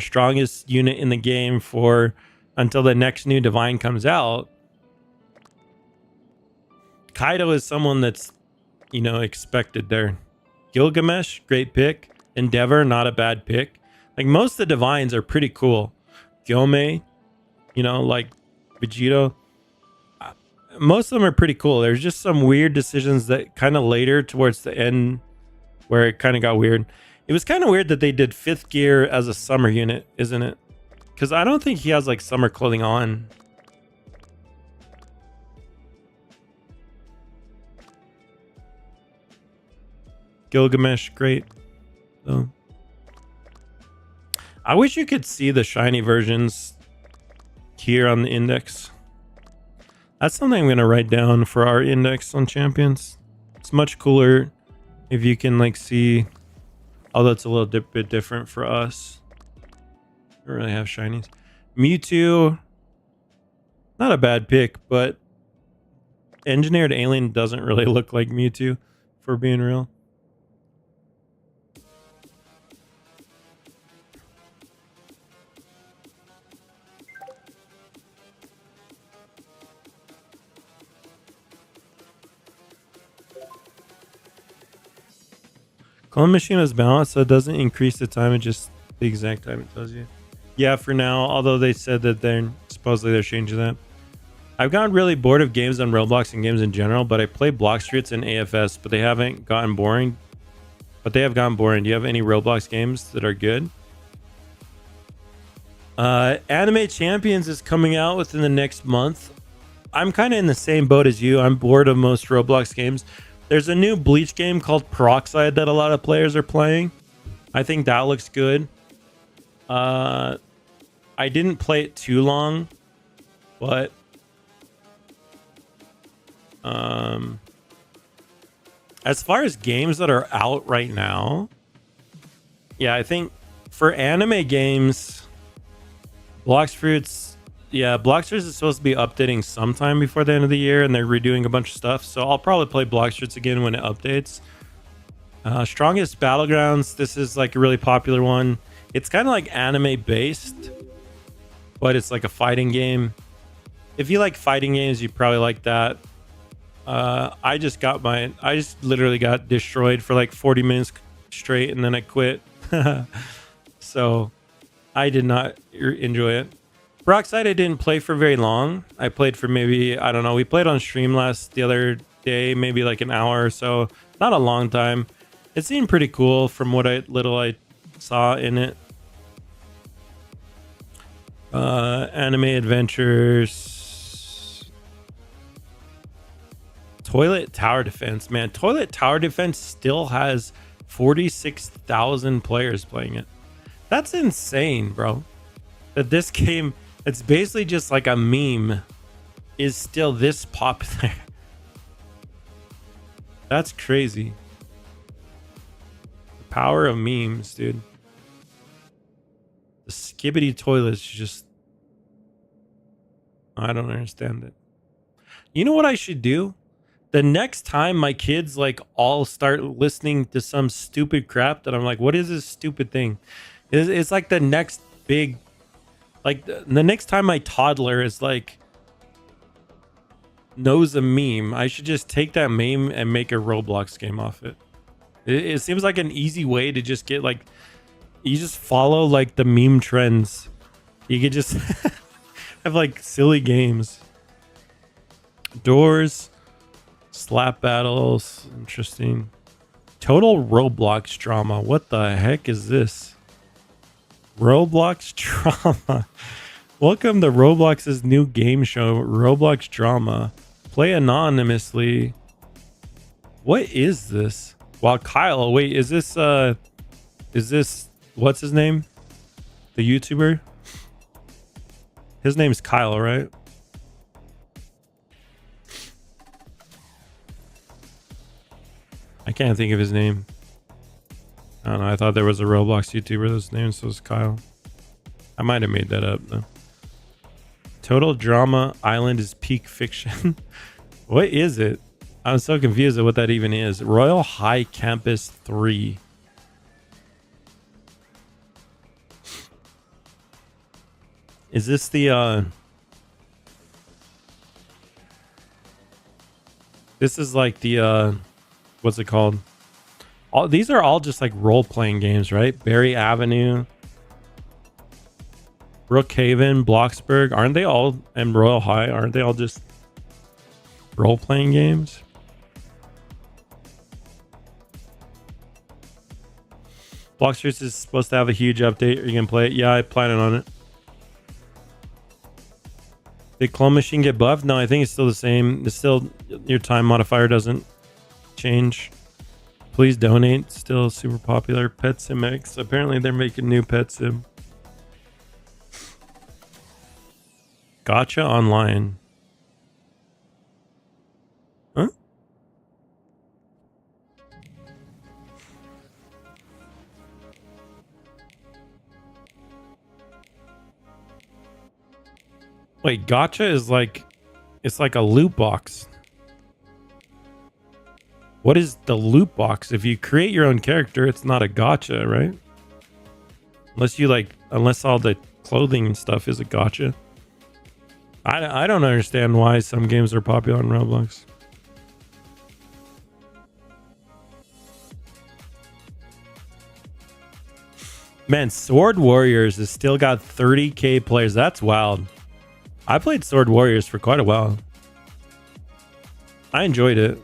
strongest unit in the game for until the next new divine comes out, Kaido is someone that's, you know, expected there. Gilgamesh, great pick. Endeavor, not a bad pick. Like most of the divines are pretty cool. Gyomei, you know, like Vegito. Most of them are pretty cool. There's just some weird decisions that kind of later towards the end where it kind of got weird. It was kind of weird that they did 5th gear as a summer unit, isn't it? Because I don't think he has like summer clothing on. Gilgamesh, great. So I wish you could see the shiny versions here on the index. That's something I'm going to write down for our index on champions. It's much cooler if you can like see. Oh, that's a little bit different for us. I don't really have shinies. Mewtwo, not a bad pick, but engineered alien doesn't really look like Mewtwo, for being real. Clone machine is balanced, so it doesn't increase the time, it just the exact time it tells you. Yeah, for now, although they said that they're changing that. I've gotten really bored of games on Roblox and games in general, but I play Block Streets and AFS, but they haven't gotten boring. Do you have any Roblox games that are good? Anime Champions is coming out within the next month. I'm kind of in the same boat as you. I'm bored of most Roblox games. There's a new Bleach game called Peroxide that a lot of players are playing. I think that looks good. I didn't play it too long, but as far as games that are out right now, yeah, I think for anime games, Blox Fruits is supposed to be updating sometime before the end of the year, and they're redoing a bunch of stuff. So I'll probably play Blox Fruits again when it updates. Strongest Battlegrounds, this is like a really popular one. It's kind of like anime based, but it's like a fighting game. If you like fighting games, you probably like that. I just literally got destroyed for like 40 minutes straight, and then I quit. So I did not enjoy it. Peroxide I didn't play for very long. I played for maybe, I don't know, we played on stream the other day, maybe like an hour or so. Not a long time. It seemed pretty cool from what I saw in it. Anime Adventures. Toilet Tower Defense, man. Toilet Tower Defense still has 46,000 players playing it. That's insane, bro. That this game, it's basically just like a meme, is still this popular. That's crazy. Power of memes, dude. The skibbity toilets just... I don't understand it. You know what I should do? The next time my kids like all start listening to some stupid crap that I'm like, what is this stupid thing? It's like the next big, like the next time my toddler is like knows a meme, I should just take that meme and make a Roblox game off it. It seems like an easy way to just get like, you just follow like the meme trends. You could just have like silly games. Doors, slap battles, interesting. Total Roblox drama. What the heck is this? Roblox drama. Welcome to Roblox's new game show, Roblox Drama. Play anonymously. What is this? Wow, Kyle, wait, is this what's his name? The YouTuber? His name's Kyle, right? I can't think of his name. I don't know. I thought there was a Roblox YouTuber whose name was Kyle. I might have made that up though. Total Drama Island is peak fiction. What is it? I'm so confused at what that even is. Royal High Campus 3. Is this the this is like the what's it called? All these are all just like role-playing games, right? Berry Avenue, Brookhaven, Bloxburg, aren't they all, and Royal High, aren't they all just role-playing games? Bloxburg is supposed to have a huge update. Are you gonna play it? Yeah, I plan on it. Did Clone Machine get buffed? No, I think it's still the same. It's still, your time modifier doesn't change. Please donate. Still super popular. Pet Sim X. Apparently they're making new Pet Sim. Gotcha Online. Huh? Wait, gotcha is like, it's like a loot box. What is the loot box? If you create your own character, it's not a gotcha, right? Unless you like, unless all the clothing and stuff is a gotcha. I don't understand why some games are popular on Roblox. Man, Sword Warriors has still got 30k players. That's wild. I played Sword Warriors for quite a while. I enjoyed it.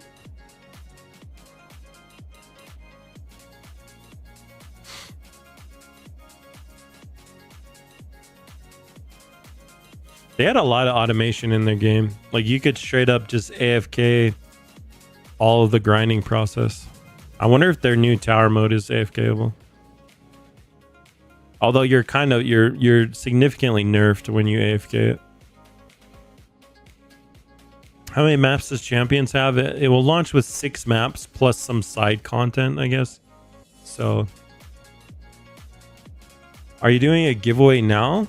They had a lot of automation in their game. Like you could straight up just AFK all of the grinding process. I wonder if their new tower mode is AFKable. Although you're kind of, you're significantly nerfed when you AFK it. How many maps does Champions have? It will launch with 6 maps plus some side content, I guess. So, are you doing a giveaway now?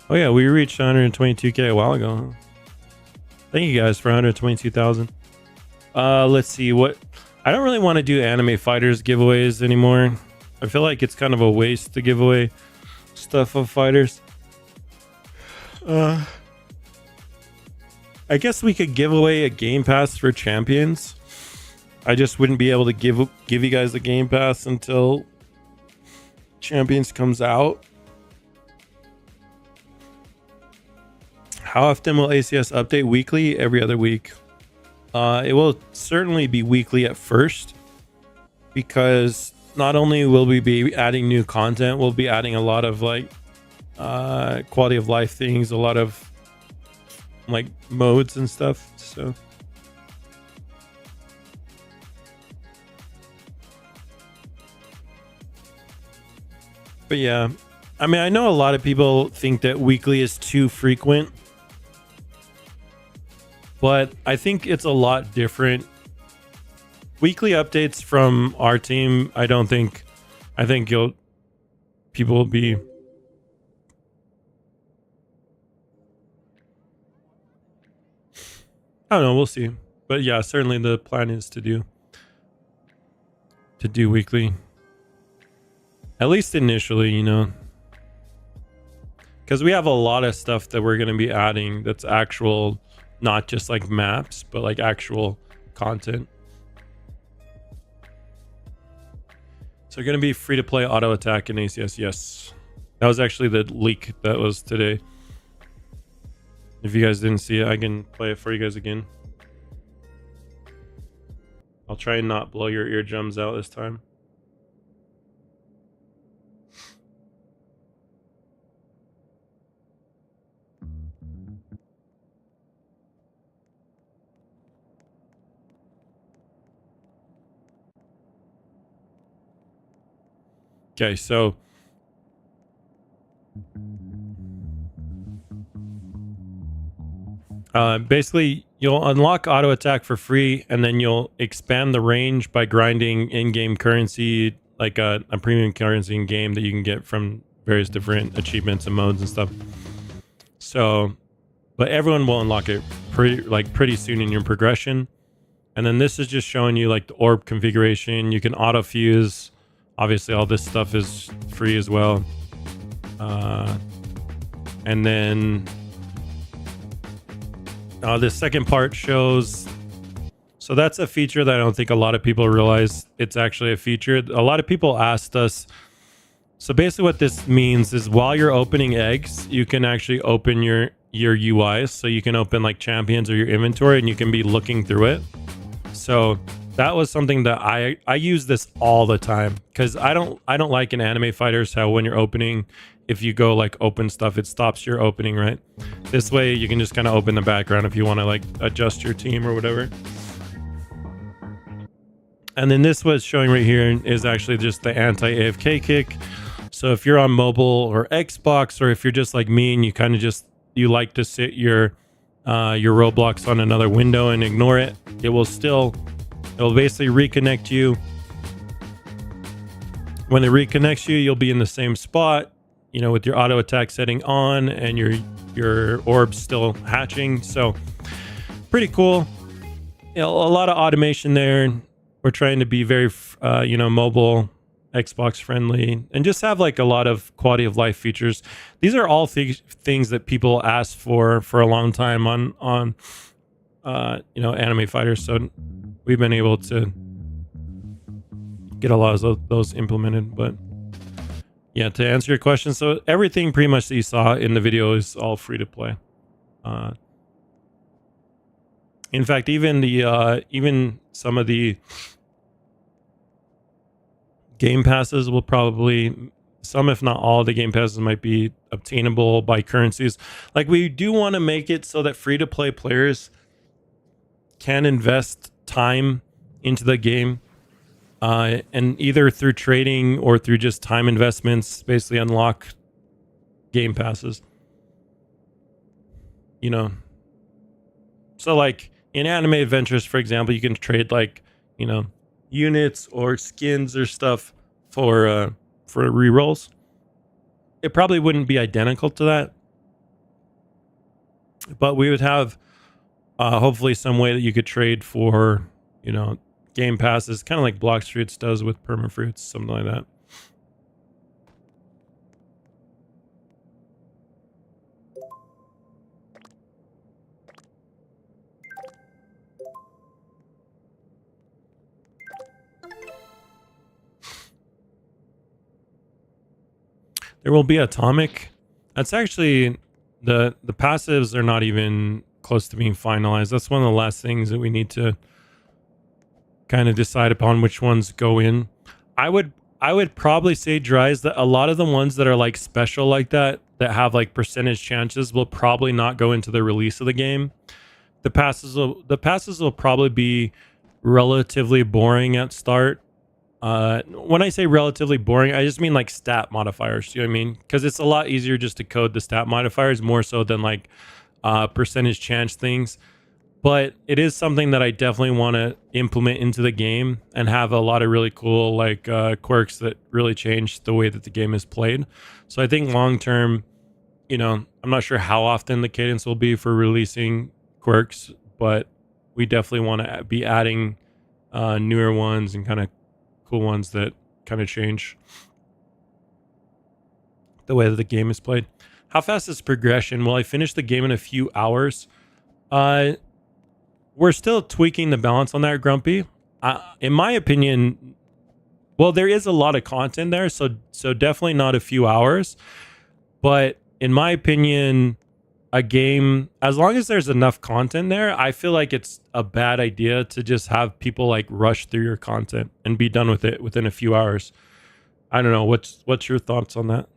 Oh yeah, we reached 122k a while ago. Thank you guys for 122,000. Let's see what. I don't really want to do anime fighters giveaways anymore. I feel like it's kind of a waste to give away stuff of fighters. I guess we could give away a game pass for Champions. I just wouldn't be able to give you guys a game pass until Champions comes out. How often will ACS update? Weekly, every other week. It will certainly be weekly at first, because not only will we be adding new content, we'll be adding a lot of like quality of life things, a lot of like modes and stuff. So but yeah, I mean, I know a lot of people think that weekly is too frequent, but I think it's a lot different weekly updates from our team. I think people will be. I don't know. We'll see. But yeah, certainly the plan is to do weekly. At least initially, you know. Because we have a lot of stuff that we're going to be adding that's actual, not just like maps, but like actual content. So going to be free to play auto attack in ACS. Yes. That was actually the leak that was today. If you guys didn't see it, I can play it for you guys again. I'll try and not blow your eardrums out this time. Okay, so basically you'll unlock auto attack for free, and then you'll expand the range by grinding in-game currency, like a premium currency in game that you can get from various different achievements and modes and stuff. So, but everyone will unlock it pretty soon in your progression. And then this is just showing you like the orb configuration. You can auto fuse. Obviously, all this stuff is free as well. And then the second part shows. So that's a feature that I don't think a lot of people realize it's actually a feature. A lot of people asked us. So basically what this means is while you're opening eggs, you can actually open your UIs. So you can open like champions or your inventory, and you can be looking through it. So that was something that I use this all the time, because I don't like in anime fighters how when you're opening, if you go like open stuff, it stops your opening, right? This way you can just kind of open the background if you want to like adjust your team or whatever. And then this was showing right here is actually just the anti-AFK kick. So if you're on mobile or Xbox, or if you're just like me and you kind of you like to sit your Roblox on another window and ignore it, it'll basically reconnect you. When it reconnects you, you'll be in the same spot, you know, with your auto attack setting on and your orbs still hatching. So pretty cool. You know, a lot of automation there. We're trying to be very, mobile, Xbox friendly, and just have like a lot of quality of life features. These are all things that people asked for a long time on anime fighters. So we've been able to get a lot of those implemented. But yeah, to answer your question, so everything pretty much that you saw in the video is all free to play. In fact, even some of the game passes will probably, some if not all the game passes might be obtainable by currencies. Like, we do want to make it so that free to play players can invest time into the game, and either through trading or through just time investments, basically unlock game passes, you know. So like in Anime Adventures, for example, you can trade like, you know, units or skins or stuff for rerolls. It probably wouldn't be identical to that, but we would have hopefully some way that you could trade for, you know, game passes, kind of like Blox Fruits does with permafruits, something like that. There will be Atomic. That's actually, the passives are not even close to being finalized. That's one of the last things that we need to kind of decide upon which ones go in. I would probably say, Dries, that a lot of the ones that are like special like that have like percentage chances will probably not go into the release of the game. The passes will probably be relatively boring at start. When I say relatively boring, I just mean like stat modifiers. You know what I mean? Because it's a lot easier just to code the stat modifiers more so than like percentage chance things. but it is something that I definitely want to implement into the game and have a lot of really cool like quirks that really change the way that the game is played. So I think long term, you know, I'm not sure how often the cadence will be for releasing quirks, but we definitely want to be adding newer ones and kind of cool ones that kind of change the way that the game is played. How fast is progression? Well, I finished the game in a few hours. We're still tweaking the balance on that, Grumpy. In my opinion, well, there is a lot of content there, so definitely not a few hours. But in my opinion, a game, as long as there's enough content there, I feel like it's a bad idea to just have people like rush through your content and be done with it within a few hours. I don't know. What's your thoughts on that?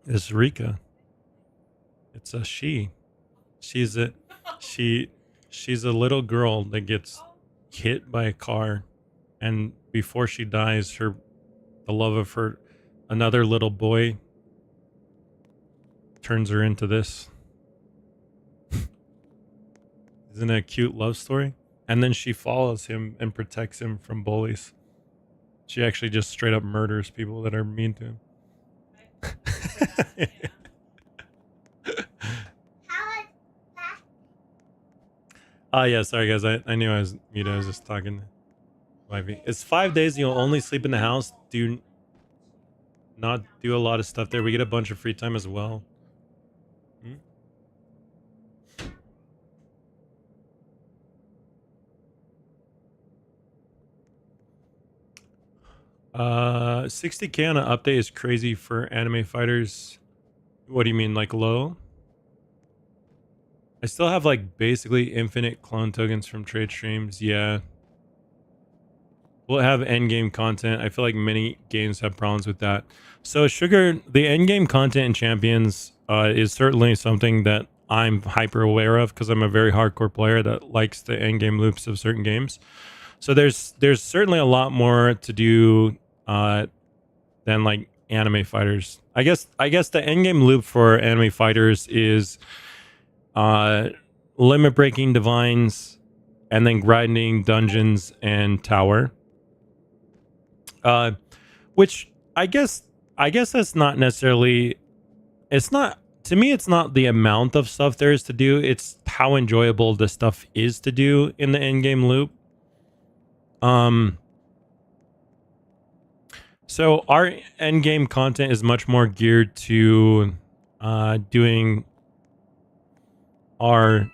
It's Rika. It's a she. She's a she she's a little girl that gets hit by a car, and before she dies, the love of her another little boy turns her into this. Isn't it a cute love story? And then she follows him and protects him from bullies. She actually just straight up murders people that are mean to him. Yeah, sorry guys. I knew I was muted. I was just talking to Wifey. It's 5 days. You'll only sleep in the house. Do not do a lot of stuff there. We get a bunch of free time as well. 60K on an update is crazy for anime fighters. What do you mean, like low? I still have like basically infinite clone tokens from trade streams. Yeah. We'll have endgame content. I feel like many games have problems with that. So Sugar, the endgame content in Champions is certainly something that I'm hyper aware of because I'm a very hardcore player that likes the endgame loops of certain games. So there's certainly a lot more to do than like anime fighters. I guess the endgame loop for anime fighters is limit breaking divines and then grinding dungeons and tower. Which I guess that's not necessarily, it's not, to me it's not the amount of stuff there is to do, it's how enjoyable the stuff is to do in the end game loop. So our end game content is much more geared to doing our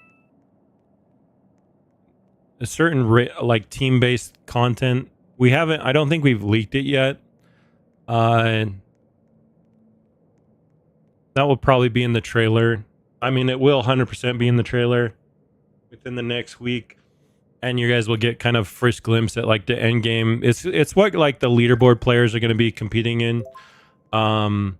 a certain like team-based content. We haven't, I don't think we've leaked it yet. That will probably be in the trailer. I mean, it will 100% be in the trailer within the next week, and you guys will get kind of first glimpse at like the end game. It's what like the leaderboard players are going to be competing in. I'm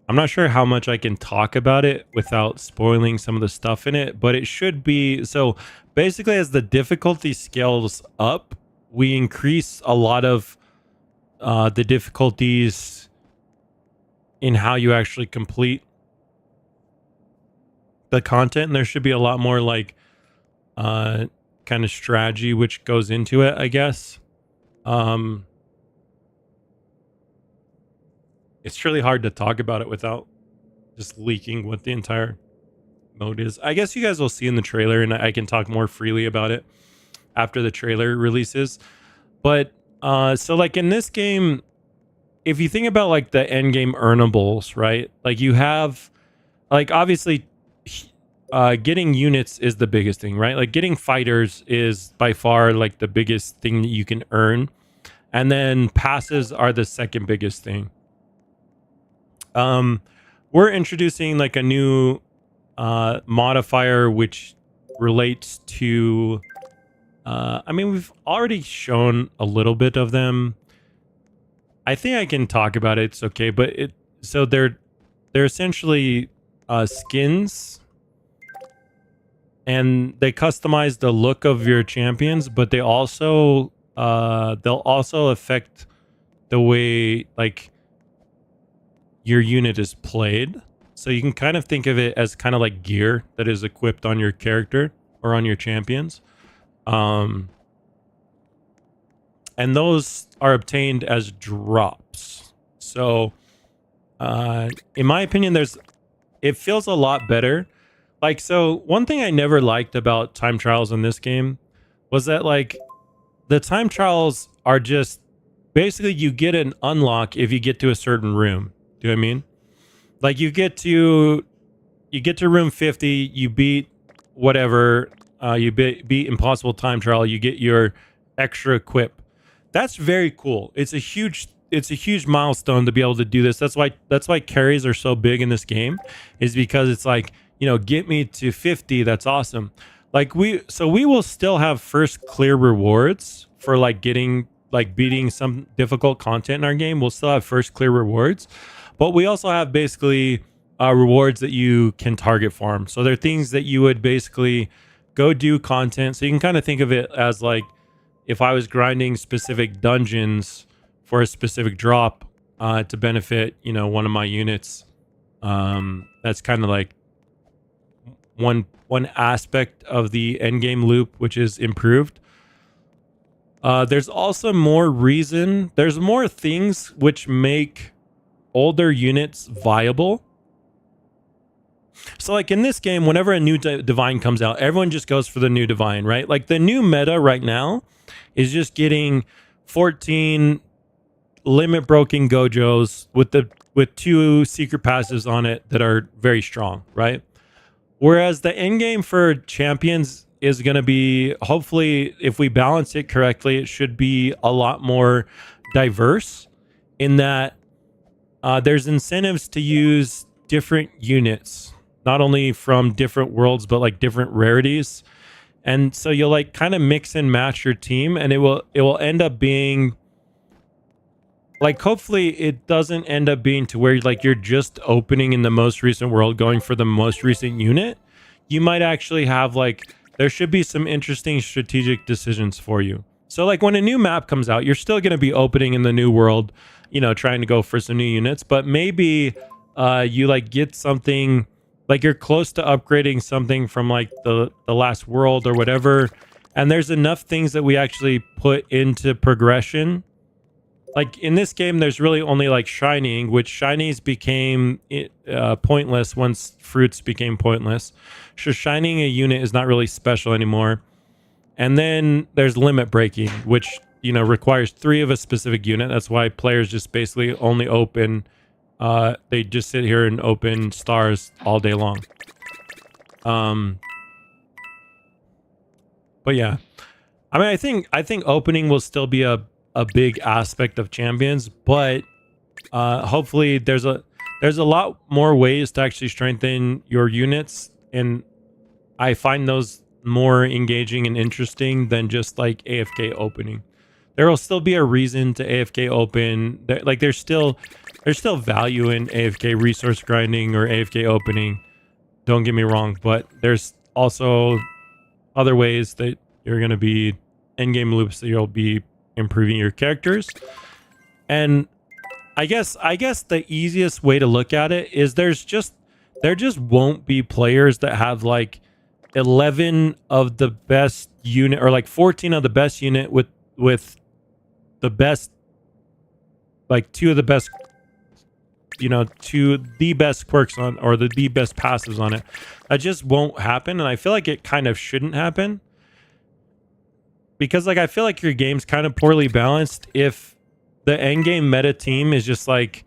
not sure how much I can talk about it without spoiling some of the stuff in it, but it should be. So basically, as the difficulty scales up, we increase a lot of the difficulties in how you actually complete the content. And there should be a lot more like kind of strategy which goes into it, I guess. It's really hard to talk about it without just leaking what the entire mode is. I guess you guys will see in the trailer, and I can talk more freely about it after the trailer releases. But so like in this game, if you think about like the end game earnables, right? Like you have like obviously getting units is the biggest thing, right? Like getting fighters is by far like the biggest thing that you can earn. And then passes are the second biggest thing. We're introducing like a new modifier which relates to I mean, we've already shown a little bit of them. I think I can talk about it. It's okay, but so they're essentially skins, and they customize the look of your champions, but they also they'll also affect the way like your unit is played. So you can kind of think of it as kind of like gear that is equipped on your character or on your champions. And those are obtained as drops. So in my opinion, it feels a lot better. Like, so one thing I never liked about time trials in this game was that like the time trials are just basically you get an unlock if you get to a certain room. Do you know what I mean? Like you get to room 50, you beat whatever, you beat impossible time trial, you get your extra equip. That's very cool. It's a huge milestone to be able to do this. That's why carries are so big in this game, is because it's like, you know, get me to 50. That's awesome. Like we will still have first clear rewards for like beating some difficult content in our game. We'll still have first clear rewards, but we also have basically rewards that you can target farm. So they're things that you would basically go do content. So you can kind of think of it as like if I was grinding specific dungeons for a specific drop to benefit, you know, one of my units. That's kind of like one aspect of the end game loop, which is improved. There's also more reason. There's more things which make older units viable. So like in this game, whenever a new divine comes out, everyone just goes for the new divine, right? Like the new meta right now is just getting 14 limit broken Gojos with 2 secret passives on it that are very strong, right? Whereas the end game for champions is going to be, hopefully, if we balance it correctly, it should be a lot more diverse in that there's incentives to use different units, not only from different worlds, but like different rarities. And so you'll like kind of mix and match your team, and it will end up being like, hopefully it doesn't end up being to where like you're just opening in the most recent world, going for the most recent unit. You might actually have like, there should be some interesting strategic decisions for you. So like when a new map comes out, you're still going to be opening in the new world, you know, trying to go for some new units, but maybe you like get something like you're close to upgrading something from like the last world or whatever. And there's enough things that we actually put into progression. Like in this game, there's really only like shining, which shinies became pointless once fruits became pointless. So shining a unit is not really special anymore. And then there's limit breaking, which, you know, requires 3 of a specific unit. That's why players just basically only open, they just sit here and open stars all day long. But yeah, I mean, I think opening will still be a big aspect of champions, but hopefully there's there's a lot more ways to actually strengthen your units, and I find those more engaging and interesting than just like AFK opening. There will still be a reason to AFK open. Like there's still value in AFK resource grinding or AFK opening. Don't get me wrong, but there's also other ways that you're going to be in-game loops that you'll be improving your characters. And I guess the easiest way to look at it is there just won't be players that have like 11 of the best unit or like 14 of the best unit with the best, like two of the best, two the best quirks on, or the best passives on it. That just won't happen, and I feel like it kind of shouldn't happen, because like I feel like your game's kind of poorly balanced if the end game meta team is just like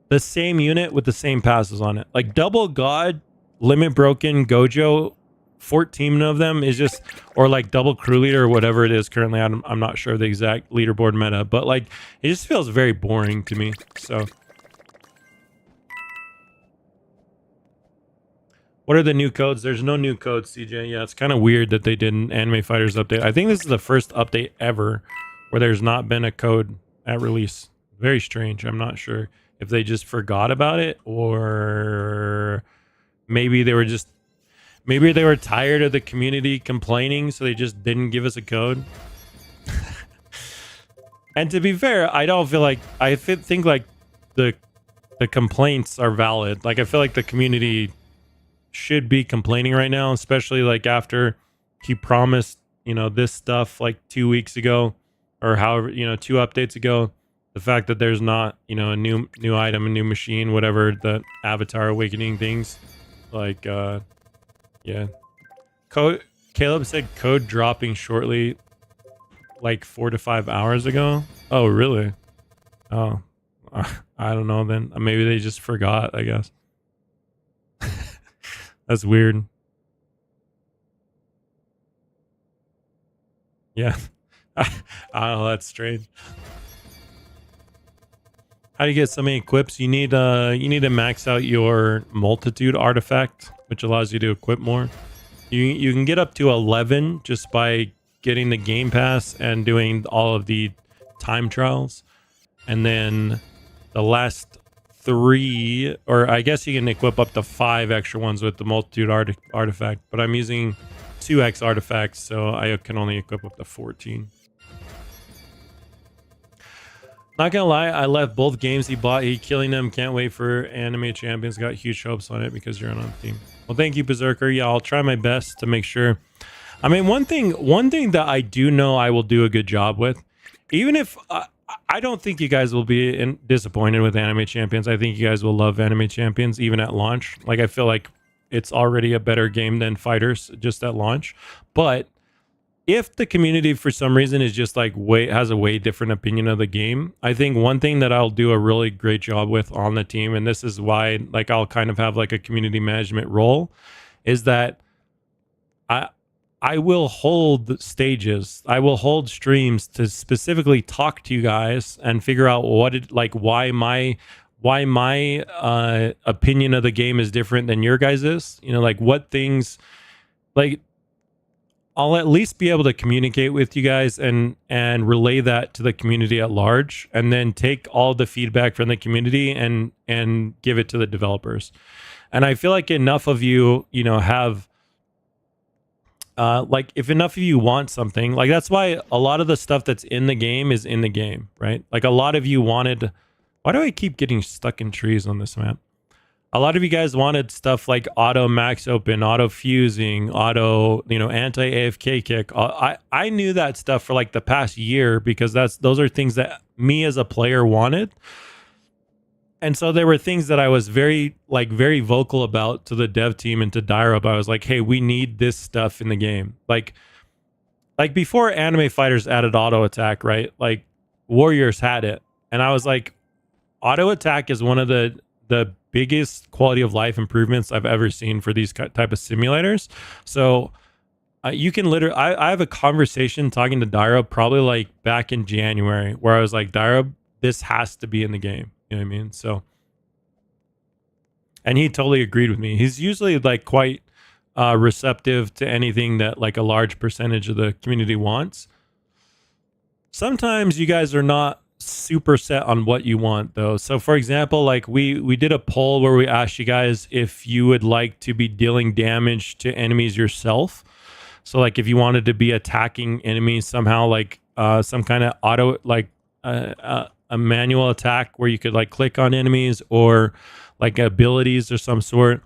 the same unit with the same passes on it. Like Double God, Limit Broken, Gojo, 14 of them is just, or like Double Crew Leader or whatever it is currently. I'm not sure the exact leaderboard meta, but like it just feels very boring to me. So what are the new codes? There's no new codes, CJ. Yeah, it's kind of weird that they did an Anime Fighters update. I think this is the first update ever where there's not been a code at release. Very strange. I'm not sure if they just forgot about it, or maybe they were tired of the community complaining, so they just didn't give us a code. And to be fair, I don't feel like, I think like the complaints are valid. Like I feel like the community should be complaining right now, especially like after he promised, this stuff like 2 weeks ago, or however, 2 updates ago. The fact that there's not, a new item, a new machine, whatever, the Avatar Awakening things. Like, yeah. Caleb said code dropping shortly, like 4 to 5 hours ago. Oh, really? Oh, I don't know then. Maybe they just forgot, I guess. That's weird. Yeah. I don't know, that's strange. How do you get so many equips? You need to max out your multitude artifact, which allows you to equip more. You can get up to 11 just by getting the game pass and doing all of the time trials, and then the last 3, or I guess you can equip up to 5 extra ones with the multitude artifact, but I'm using 2x artifacts, so I can only equip up to 14. Not gonna lie, I left both games he bought. He killing them. Can't wait for Anime Champions. Got huge hopes on it because you're on the team. Well, thank you, Berserker. Yeah, I'll try my best to make sure. I mean, one thing that I do know I will do a good job with, even if I don't think you guys will be disappointed with Anime Champions. I think you guys will love Anime Champions even at launch. Like, I feel like it's already a better game than Fighters just at launch. But if the community for some reason is just like has a way different opinion of the game, I think one thing that I'll do a really great job with on the team, and this is why like I'll kind of have like a community management role, is that I will hold stages, I will hold streams to specifically talk to you guys and figure out why my opinion of the game is different than your guys's. Like what things, like I'll at least be able to communicate with you guys and relay that to the community at large, and then take all the feedback from the community and give it to the developers. And I feel like enough of you, have like if enough of you want something, like that's why a lot of the stuff that's in the game is in the game, right? Like a lot of you wanted, why do I keep getting stuck in trees on this map? A lot of you guys wanted stuff like auto max open, auto fusing, auto, anti AFK kick. I knew that stuff for like the past year because those are things that me as a player wanted. And so there were things that I was very vocal about to the dev team and to Dyrup. I was like, hey, we need this stuff in the game. Like before Anime Fighters added auto attack, right? Like Warriors had it. And I was like, auto attack is one of the biggest quality of life improvements I've ever seen for these type of simulators. So you can literally, I have a conversation talking to Dyrup probably like back in January where I was like, Dyrup, this has to be in the game. You know what I mean? So and he totally agreed with me. He's usually like quite receptive to anything that like a large percentage of the community wants. Sometimes you guys are not super set on what you want though. So for example, like we did a poll where we asked you guys if you would like to be dealing damage to enemies yourself. So like if you wanted to be attacking enemies somehow, like some kind of auto, like a manual attack where you could like click on enemies, or like abilities or some sort.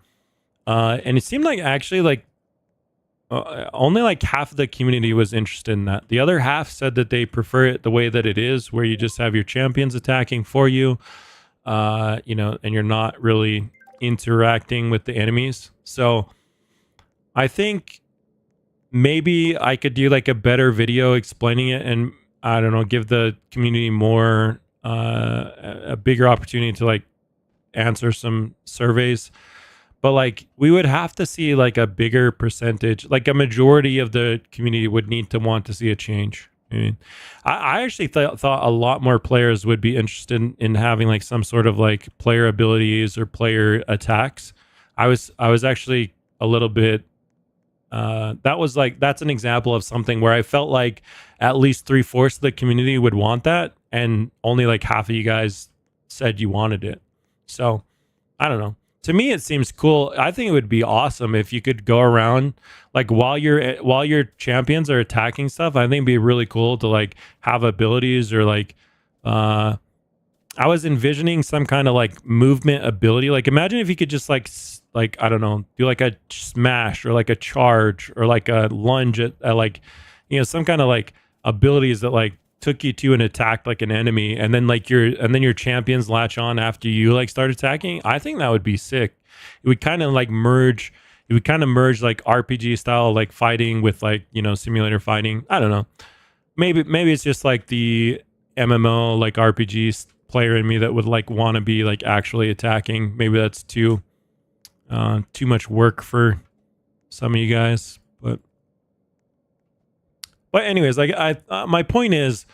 And it seemed like actually like only like half of the community was interested in that. The other half said that they prefer it the way that it is, where you just have your champions attacking for you, you know, and you're not really interacting with the enemies. So I think maybe I could do like a better video explaining it, and I don't know, give the community more, a bigger opportunity to like answer some surveys. But like we would have to see like a bigger percentage, like a majority of the community would need to want to see a change. I mean, I actually thought a lot more players would be interested in having like some sort of like player abilities or player attacks. I was actually a little bit, that's an example of something where I felt like at least 3/4 of the community would want that, and only like half of you guys said you wanted it. So I don't know. To me, it seems cool. I think it would be awesome if you could go around like while your champions are attacking stuff. I think it'd be really cool to like have abilities, or like I was envisioning some kind of like movement ability. Like imagine if you could just like I don't know, do like a smash or like a charge or like a lunge at like, you know, some kind of like abilities that like took you to and attacked like an enemy, and then like your champions latch on after you like start attacking. I think that would be sick. It would kind of like merge. It would kind of merge like RPG style like fighting with like, you know, simulator fighting. I don't know. Maybe it's just like the MMO like RPG player in me that would like want to be like actually attacking. Maybe that's too much work for some of you guys, but anyways, like my point is,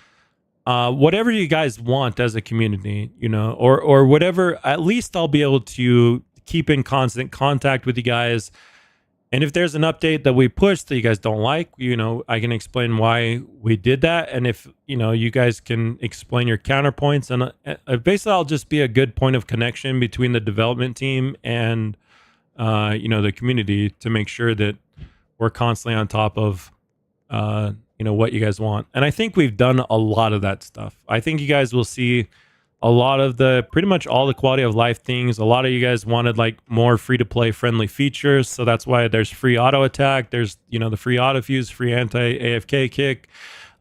whatever you guys want as a community, you know, or whatever, at least I'll be able to keep in constant contact with you guys. And if there's an update that we push that you guys don't like, you know, I can explain why we did that. And if, you know, you guys can explain your counterpoints, and basically I'll just be a good point of connection between the development team and, you know, the community, to make sure that we're constantly on top of, you know, what you guys want. And I think we've done a lot of that stuff. I think you guys will see a lot of pretty much all the quality of life things. A lot of you guys wanted like more free to play friendly features. So that's why there's free auto attack. There's, you know, the free auto fuse, free anti AFK kick.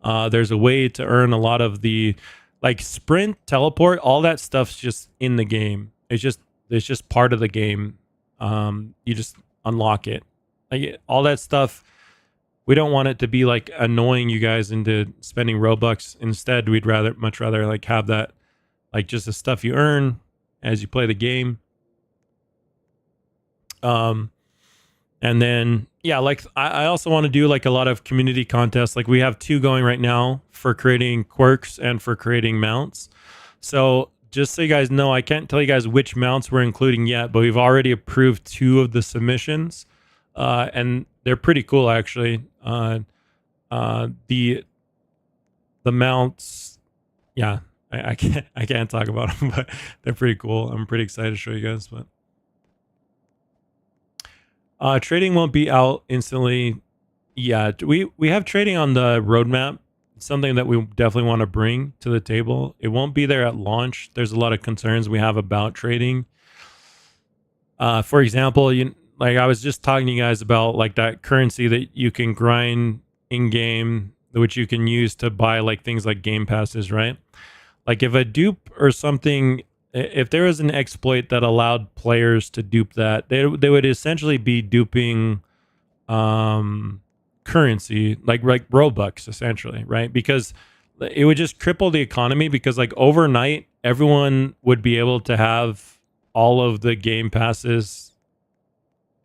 There's a way to earn a lot of the like sprint, teleport, all that stuff's just in the game. It's just part of the game. You just unlock it. Like all that stuff. We don't want it to be like annoying you guys into spending Robux. Instead, we'd much rather like have that like just the stuff you earn as you play the game. And then, yeah, like I also want to do like a lot of community contests. Like we have 2 going right now for creating quirks and for creating mounts. So just so you guys know, I can't tell you guys which mounts we're including yet, but we've already approved 2 of the submissions. And they're pretty cool actually. The mounts, yeah, I can't talk about them, but they're pretty cool. I'm pretty excited to show you guys. But trading won't be out instantly. Yeah, we have trading on the roadmap. It's something that we definitely want to bring to the table. It won't be there at launch. There's a lot of concerns we have about trading. For example, like I was just talking to you guys about like that currency that you can grind in game, which you can use to buy like things like game passes, right? Like if a dupe or something, if there was an exploit that allowed players to dupe that, they would essentially be duping currency, like Robux essentially, right? Because it would just cripple the economy, because like overnight everyone would be able to have all of the game passes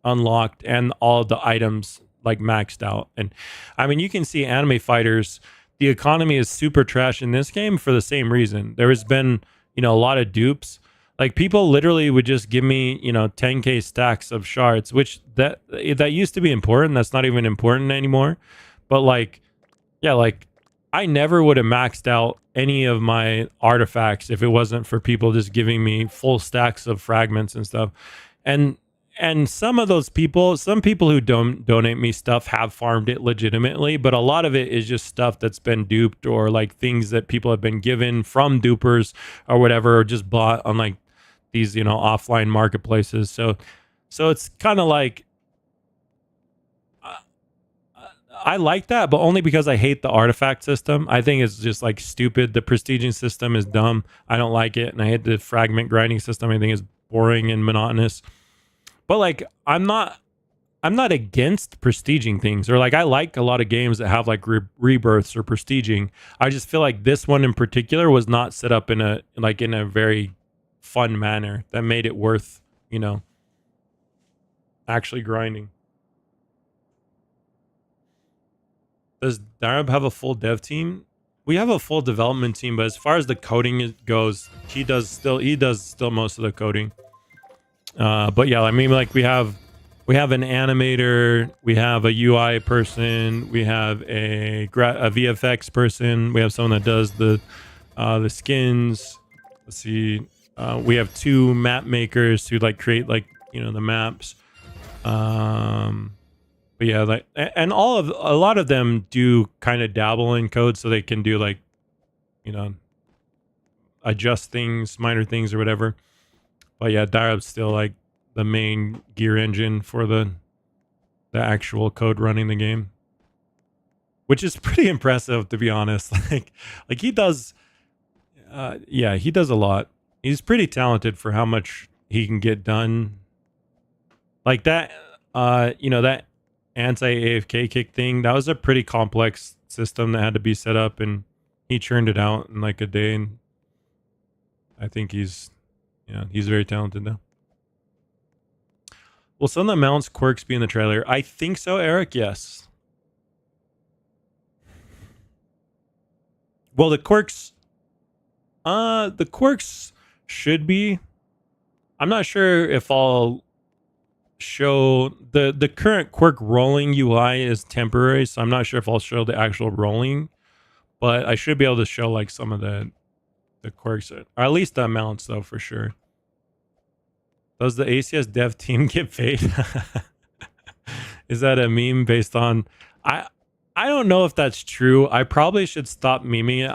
unlocked and all the items like maxed out. And I mean, you can see anime fighters, the economy is super trash in this game for the same reason. There has been, you know, a lot of dupes. Like people literally would just give me, 10k stacks of shards, which that used to be important. That's not even important anymore. But like, yeah, like I never would have maxed out any of my artifacts if it wasn't for people just giving me full stacks of fragments and stuff. And some of those people, some people who don't donate me stuff have farmed it legitimately, but a lot of it is just stuff that's been duped, or like things that people have been given from dupers or whatever, or just bought on like these, offline marketplaces. So it's kind of like, I like that, but only because I hate the artifact system. I think it's just like stupid. The prestiging system is dumb. I don't like it. And I hate the fragment grinding system. I think it's boring and monotonous. But like, I'm not against prestiging things, or like I like a lot of games that have like rebirths or prestiging. I just feel like this one in particular was not set up in a very fun manner that made it worth, actually grinding. Does Darab have a full dev team? We have a full development team, but as far as the coding goes, he does still most of the coding. But yeah, I mean, like we have an animator, we have a UI person, we have a VFX person, we have someone that does the skins. Let's see, we have 2 map makers who like create like the maps. But yeah, like, and a lot of them do kind of dabble in code, so they can do like, adjust things, minor things or whatever. But yeah, Darab's still like the main gear engine for the actual code running the game, which is pretty impressive, to be honest. like he does, yeah, he does a lot. He's pretty talented for how much he can get done. Like that, that anti-AFK kick thing, that was a pretty complex system that had to be set up, and he churned it out in like a day. And I think he's very talented now. Will some of the mounts quirks be in the trailer? I think so, Eric. Yes. Well, the quirks should be. I'm not sure if I'll show the current quirk rolling UI is temporary, so I'm not sure if I'll show the actual rolling, but I should be able to show like some of the quirks, or at least the amounts though, for sure. Does the ACS dev team get paid? Is that a meme based on I don't know if that's true. I probably should stop memeing it.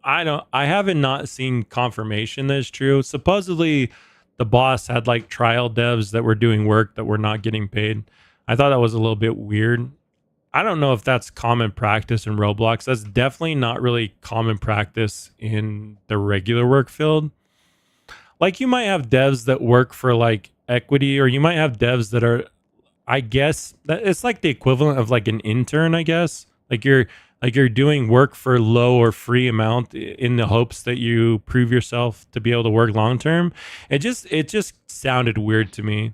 I haven't not seen confirmation that it's true. Supposedly the boss had like trial devs that were doing work that were not getting paid. I thought that was a little bit weird. I don't know if that's common practice in Roblox. That's definitely not really common practice in the regular work field. Like you might have devs that work for like equity, or you might have devs that are, I guess that it's like the equivalent of like an intern, I guess. Like you're doing work for low or free amount in the hopes that you prove yourself to be able to work long term. It just sounded weird to me.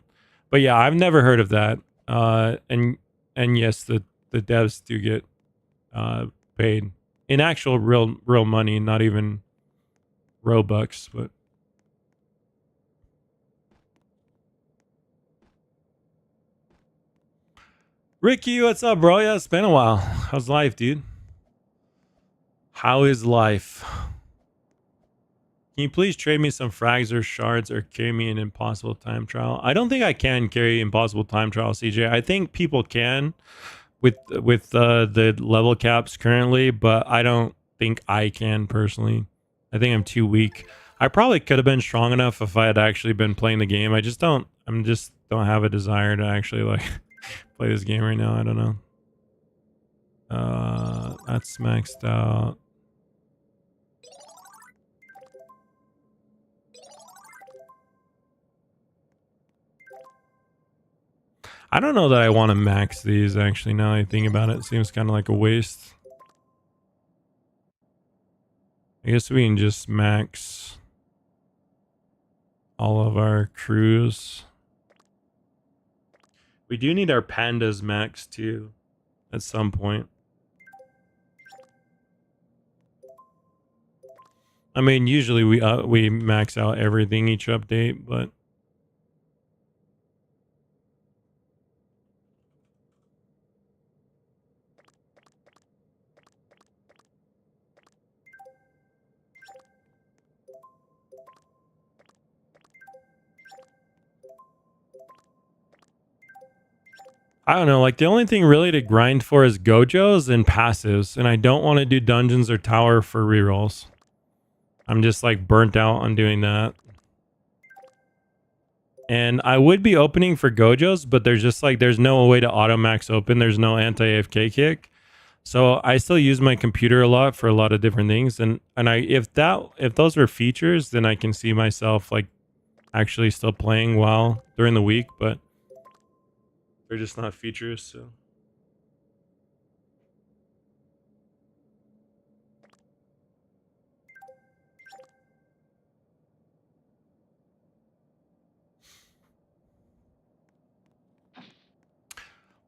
But yeah, I've never heard of that. And yes, the devs do get paid in actual real money, not even Robux. But Ricky, what's up, bro? Yeah, it's been a while. How's life, dude? How is life? Can you please trade me some frags or shards, or carry me an impossible time trial? I don't think I can carry impossible time trial, CJ. I think people can with the level caps currently, but I don't think I can personally. I think I'm too weak. I probably could have been strong enough if I had actually been playing the game. I just don't have a desire to actually like play this game right now. I don't know. That's maxed out. I don't know that I want to max these, actually. Now I think about it, seems kind of like a waste. I guess we can just max all of our crews. We do need our pandas max too at some point. I mean, usually we max out everything each update, but I don't know. Like the only thing really to grind for is Gojos and passives, and I don't want to do dungeons or tower for rerolls. I'm just like burnt out on doing that. And I would be opening for Gojos, but there's just like there's no way to auto max open. There's no anti-AFK kick. So I still use my computer a lot for a lot of different things. And if those were features, then I can see myself like actually still playing well during the week, but they're just not features, so.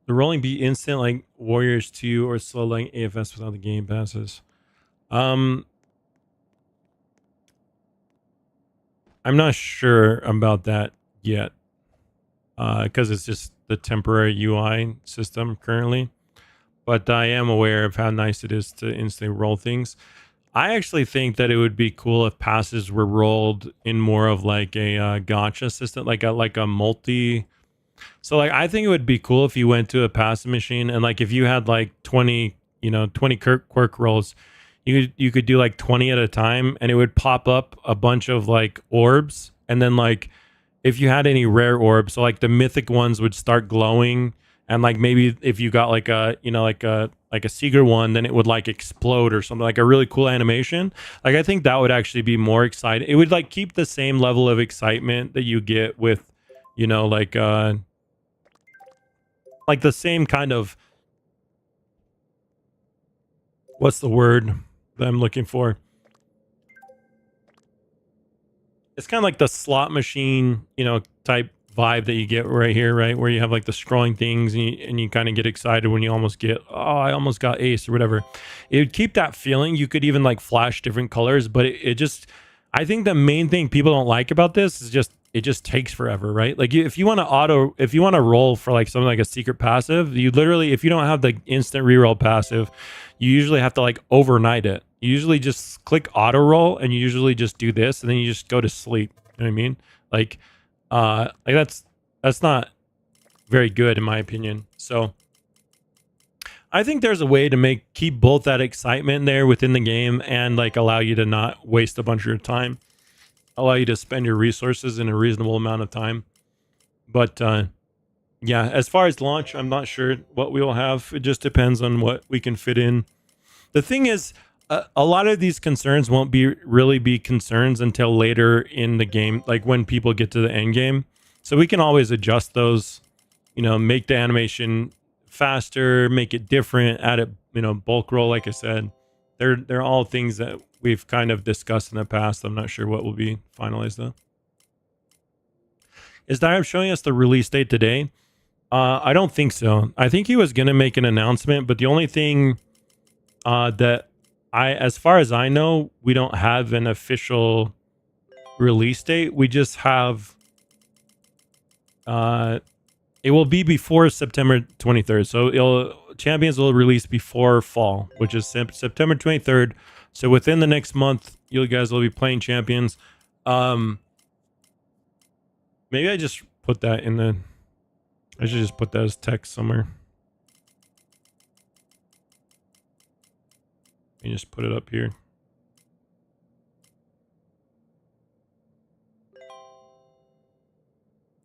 The rolling be instant like Warriors 2 or slow like AFS without the game passes. I'm not sure about that yet. Because it's just the temporary UI system currently. But I am aware of how nice it is to instantly roll things. I actually think that it would be cool if passes were rolled in more of like a gotcha system, like a multi. So like I think it would be cool if you went to a passive machine and like if you had like 20 quirk rolls, you could do like 20 at a time, and it would pop up a bunch of like orbs, and then like if you had any rare orbs, so like the mythic ones would start glowing, and like maybe if you got like a Seeger one, then it would like explode or something, like a really cool animation. Like I think that would actually be more exciting. It would like keep the same level of excitement that you get with, like the same kind of, what's the word that I'm looking for? It's kind of like the slot machine, type vibe that you get right here, right? Where you have like the scrolling things and you kind of get excited when you almost get, oh, I almost got ace or whatever. It would keep that feeling. You could even like flash different colors, but it just, I think the main thing people don't like about this is just, it just takes forever, right? Like if you want to roll for like something like a secret passive, you literally, if you don't have the instant reroll passive, you usually have to like overnight it. You usually just click auto roll and you usually just do this and then you just go to sleep. You know what I mean? Like that's not very good in my opinion. So I think there's a way to keep both that excitement there within the game and like allow you to not waste a bunch of your time, allow you to spend your resources in a reasonable amount of time. But yeah, as far as launch, I'm not sure what we will have. It just depends on what we can fit in. The thing is, a lot of these concerns won't really be concerns until later in the game, like when people get to the end game. So we can always adjust those, make the animation faster, make it different, add it, bulk roll. Like I said, they're all things that we've kind of discussed in the past. I'm not sure what will be finalized though. Is Diab showing us the release date today? I don't think so. I think he was going to make an announcement, but the only thing that as far as I know, we don't have an official release date. We just have, it will be before September 23rd. So Champions will release before fall, which is September 23rd. So within the next month, you guys will be playing Champions. Maybe I just put that I should just put that as text somewhere. You just put it up here.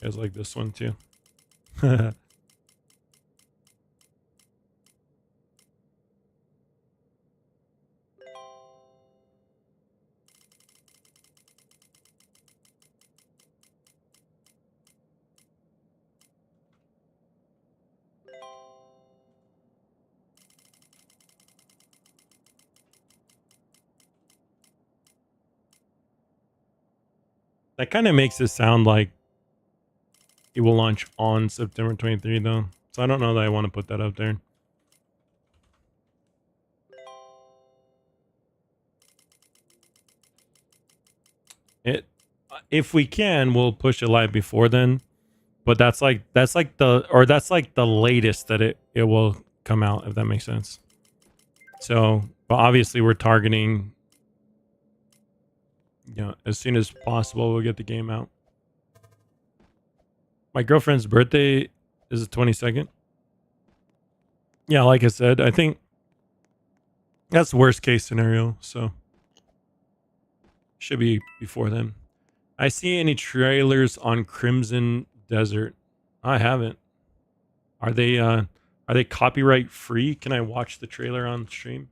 You guys like this one too. That kind of makes it sound like it will launch on September 23 though. So I don't know that I want to put that up there. if we can, we'll push it live before then. But that's like the latest that it will come out, if that makes sense. So, but obviously we're targeting, as soon as possible we'll get the game out. My girlfriend's birthday is the 22nd. Yeah, like I said, I think that's worst case scenario, so should be before then. I see any trailers on Crimson Desert? I haven't. Are they copyright free? Can I watch the trailer on stream?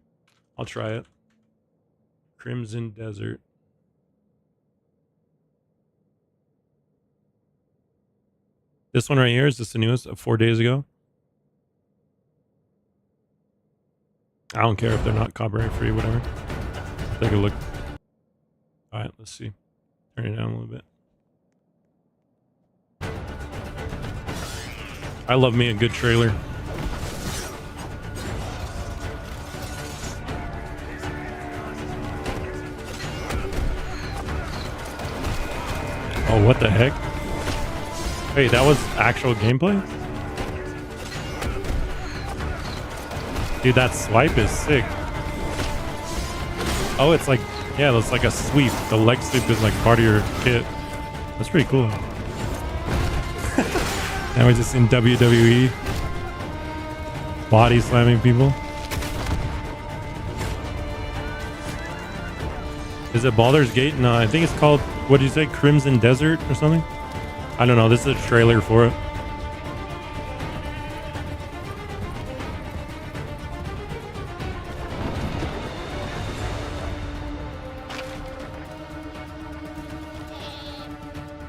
I'll try it. Crimson Desert. This one right here, is this the newest of 4 days ago? I don't care if they're not copyright free, whatever. Take a look. All right, let's see. Turn it down a little bit. I love me a good trailer. Oh, what the heck? Wait, that was actual gameplay? Dude, that swipe is sick. Oh, it's like, yeah, it's like a sweep. The leg sweep is like part of your kit. That's pretty cool. Now we're just in WWE. Body slamming people. Is it Baldur's Gate? No, I think it's called, what did you say? Crimson Desert or something? I don't know. This is a trailer for it.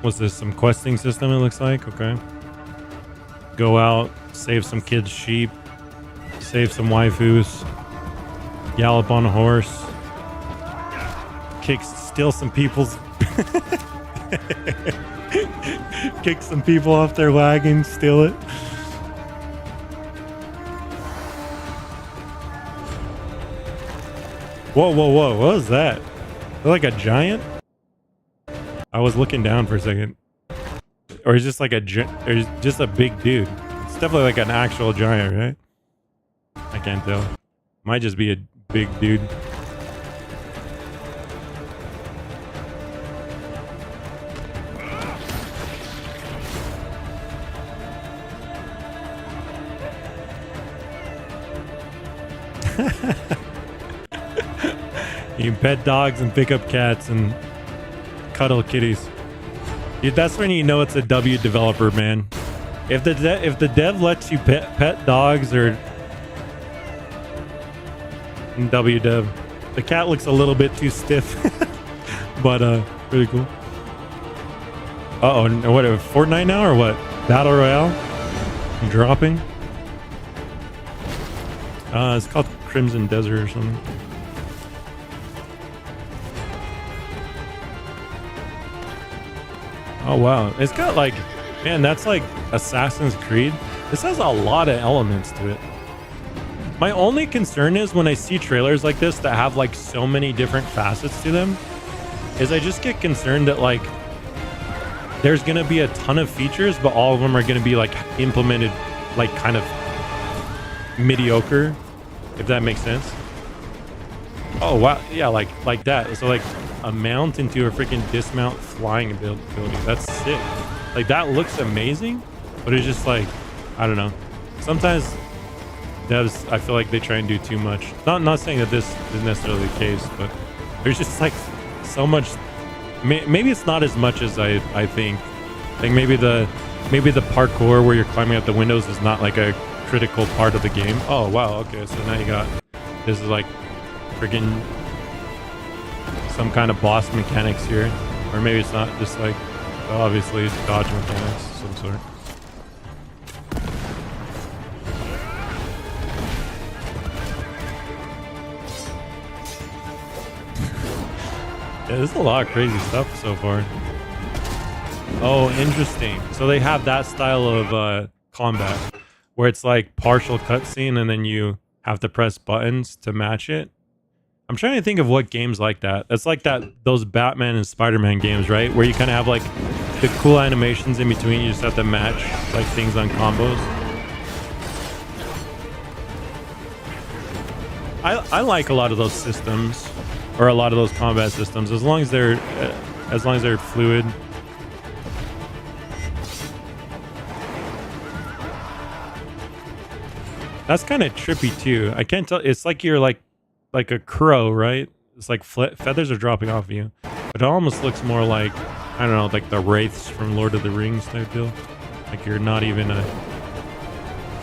What's this? Some questing system, it looks like. Okay. Go out, save some kids' sheep, save some waifus, gallop on a horse, steal some people's... kick some people off their wagon, steal it. Whoa, whoa, whoa. What was that? Like a giant? I was looking down for a second. Or is just like just a big dude? It's definitely like an actual giant, right? I can't tell. Might just be a big dude. You can pet dogs and pick up cats and cuddle kitties. Dude, that's when you know it's a W developer, man. If the dev lets you pet dogs or in W dev, the cat looks a little bit too stiff, but pretty cool. Uh oh, what? Fortnite now or what? Battle Royale? I'm dropping. It's called Crimson Desert or something. Oh wow, it's got like, man, that's like Assassin's Creed. This has a lot of elements to it. My only concern is when I see trailers like this that have like so many different facets to them, is I just get concerned that like there's gonna be a ton of features, but all of them are gonna be like implemented like kind of mediocre, if that makes sense. Oh wow, yeah, like that. So like a mount into a freaking dismount flying ability. That's sick. Like that looks amazing, but it's just like, I don't know. Sometimes devs, I feel like they try and do too much. Not saying that this is necessarily the case, but there's just like so much. Maybe it's not as much as I think. Like maybe the parkour where you're climbing out the windows is not like a critical part of the game. Oh wow, okay, so now you got, this is like freaking some kind of boss mechanics here, or maybe it's not, just like obviously it's dodge mechanics of some sort. Yeah, there's a lot of crazy stuff so far. Oh, interesting. So they have that style of combat where it's like partial cutscene and then you have to press buttons to match it. I'm trying to think of what games like that. It's like those Batman and Spider-Man games, right? Where you kind of have like the cool animations in between. You just have to match like things on combos. I like a lot of those systems, or a lot of those combat systems, as long as they're fluid. That's kind of trippy too. I can't tell. It's like you're like a crow, right? It's like feathers are dropping off of you, but it almost looks more like, I don't know, like the wraiths from Lord of the Rings type deal. Like you're not even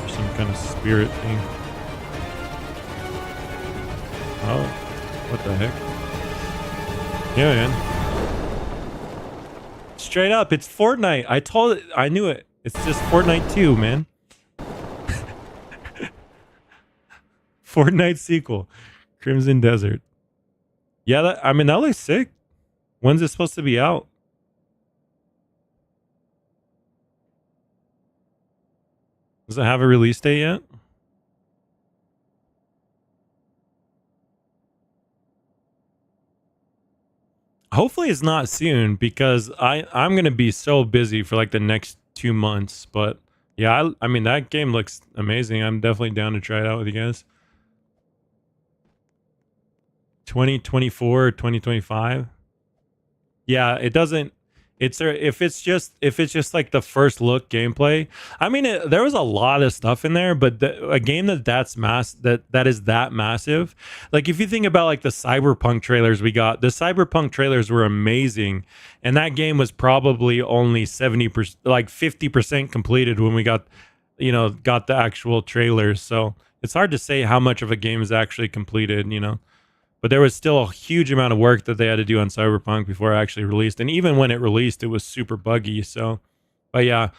some kind of spirit thing. Oh, what the heck? Yeah, man. Straight up, it's Fortnite. I knew it. It's just Fortnite 2, man. Fortnite sequel, Crimson Desert. Yeah, that looks sick. When's it supposed to be out? Does it have a release date yet? Hopefully it's not soon, because I'm gonna be so busy for like the next 2 months. But yeah, I mean that game looks amazing. I'm definitely down to try it out with you guys. 2024 or 2025. Yeah, it doesn't. If it's just like the first look gameplay. I mean, there was a lot of stuff in there, but a game that is that massive. Like if you think about like the Cyberpunk trailers we got, the Cyberpunk trailers were amazing, and that game was probably only 70%, like 50% completed when we got the actual trailers. So it's hard to say how much of a game is actually completed. But there was still a huge amount of work that they had to do on Cyberpunk before it actually released. And even when it released, it was super buggy. So, but yeah,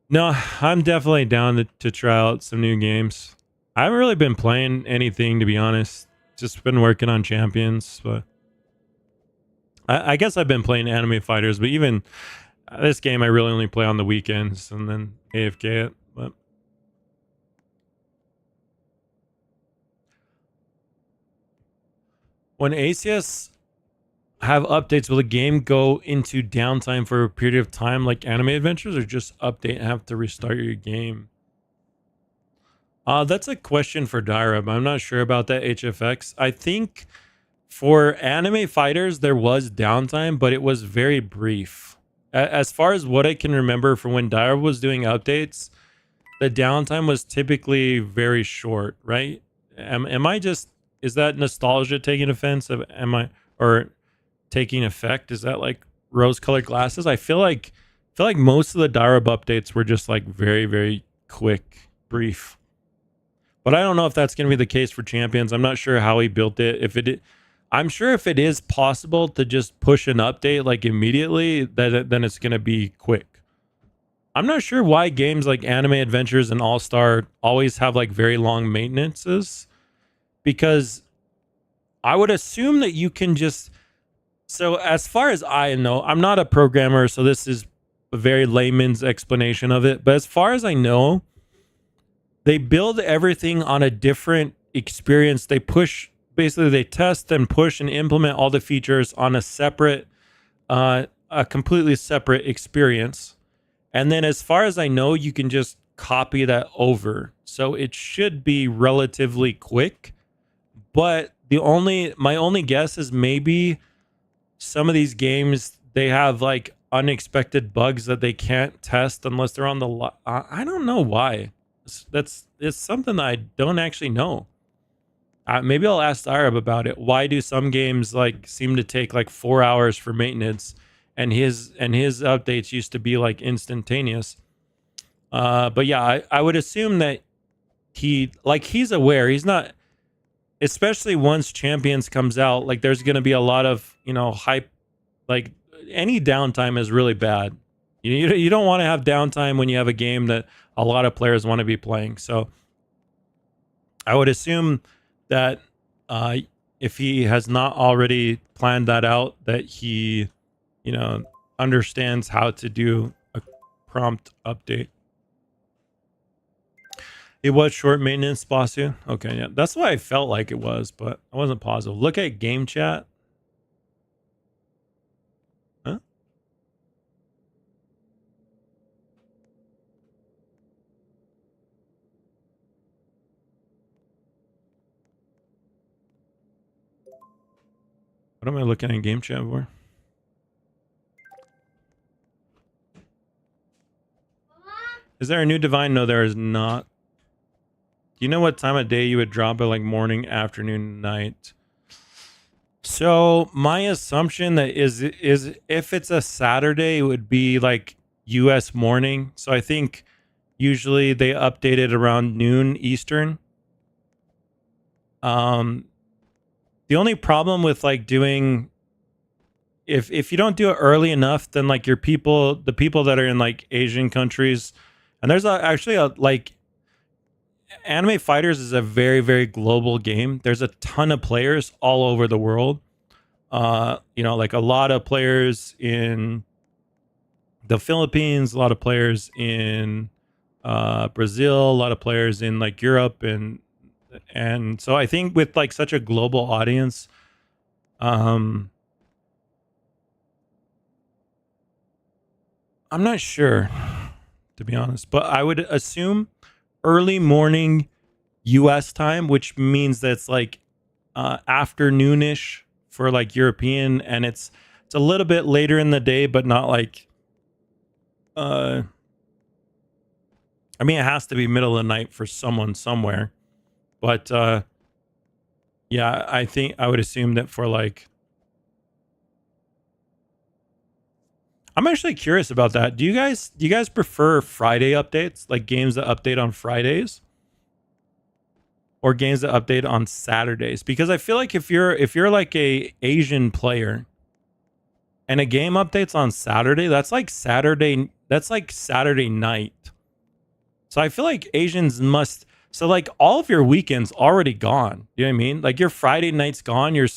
no, I'm definitely down to try out some new games. I haven't really been playing anything, to be honest. Just been working on Champions. But I guess I've been playing Anime Fighters. But even this game, I really only play on the weekends and then AFK it. But when ACS have updates, will the game go into downtime for a period of time like Anime Adventures, or just update and have to restart your game? That's a question for Dyrab. I'm not sure about that, HFX. I think for Anime Fighters, there was downtime, but it was very brief. As far as what I can remember from when Dyrab was doing updates, the downtime was typically very short, right? Am I just... Is that nostalgia taking offense? Or taking effect? Is that like rose-colored glasses? I feel like most of the Dyrab updates were just like very, very quick, brief. But I don't know if that's going to be the case for Champions. I'm not sure how he built it. I'm sure if it is possible to just push an update like immediately, then it's going to be quick. I'm not sure why games like Anime Adventures and All-Star always have like very long maintenances. Because I would assume that you can just... So as far as I know, I'm not a programmer, so this is a very layman's explanation of it. But as far as I know, they build everything on a different experience. They test and push and implement all the features on a completely separate experience. And then as far as I know, you can just copy that over. So it should be relatively quick. But my only guess is maybe some of these games, they have like unexpected bugs that they can't test unless they're on the I don't know why. It's something that I don't actually know. Maybe I'll ask Arab about it. Why do some games like seem to take like 4 hours for maintenance, and his updates used to be like instantaneous? But yeah, I would assume that he's aware. He's not... Especially once Champions comes out, like there's going to be a lot of, hype. Like any downtime is really bad. You don't want to have downtime when you have a game that a lot of players want to be playing. So I would assume that if he has not already planned that out, that he, understands how to do a prompt update. It was short maintenance, Spasu. Okay, yeah. That's what I felt like it was, but I wasn't positive. Look at game chat. Huh? What am I looking at game chat for? Is there a new divine? No, there is not. Do you know what time of day you would drop it? Like morning, afternoon, night? So my assumption that is if it's a Saturday, it would be like US morning. So I think usually they update it around noon Eastern. The only problem with like doing if you don't do it early enough, then like the people that are in like Asian countries, and there's actually a like Anime Fighters is a very, very global game. There's a ton of players all over the world. Like a lot of players in the Philippines, a lot of players in Brazil, a lot of players in like Europe, and so I think with like such a global audience, I'm not sure, to be honest, but I would assume early morning US time, which means that it's like afternoonish for like European, and it's a little bit later in the day, but not like I mean, it has to be middle of the night for someone somewhere. But yeah, I think I would assume that for like I'm actually curious about that. Do you guys prefer Friday updates, like games that update on Fridays? Or games that update on Saturdays? Because I feel like if you're like a Asian player and a game updates on Saturday, that's like Saturday night. So I feel like Asians must, so like all of your weekends already gone. You know what I mean? Like your Friday night's gone, your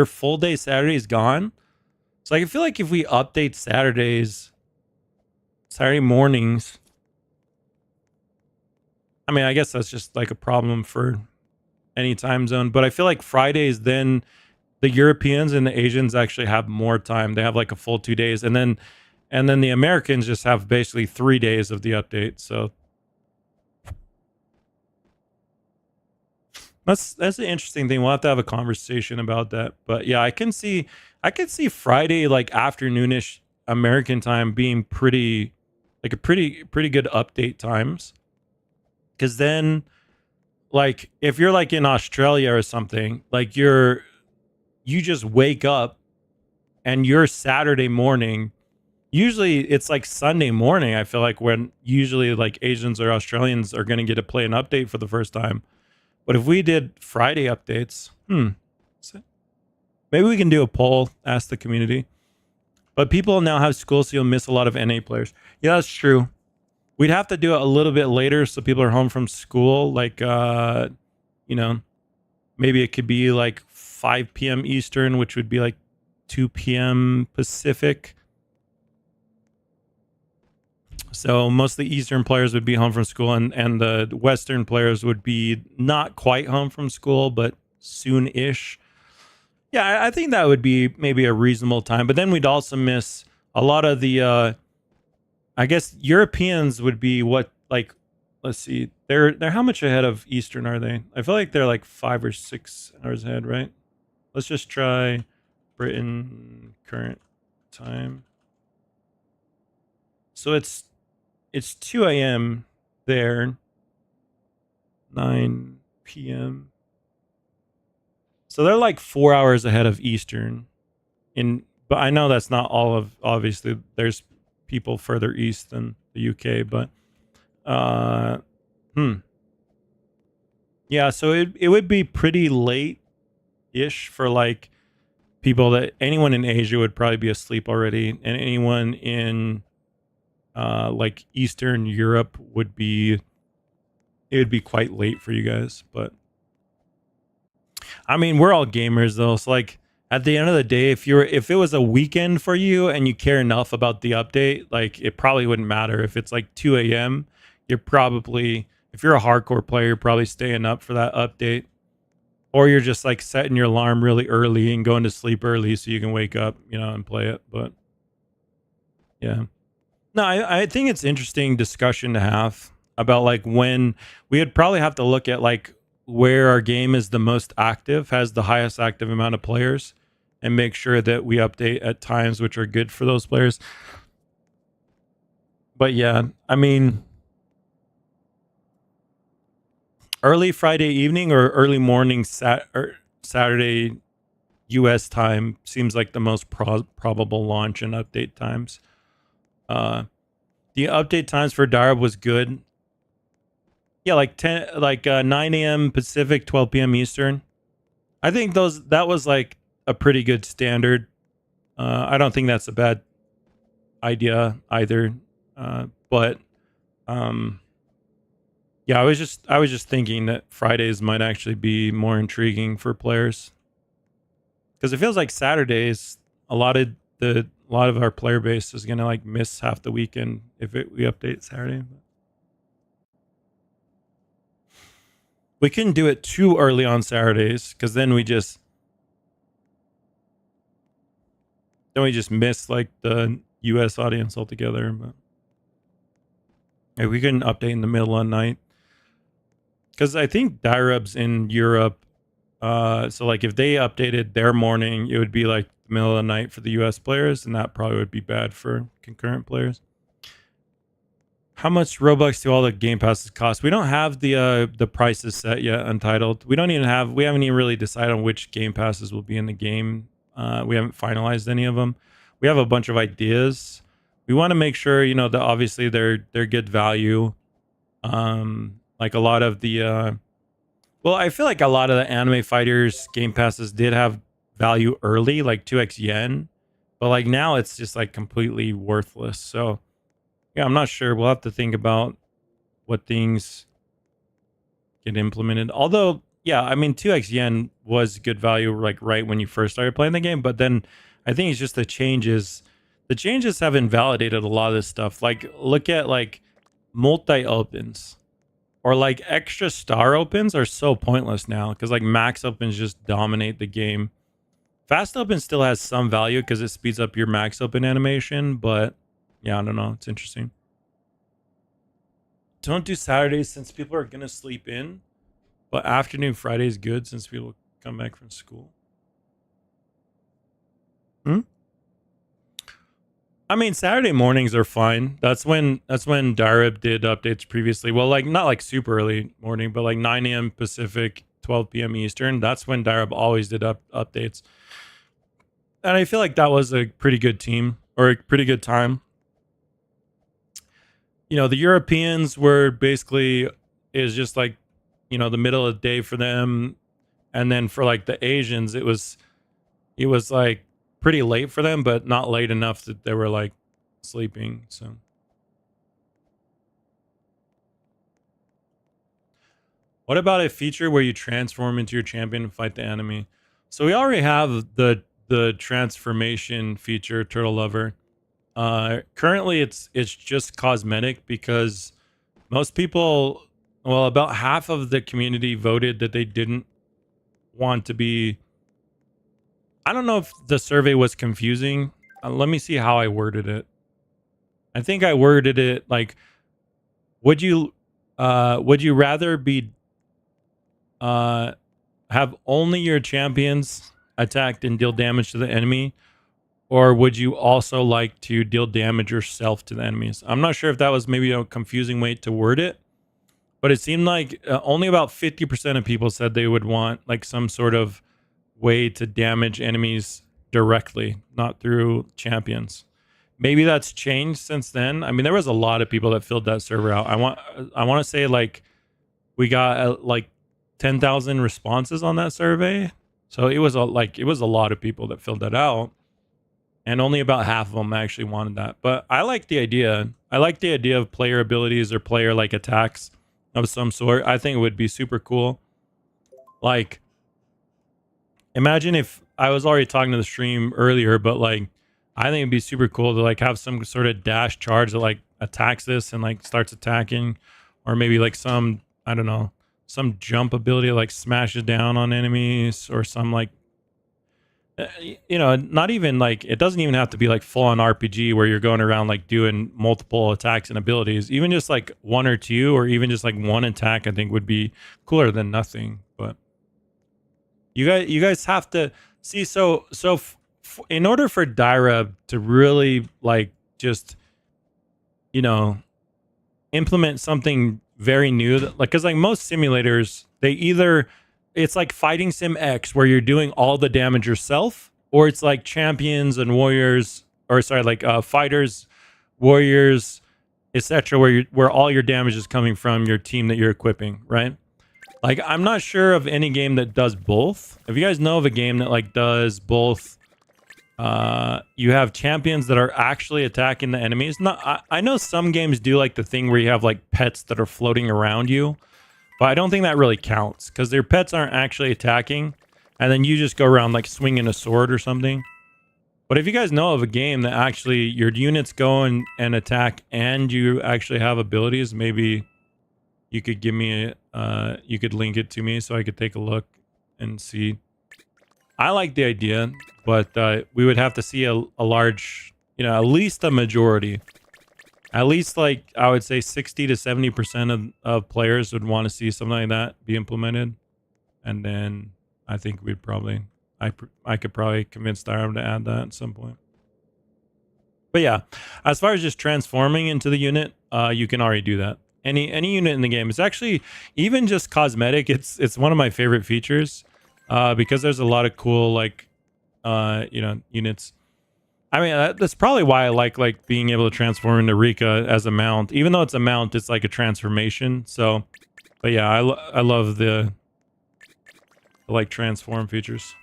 full day Saturday is gone. So I feel like if we update Saturday mornings, I mean, I guess that's just like a problem for any time zone, but I feel like Fridays, then the Europeans and the Asians actually have more time. They have like a full 2 days, and then the Americans just have basically 3 days of the update. So that's an interesting thing. We'll have to have a conversation about that. But yeah, I could see Friday like afternoonish American time being pretty good update times. Because then, like, if you're like in Australia or something, like you just wake up and your Saturday morning, usually it's like Sunday morning, I feel like, when usually like Asians or Australians are going to get to play an update for the first time. But if we did Friday updates, maybe we can do a poll, ask the community. But people now have school, so you'll miss a lot of NA players. Yeah, that's true. We'd have to do it a little bit later so people are home from school. Like, maybe it could be like 5 p.m. Eastern, which would be like 2 p.m. Pacific. So most of the Eastern players would be home from school, and the Western players would be not quite home from school, but soon-ish. Yeah, I think that would be maybe a reasonable time. But then we'd also miss a lot of the... I guess Europeans would be what, like, let's see, they're how much ahead of Eastern are they? I feel like they're like 5 or 6 hours ahead, right? Let's just try Britain current time. So it's 2 a.m. there, 9 p.m. So they're like 4 hours ahead of Eastern. But I know that's not all of, obviously there's people further east than the UK, but yeah, so it would be pretty late-ish for like people that anyone in Asia would probably be asleep already, and anyone in like Eastern Europe would be quite late for you guys. But I mean, we're all gamers though, so like at the end of the day, if it was a weekend for you and you care enough about the update, like it probably wouldn't matter. If it's like 2 a.m., you're probably If you're a hardcore player, you're probably staying up for that update. Or you're just like setting your alarm really early and going to sleep early so you can wake up, and play it. But yeah. No, I think it's interesting discussion to have about like when we would probably have to look at like where our game is the most active, has the highest active amount of players, and make sure that we update at times which are good for those players. But yeah, I mean, early Friday evening or early morning Saturday US time seems like the most probable launch and update times. The update times for Darab was good. Yeah, like 9 a.m. Pacific, 12 p.m. Eastern. I think that was like a pretty good standard. I don't think that's a bad idea either. But yeah, I was just thinking that Fridays might actually be more intriguing for players, because it feels like Saturdays a lot of our player base is gonna like miss half the weekend if we update Saturday. We couldn't do it too early on Saturdays because then we just miss like the US audience altogether. But yeah, we couldn't update in the middle of the night because I think Dirub's in Europe. So like if they updated their morning, it would be like the middle of the night for the US players, and that probably would be bad for concurrent players. How much Robux do all the game passes cost? We don't have the prices set yet, Untitled. We haven't even really decided on which game passes will be in the game. We haven't finalized any of them. We have a bunch of ideas. We want to make sure, that obviously they're good value. Like a lot of the well, I feel like a lot of the anime fighters game passes did have value early, like 2x yen. But like now it's just like completely worthless. So yeah, I'm not sure. We'll have to think about what things get implemented. Although, yeah, I mean, 2x yen was good value like right when you first started playing the game. But then I think it's just the changes. The changes have invalidated a lot of this stuff. Like, look at like multi-opens or like extra star opens are so pointless now because like max opens just dominate the game. Fast open still has some value because it speeds up your max open animation, but yeah, I don't know. It's interesting. Don't do Saturdays since people are going to sleep in, but afternoon Friday is good since people come back from school. I mean, Saturday mornings are fine. That's when Darib did updates previously. Well, like not like super early morning, but like 9 a.m. Pacific, 12 p.m. Eastern. That's when Darib always did updates. And I feel like that was a pretty good team or a pretty good time. The Europeans were basically is just like, the middle of the day for them. And then for like the Asians, it was like pretty late for them, but not late enough that they were like sleeping. So what about a feature where you transform into your champion and fight the enemy? So we already have the transformation feature, Turtle Lover. Currently it's just cosmetic because most people, well, about half of the community voted that they didn't want to be. I don't know if the survey was confusing. Let me see how I worded it. I think I worded it like, would you rather be have only your champions attacked and deal damage to the enemy, or would you also like to deal damage yourself to the enemies? I'm not sure if that was maybe a confusing way to word it, but it seemed like only about 50% of people said they would want like some sort of way to damage enemies directly, not through champions. Maybe that's changed since then. I mean, there was a lot of people that filled that server out. I want to say like we got like 10,000 responses on that survey. So it was a lot of people that filled that out, and only about half of them actually wanted that. But I like the idea. I like the idea of player abilities or player like attacks of some sort. I think it would be super cool. Like, imagine if I was already talking to the stream earlier, but like, I think it'd be super cool to like have some sort of dash charge that like attacks this and like starts attacking, or maybe like some, I don't know, some jump ability that like smashes down on enemies, or some like, you know, not even like, it doesn't even have to be like full on RPG where you're going around like doing multiple attacks and abilities. Even just like one or two, or even just like one attack, I think would be cooler than nothing. But you guys have to see. So in order for Dyra to really like just, you know, implement something very new, that, like, because like most simulators, they either, it's like Fighting Sim X where you're doing all the damage yourself, or it's like Champions and Warriors, or sorry, like Fighters, Warriors, etc., where all your damage is coming from your team that you're equipping, right? Like, I'm not sure of any game that does both. If you guys know of a game that like does both, you have champions that are actually attacking the enemies. I know some games do like the thing where you have like pets that are floating around you, but I don't think that really counts because their pets aren't actually attacking, and then you just go around like swinging a sword or something. But if you guys know of a game that actually your units go and attack and you actually have abilities, maybe you could give me you could link it to me so I could take a look and see. I like the idea, but we would have to see a large, you know, at least a majority. At least, like, I would say 60 to 70% of players would want to see something like that be implemented. And then I think we'd probably, I could probably convince Dyram to add that at some point. But yeah, as far as just transforming into the unit, you can already do that. Any unit in the game. It's actually, even just cosmetic, it's one of my favorite features. Because there's a lot of cool, like, you know, units. I mean, that's probably why I like being able to transform into Rika as a mount. Even though it's a mount, it's like a transformation. So, but yeah, I love the like transform features.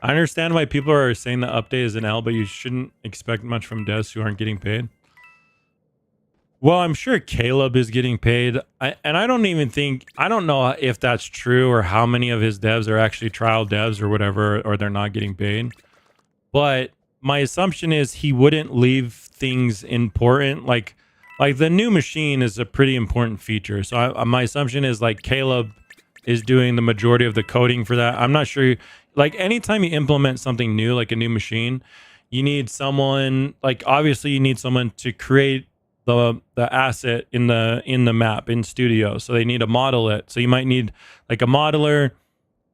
I understand why people are saying the update is an L, but you shouldn't expect much from devs who aren't getting paid. Well, I'm sure Caleb is getting paid. And I don't even think, I don't know if that's true or how many of his devs are actually trial devs or whatever, or they're not getting paid. But my assumption is he wouldn't leave things important. Like the new machine is a pretty important feature. So my assumption is like Caleb is doing the majority of the coding for that. I'm not sure. Like anytime you implement something new, like a new machine, you need someone, like obviously you need someone to create the asset in the map in Studio. So they need to model it. So you might need like a modeler,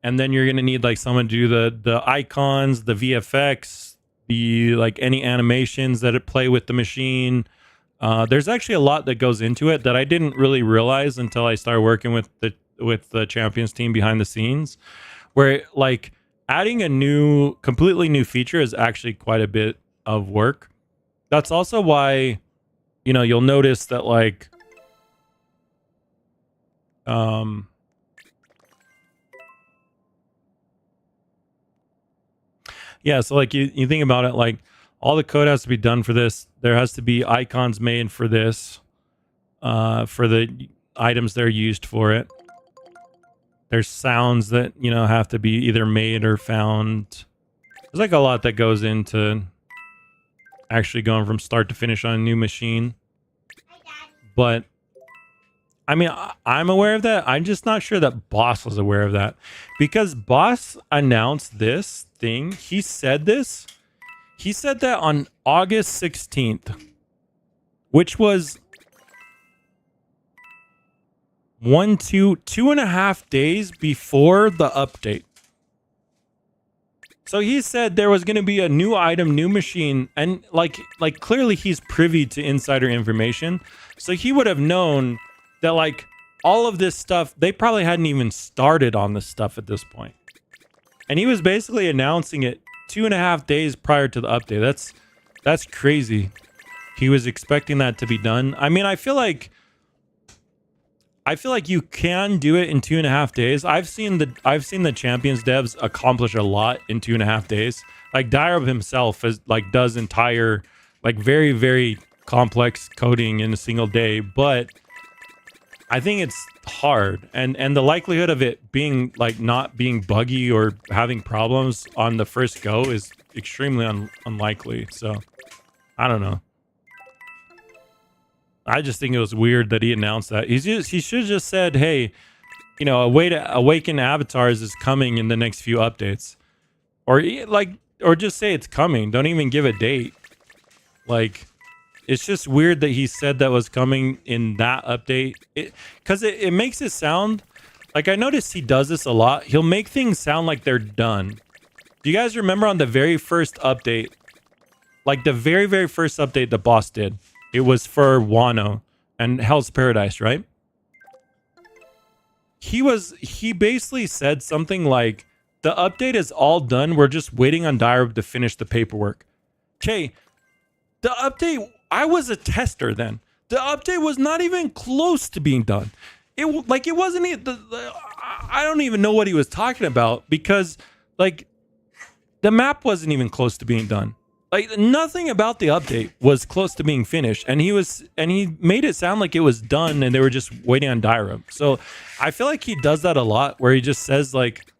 and then you're gonna need like someone to do the icons, the VFX, the like any animations that play with the machine. There's actually a lot that goes into it that I didn't really realize until I started working with the Champions team behind the scenes, where like adding a completely new feature is actually quite a bit of work. That's also why, you know, you'll notice that like, yeah, so like you think about it, like all the code has to be done for this. There has to be icons made for this, for the items that are used for it. There's sounds that, you know, have to be either made or found. There's like a lot that goes into actually going from start to finish on a new machine. But I mean, I'm aware of that. I'm just not sure that Boss was aware of that, because Boss announced this thing. He said this. He said that on August 16th, which was 2.5 days before the update. So he said there was going to be a new item, new machine, and like clearly he's privy to insider information. So he would have known that like all of this stuff, they probably hadn't even started on this stuff at this point. And he was basically announcing it 2.5 days prior to the update. That's crazy. He was expecting that to be done. I mean, I feel like you can do it in 2.5 days. I've seen the Champions devs accomplish a lot in 2.5 days. Like Dyrob himself does entire like very, very complex coding in a single day, but I think it's hard, and the likelihood of it being like not being buggy or having problems on the first go is extremely unlikely. So I don't know. I just think it was weird that he announced that. He should have just said, hey, you know, a way to awaken avatars is coming in the next few updates. Or just say it's coming. Don't even give a date. Like, it's just weird that he said that was coming in that update. Because it makes it sound like, I noticed he does this a lot. He'll make things sound like they're done. Do you guys remember on the very first update? Like the very, very first update the boss did. It was for Wano and Hell's Paradise, right? He basically said something like, the update is all done. We're just waiting on Dyrob to finish the paperwork. Okay, the update, I was a tester then. The update was not even close to being done. It wasn't, I don't even know what he was talking about, because like the map wasn't even close to being done. Like nothing about the update was close to being finished, and he made it sound like it was done and they were just waiting on Dyrob. So I feel like he does that a lot, where he just says like,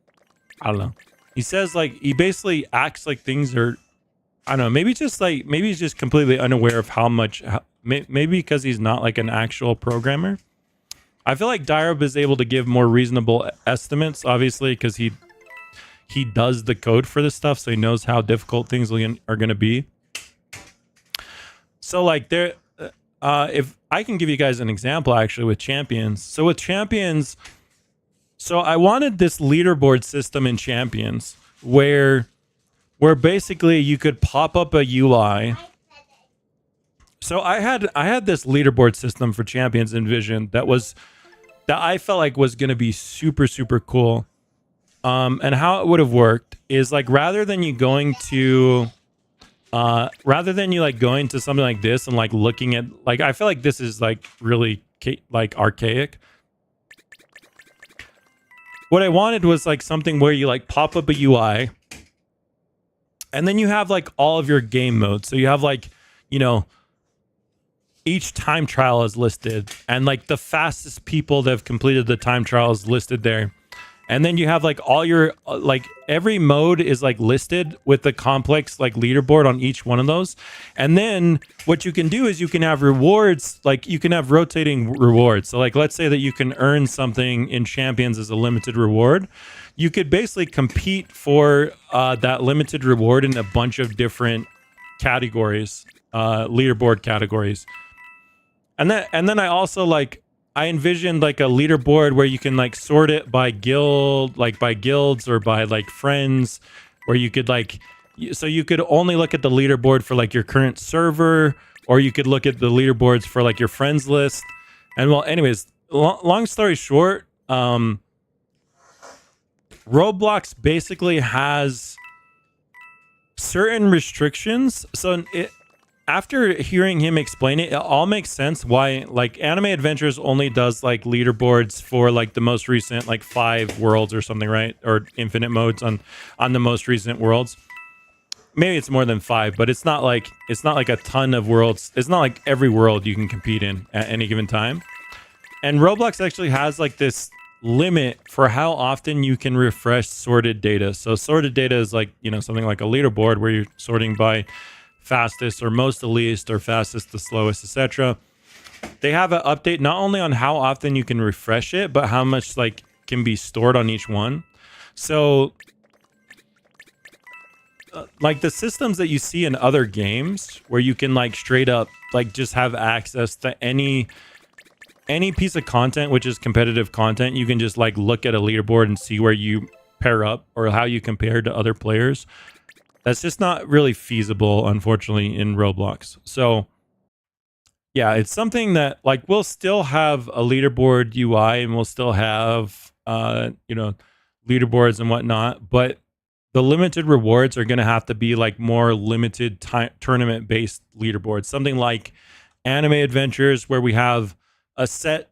I don't know. He says like, he basically acts like things are, I don't know, maybe he's just completely unaware of how much, maybe because he's not like an actual programmer. I feel like Dyrob is able to give more reasonable estimates, obviously, because he does the code for this stuff, so he knows how difficult things are going to be. So like if I can give you guys an example actually with champions. So with champions, so I wanted this leaderboard system in champions where basically you could pop up a UI. So I had this leaderboard system for champions envisioned that I felt like was going to be super, super cool. And how it would have worked is like, rather than you going to something like this and like looking at, like, I feel like this is like really like archaic. What I wanted was like something where you like pop up a UI and then you have like all of your game modes. So you have like, you know, each time trial is listed and like the fastest people that have completed the time trial is listed there. And then you have like all your, like every mode is like listed with the complex like leaderboard on each one of those. And then what you can do is you can have rewards, like you can have rotating rewards. So like, let's say that you can earn something in champions as a limited reward. You could basically compete for that limited reward in a bunch of different categories, leaderboard categories. And then I also like, I envisioned like a leaderboard where you can like sort it by guild, like by guilds or by like friends, where you could like, so you could only look at the leaderboard for like your current server, or you could look at the leaderboards for like your friends list. And well, anyways, long story short, Roblox basically has certain restrictions. So after hearing him explain it, it all makes sense why like Anime Adventures only does like leaderboards for like the most recent like 5 worlds or something, right? Or infinite modes on the most recent worlds. Maybe it's more than 5, but it's not like a ton of worlds. It's not like every world you can compete in at any given time. And Roblox actually has like this limit for how often you can refresh sorted data. So sorted data is like, you know, something like a leaderboard where you're sorting by fastest or most to least or fastest to slowest, etc. They have an update not only on how often you can refresh it, but how much like can be stored on each one. So like the systems that you see in other games where you can like straight up like just have access to any piece of content, which is competitive content, you can just like look at a leaderboard and see where you pair up or how you compare to other players. That's just not really feasible, unfortunately, in Roblox. So yeah, it's something that like we'll still have a leaderboard UI and we'll still have you know, leaderboards and whatnot, but the limited rewards are going to have to be like more limited time tournament based leaderboards, something like Anime Adventures, where we have a set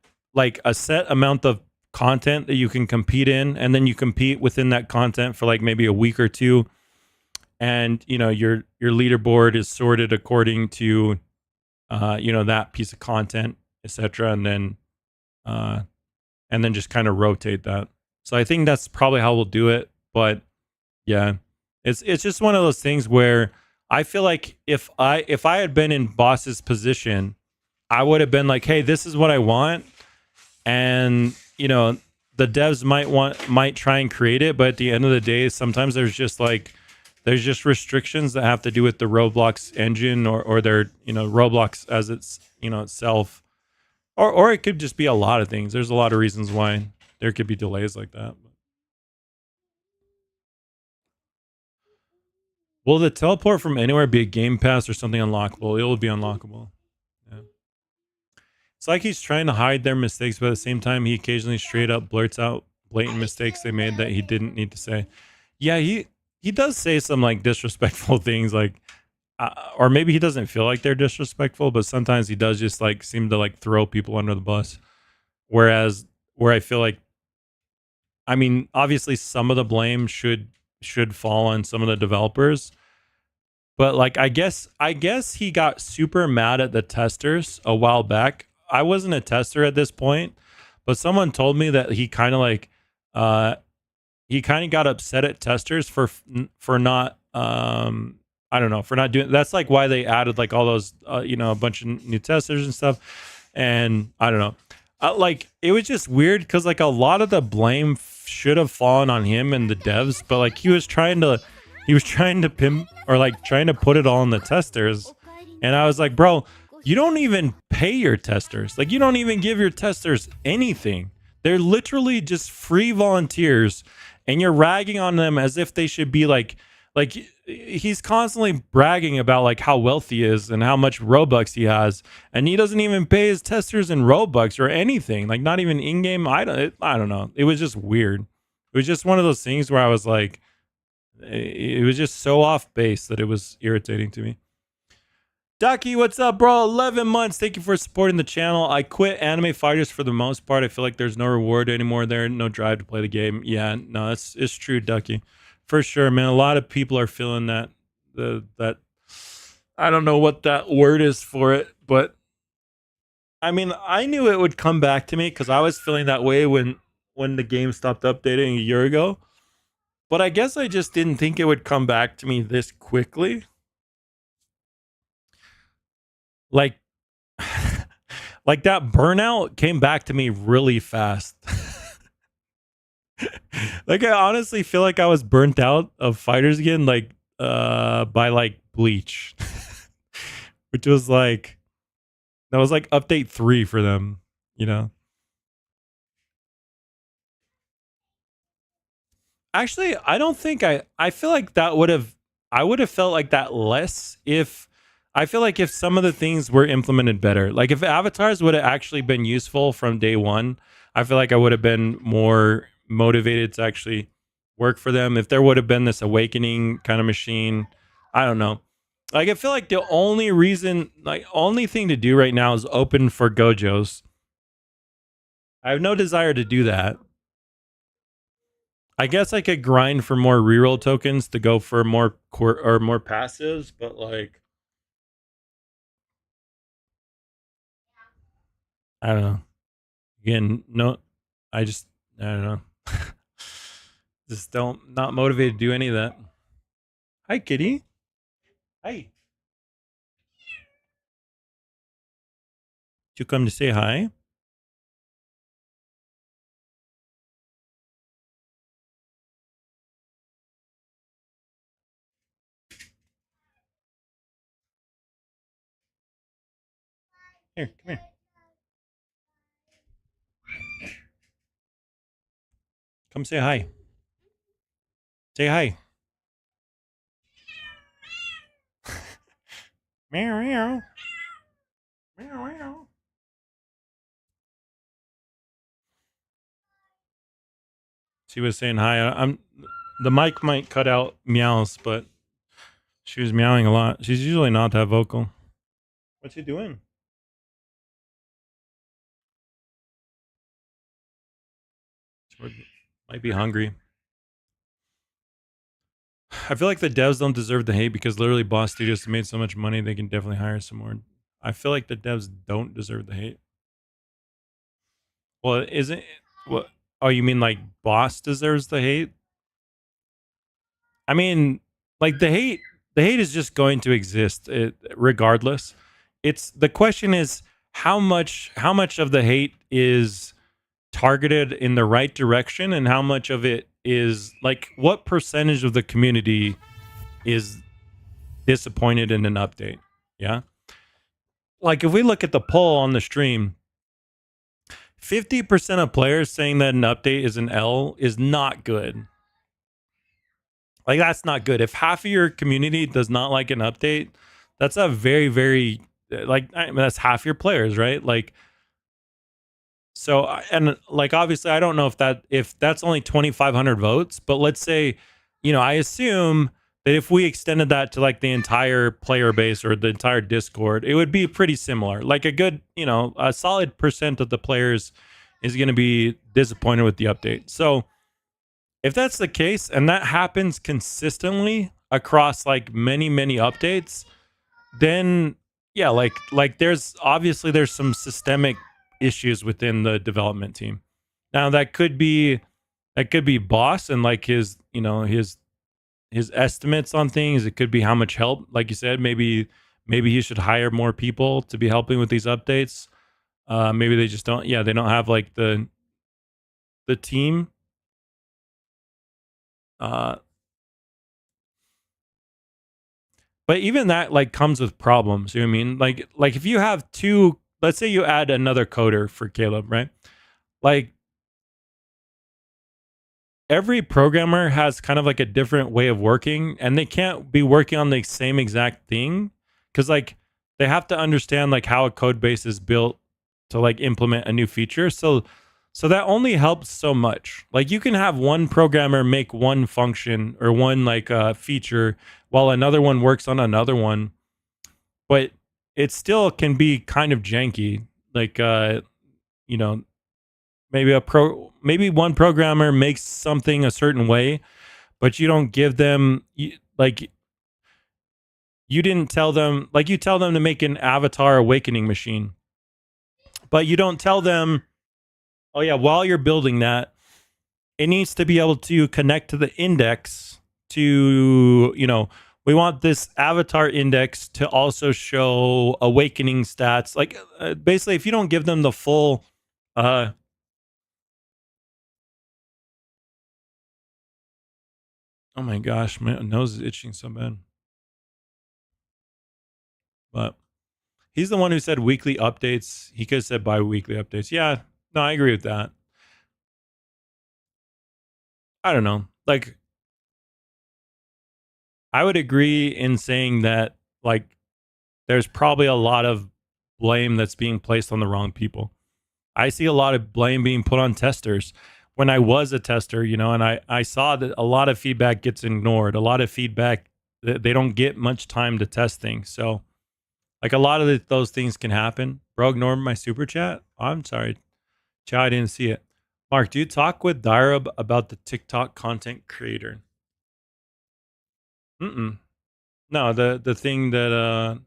amount of content that you can compete in, and then you compete within that content for like maybe a week or two. And, you know, your leaderboard is sorted according to, you know, that piece of content, etc. And then just kind of rotate that. So I think that's probably how we'll do it. But yeah, it's just one of those things where I feel like if I had been in boss's position, I would have been like, hey, this is what I want, and you know, the devs might try and create it, but at the end of the day, sometimes there's just restrictions that have to do with the Roblox engine or their, you know, Roblox as it's, you know, itself, or it could just be a lot of things. There's a lot of reasons why there could be delays like that. Will the teleport from anywhere be a game pass or something unlockable? It will be unlockable. Yeah. It's like he's trying to hide their mistakes, but at the same time, he occasionally straight up blurts out blatant mistakes they made that he didn't need to say. Yeah, he does say some like disrespectful things, like, or maybe he doesn't feel like they're disrespectful, but sometimes he does just like seem to like throw people under the bus. Whereas, where I feel like, I mean, obviously some of the blame should fall on some of the developers, but like I guess he got super mad at the testers a while back. I wasn't a tester at this point, but someone told me that uh he kind of got upset at testers for not I don't know, for not doing. That's like why they added like all those you know, a bunch of new testers and stuff. And I don't know, like it was just weird because like a lot of the blame should have fallen on him and the devs, but like he was trying to pimp, or like trying to put it all on the testers. And I was like, bro, you don't even pay your testers. Like, you don't even give your testers anything. They're literally just free volunteers, and you're ragging on them as if they should be like he's constantly bragging about like how wealthy he is and how much Robux he has, and he doesn't even pay his testers in Robux or anything. Like, not even in game. I don't know. It was just weird. It was just one of those things where I was like, it was just so off base that it was irritating to me. Ducky, what's up, bro? 11 months. Thank you for supporting the channel. I quit Anime Fighters for the most part. I feel like there's no reward anymore there. No drive to play the game. Yeah, no, it's true, Ducky. For sure, man. A lot of people are feeling that. That I don't know what that word is for it, but I mean, I knew it would come back to me because I was feeling that way when the game stopped updating a year ago. But I guess I just didn't think it would come back to me this quickly. Like, like that burnout came back to me really fast. Like, I honestly feel like I was burnt out of fighters again, like by like Bleach. Which was like, that was like update 3 for them, you know. Actually, I don't think I feel like that would have, I would have felt like that less if, I feel like if some of the things were implemented better. Like if avatars would have actually been useful from day one, I feel like I would have been more motivated to actually work for them. If there would have been this awakening kind of machine, I don't know. Like I feel like the only reason, like only thing to do right now is open for Gojos. I have no desire to do that. I guess I could grind for more reroll tokens to go for more or more passives, but like, I don't know. Again, no, I don't know. Just don't, not motivated to do any of that. Hi, kitty. Hi. Did you come to say hi? Here, come here. Come say hi. Say hi. Meow meow. Meow meow. She was saying hi. I'm the mic might cut out meows, but she was meowing a lot. She's usually not that vocal. What's she doing? She might be hungry. I feel like the devs don't deserve the hate because literally Boss Studios made so much money they can definitely hire some more. I feel like the devs don't deserve the hate. Well, isn't what? Oh, you mean like Boss deserves the hate? I mean, like the hate. the hate is just going to exist regardless. It's the question is how much of the hate is targeted in the right direction, and how much of it is like what percentage of the community is disappointed in an update. Yeah. Like if we look at the poll on the stream, 50% of players saying that an update is an L is not good. Like that's not good. If half of your community does not like an update, that's a very, very like I mean, that's half your players, right? Like so, and like obviously, I don't know if that's only 2,500 votes, but let's say, I assume that if we extended that to like the entire player base or the entire Discord, it would be pretty similar. Like a good, a solid percent of the players is going to be disappointed with the update. So if that's the case, and that happens consistently across like many, many updates, then yeah, like there's some systemic issues within the development team. Now that could be boss and like his estimates on things. It could be how much help, like you said, maybe he should hire more people to be helping with these updates. Maybe they just don't they don't have like the team. But even that like comes with problems. You know what I mean? Like if you have two, let's say you add another coder for Caleb, right? Like every programmer has kind of like a different way of working, and they can't be working on the same exact thing because like they have to understand like how a code base is built to like implement a new feature. So that only helps so much. Like you can have one programmer make one function or one like feature while another one works on another one, but it still can be kind of janky. Like maybe one programmer makes something a certain way, but you don't give them like you didn't tell them, like you tell them to make an avatar awakening machine, but you don't tell them, oh yeah, while you're building that, it needs to be able to connect to the index to, we want this avatar index to also show awakening stats. Like basically, if you don't give them the full, oh my gosh, my nose is itching so bad. But he's the one who said weekly updates. He could have said bi-weekly updates. Yeah, no, I agree with that. I don't know. Like, I would agree in saying that, like, there's probably a lot of blame that's being placed on the wrong people. I see a lot of blame being put on testers. When I was a tester, and I saw that a lot of feedback gets ignored. A lot of feedback, they don't get much time to test things. So, like, a lot of those things can happen. Bro, ignored my super chat? I'm sorry. Chat, I didn't see it. Mark, do you talk with Direb about the TikTok content creator? No, the thing that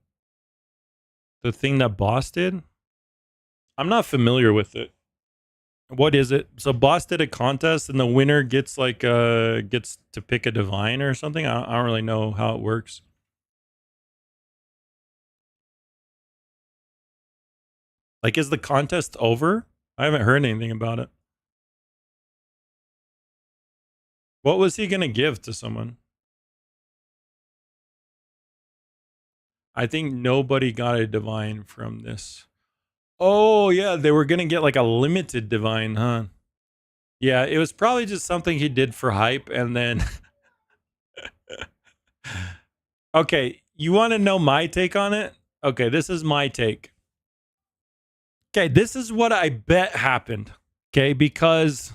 Boss did? I'm not familiar with it. What is it? So Boss did a contest and the winner gets like gets to pick a divine or something. I don't really know how it works. Like, is the contest over? I haven't heard anything about it. What was he gonna give to someone? I think nobody got a divine from this. Oh yeah, they were gonna get like a limited divine, huh? Yeah, it was probably just something he did for hype, and then okay, you want to know my take on it? Okay, this is my take. Okay, this is what I bet happened. Okay, because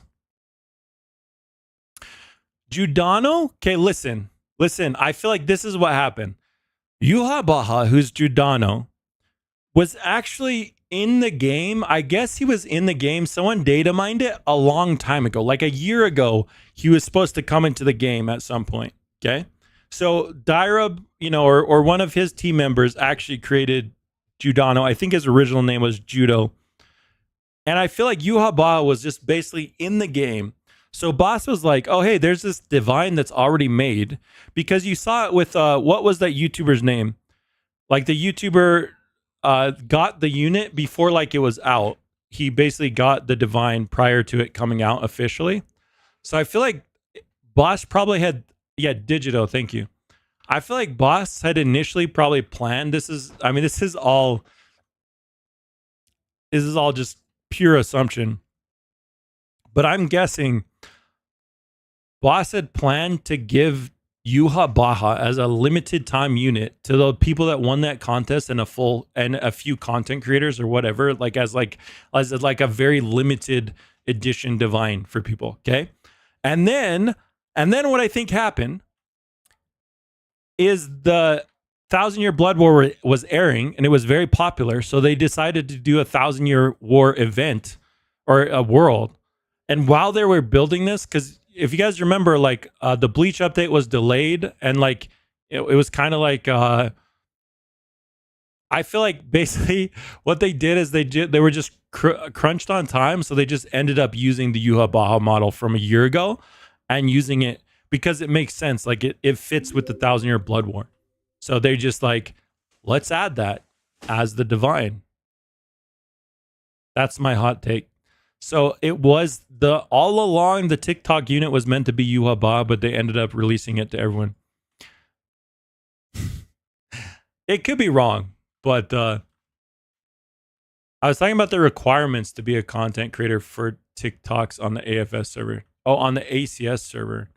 Giordano, okay, listen, I feel like this is what happened. Yuha Baha, who's Giordano, was actually in the game. I guess he was in the game. Someone data mined it a long time ago. Like a year ago, he was supposed to come into the game at some point. Okay. So Direb, or one of his team members actually created Giordano. I think his original name was Judo. And I feel like Yuha Baha was just basically in the game. So Boss was like, oh, hey, there's this divine that's already made, because you saw it with what was that YouTuber's name? Like the YouTuber got the unit before like it was out. He basically got the divine prior to it coming out officially. So I feel like Boss probably had, yeah, Digito, thank you. I feel like Boss had initially probably planned, this is all just pure assumption. But I'm guessing Boss had planned to give Yuha Baha as a limited time unit to the people that won that contest, and a few content creators or whatever, like as a very limited edition divine for people. Okay. And then what I think happened is the 1,000-Year Blood War was airing, and it was very popular. So they decided to do a 1,000-Year War event or a world. And while they were building this, because if you guys remember, like the Bleach update was delayed, and like it was kind of like I feel like basically what they did is they were just crunched on time, so they just ended up using the Yuha Baha model from a year ago and using it because it makes sense. Like it fits with the 1,000-Year Blood War. So they're just like, let's add that as the divine. That's my hot take. So it was all along the TikTok unit was meant to be Yuha Baha, but they ended up releasing it to everyone. It could be wrong, but I was talking about the requirements to be a content creator for TikToks on the AFS server. Oh, on the ACS server.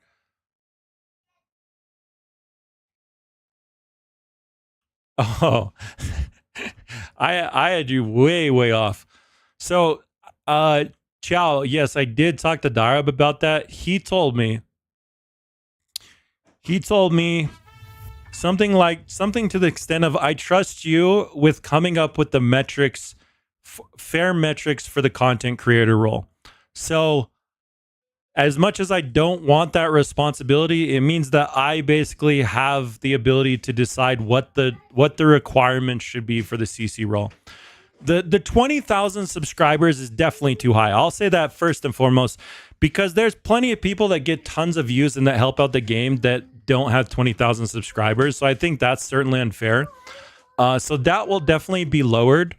Oh, I had you way off. So, Chow, yes, I did talk to Darab about that. He told me something to the extent of, I trust you with coming up with the metrics, fair metrics for the content creator role. So as much as I don't want that responsibility, it means that I basically have the ability to decide what the requirements should be for the CC role. The 20,000 subscribers is definitely too high. I'll say that first and foremost, because there's plenty of people that get tons of views and that help out the game that don't have 20,000 subscribers. So I think that's certainly unfair. So that will definitely be lowered.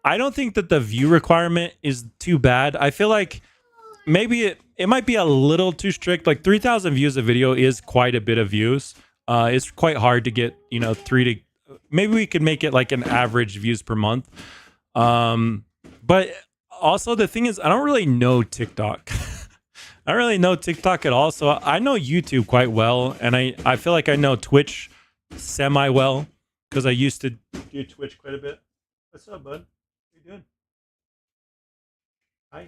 I don't think that the view requirement is too bad. I feel like maybe it might be a little too strict. Like 3,000 views a video is quite a bit of views. It's quite hard to get, maybe we could make it like an average views per month. But also the thing is, I don't really know TikTok. I don't really know TikTok at all. So I know YouTube quite well. And I feel like I know Twitch semi well because I used to do Twitch quite a bit. What's up, bud? How you doing? Hi.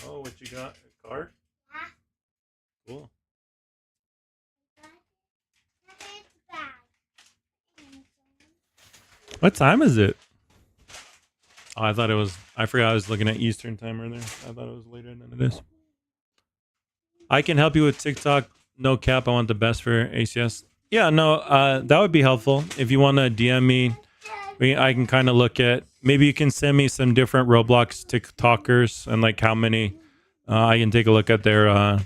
Oh, what you got? A car? Cool. What time is it? Oh, I thought it was, I forgot I was looking at Eastern time earlier. I thought it was later than it is. I can help you with TikTok. No cap. I want the best for ACS. Yeah, no, that would be helpful. If you want to DM me, I can kind of look at, maybe you can send me some different Roblox TikTokers and like how many, I can take a look at their,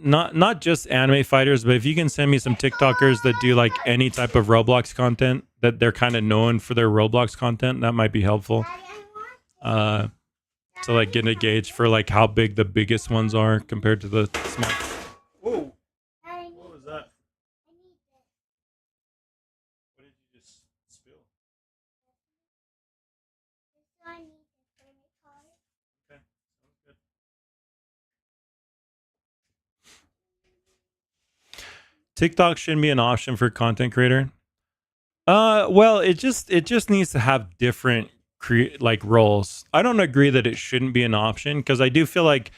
not just anime fighters, but if you can send me some TikTokers that do like any type of Roblox content that they're kind of known for their Roblox content, that might be helpful. To like get a gauge for like how big the biggest ones are compared to the small. Whoa! What was that? What did you just spill? Okay, sounds good. TikTok shouldn't be an option for content creator. Well, it just needs to have different like roles. I don't agree that it shouldn't be an option because I do feel like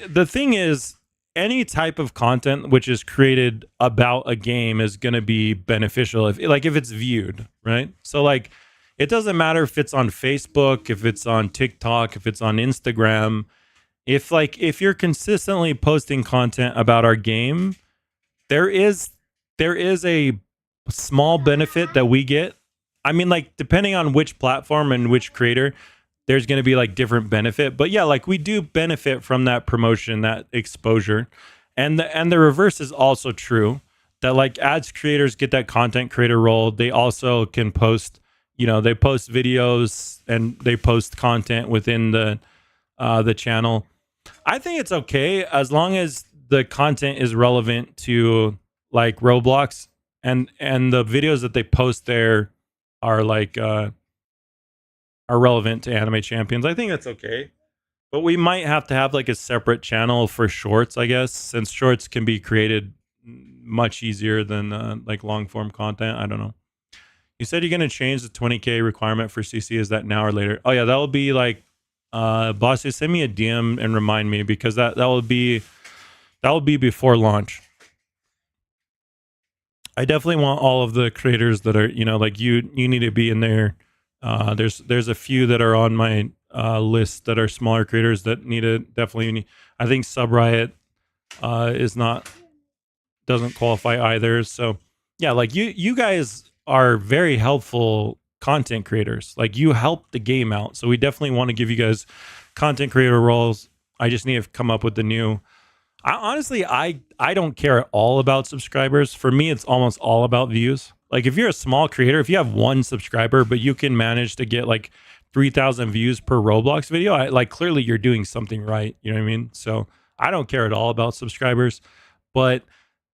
the thing is any type of content which is created about a game is going to be beneficial if it's viewed, right? So like it doesn't matter if it's on Facebook, if it's on TikTok, if it's on Instagram. If you're consistently posting content about our game, there is a small benefit that we get. I mean, like, depending on which platform and which creator, there's going to be like different benefit. But yeah, like we do benefit from that promotion, that exposure. And the reverse is also true, that like ads creators get that content creator role. They also can post, they post videos and they post content within the channel. I think it's okay as long as the content is relevant to like Roblox, and the videos that they post there are like are relevant to Anime Champions. I think that's okay. But we might have to have like a separate channel for shorts, I guess, since shorts can be created much easier than like long form content. I don't know. You said you're going to change the 20K requirement for CC. Is that now or later? Oh yeah, that will be like boss, just send me a DM and remind me, because that will be before launch. I definitely want all of the creators that are, like you need to be in there. There's a few that are on my list that are smaller creators that need to definitely. I think Sub Riot doesn't qualify either. So yeah, like you guys are very helpful content creators. Like you help the game out. So we definitely want to give you guys content creator roles. I just need to come up with the new. Honestly, I don't care at all about subscribers. For me, it's almost all about views. Like if you're a small creator, if you have one subscriber, but you can manage to get like 3,000 views per Roblox video, like clearly you're doing something right. You know what I mean? So I don't care at all about subscribers, but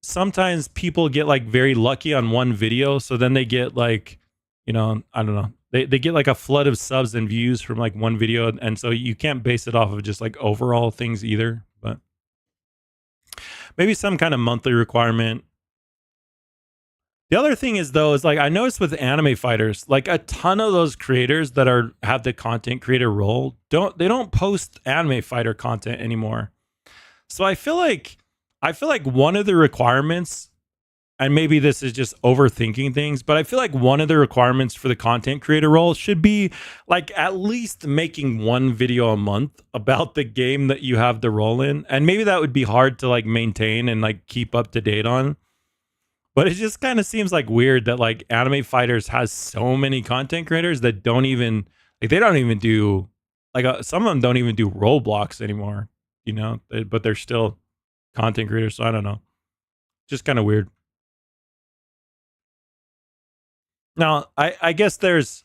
sometimes people get like very lucky on one video. So then they get like, I don't know. They get like a flood of subs and views from like one video. And so you can't base it off of just like overall things either. But maybe some kind of monthly requirement. The other thing is though, is like I noticed with anime fighters, like a ton of those creators that have the content creator role don't post anime fighter content anymore. So I feel like one of the requirements, and maybe this is just overthinking things, but I feel like one of the requirements for the content creator role should be like at least making one video a month about the game that you have the role in. And maybe that would be hard to like maintain and like keep up to date on. But it just kind of seems like weird that like Anime Fighters has so many content creators that don't even do like some of them don't even do Roblox anymore, but they're still content creators. So I don't know, just kind of weird. Now I guess there's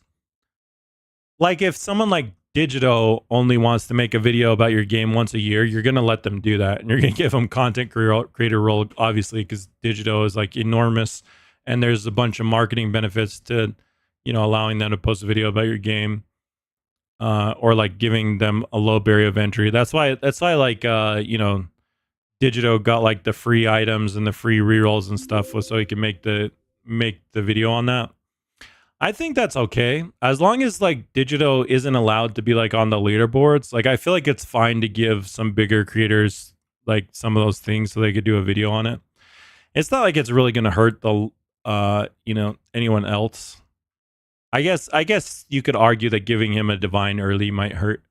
like if someone like Digito only wants to make a video about your game once a year, you're gonna let them do that, and you're gonna give them content creator role, obviously, because Digito is like enormous, and there's a bunch of marketing benefits to, allowing them to post a video about your game, or like giving them a low barrier of entry. That's why like Digito got like the free items and the free rerolls and stuff, was so he can make the video on that. I think that's okay. As long as like Digito isn't allowed to be like on the leaderboards, like I feel like it's fine to give some bigger creators like some of those things so they could do a video on it. It's not like it's really going to hurt the anyone else. I guess you could argue that giving him a divine early might hurt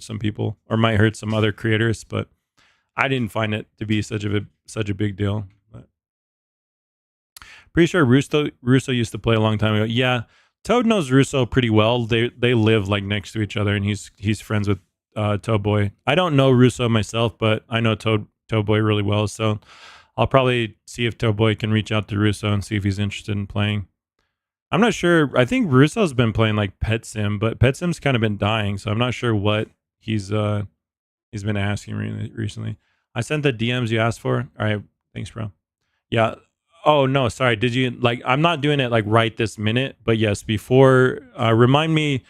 some people, or might hurt some other creators, but I didn't find it to be such a big deal. Pretty sure Russo used to play a long time ago. Yeah, Toad knows Russo pretty well. They live like next to each other, and he's friends with Toad Boy. I don't know Russo myself, but I know Toad Boy really well. So I'll probably see if Toad Boy can reach out to Russo and see if he's interested in playing. I'm not sure. I think Russo's been playing like Pet Sim, but Pet Sim's kind of been dying, so I'm not sure what he's been asking recently. I sent the DMs you asked for. All right, thanks, bro. Yeah. Oh no, sorry. Did you like? I'm not doing it like right this minute, but yes, before. Remind me.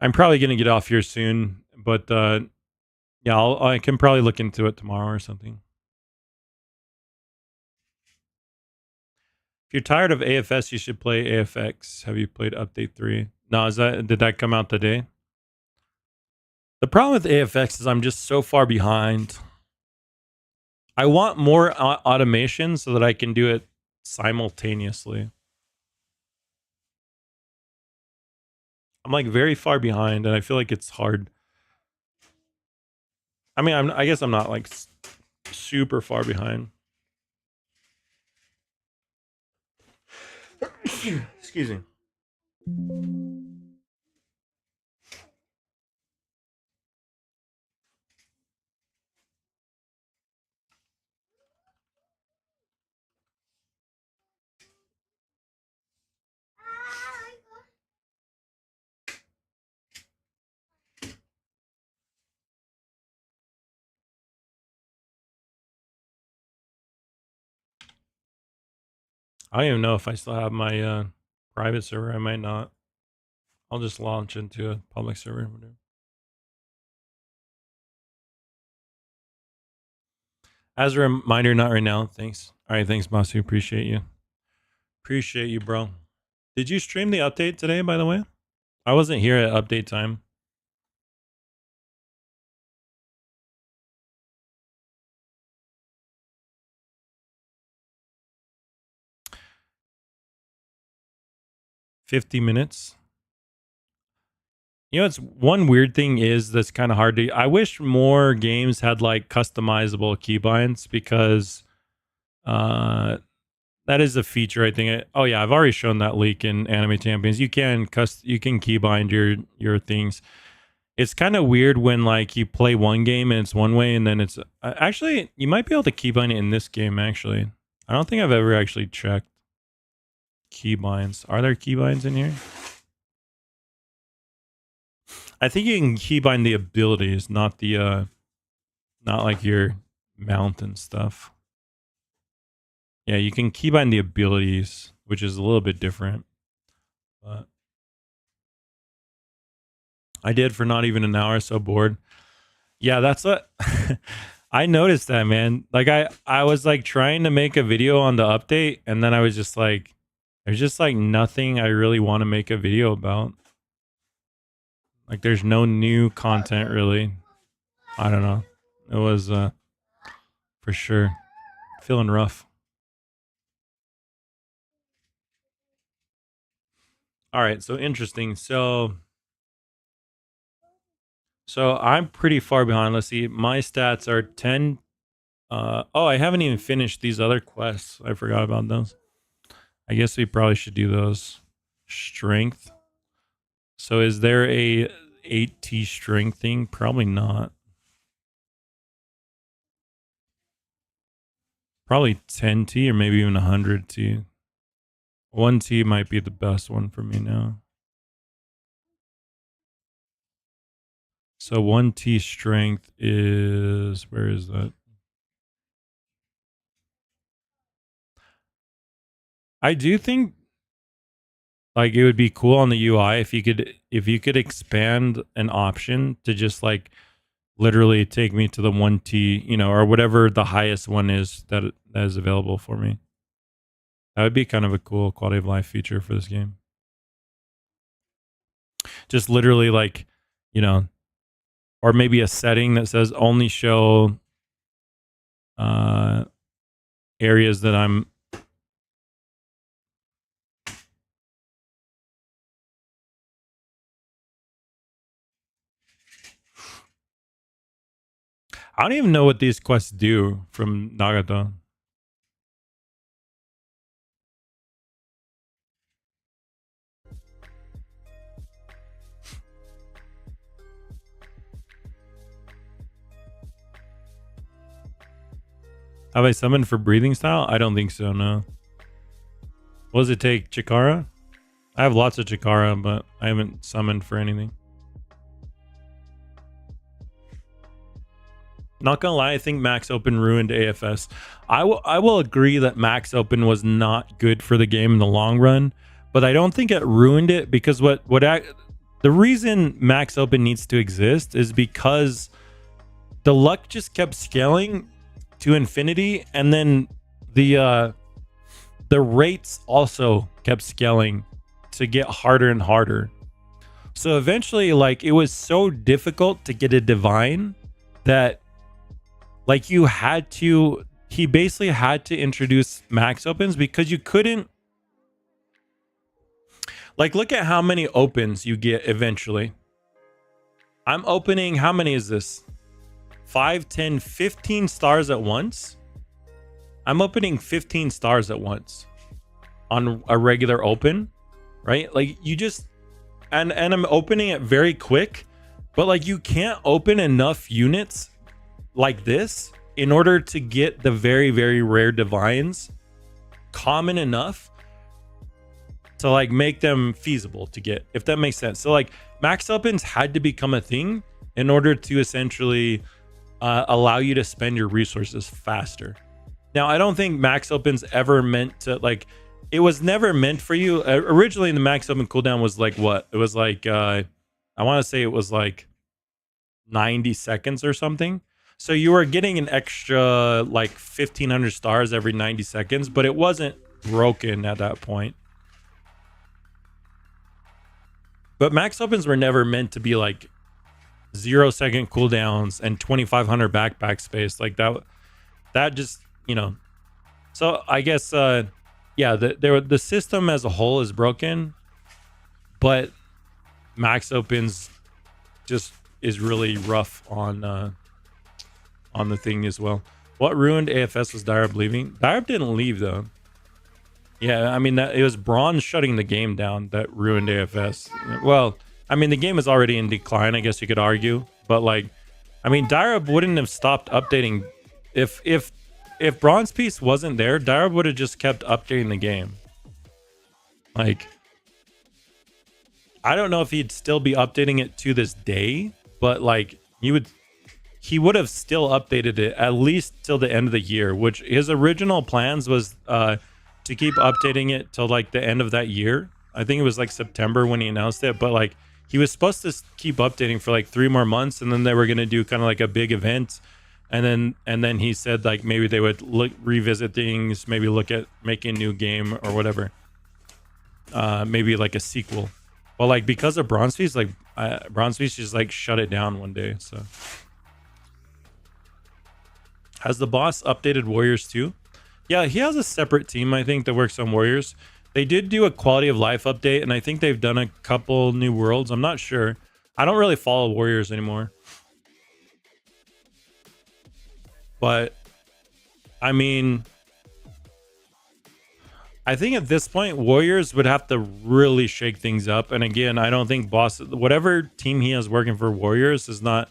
I'm probably gonna get off here soon, but yeah, I can probably look into it tomorrow or something. If you're tired of AFS, you should play AFX. Have you played Update 3? No, did that come out today? The problem with AFX is I'm just so far behind. I want more automation so that I can do it simultaneously. I'm like very far behind, and I feel like it's hard. I mean, I guess I'm not like super far behind. Excuse me. I don't even know if I still have my private server. I might not. I'll just launch into a public server. As a reminder, not right now. Thanks. All right, thanks, Masu. Appreciate you. Appreciate you, bro. Did you stream the update today, by the way? I wasn't here at update time. $50 minutes. You know, it's one weird thing is that's kind of hard to. I wish more games had like customizable keybinds because that is a feature. I think. Oh yeah, I've already shown that leak in Anime Champions. You can keybind your things. It's kind of weird when like you play one game and it's one way, and then it's actually you might be able to keybind it in this game. Actually, I don't think I've ever actually checked keybinds. Are there keybinds in here? I think you can keybind the abilities, not the not like your mount and stuff. Yeah, you can keybind the abilities, which is a little bit different. But I did for not even an hour, so bored. Yeah, that's what I noticed that, man. Like I was like trying to make a video on the update, and then I was just like, there's just like nothing I really want to make a video about. Like there's no new content really. I don't know. It was for sure feeling rough. All right, so interesting. So I'm pretty far behind. Let's see. My stats are 10. Oh, I haven't even finished these other quests. I forgot about those. I guess we probably should do those. Strength. So is there a 8T strength thing? Probably not. Probably 10T or maybe even 100T. 1T might be the best one for me now. So 1T strength is, where is that? I do think like it would be cool on the UI if you could expand an option to just like literally take me to the 1T, you know, or whatever the highest one is that is available for me. That would be kind of a cool quality of life feature for this game. Just literally like, you know, or maybe a setting that says only show areas that I'm I don't even know what these quests do from Nagato. Have I summoned for breathing style? I don't think so, no. What does it take? Chikara? I have lots of Chikara, but I haven't summoned for anything. Not gonna lie, I think Max Open ruined AFS. I will agree that Max Open was not good for the game in the long run, but I don't think it ruined it because the reason Max Open needs to exist is because the luck just kept scaling to infinity, and then the rates also kept scaling to get harder and harder. So eventually, like, it was so difficult to get a divine that like he basically had to introduce max opens because you couldn't, like, look at how many opens you get eventually. I'm opening, how many is this? 5, 10, 15 stars at once. I'm opening 15 stars at once on a regular open, right? Like you just, and I'm opening it very quick, but like you can't open enough units like this in order to get the very, very rare divines common enough to like make them feasible to get, if that makes sense. So like max opens had to become a thing in order to essentially allow you to spend your resources faster. Now, I don't think max opens ever meant to, like, it was never meant for you. Originally, the max open cooldown was like what? It was like I want to say it was like 90 seconds or something. So you were getting an extra like 1,500 stars every 90 seconds, but it wasn't broken at that point. But max opens were never meant to be like 0-second cooldowns and 2,500 backpack space like that. That just, you know. So I guess, yeah, the system as a whole is broken, but max opens just is really rough on the thing as well. What ruined AFS was Direb leaving. Direb didn't leave though. Yeah, I mean, it was Braun shutting the game down that ruined AFS. Well, I mean, the game is already in decline, I guess you could argue. But like, I mean, Direb wouldn't have stopped updating. If Braun's piece wasn't there, Direb would have just kept updating the game. Like, I don't know if he'd still be updating it to this day, but like, he would have still updated it at least till the end of the year, which his original plans was to keep updating it till like the end of that year. I think it was like September when he announced it, but like he was supposed to keep updating for like 3 more months, and then they were going to do kind of like a big event, and then he said like maybe they would revisit things, maybe look at making a new game or whatever, maybe like a sequel. But like because of Bronzebeast, like Bronzebeast just like shut it down one day. So has the boss updated Warriors too? Yeah, he has a separate team, I think, that works on Warriors. They did do a quality of life update, and I think they've done a couple new worlds. I'm not sure. I don't really follow Warriors anymore. But, I mean, I think at this point, Warriors would have to really shake things up. And again, I don't think whatever team he has working for Warriors is not...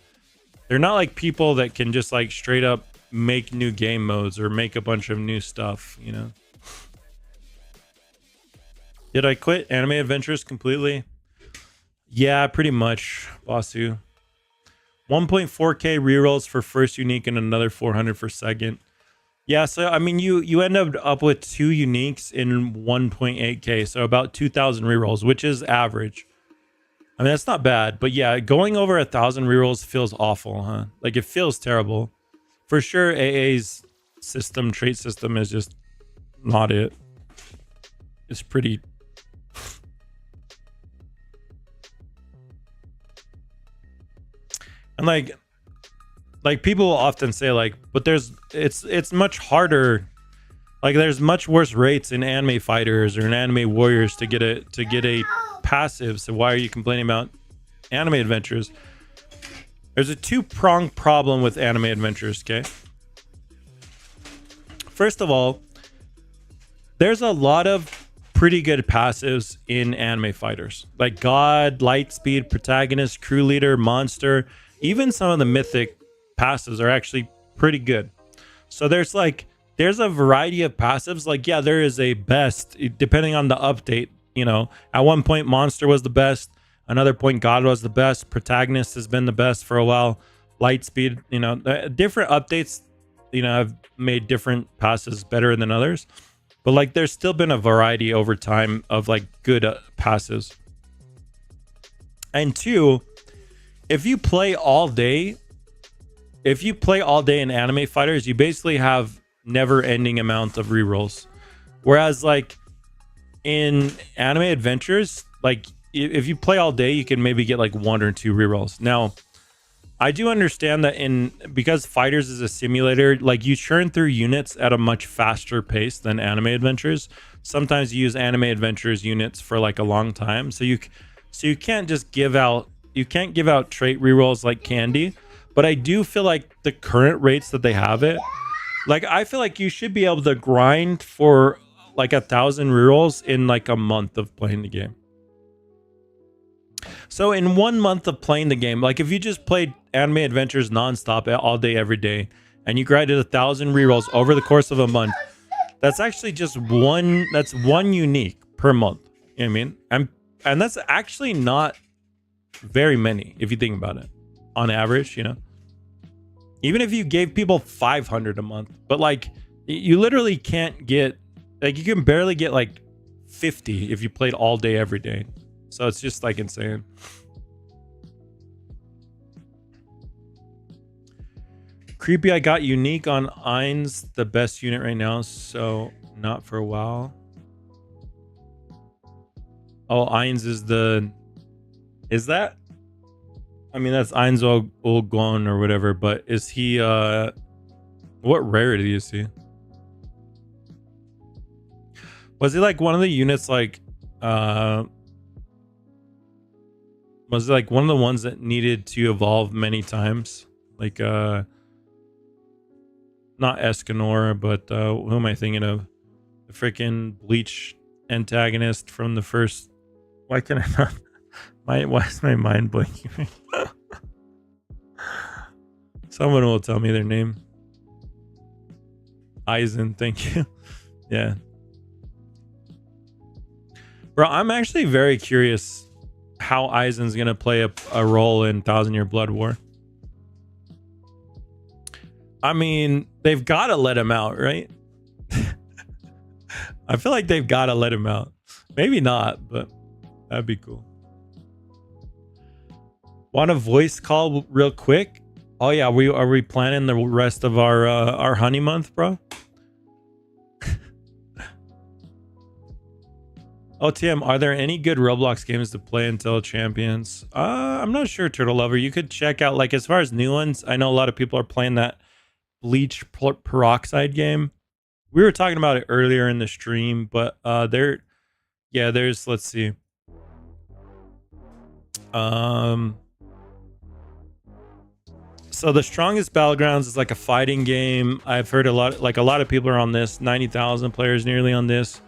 They're not like people that can just like straight up make new game modes or make a bunch of new stuff, you know. Did I quit Anime Adventures completely? Yeah, pretty much, Basu. 1.4k rerolls for first unique and another 400 for second. Yeah, so I mean you end up with 2 uniques in 1.8k, so about 2,000 rerolls, which is average. I mean, that's not bad, but yeah, going over 1,000 rerolls feels awful, huh? Like, it feels terrible. For sure, AA's trait system is just not it. It's pretty... And like people often say like, but it's much harder. Like there's much worse rates in anime fighters or in anime warriors to get a passive. So why are you complaining about Anime Adventures? There's a 2-pronged problem with Anime Adventures, okay? First of all, there's a lot of pretty good passives in anime fighters. Like God, Lightspeed, Protagonist, Crew Leader, Monster. Even some of the mythic passives are actually pretty good. So there's a variety of passives. Like, yeah, there is a best depending on the update, you know. At one point Monster was the best, another point God was the best, Protagonist has been the best for a while, Lightspeed, you know, different updates, you know, have made different passes better than others. But like there's still been a variety over time of like good passives. And 2, if you play all day in anime fighters, you basically have never-ending amount of rerolls. Whereas like in Anime Adventures, like if you play all day, you can maybe get like 1 or 2 rerolls. Now, I do understand that because fighters is a simulator, like you churn through units at a much faster pace than Anime Adventures. Sometimes you use Anime Adventures units for like a long time, so you can't just give out. You can't give out trait rerolls like candy, but I do feel like the current rates that they have it, like I feel like you should be able to grind for like 1,000 rerolls in like a month of playing the game. So in 1 month of playing the game, like if you just played Anime Adventures nonstop all day every day, and you grinded 1,000 rerolls over the course of a month, that's actually just one. That's 1 unique per month. You know what I mean? And that's actually not very many if you think about it on average, you know. Even if you gave people 500 a month, but like you literally can't get, like you can barely get like 50 if you played all day every day. So it's just like insane. Creepy, I got unique on Ein's the best unit right now, so not for a while. Oh, Ein's is the... Is that? I mean, that's Ein's old gone or whatever, but is he... What rarity is he? Was he like one of the units like... Was it like one of the ones that needed to evolve many times? Like, not Escanor, but who am I thinking of? The freaking Bleach antagonist from the first... Why can I not... Why is my mind blanking? Someone will tell me their name. Eisen, thank you. Yeah. Bro, I'm actually very curious how Eisen's gonna play a role in 1000-Year Blood War. I mean, they've got to let him out, right? I feel like they've got to let him out. Maybe not, but that'd be cool. Want a voice call real quick? Oh yeah, are we planning the rest of our honey month, bro? Oh, Tim, are there any good Roblox games to play until Champions? I'm not sure, Turtle Lover. You could check out, like, as far as new ones, I know a lot of people are playing that Bleach Peroxide game. We were talking about it earlier in the stream, but there's, let's see. So the Strongest Battlegrounds is like a fighting game. I've heard a lot of people are on this. 90,000 players nearly on this.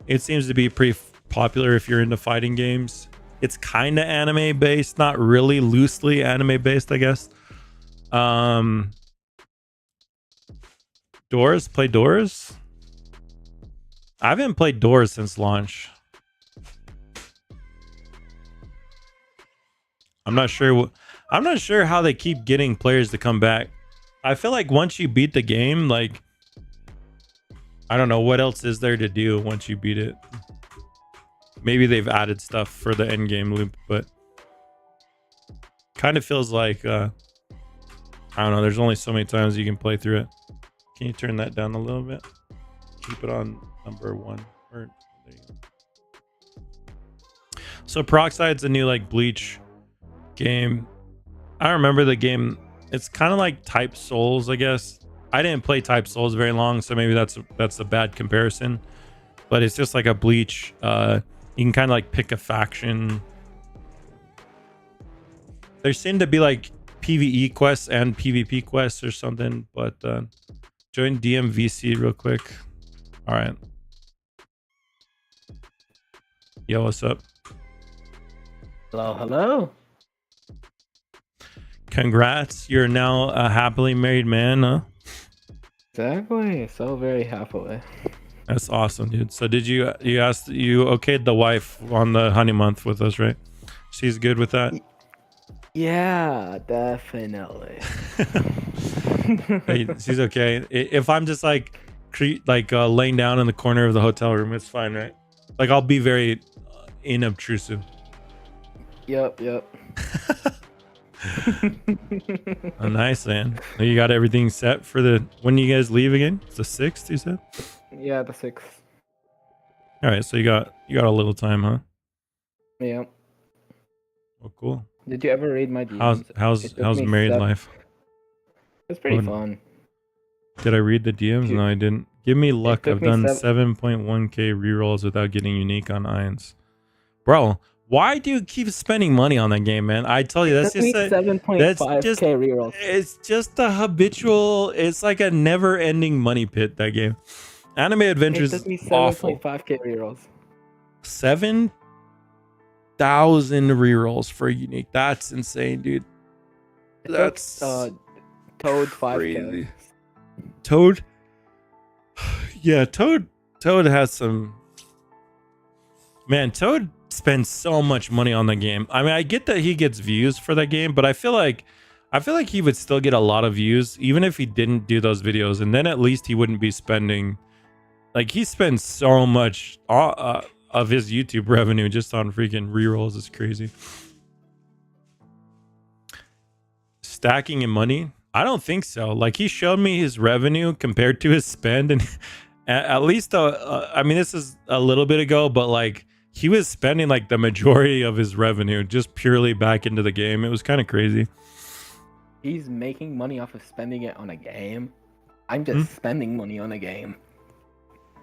It seems to be pretty popular if you're into fighting games. It's kind of anime based, not really, loosely anime based, I guess. Doors, play Doors. I haven't played Doors since launch. I'm not sure how they keep getting players to come back. I feel like once you beat the game, like, I don't know what else is there to do once you beat it. Maybe they've added stuff for the end game loop, but kind of feels like I don't know, there's only so many times you can play through it. Can you turn that down a little bit? Keep it on number 1. Or, there you go. So Peroxide's a new like Bleach game. I remember the game. It's kind of like Type Souls, I guess. I didn't play Type Souls very long, so maybe that's a bad comparison. But it's just like a Bleach. You can kind of like pick a faction. There seem to be like PvE quests and PvP quests or something, but join DMVC real quick. All right. Yo, what's up? Hello, hello. Congrats, you're now a happily married man, huh? Exactly. So very happily. That's awesome, dude. So did you okayed the wife on the honey month with us, right? She's good with that? Yeah, definitely. Hey, she's okay. If I'm just like laying down in the corner of the hotel room, it's fine, right? Like I'll be very inobtrusive. Yep. Oh, nice, man. You got everything set for the when you guys leave again? It's the 6th, you said? Yeah, the 6th. All right, so you got a little time, huh? Yeah. Oh, cool. Did you ever read my DMs? How's married life? It's pretty fun. Did I read the DMs? No, I didn't. Give me luck. I've done 7.1k rerolls without getting unique on Irons. Bro, why do you keep spending money on that game, man? I tell you, that's just 7.5k rerolls. It's just a habitual. It's like a never-ending money pit. That game, Anime Adventures, it took me awful. 7.5k rerolls. 7,000 rerolls for a unique. That's insane, dude. That's Toad 5k. crazy. Toad, yeah, Toad has some. Man, Toad spends so much money on the game. I mean, I get that he gets views for that game, but I feel like he would still get a lot of views even if he didn't do those videos, and then at least he wouldn't be spending. Like, he spends so much. of his YouTube revenue just on freaking rerolls is crazy. Stacking in money? I don't think so. Like, he showed me his revenue compared to his spend, and at least I mean, this is a little bit ago, but like he was spending like the majority of his revenue just purely back into the game. It was kind of crazy. He's making money off of spending it on a game. I'm just spending money on a game.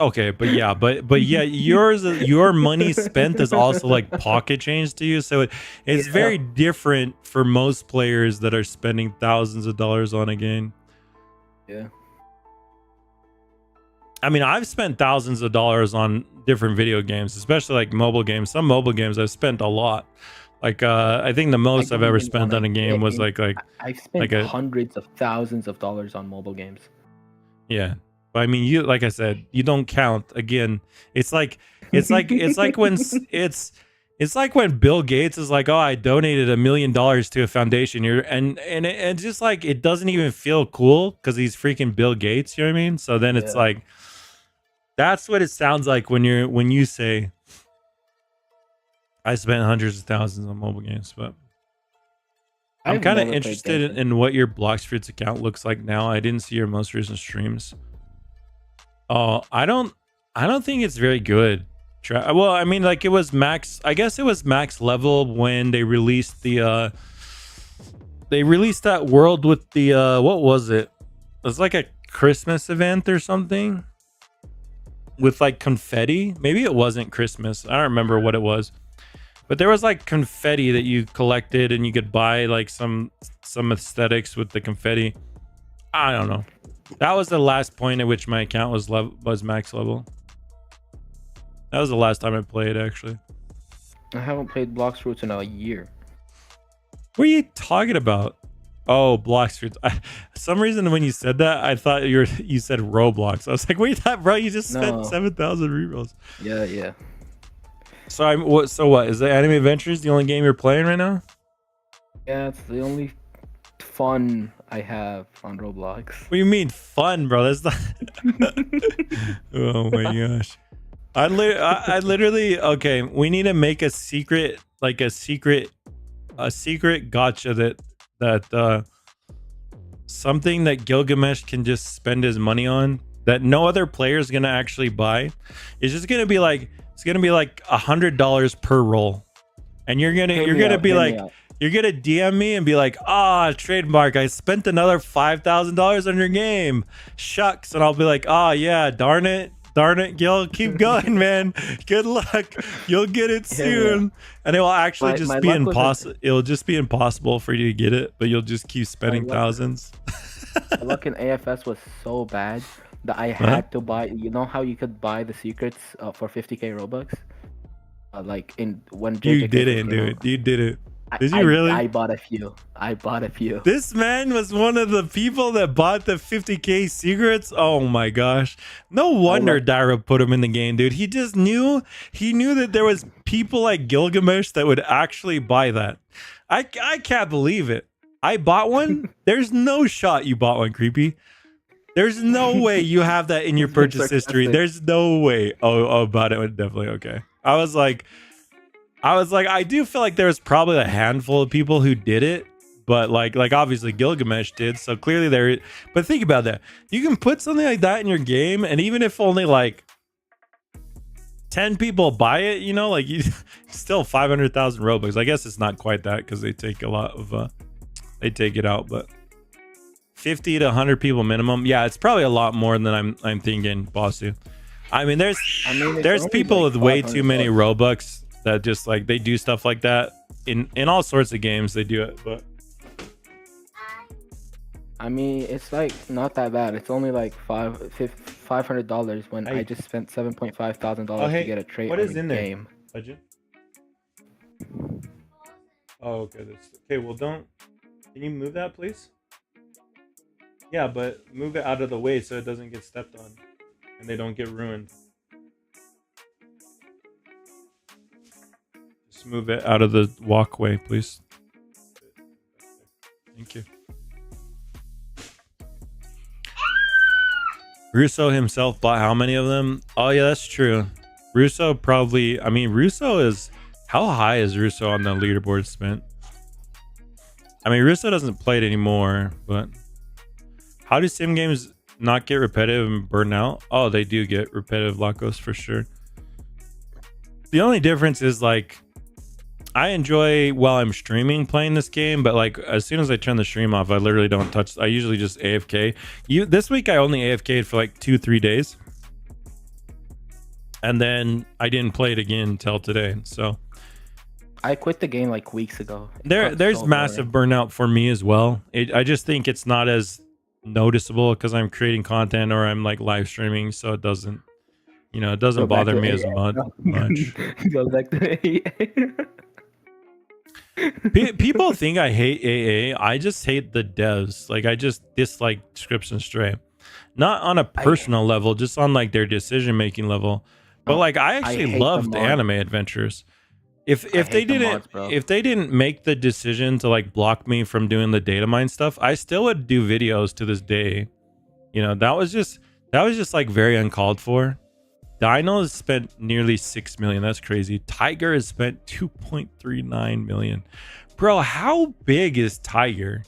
Okay, but yeah, but yeah, your money spent is also like pocket change to you, so it's very different for most players that are spending thousands of dollars on a game. Yeah. I mean, I've spent thousands of dollars on different video games, especially like mobile games. Some mobile games I've spent a lot. Like I think the most I've ever spent on a game was like I've spent hundreds of thousands of dollars on mobile games. Yeah. But I mean, you, like I said, you don't count. Again, it's like when Bill Gates is like, "Oh, I donated $1 million to a foundation here," and it's just like it doesn't even feel cool because he's freaking Bill Gates. You know what I mean? So then it's like, that's what it sounds like when you say, "I spent hundreds of thousands on mobile games." But I'm kind of interested in what your Bloxfruits account looks like now. I didn't see your most recent streams. Oh, I don't think it's very good. Well, I mean, like, it was max, I guess it was max level when they released the that world with the what was it? It was like a Christmas event or something with like confetti. Maybe it wasn't Christmas. I don't remember what it was. But there was like confetti that you collected and you could buy like some aesthetics with the confetti. I don't know. That was the last point at which my account was max level. That was the last time I played, actually. I haven't played Bloxfruits in a year. What are you talking about? Oh, Bloxfruits. For some reason when you said that, I thought you said Roblox. I was like, wait, that bro, you just spent 7,000 rerolls. Yeah. So what? Is the Anime Adventures the only game you're playing right now? Yeah, it's the only fun I have on Roblox. What do you mean fun, bro? That's not. Oh my gosh. I literally, okay, we need to make a secret gotcha that something that Gilgamesh can just spend his money on that no other player is gonna actually buy. It's just gonna be like, it's gonna be like $100 per roll, and you're gonna be like, you're gonna DM me and be like, trademark, I spent another $5,000 on your game, shucks. And I'll be like, yeah, darn it, Gil, keep going, man, good luck, you'll get it soon. And it will actually just be impossible. It'll just be impossible for you to get it, but you'll just keep spending thousands. My luck in AFS was so bad that I had to buy, you know how you could buy the secrets for 50k Robux? Like in when JJK you didn't, dude. You did it. Did you really? I bought a few. This man was one of the people that bought the 50k secrets. Oh my gosh. No wonder Dara put him in the game, dude. He just knew. He knew that there was people like Gilgamesh that would actually buy that. I can't believe it. I bought one. There's no shot you bought one, Creepy. There's no way you have that in your purchase history. There's no way. Oh, bought it. Definitely. Okay. I was like, I do feel like there's probably a handful of people who did it, but like obviously Gilgamesh did. So clearly there, but think about that. You can put something like that in your game, and even if only like 10 people buy it, you know, like you still 500,000 Robux. I guess it's not quite that because they take a lot of, they take it out, but 50 to 100 people minimum. Yeah, it's probably a lot more than I'm thinking, Bossu. I mean, there's people with way too many Robux that just like they do stuff like that in all sorts of games. They do it, but I mean, it's like not that bad. It's only like $500 when I just spent $7,500 to get a trait on the game. Budget? Oh, okay. Okay, well, can you move that, please? Yeah, but move it out of the way so it doesn't get stepped on and they don't get ruined. Just move it out of the walkway, please. Thank you. Russo himself bought how many of them? Oh yeah, that's true. Russo probably. I mean, Russo is. How high is Russo on the leaderboard spent? I mean, Russo doesn't play it anymore, but how do sim games not get repetitive and burn out? Oh, they do get repetitive, Lacos, for sure. The only difference is like I enjoy while I'm streaming playing this game, but like as soon as I turn the stream off, I literally don't touch. I usually just AFK. This week I only AFK'd for like 2-3 days, and then I didn't play it again until today. So I quit the game like weeks ago. There's massive burnout for me as well. I just think it's not as noticeable because I'm creating content or I'm like live streaming, so it doesn't, it doesn't bother me as much. Go back to AA. People think I hate AA. I just hate the devs. Like I just dislike Scripts and Stray, not on a personal level, just on like their decision making level. But like I actually loved Anime Adventures. If they didn't make the decision to like block me from doing the data mine stuff, I still would do videos to this day. That was just like very uncalled for. Dino has spent nearly 6 million. That's crazy. Tiger has spent 2.39 million. Bro, how big is Tiger?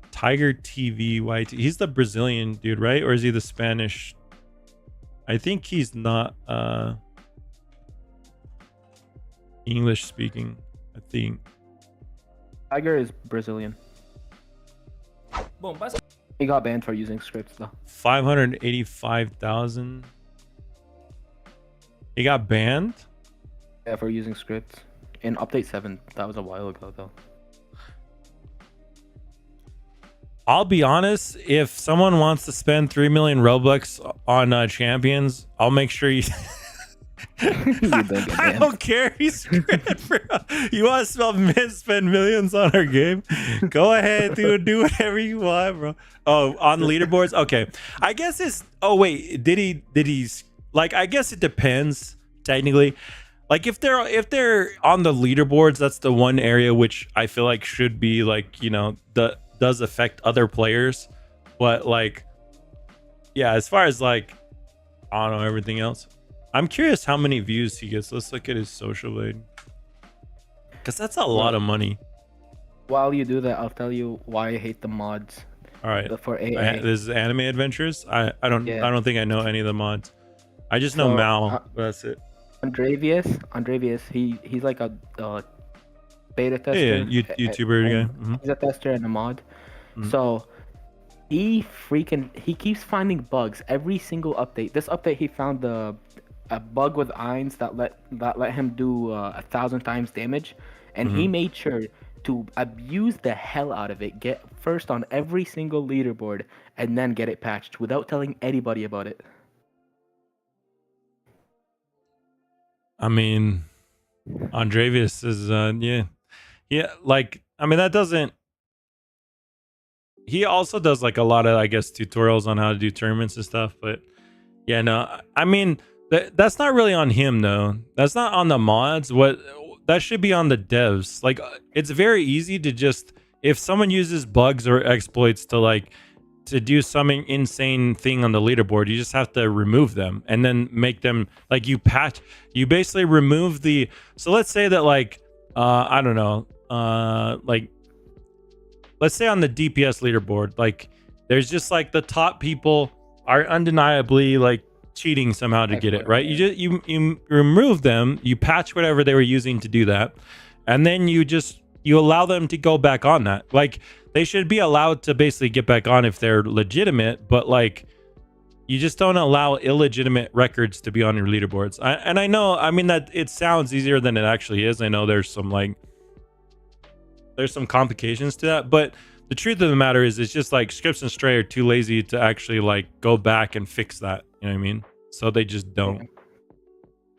Tiger TV YT. He's the Brazilian dude, right? Or is he the Spanish? I think he's not English speaking, I think. Tiger is Brazilian. He got banned for using scripts though. 585,000. He got banned? Yeah, for using scripts. In update 7. That was a while ago though. I'll be honest, if someone wants to spend 3 million Robux on champions, I'll make sure you I don't care. He's script, bro. You want to spend millions on our game? Go ahead, dude. Do whatever you want, bro. Oh, on leaderboards? Okay. I guess it's... Oh, wait. Did he's... Like, I guess it depends, technically. Like, if they're on the leaderboards, that's the one area which I feel like should be, like, does affect other players. But, like... Yeah, as far as, like... I don't know, everything else. I'm curious how many views he gets. Let's look at his social blade. Because that's a lot of money. While you do that, I'll tell you why I hate the mods. All right. For AA. This is Anime Adventures. I don't think I know any of the mods. I just know Mal. That's it. Andrevius, he's like a beta tester. Yeah, YouTuber guy. He's a tester and a mod. So he keeps finding bugs every single update. This update he found a bug with Eins that let him do 1,000 times damage, and he made sure to abuse the hell out of it, get first on every single leaderboard, and then get it patched without telling anybody about it. I mean, Andrevius is like, I mean, that doesn't... He also does like a lot of, I guess, tutorials on how to do tournaments and stuff, but yeah, no, I mean, that's not really on him though. That's not on the mods. That should be on the devs. Like, it's very easy to just, if someone uses bugs or exploits to do some insane thing on the leaderboard, you just have to remove them and then make them like you basically remove the... So let's say that like I don't know, like let's say on the DPS leaderboard, like there's just like the top people are undeniably like cheating somehow to get it, right? You remove them, you patch whatever they were using to do that, and then you allow them to go back on that. Like, they should be allowed to basically get back on if they're legitimate, but like, you just don't allow illegitimate records to be on your leaderboards. I know, I mean, that it sounds easier than it actually is. I know there's some complications to that, but the truth of the matter is, it's just like Scripts and Stray are too lazy to actually like go back and fix that. You know what I mean? So they just don't.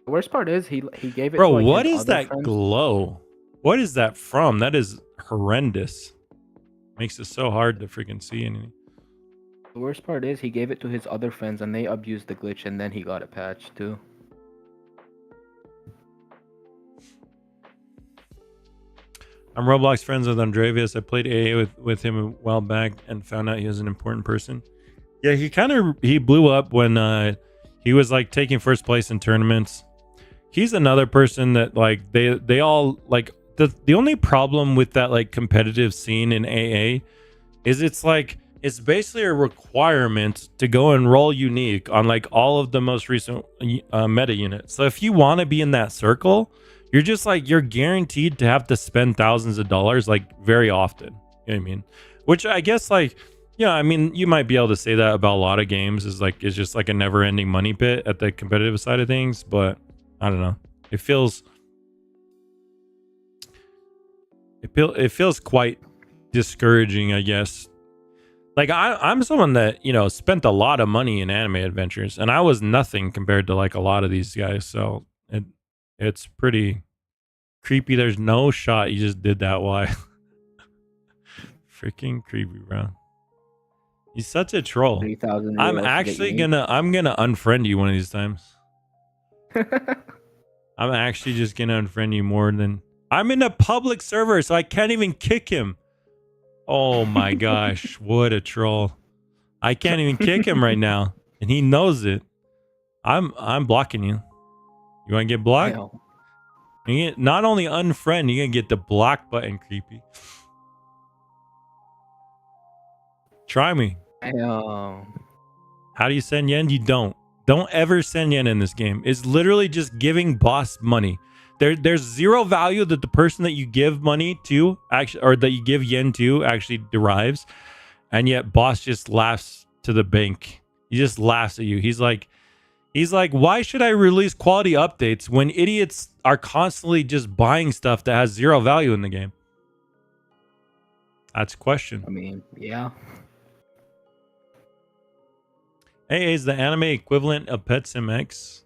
The worst part is he gave it. Bro, to, like, what is that glow? What is that from? That is horrendous. Makes it so hard to freaking see anything. The worst part is he gave it to his other friends and they abused the glitch, and then he got it patched too. I'm Roblox friends with Andrevius. I played AA with him a while back and found out he was an important person. Yeah, he blew up when He was like taking first place in tournaments. He's another person that like they all like the only problem with that like competitive scene in AA is it's like it's basically a requirement to go and roll unique on like all of the most recent meta units. So if you want to be in that circle, you're just like you're guaranteed to have to spend thousands of dollars like very often. You know what I mean? Which I guess like yeah, I mean you might be able to say that about a lot of games is like it's just like a never-ending money pit at the competitive side of things, but I don't know. It feels quite discouraging, I guess. Like I'm someone that, you know, spent a lot of money in anime adventures and I was nothing compared to like a lot of these guys. So it's pretty creepy. There's no shot you just did that. Why? Freaking creepy, bro. He's such a troll. 3,000 I'm euros to actually get gonna unfriend you one of these times. I'm actually just gonna unfriend you more than I'm in a public server, so I can't even kick him. Oh my gosh, what a troll. I can't even kick him right now. And he knows it. I'm blocking you. You wanna get blocked? You get, not only unfriend, you're gonna get the block button, creepy. Try me. How do you send yen? You don't. Don't ever send yen in this game. It's literally just giving boss money. There's zero value that the person that you give money to actually, or that you give yen to actually derives, and yet boss just laughs to the bank. He just laughs at you. He's like, why should I release quality updates when idiots are constantly just buying stuff that has zero value in the game? That's a question. I mean, yeah. AA is the anime equivalent of Pet Sim X.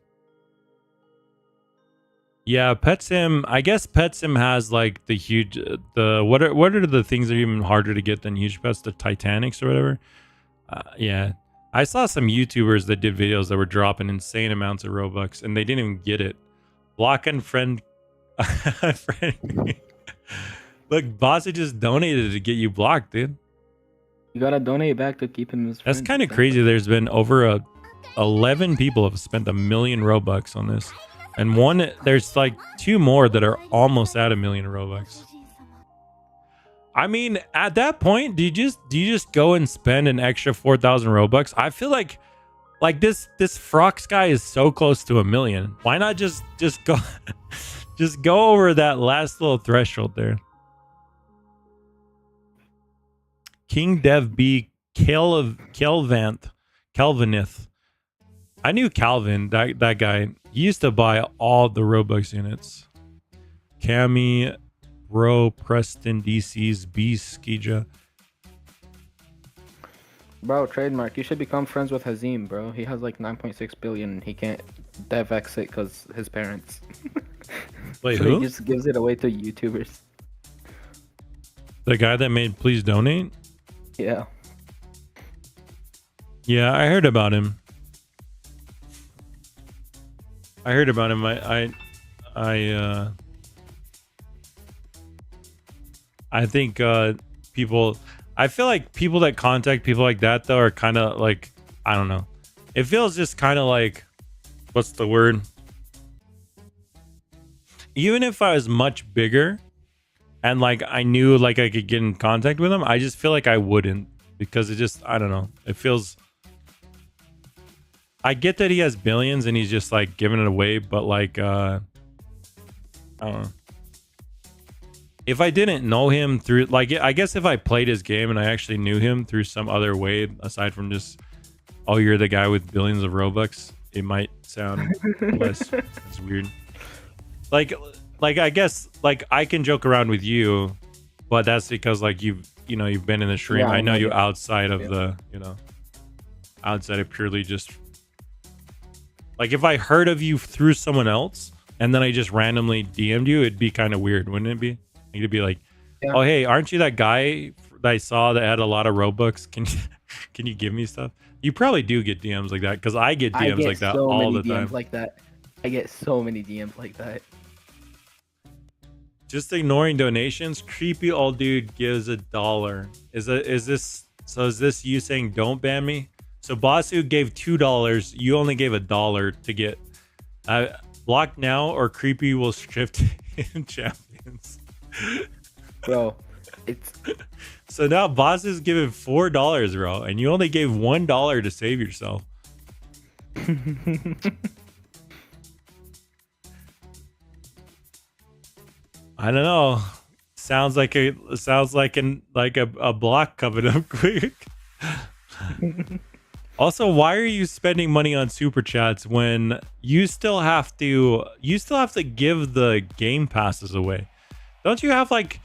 Yeah, Pet Sim. I guess Pet Sim has like the huge. What are the things that are even harder to get than huge pets? The Titanics or whatever. Yeah, I saw some YouTubers that did videos that were dropping insane amounts of Robux and they didn't even get it. Block and friend. Look, Bossy just donated to get you blocked, dude. You gotta donate back to keep him as friend. That's kind of crazy. There's been over 11 people have spent 1 million Robux on this. And there's like 2 more that are almost at 1 million Robux. I mean, at that point, do you just go and spend an extra 4,000 Robux? I feel like this Frox guy is so close to 1 million. Why not just go just go over that last little threshold there? King Dev B Calvinith. I knew Calvin, that guy. He used to buy all the Robux units. Cammy, Bro, Preston, DC's, Beast, Skija. Bro, trademark. You should become friends with Hazim, bro. He has like 9.6 billion and he can't dev exit because his parents. Wait, so who? He just gives it away to YouTubers. The guy that made Please Donate? Yeah. Yeah, I heard about him. I think people, I feel like people that contact people like that though are kind of like, I don't know. It feels just kind of like, what's the word? Even if I was much bigger and like I knew like I could get in contact with them, I just feel like I wouldn't, because it just, I don't know. It feels, I get that he has billions and he's just like giving it away, but like I don't know. If I didn't know him through, like, I guess if I played his game and I actually knew him through some other way aside from just, oh, you're the guy with billions of Robux, it might sound less. It's weird. Like I guess like I can joke around with you, but that's because like you've been in the stream. Yeah, I know you outside of the, outside of purely just. Like if I heard of you through someone else and then I just randomly DM'd you, it'd be kind of weird, wouldn't it be? You'd be like, yeah. Oh, hey, aren't you that guy that I saw that had a lot of Robux? Can you give me stuff? You probably do get DMs like that, because I get DMs like that all the time. Like that. I get so many DMs like that. Just ignoring donations. Creepy old dude gives $1. Is this you saying don't ban me? So Basu gave $2. You only gave $1 to get block now, or Creepy will shift in champions. Bro, it's So now Boss is giving $4, bro, and you only gave $1 to save yourself. I don't know. Sounds like a block coming up quick. Also, why are you spending money on super chats when you still have to give the game passes away? Don't you have like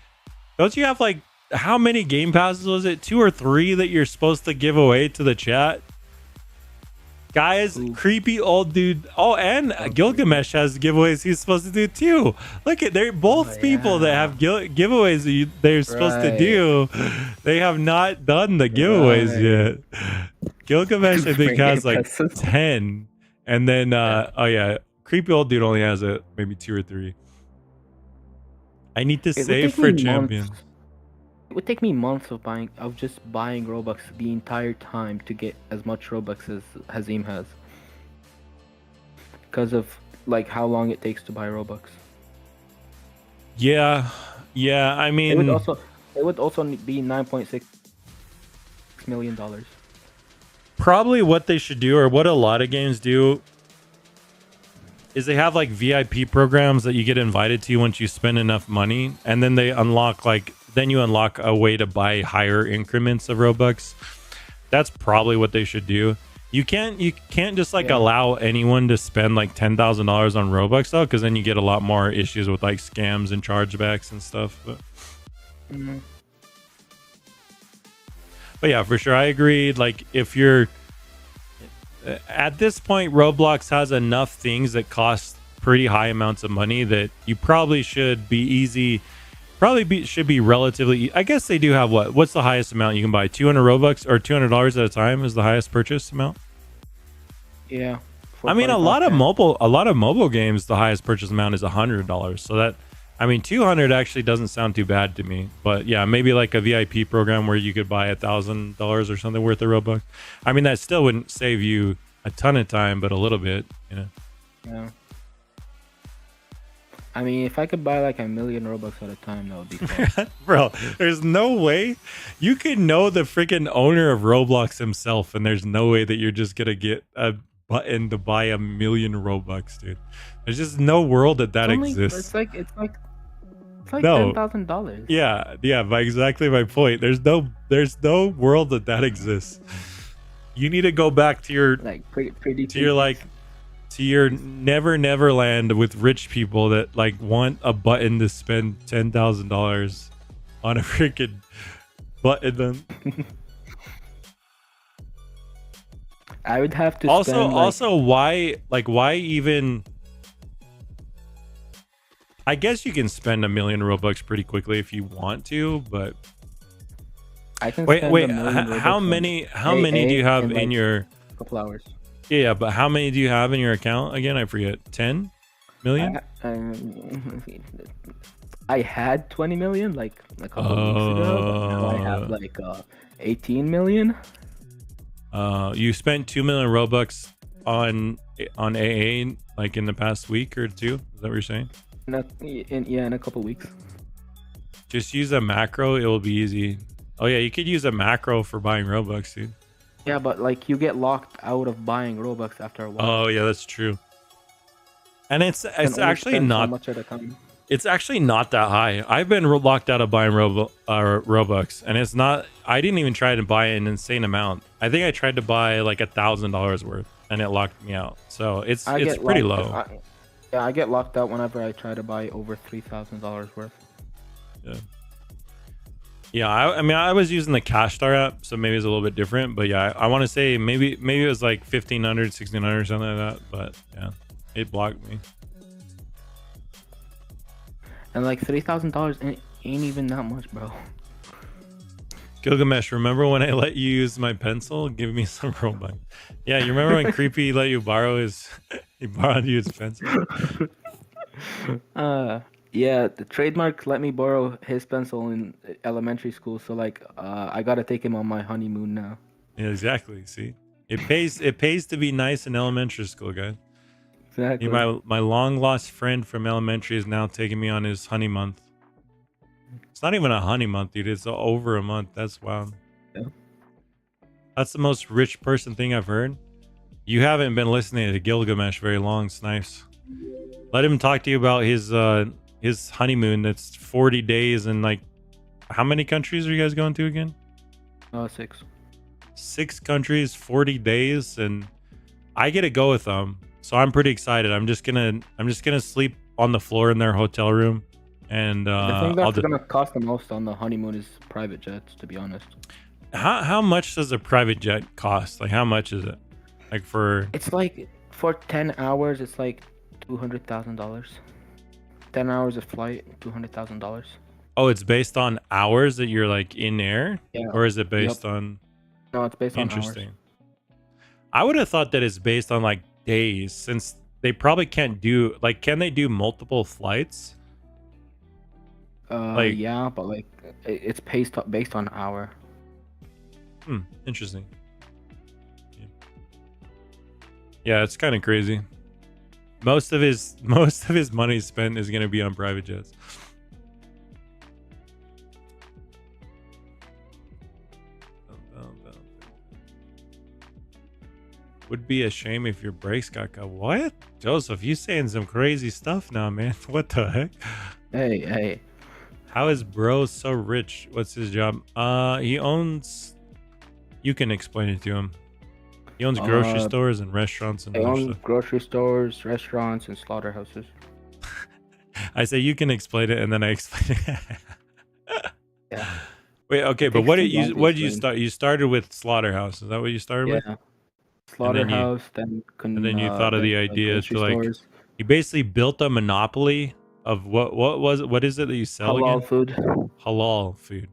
how many game passes was it? 2 or 3 that you're supposed to give away to the chat? Guys, creepy old dude. Oh, and Gilgamesh has giveaways he's supposed to do too. Look at they're both people that have giveaways they're supposed to do. They have not done the giveaways yet. Gilgamesh I think has like 10, and then oh yeah, creepy old dude only has maybe 2 or 3. I need to save for champion. It would take me months of just buying Robux the entire time to get as much Robux as Hazim has, because of like how long it takes to buy Robux. Yeah. I mean, it would also be $9.6 million. Probably what they should do, or what a lot of games do, is they have like VIP programs that you get invited to once you spend enough money, and then they unlock then you unlock a way to buy higher increments of Robux. That's probably what they should do. You can't just allow anyone to spend like $10,000 on Robux though, because then you get a lot more issues with like scams and chargebacks and stuff. But yeah, for sure, I agree. Like, if you're at this point, Roblox has enough things that cost pretty high amounts of money that you probably should be should be relatively. I guess they do have what's the highest amount you can buy? 200 Robux or $200 at a time is the highest purchase amount. Yeah. I mean, a lot of mobile games, the highest purchase amount is $100. So that, I mean, 200 actually doesn't sound too bad to me. But yeah, maybe like a VIP program where you could buy $1,000 or something worth of Robux. I mean, that still wouldn't save you a ton of time, but a little bit, you know. Yeah. I mean, if I could buy like 1 million Robux at a time, that would be fun. Bro, there's no way you could know the freaking owner of Roblox himself, and there's no way that you're just gonna get a button to buy 1 million Robux, dude. There's just no world that exists. It's like no. $10,000. Yeah, by exactly my point. There's no world that exists. You need to go back to your to your never land with rich people that like want a button to spend $10,000 on a freaking button. I would have to also why even, I guess you can spend 1 million Robux pretty quickly if you want to, but I can wait, how many do you have in your couple hours? Yeah, but how many do you have in your account again? I forget. 10 million? I had 20 million like a couple weeks ago. Now I have like 18 million. You spent 2 million Robux on AA like in the past week or two? Is that what you're saying? In a couple weeks. Just use a macro, it will be easy. Oh yeah, you could use a macro for buying Robux, dude. Yeah, but like you get locked out of buying Robux after a while. Oh yeah, that's true. And it's actually not much at a time. It's actually not that high. I've been locked out of buying Robux, and it's not. I didn't even try to buy an insane amount. I think I tried to buy like $1,000 worth, and it locked me out. So it's pretty low. I get locked out whenever I try to buy over $3,000 worth. Yeah. Yeah, I mean, I was using the Cash Star app, so maybe it's a little bit different. But yeah, I want to say maybe it was like 1,500, 1,600, something like that. But yeah, it blocked me. And like $3,000 ain't even that much, bro. Gilgamesh, remember when I let you use my pencil? Give me some Robux. Yeah, you remember when Creepy let you borrow he borrowed you his pencil? Yeah, the trademark let me borrow his pencil in elementary school, so like I gotta take him on my honeymoon now. Yeah, exactly. See, It pays to be nice in elementary school, guys. Exactly. My long lost friend from elementary is now taking me on his honey month. It's not even a honey month, dude. It's over a month. That's wild. Yeah. That's the most rich person thing I've heard. You haven't been listening to Gilgamesh very long, Snipes. Let him talk to you about his honeymoon. That's 40 days and like, how many countries are you guys going to again? 6. 6 countries, 40 days, and I get to go with them. So I'm pretty excited. I'm just gonna sleep on the floor in their hotel room, and The thing that's gonna cost the most on the honeymoon is private jets. To be honest. How much does a private jet cost? Like, how much is it? Like It's like for 10 hours, it's like $200,000. 10 hours of flight, $200,000. Oh, it's based on hours that you're like in air, Yeah. or is it based on? No, it's based on hours. Interesting. I would have thought that it's based on like days, since they probably can't do like, can they do multiple flights? Yeah, but like it's based on hour. Interesting. Yeah, it's kind of crazy. Most of his money spent is going to be on private jets. Would be a shame if your brakes got cut. What? Joseph, you saying some crazy stuff now, man. What the heck? Hey. How is bro so rich? What's his job? He owns... You can explain it to him. He owns grocery stores and restaurants and He other owns stuff. grocery stores, restaurants, and slaughterhouses. I say you can explain it, and then I explain it. Yeah. Wait, okay, but what did you start? You started with slaughterhouse. Is that what you started with? Yeah. Slaughterhouse, and then you thought of the idea to like, stores. you basically built a monopoly of what is it that you sell Halal again? food. Halal food.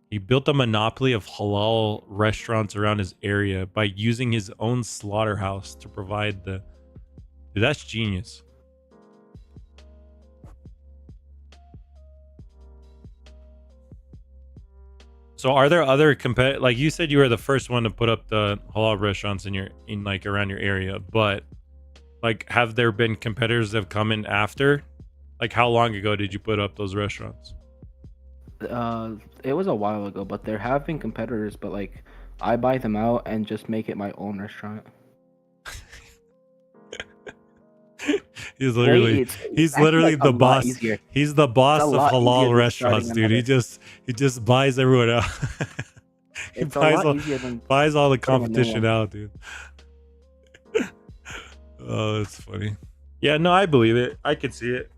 He built a monopoly of halal restaurants around his area by using his own slaughterhouse to provide the... Dude, that's genius. So are there other like you said you were the first one to put up the halal restaurants in like around your area, but like have there been competitors that have come in after? Like how long ago did you put up those restaurants? It was a while ago, but there have been competitors, but like I buy them out and just make it my own restaurant. He's literally the boss. He's the boss of halal restaurants, dude. He just buys everyone out. He buys all the competition out, dude. Oh, that's funny. Yeah, no, I believe it. I could see it.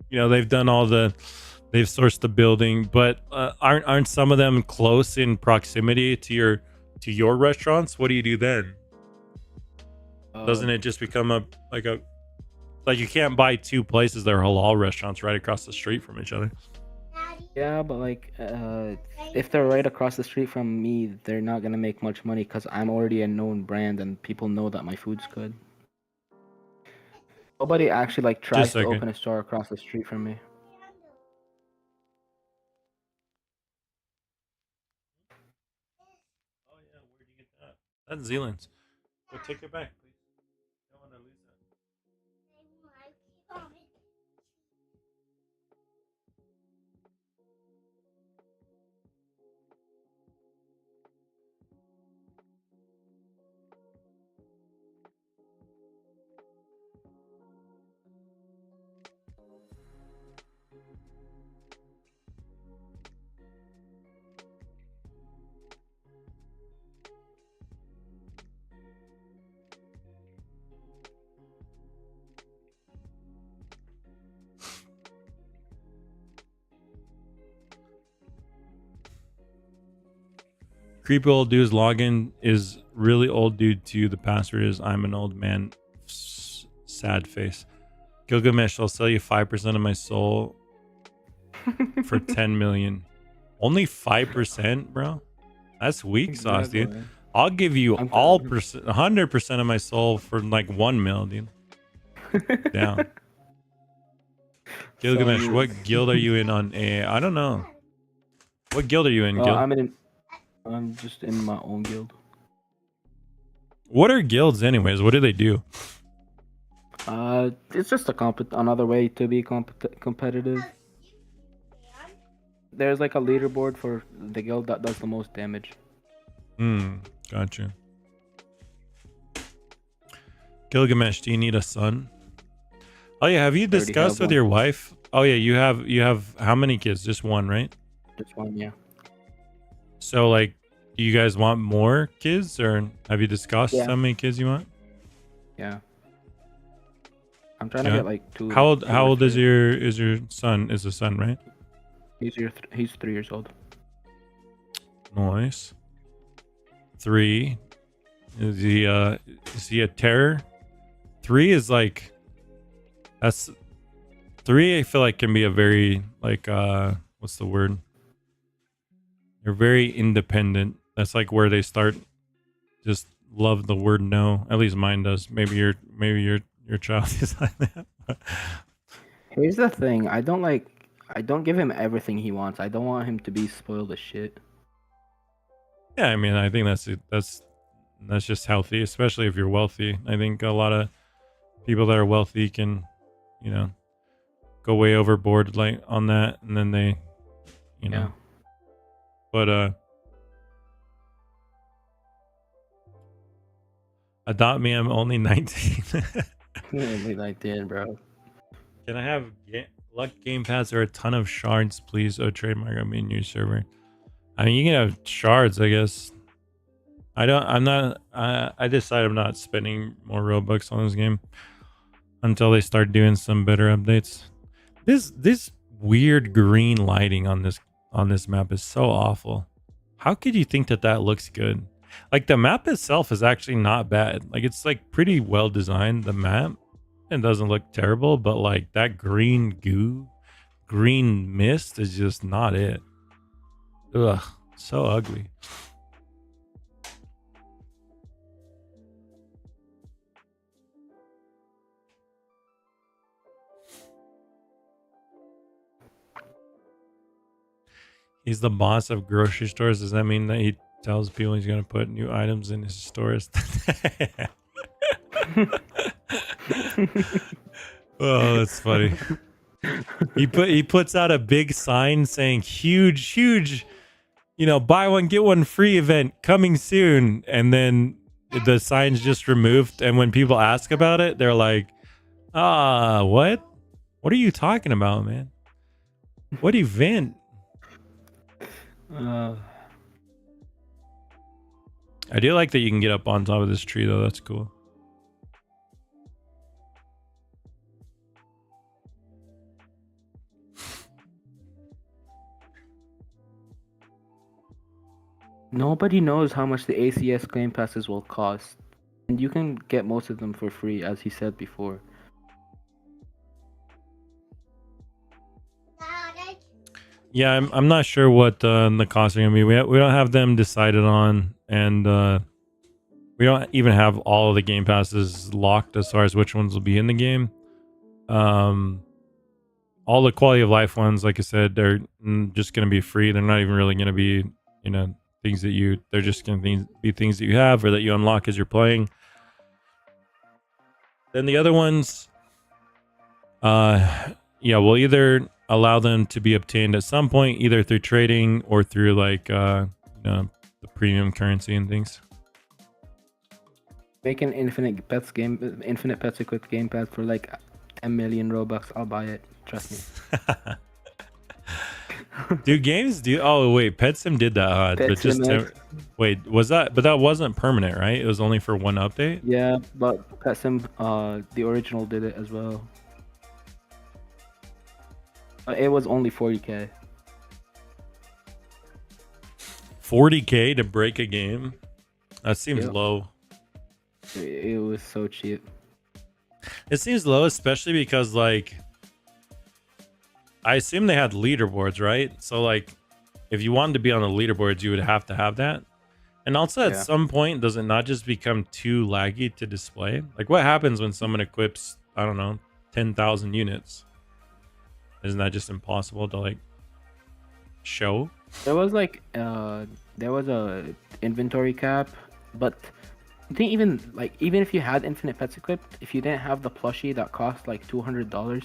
You know, they've sourced the building, but aren't some of them close in proximity to your restaurants? What do you do then? Doesn't it just become like you can't buy two places that are halal restaurants right across the street from each other? Yeah, but like if they're right across the street from me, they're not gonna make much money because I'm already a known brand and people know that my food's good. Nobody actually like tries to open a store across the street from me. Oh yeah, where'd you get that? That's Zealand's. Go take it back, please. Don't want to lose that. Creepy old dude's login is really old dude too. The password is I'm an old man. Sad face. Gilgamesh, I'll sell you 5% of my soul for 10 million. Only 5%, bro? That's weak sauce, dude. I'll give you 100% of my soul for like 1 mil, dude. Down. Gilgamesh, what guild are you in on AA? I don't know. What guild are you in, Gil? I'm just in my own guild. What are guilds anyways? What do they do? It's just another way to be competitive. There's like a leaderboard for the guild that does the most damage. Gotcha. Gilgamesh, do you need a son? Oh yeah, have you discussed with your wife? Oh yeah, you have how many kids? Just one, right? Just one, yeah. So like, do you guys want more kids, or have you discussed how many kids you want? Yeah. I'm trying to get like 2. How old is your son? Is a son, right? He's 3 years old. Nice. 3. Is he a terror? 3 is like, that's 3. I feel like can be a very like what's the word? They're very independent. That's like where they start just love the word no. At least mine does. Maybe your child is like that. Here's the thing. I don't give him everything he wants. I don't want him to be spoiled as shit. Yeah, I mean, I think that's just healthy, especially if you're wealthy. I think a lot of people that are wealthy can, you know, go way overboard like on that, and then they, you know. But adopt me. I'm only 19. Only 19, bro. Can I have luck game pads or a ton of shards, please? oTradeMark, I'm in your server. I mean, you can have shards, I guess. I decided I'm not spending more Robux on this game until they start doing some better updates. This weird green lighting on this map is so awful. How could you think that looks good? Like, the map itself is actually not bad. Like, it's like pretty well designed, the map. It doesn't look terrible, but like that green mist is just not it. Ugh, so ugly. He's the boss of grocery stores. Does that mean that he tells people he's going to put new items in his stores? Oh, that's funny. He puts out a big sign saying huge, you know, buy one get one free event coming soon, and then the sign's just removed, and when people ask about it, they're like, what are you talking about, man? What event? I do like that you can get up on top of this tree though. That's cool. Nobody knows how much the ACS claim passes will cost, and you can get most of them for free, as he said before. Yeah, I'm not sure what the costs are gonna be. We don't have them decided on, and we don't even have all of the game passes locked as far as which ones will be in the game. All the quality of life ones, like I said, they're just gonna be free. They're not even really gonna be, you know, things that they're just gonna be things that you have or that you unlock as you're playing. Then the other ones, yeah, we'll either allow them to be obtained at some point, either through trading or through like you know, the premium currency and things. Make an infinite pets equipped game pad for like 10 million Robux. I'll buy it. Trust me. Do games do? Oh wait, Pet Sim did that. But just wait, was that? But that wasn't permanent, right? It was only for one update. Yeah, but Pet Sim, the original did it as well. It was only 40K. 40K to break a game? That seems low. It was so cheap. It seems low, especially because like I assume they had leaderboards, right? So like if you wanted to be on the leaderboards, you would have to have that. And also at some point, does it not just become too laggy to display? Like what happens when someone equips, I don't know, 10,000 units? Isn't that just impossible to like show? There was like there was a inventory cap, but I think even if you had infinite pets equipped, if you didn't have the plushie that cost like $200,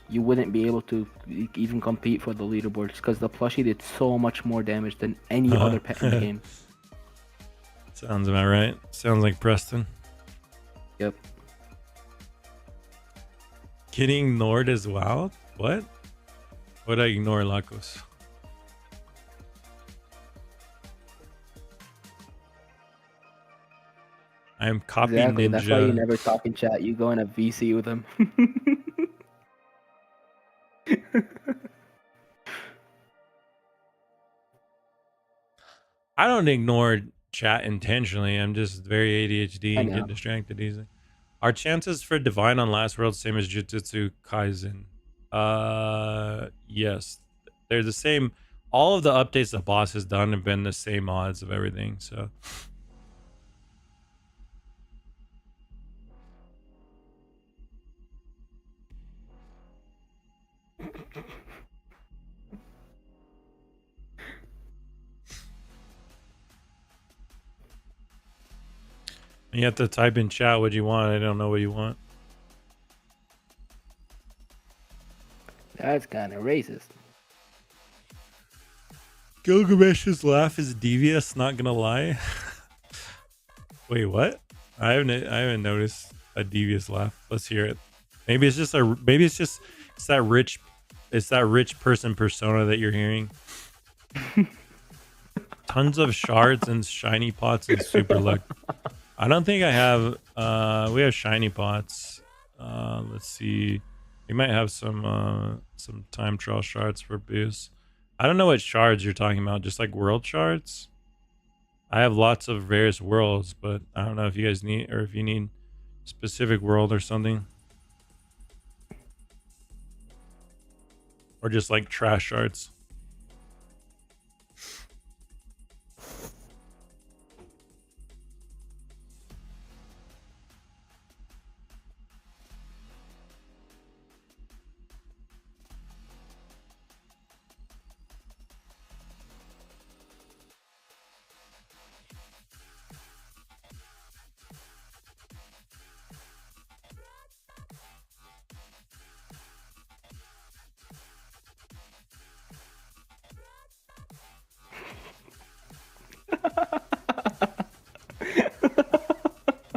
you wouldn't be able to even compete for the leaderboards because the plushie did so much more damage than any other pet in the game. Sounds about right. Sounds like Preston. Yep. Getting ignored as well? What? What I ignore, Lacos? I'm copy Exactly. ninja. That's why you never talk in chat. You go in a VC with him. I don't ignore chat intentionally. I'm just very ADHD I and know. get distracted easily. Are chances for divine on last world same as Jujutsu Kaisen? Yes. They're the same. All of the updates the boss has done have been the same odds of everything, so you have to type in chat what you want. I don't know what you want. That's kind of racist. Gilgamesh's laugh is devious, not gonna lie. Wait, what? I haven't noticed a devious laugh. Let's hear it. Maybe it's just it's that rich person persona that you're hearing. Tons of shards and shiny pots and super luck. I don't think I have we have shiny pots. Let's see. We might have some time trial shards for boost. I don't know what shards you're talking about, just like world shards. I have lots of various worlds, but I don't know if you guys need or if you need specific world or something. Or just like trash shards.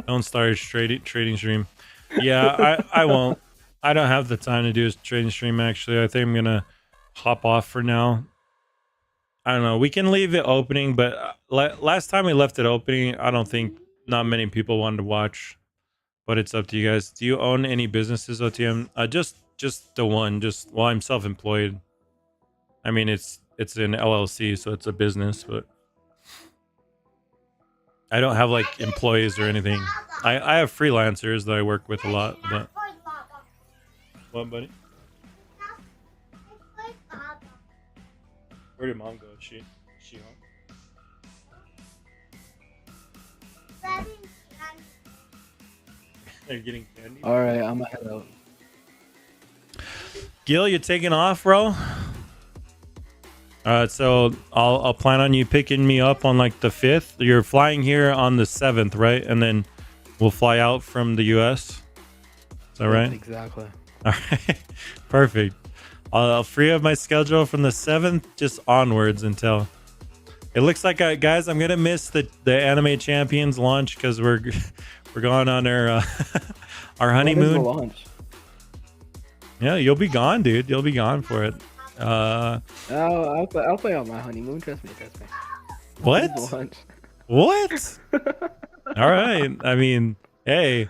Don't start a trading stream. Yeah, I won't. I don't have the time to do a trading stream, actually. I think I'm going to hop off for now. I don't know. We can leave it opening, but last time we left it opening, I don't think not many people wanted to watch. But it's up to you guys. Do you own any businesses, OTM? Just the one. Well, I'm self-employed. I mean, it's an LLC, so it's a business, but I don't have like employees or anything. I have freelancers that I work with a lot, but what, buddy? Where did mom go? She home? They're getting candy. All right, I'm gonna head out. Gil, you taking off, bro? So I'll plan on you picking me up on like the 5th. You're flying here on the 7th, right? And then we'll fly out from the US. Is that right? Exactly. All right. Perfect. I'll free up my schedule from the 7th just onwards until it looks like guys, I'm gonna miss the Anime Champions launch because we're going on our our honeymoon. What is the launch? Yeah, you'll be gone, dude. You'll be gone for it. I'll play on my honeymoon. Trust me. What? What? All right. I mean, hey,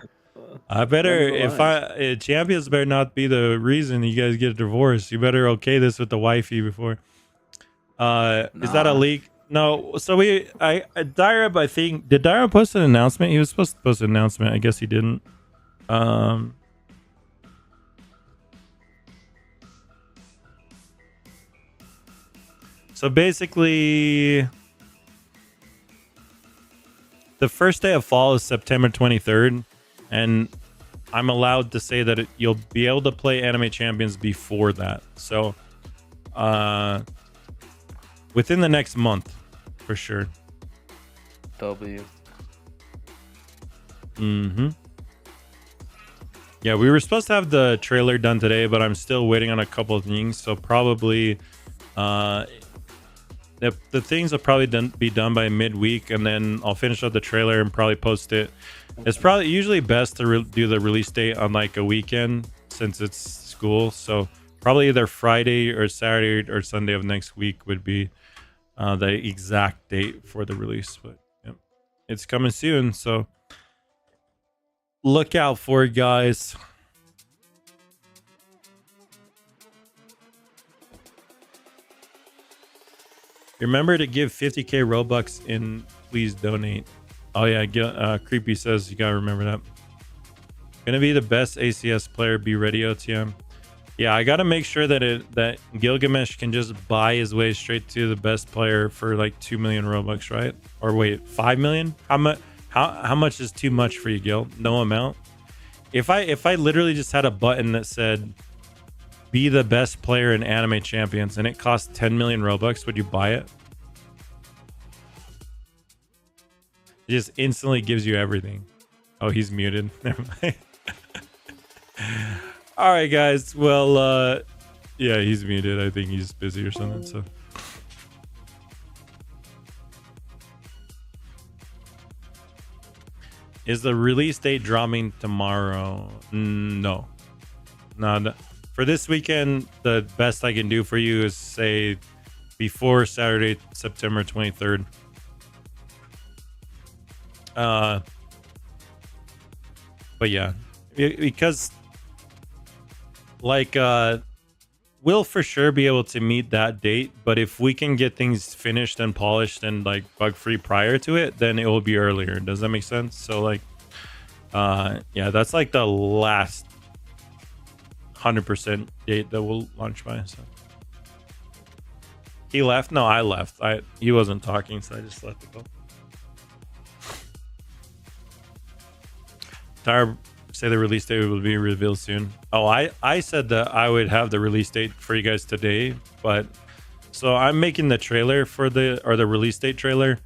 I better champions better not be the reason you guys get a divorce. You better okay this with the wifey before. Is that a leak? No. So Dyrab, I think, did Dyrab post an announcement? He was supposed to post an announcement. I guess he didn't. So basically, the first day of fall is September 23rd, and I'm allowed to say that you'll be able to play Anime Champions before that. So, within the next month, for sure. W. Yeah, we were supposed to have the trailer done today, but I'm still waiting on a couple of things. So probably the things will probably be done by midweek, and then I'll finish up the trailer and probably post it. It's probably usually best to do the release date on like a weekend since it's school. So probably either Friday or Saturday or Sunday of next week would be the exact date for the release. But yeah, it's coming soon, so look out for it, guys. Remember to give 50k Robux in. Please donate. Oh yeah, Creepy says you gotta remember that. Gonna be the best ACS player. Be ready, OTM. Yeah, I gotta make sure that Gilgamesh can just buy his way straight to the best player for like 2 million Robux, right? Or wait, 5 million? How much? How much is too much for you, Gil? No amount. If I literally just had a button that said be the best player in Anime Champions and it costs 10 million Robux, would you buy it? It just instantly gives you everything. Oh, he's muted. Never mind. All right, guys. Well, yeah, he's muted. I think he's busy or something. So. Is the release date dropping tomorrow? No. For this weekend, the best I can do for you is say before Saturday, September 23rd. But yeah, because like we'll for sure be able to meet that date, but if we can get things finished and polished and like bug free prior to it, then it will be earlier. Does that make sense? So like yeah, that's like the last 100% date that we'll launch by. So he left. No, I left. He wasn't talking, so I just let it go. Tire say the release date will be revealed soon. Oh, I said that I would have the release date for you guys today, but so I'm making the trailer for the release date trailer.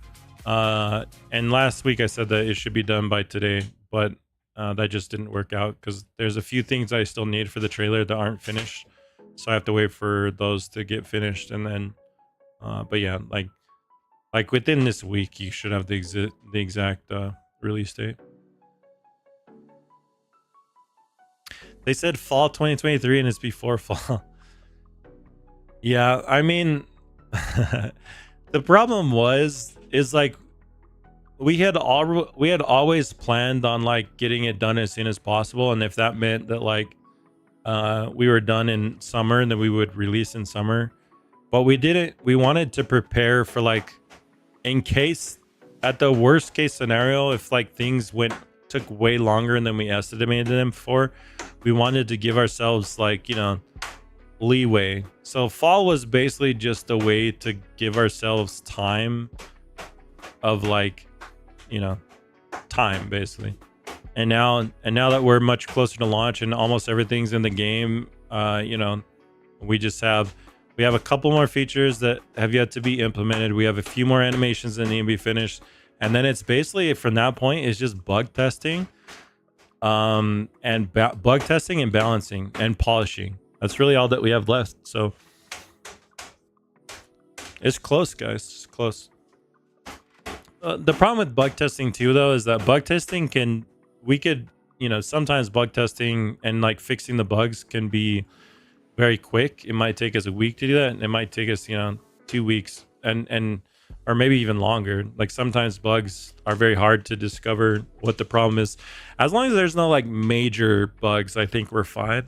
And last week I said that it should be done by today, but that just didn't work out because there's a few things I still need for the trailer that aren't finished, so I have to wait for those to get finished, and then but yeah, like within this week you should have the exact release date. They said fall 2023 and it's before fall. Yeah, I mean the problem is like we had always planned on like getting it done as soon as possible, and if that meant that like we were done in summer and then we would release in summer, but we didn't. We wanted to prepare for like in case at the worst case scenario, if like things took way longer than we estimated them for, we wanted to give ourselves like, you know, leeway. So fall was basically just a way to give ourselves time of like, you know, time basically. And now that we're much closer to launch and almost everything's in the game, you know, we have a couple more features that have yet to be implemented. We have a few more animations that need to be finished. And then it's basically from that point, it's just bug testing, and bug testing and balancing and polishing. That's really all that we have left. So it's close, guys. It's close. The problem with bug testing too, though, is that bug testing sometimes bug testing and like fixing the bugs can be very quick. It might take us a week to do that, and it might take us, 2 weeks and or maybe even longer. Like sometimes bugs are very hard to discover what the problem is. As long as there's no like major bugs, I think we're fine.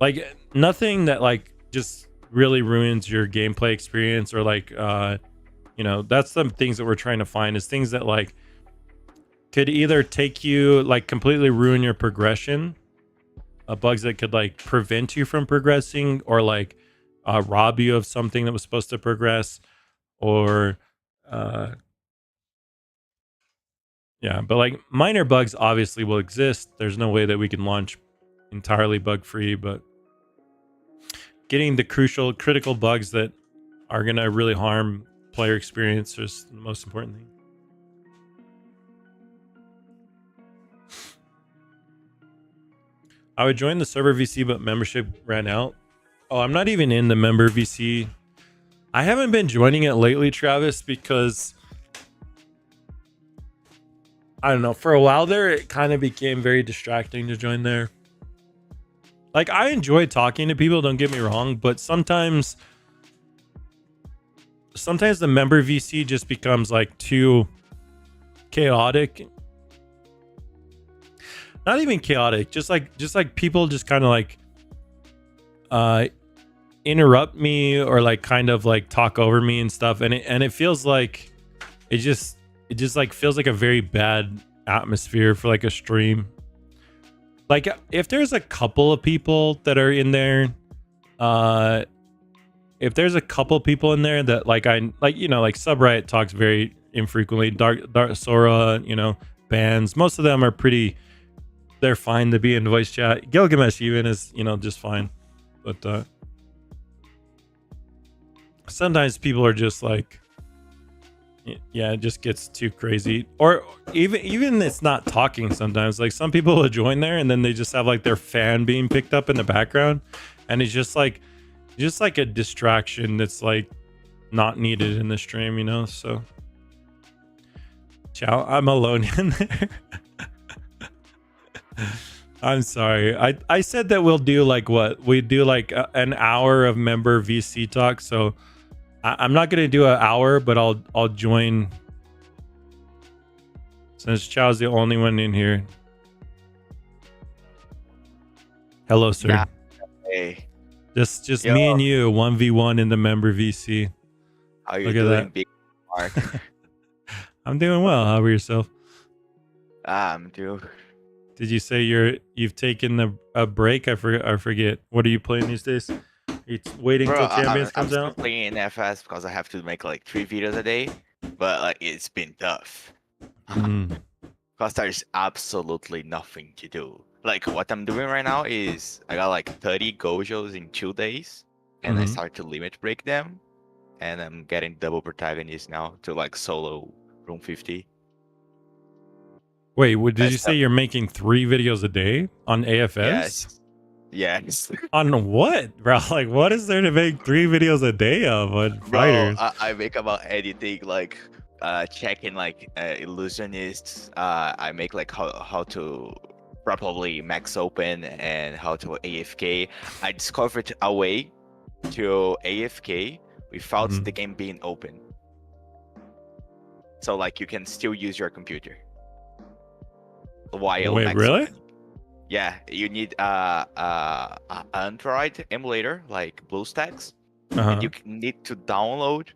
Like nothing that like just really ruins your gameplay experience, or like that's the things that we're trying to find, is things that like could either take you like completely ruin your progression, bugs that could like prevent you from progressing, or like rob you of something that was supposed to progress, or yeah, but like minor bugs obviously will exist. There's no way that we can launch entirely bug free, but getting the critical bugs that are gonna really harm player experience is the most important thing. I would join the server VC, but membership ran out. Oh, I'm not even in the member VC. I haven't been joining it lately, Travis, because I don't know. For a while there, it kind of became very distracting to join there. Like, I enjoy talking to people, don't get me wrong, but sometimes the member VC just becomes like too chaotic. Not even chaotic, just like people just kind of like interrupt me or like kind of like talk over me and stuff, and it feels like it just like feels like a very bad atmosphere for like a stream. Like, if there's a couple of people that are in there, if there's a couple people in there that like I like, you know, like Subright talks very infrequently, Dark Sora, you know, bans, most of them are pretty, they're fine to be in voice chat. Gilgamesh even is, you know, just fine, but sometimes people are just like, yeah, it just gets too crazy. Or even it's not talking sometimes. Like, some people will join there and then they just have like their fan being picked up in the background, and it's just like a distraction that's like not needed in the stream, you know. So ciao, I'm alone in there. I'm sorry. I said that we'll do like what we do, like an hour of member VC talk. So I'm not gonna do an hour, but I'll join since Chow's the only one in here. Hello, sir. Nah, hey, Just yo, me and you, 1v1 in the member VC. how you Look at doing, that. Big Mark? I'm doing well. How about yourself? Dude. Did you say you've taken a break? I forget. What are you playing these days? It's waiting Bro, till Champions I'm comes still out. playing FS because I have to make like 3 videos a day, but like it's been tough. Mm. Because there's absolutely nothing to do. Like, what I'm doing right now is I got like 30 gojos in 2 days, and I Mhm. start to limit break them, and I'm getting double protagonist now to like solo room 50. Wait, did you That's say you're making 3 videos a day on AFS? Yes. Yes. On what, bro? Like, what is there to make 3 videos a day of on Bro, fighters? I make about editing, like checking like illusionists. I make like how to properly max open and how to AFK. I discovered a way to AFK without Mhm. the game being open. So like you can still use your computer while Wait, max really? opening. Yeah, you need a Android emulator like BlueStacks, Uh-huh. and you need to download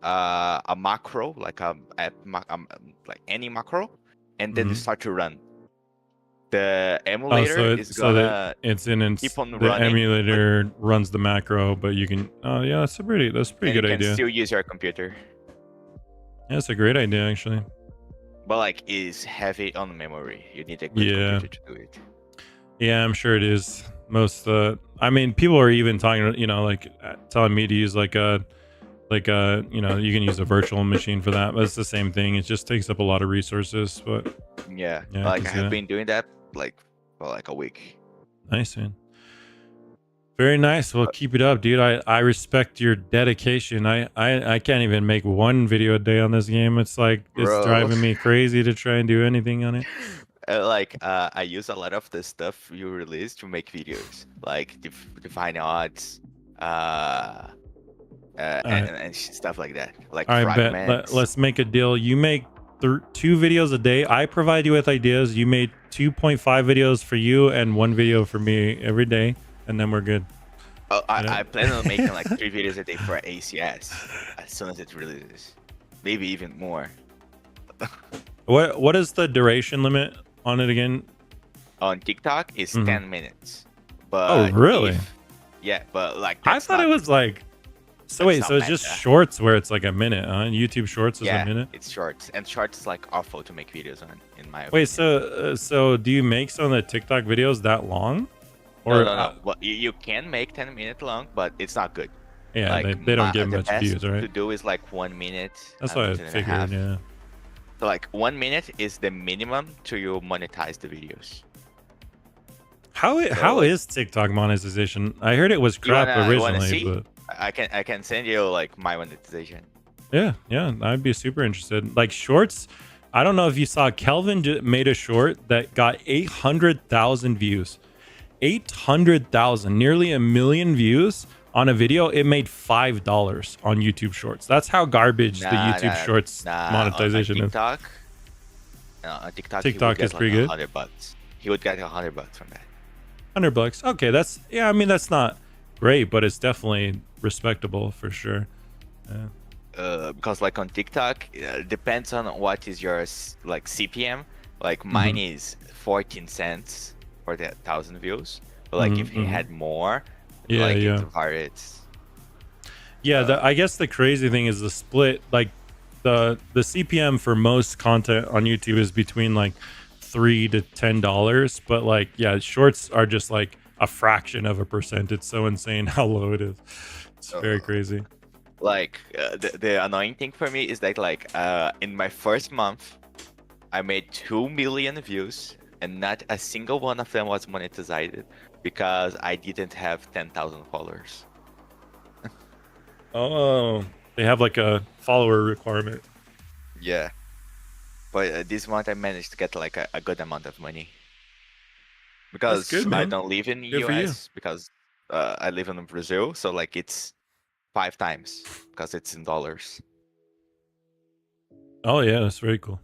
a macro, like like any macro, and then Mhm. start to run. The Oh, emulator is so gonna that it's in keep on the running, emulator runs the macro, but you can. Oh yeah, that's a pretty and you good can idea. still use your computer. Yeah, that's a great idea actually. But like, it's heavy on memory. You need a good Yeah. computer to do it. Yeah, I'm sure it is. Most I mean, people are even talking, you know, like telling me to use like a you know, you can use a virtual machine for that, but it's the same thing. It just takes up a lot of resources, but Yeah, yeah, like I can see have that. been doing that like for like a week. Nice, man. Very nice. Well, keep it up, dude. I respect your dedication. I can't even make 1 video a day on this game. It's like it's Bro. driving me crazy to try and do anything on it. I use a lot of the stuff you release to make videos, like define odds, and stuff like that, like I bet. fragments. Let's make a deal. You make 2 videos a day. I provide you with ideas. You made 2.5 videos for you and 1 video for me every day, and then we're good. Oh, You know? I plan on making like 3 videos a day for ACS as soon as it releases, maybe even more. What is the duration limit on it again? On TikTok, it's Mhm. 10 minutes. Oh, But really? yeah, but like I that's thought it not- was like. So that's wait, not so it's just meta. shorts where it's like a minute, huh? YouTube Shorts is yeah, a minute. it's shorts, and shorts is like awful to make videos on, in my Wait, opinion. so do you make some of the TikTok videos that long? No. Well, you can make 10-minute long, but it's not good. Yeah, Like, they don't get the much best views, to right? do is like 1 minute. That's a what I minute and a figured. half. Yeah. So like 1 minute is the minimum to you monetize the videos. How is TikTok monetization? I heard it was crap You wanna originally, see? but I can send you like my monetization. yeah, I'd be super interested. Like shorts, I don't know if you saw Kelvin made a short that got 800,000 views. 800,000, nearly 1 million views on a video. It made $5 on YouTube Shorts. That's how garbage the YouTube Shorts monetization on is. TikTok, on TikTok, TikTok is pretty good. $100. He would get $100 from that. $100. Okay, that's I mean that's not great, but it's definitely respectable for sure. Yeah. Because like on TikTok, depends on what is your like CPM. Like mine is 14 cents for the 1,000 views. But like if he had more, like it varies. Yeah, I guess the crazy thing is the split. Like the CPM for most content on YouTube is between like $3 to $10, but like shorts are just like a fraction of a percent. It's so insane how low it is. It's very crazy. Like the annoying thing for me is that like in my first month I made 2 million views and not a single one of them was monetized because I didn't have 10,000 followers. Oh, they have like a follower requirement. Yeah, but this month I managed to get like a good amount of money because good, I man. don't live in Good for you. US because I live in Brazil, so like it's 5 times because it's in dollars. Oh yeah, that's very cool.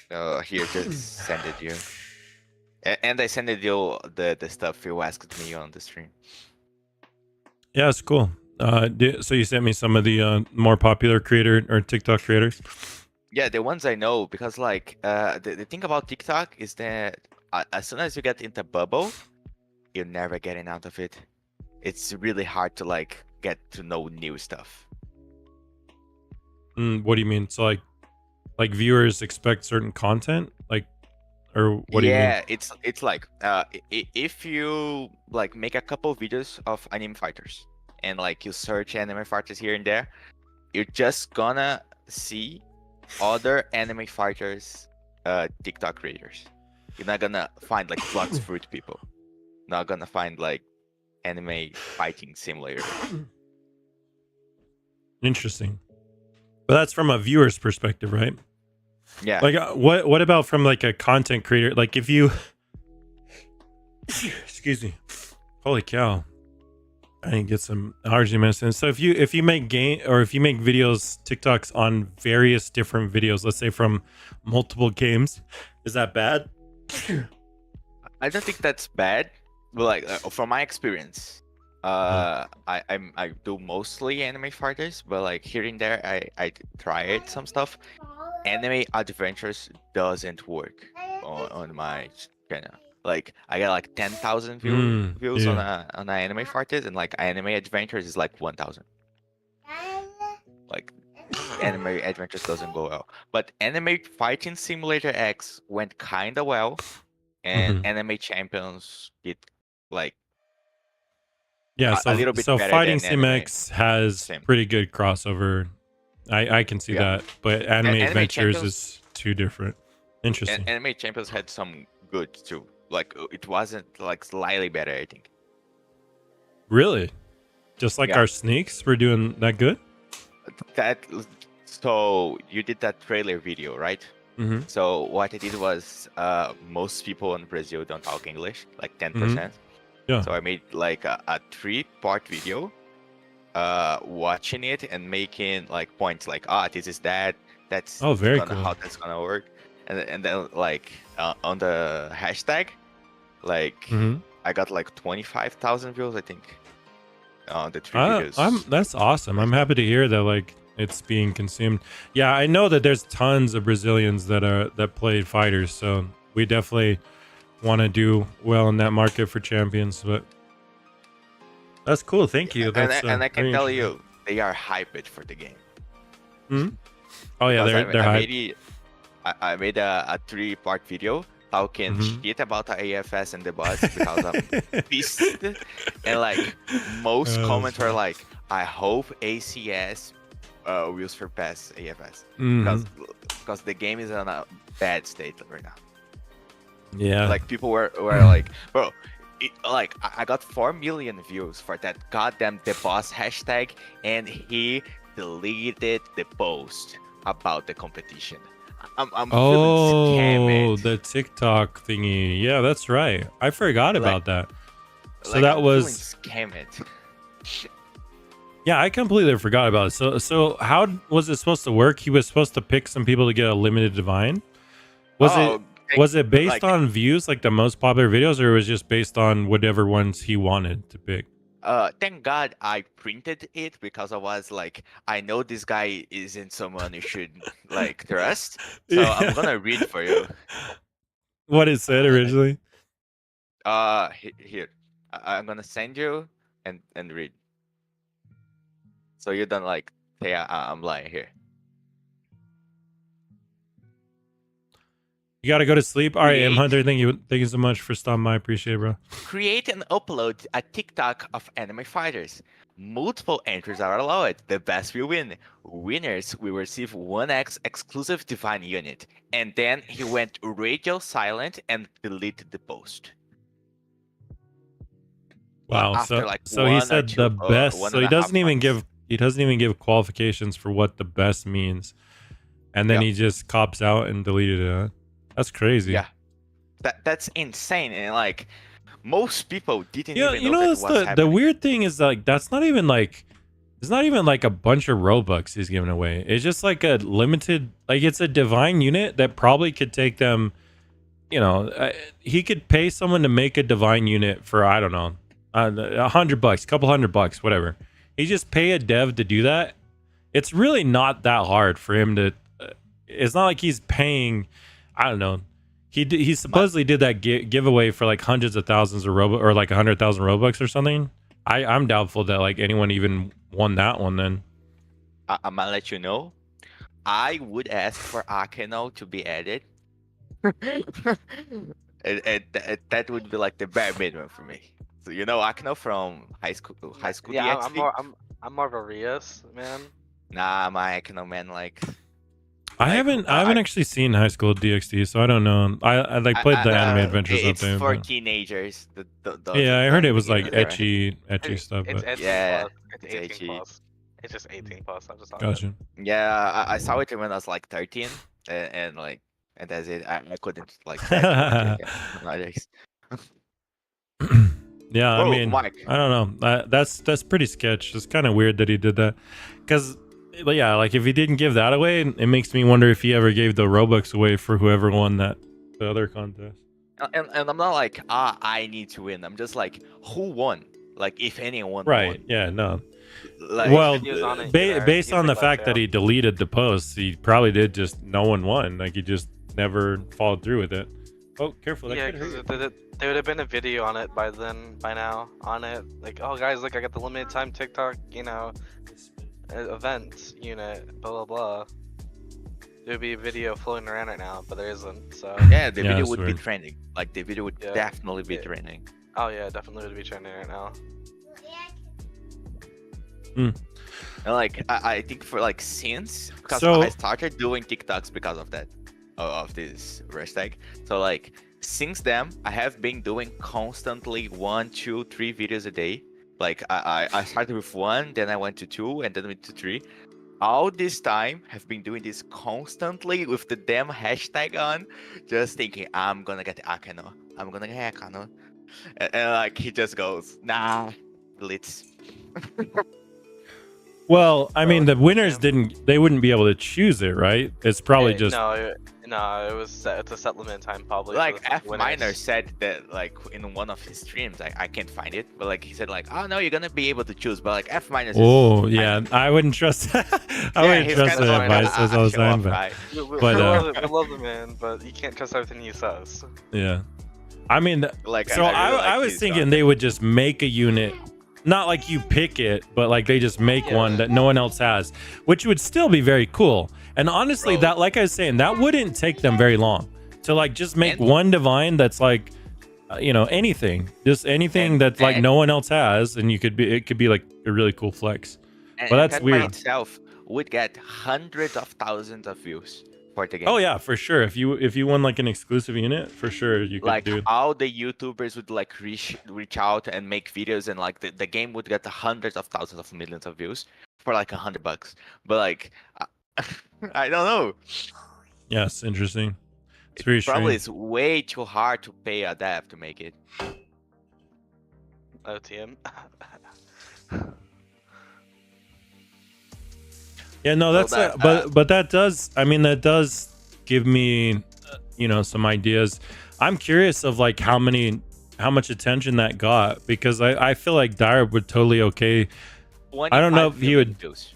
Here, just send it you. And I sent you the stuff you asked me on the stream. Yeah, it's cool. So you sent me some of the more popular creator or TikTok creators. Yeah, the ones I know, because like the thing about TikTok is that as soon as you get into bubble, you're never getting out of it. It's really hard to like get to know new stuff. What do you mean? So like viewers expect certain content, like, or what do you mean? Yeah, it's like if you like make a couple videos of anime fighters and like you search anime fighters here and there, you're just gonna see other anime fighters TikTok creators. You're not gonna find like Flux Fruit people. Not gonna find like anime fighting simulator. Interesting. But that's from a viewer's perspective, right? Yeah. Like what about from like a content creator? Like if you excuse me. Holy cow. I didn't get some allergy medicine. So if you make videos, TikToks on various different videos, let's say from multiple games, is that bad? I don't think that's bad. But like from my experience, I do mostly anime fighters, but like here and there I tried some stuff. Anime adventures doesn't work on my channel. Like I got like 10,000 views on an anime fighters, and like anime adventures is like 1,000. Like anime adventures doesn't go well, but anime fighting simulator X went kinda well, and anime champions did like so, a little bit so better Fighting than Sim anime. X has Same. pretty good crossover. I can see that, but anime adventures champions, is too different. Interesting. Anime champions had some good too. Like it wasn't like slightly better, I think. Really? Just like our sneaks were doing that good? So you did that trailer video, right? Mm-hmm. So what I did was most people in Brazil don't talk English, like 10%. Yeah. So I made like a 3-part video watching it and making like points like this is that, that's very cool. how that's gonna work, and then like on the hashtag, like I got like 25,000 views, I think, on the 3 videos. That's awesome. I'm happy to hear that like it's being consumed. Yeah, I know that there's tons of Brazilians that play fighters, so we definitely want to do well in that market for champions. But that's cool. Thank you. And I can tell you, they are hyped for the game. Oh yeah, they're hyped. I made a 3-part video talking shit about the AFS and the bots because I'm pissed. And like most comments were like, I hope ACS will surpass AFS because the game is in a bad state right now. Yeah. Like people were like, bro, I got 4 million views for that goddamn the boss hashtag, and he deleted the post about the competition. I'm feeling scammed. The TikTok thingy. Yeah, that's right. I forgot about that. So Like, that I'm was feeling scammed. yeah, I completely forgot about it. So how was it supposed to work? He was supposed to pick some people to get a limited divine. Oh, Was it based like, on views, like the most popular videos, or it was just based on whatever ones he wanted to pick? thank God I printed it, because I was like, I know this guy isn't someone you should like trust. So I'm gonna read for you. What it said originally. Here, I'm gonna send you and read. So you don't like say I'm lying here. You gotta go to sleep. All right, M Create. Hunter, thank you so much for stopping by. Appreciate it, bro. Create and upload a TikTok of anime fighters. Multiple entries are allowed. The best will win. Winners will receive 1x exclusive divine unit. And then he went radio silent and deleted the post. Wow. After like so he said the best. So he doesn't even give qualifications for what the best means, and then he just cops out and deleted it. Huh? That's crazy. Yeah, that's insane. And like most people didn't even you know know that was the happening. weird thing is like that's not even like it's not even like a bunch of Robux he's giving away. It's just like a limited, like it's a divine unit that probably could take them. You know, he could pay someone to make a divine unit for I don't know. $100, couple $100, whatever. He just pay a dev to do that. It's really not that hard for him to. It's not like he's paying. I don't know. He supposedly did that giveaway for like hundreds of thousands of Robux or like 100,000 Robux or something. I'm doubtful that like anyone even won that one. Then I'm gonna let you know. I would ask for Akeno to be added. and that would be like the bare minimum for me. So you know Akeno from high school Yeah, DxD? I'm more of a Rias man. Nah, my Akeno man, like I haven't actually seen High School DxD, so I don't know. I like played the Anime Adventures it's update. for but... teenagers. Yeah, I heard it was like right? etchy stuff. It's But... 18 Yeah, plus. It's it's 18 edgy. plus. It's just 18 plus. I'm just on Gotcha. Yeah, I saw it when I was like 13, and like, and that's it. I couldn't like. Nowadays. Yeah, Whoa, I mean, Mike. I don't know. That's pretty sketch. It's kind of weird that he did that, because, yeah, like if he didn't give that away, it makes me wonder if he ever gave the Robux away for whoever won the other contest. And I'm not like I need to win. I'm just like who won? Like if anyone Right? won. Yeah. No. Like, Well, he was on it, based he on was the like fact that he deleted the post, he probably did just no one won. Like he just never followed through with it. Oh, careful! That Yeah, could hurt because you. there would have been a video on it by now, on it. Like, oh guys, look, I got the limited time TikTok, event unit, blah blah blah. There would be a video floating around right now, but there isn't. So yeah, the video that's would weird. be trending. Like the video would Yeah. definitely be Yeah. trending. oh yeah, definitely would be trending right now. And like I think for like since because So- I started doing TikToks because of that, of this hashtag. So like since then I have been doing constantly 1, 2, 3 videos a day. Like I started with 1, then I went to 2, and then went to 3. All this time have been doing this constantly with the damn hashtag on, just thinking I'm gonna get Akeno. I'm gonna get Akeno. And like he just goes, nah, deletes. Well, I mean, the winners they wouldn't be able to choose it, right? It's probably Yeah, just no, it was set. It's a set limit time probably. Like for the F Minor winners. said that like in one of his streams, I can't find it, but like he said like, oh no, you're gonna be able to choose, but like F Minor. Oh yeah, I wouldn't trust. I wouldn't trust that advice as I was saying, but We But, we love the man, but you can't trust everything he says. yeah. I mean, like so really like I was his thinking dog. they would just make a unit, not like you pick it, but like they just make Yeah. one that no one else has, which would still be very cool. And honestly, Bro. that, like I was saying, that wouldn't take them very long to like just make And- one divine that's like, anything, just anything And- that like and- no one else has, and it could be like a really cool flex. And Well, that's that weird. by itself would get hundreds of thousands of views for the game. Oh yeah, for sure. If you won like an exclusive unit, for sure you could Like do it. all the YouTubers would like reach out and make videos, and like the game would get hundreds of thousands of millions of views for like $100. But like, I don't know. Yes, interesting. It's very Probably strange. it's way too hard to pay a dev to make it. OTM. Yeah, no, So that's that, but that does. I mean, that does give me, some ideas. I'm curious of like how much attention that got, because I feel like Dire would totally okay. I don't know if he 25 million would views.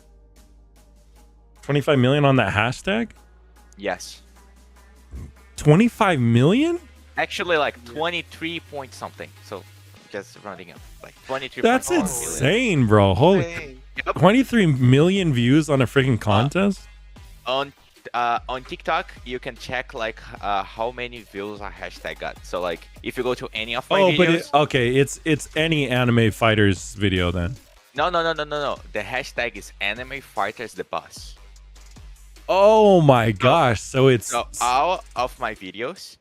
25 million on that hashtag. Yes. 25 million? Actually, like 23 point something. So just rounding up, like 23. That's insane, bro. Holy, Dang. 23 million views on a freaking contest. On TikTok, you can check like how many views a hashtag got. So like if you go to any of my videos. But it's any anime fighters video then. No. The hashtag is anime fighters the boss. Oh my gosh! So it's So all of my videos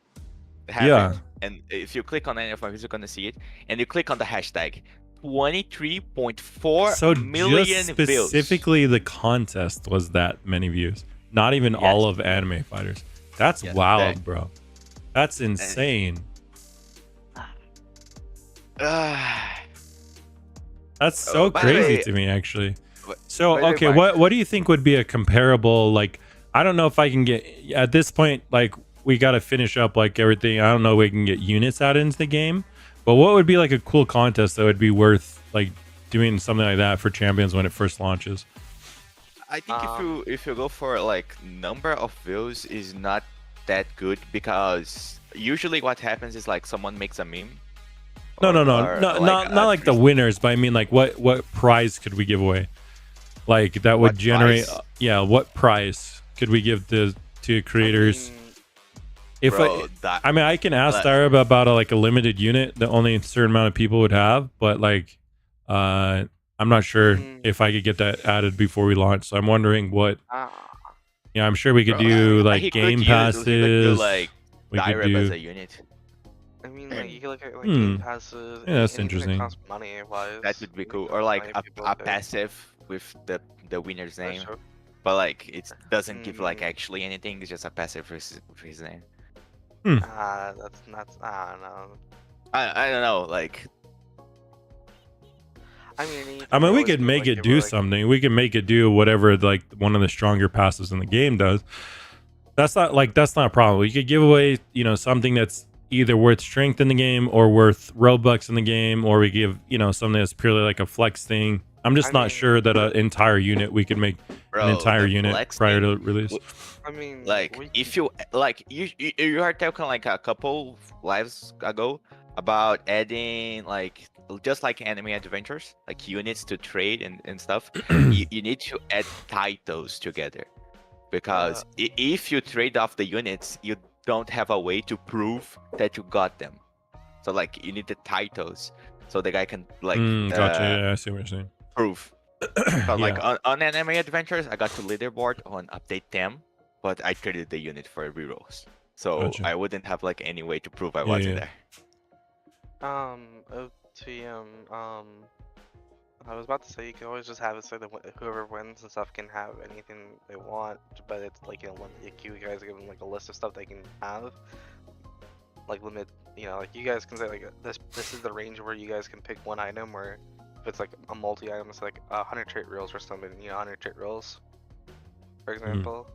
have Yeah. it, and if you click on any of my videos, you're gonna see it. And you click on the hashtag, 23.4 so million just views. specifically the contest was that many views. Not even Yes. all of anime fighters. That's Yes, wild, that- bro. That's insane. That's so by the crazy way- to me, actually. But- So by the way, okay, Mark- what do you think would be a comparable, like, I don't know if I can get at this point, like we got to finish up like everything. I don't know if we can get units out into the game, but what would be like a cool contest that would be worth like doing something like that for champions when it first launches? I think if you go for like number of views is not that good, because usually what happens is like someone makes a meme. No, or not a like the winners, but I mean like what prize could we give away? Like that would What generate, prize? what prize could we give to creators? If bro, I mean, I can ask but- Darab about a limited unit that only a certain amount of people would have, but like, I'm not sure if I could get that added before we launch. So I'm wondering what. Yeah, I'm sure we could bro, do like he could game use- he could do, passes. like we could Direb as do. a unit. I mean, like you can look at like Hmm. game passes. Yeah, that's anything interesting. That costs money wise. That would be cool. Or like a passive with the winner's name. But like it doesn't give like actually anything. It's just a passive for his name. That's not. I don't know. I don't know. Like I mean, I mean, we could make it do something. We can make it do whatever like one of the stronger passes in the game does. That's not a problem. We could give away, something that's either worth strength in the game or worth Robux in the game, or we give, something that's purely like a flex thing. I'm just not sure that an entire unit we could make an entire the unit flex prior thing- to release. I mean, like if you like you are talking like a couple lives ago about adding like just like anime adventures, like units to trade and stuff. you need to add titles together, because if you trade off the units, you don't have a way to prove that you got them. So like you need the titles so the guy can like Gotcha. Yeah, I see what you're saying. proof. But like Yeah. on anime adventures, I got to leaderboard on update 10, but I traded the unit for rerolls, so Gotcha. I wouldn't have like any way to prove I wasn't yeah. there. OTM. I was about to say you can always just have it so that whoever wins and stuff can have anything they want, but it's like like you guys give them like a list of stuff they can have, like limit. Like you guys can say like this is the range where you guys can pick one item, or if it's like a multi-item, it's like 100 trait reels or something. 100 trait reels, for example.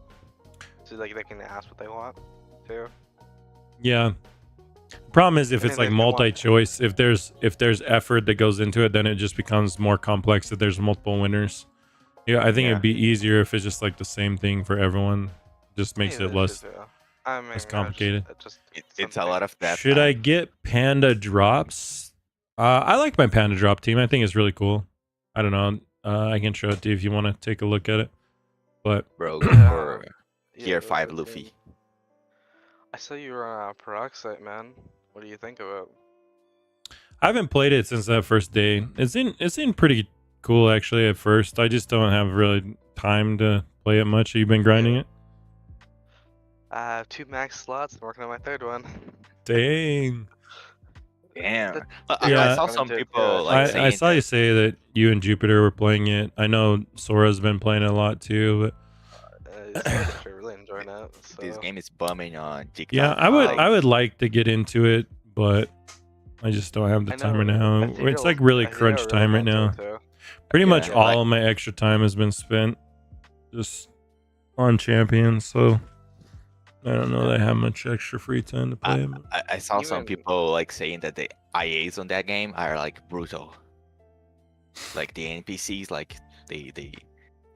So like they can ask what they want too. Yeah. Problem is if I it's mean, like they want- multi-choice, if there's effort that goes into it, then it just becomes more complex if there's multiple winners. Yeah, I think Yeah. it'd be easier if it's just like the same thing for everyone. Just makes Yeah, it that less. should do. I mean, less complicated. It's a lot of that. Should I get panda drops? I like my panda drop team. I think it's really cool. I don't know. I can show it to you if you want to take a look at it. But bro? Yeah. For Tier 5 yeah. Luffy. I saw you were on Peroxide, man. What do you think of it? I haven't played it since that first day. It's in pretty cool actually at first. I just don't have really time to play it much. Have you been grinding it? I have 2 max slots. I'm working on my 3rd one. Dang. Damn. Dude, Yeah. I saw I'm some into it, people yeah. like I saying saw you say that you and Jupiter were playing it. I know Sora's been playing it a lot too. It's really good. I'm really enjoying it. this So. game is bumming on TikTok. Yeah, I Like, would like to get into it, but I just don't have the I time right know, now. I think It's you'll- like really I think crunch you'll time right really now. enjoy it too. Pretty much Yeah, all like- of my extra time has been spent just on Champions, so I don't know that I have much extra free time to play. I saw some Even- people like saying that the IAs on that game are like brutal. Like the NPCs, like they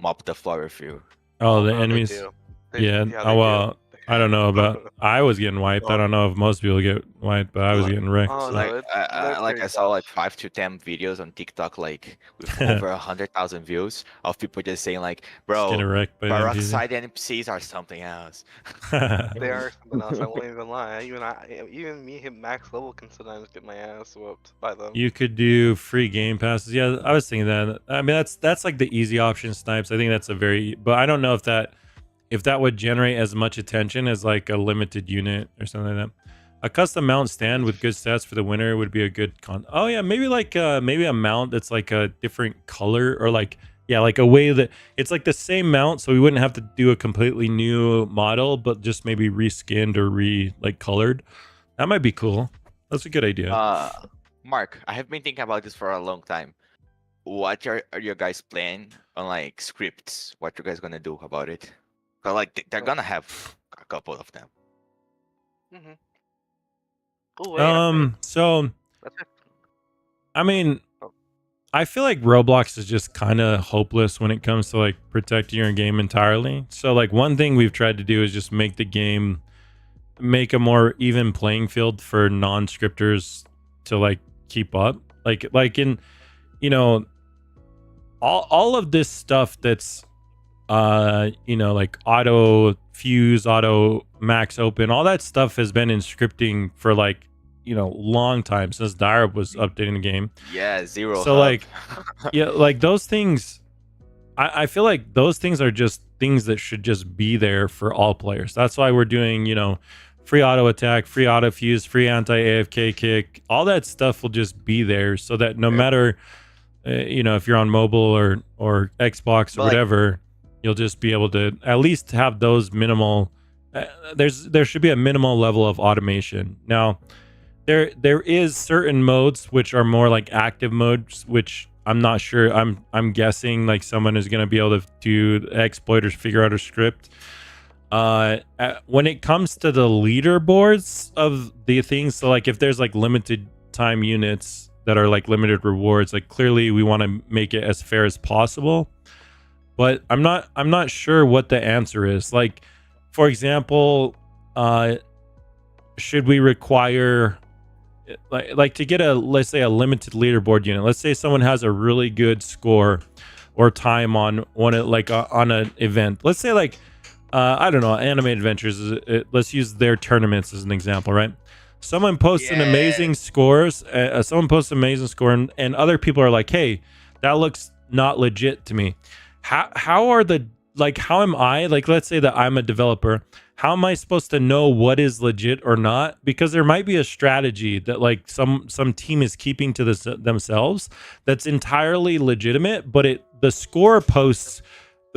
mop the floor with you. Oh, the They enemies. do. Yeah. they Oh do. well, I don't know about. I was getting wiped. I don't know if most people get wiped, but I was Like- getting wrecked. Oh, so. no, Like they're like pretty I saw like tough. 5 to 10 videos on TikTok like with over 100,000 views of people just saying like, Just bro, getting wrecked by peroxide NPCs are something else. NPCs. They are something else. I won't even lie. Even me hit max level can sometimes get my ass whooped by them. You could do free game passes. Yeah, I was thinking that. I mean, that's like the easy option snipes. I think that's a very, but I don't know if that would generate as much attention as like a limited unit or something like that. A custom mount stand with good stats for the winner would be a good Oh yeah, maybe like maybe a mount that's like a different color or like yeah, like a way that it's like the same mount, so we wouldn't have to do a completely new model, but just maybe reskinned or like colored. That might be cool. That's a good idea. Mark, I have been thinking about this for a long time. What are your guys plan on like scripts? What you guys gonna do about it? 'Cause like they're gonna have a couple of them. Mm-hmm. Oh wait. So That's it. I mean, Oh. I feel like Roblox is just kind of hopeless when it comes to like protecting your game entirely. So like one thing we've tried to do is just make the game make a more even playing field for non-scripters to like keep up. Like in all of this stuff that's like auto fuse, auto max open, all that stuff has been in scripting for like long time since Diarab was updating the game. Yeah, zero. So, hub. like, yeah, like those things, I feel like those things are just things that should just be there for all players. That's why we're doing free auto attack, free auto fuse, free anti AFK kick. All that stuff will just be there so that no matter if you're on mobile or Xbox or But, like- whatever, you'll just be able to at least have those minimal there should be a minimal level of automation. Now there is certain modes which are more like active modes, which I'm not sure. I'm guessing like someone is going to be able to do exploiters figure out a script. When it comes to the leaderboards of the things, so like if there's like limited time units that are like limited rewards, like clearly we want to make it as fair as possible. But I'm not sure what the answer is. Like, for example, should we require like to get let's say a limited leaderboard unit? Let's say someone has a really good score or time on on an event. Let's say like I don't know, Anime Adventures. Let's use their tournaments as an example, right? Someone posts an amazing scores. Someone posts an amazing score, and other people are like, "Hey, that looks not legit to me." How am I, like, let's say that I'm a developer, how am I supposed to know what is legit or not? Because there might be a strategy that like some team is keeping to themselves that's entirely legitimate, but the score posts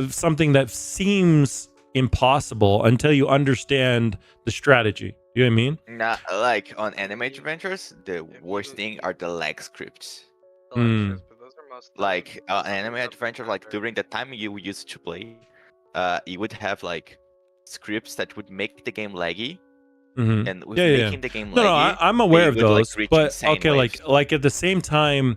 something that seems impossible until you understand the strategy. You know what I mean? Not like on Anime Adventures, the worst thing are the lag scripts. The lectures, but those are most Like those Anime are Adventure, like pretty during the time you used to play, you would have like scripts that would make the game laggy, Mhm. and with Yeah. making the game No, laggy, I'm aware of would, like, those, reach but insane okay, waves. like at the same time,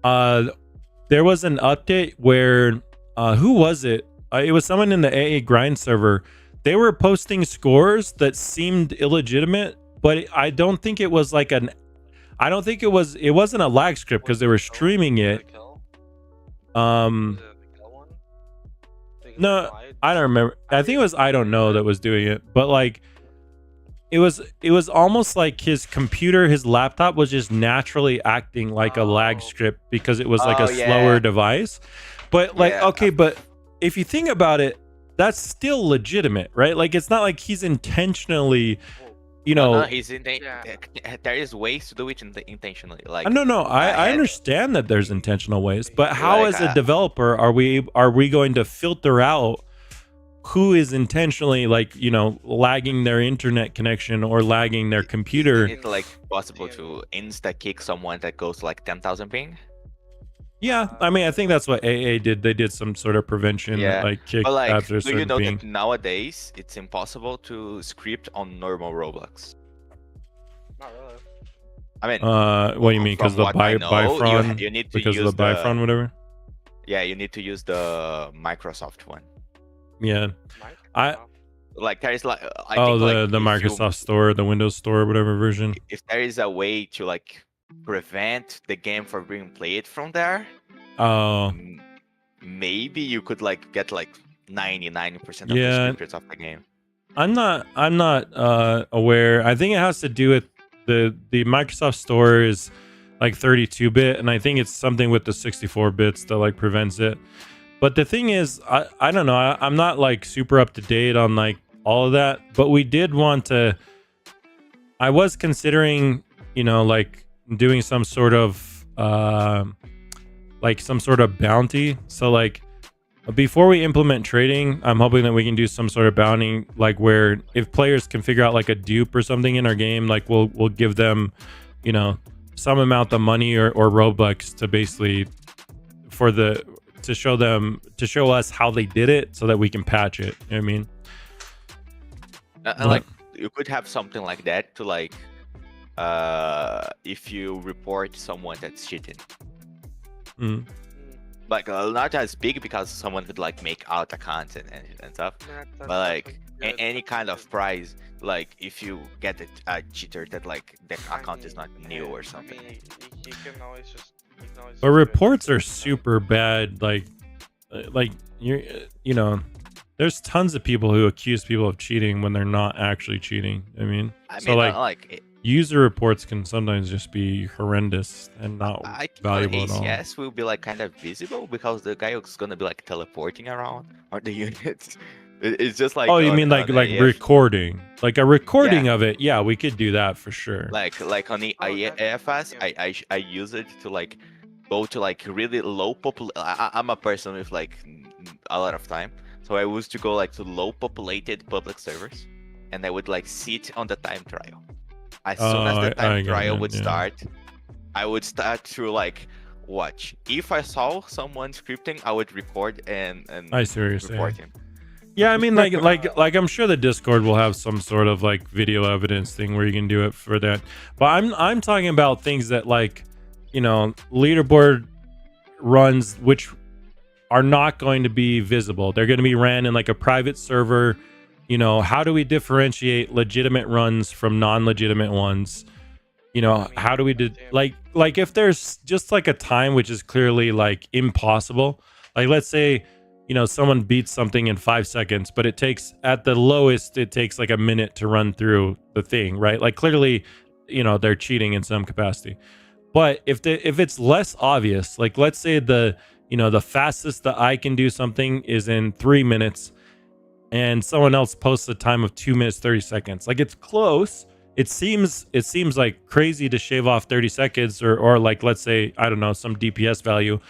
there was an update where who was it? It was someone in the AA grind server. They were posting scores that seemed illegitimate, but I don't think it was like it wasn't a lag script because they were streaming it. No, I don't remember. I think it was I don't know that was doing it, but like it was almost like his computer, his laptop was just naturally acting like a lag script because it was like a slower device. But like, Yeah. okay, but if you think about it, that's still legitimate, right? Like it's not like he's intentionally, you No, know. no, there is ways to do it intentionally. Like No, I had- understand that there's intentional ways, but how, Like, as a developer, are we going to filter out who is intentionally, like, you know, lagging their internet connection or lagging their computer? It's like possible to insta kick someone that goes like 10,000 ping. Yeah, I mean, I think that's what AA did. They did some sort of prevention that like kicked But like, after a do you certain know ping. that nowadays it's impossible to script on normal Roblox? Not really. I mean, What do you mean? Because the from what I know, Bifron? you need to Because of use the Bifron, whatever. Yeah, you need to use the Microsoft one. Yeah, Mike? I- Oh. Like there is like I oh, think, like, the if Microsoft Store, the Windows Store, whatever version. if there is a way to like prevent the game from being played from there, Oh, maybe you could like get like 99% of Yeah. the scripts of the game. I'm not aware. I think it has to do with the Microsoft Store is like 32-bit, and I think it's something with the 64 bits that like prevents it. But the thing is, I don't know. I'm not like super up to date on like all of that, but we did want to. I was considering, you know, like doing some sort of bounty. So like before we implement trading, I'm hoping that we can do some sort of bounty, like where if players can figure out like a dupe or something in our game, like we'll give them, you know, some amount of money or Robux to basically to show us how they did it so that we can patch it. You know what I mean? Like you could have something like that to like if you report someone that's cheating. Mm. Like not as big because someone could like make out accounts and stuff, but like any kind of prize, like if you get a cheater that like the account is not new or something. I mean, you can always just. But reports are super bad. Like you know, there's tons of people who accuse people of cheating when they're not actually cheating. I mean so like user reports can sometimes just be horrendous and not valuable at all. ACS will be like kind of visible because the guy is gonna be like teleporting around or the units. It's just like, oh, you mean like recording, like a recording of it? Yeah, we could do that for sure. Like on the AFS, I use it to like go to like really low I'm a person with like a lot of time, so I used to go like to low populated public servers, and I would like sit on the time trial. As soon as the time trial would start, I would start to like watch. If I saw someone scripting, I would record and I see what you're report saying. him. Yeah, I mean, like I'm sure the Discord will have some sort of like video evidence thing where you can do it for that. But I'm talking about things that like, you know, leaderboard runs which are not going to be visible. They're going to be ran in like a private server. You know, how do we differentiate legitimate runs from non-legitimate ones? You know, how do we like if there's just like a time which is clearly like impossible, like let's say, you know, someone beats something in 5 seconds, but it takes at the lowest, it takes like a minute to run through the thing, right? Like clearly, you know, they're cheating in some capacity. But if it's less obvious, like let's say the fastest that I can do something is in 3 minutes, and someone else posts a time of 2 minutes 30 seconds, like it's close. It seems like crazy to shave off 30 seconds or like let's say, I don't know, some DPS value.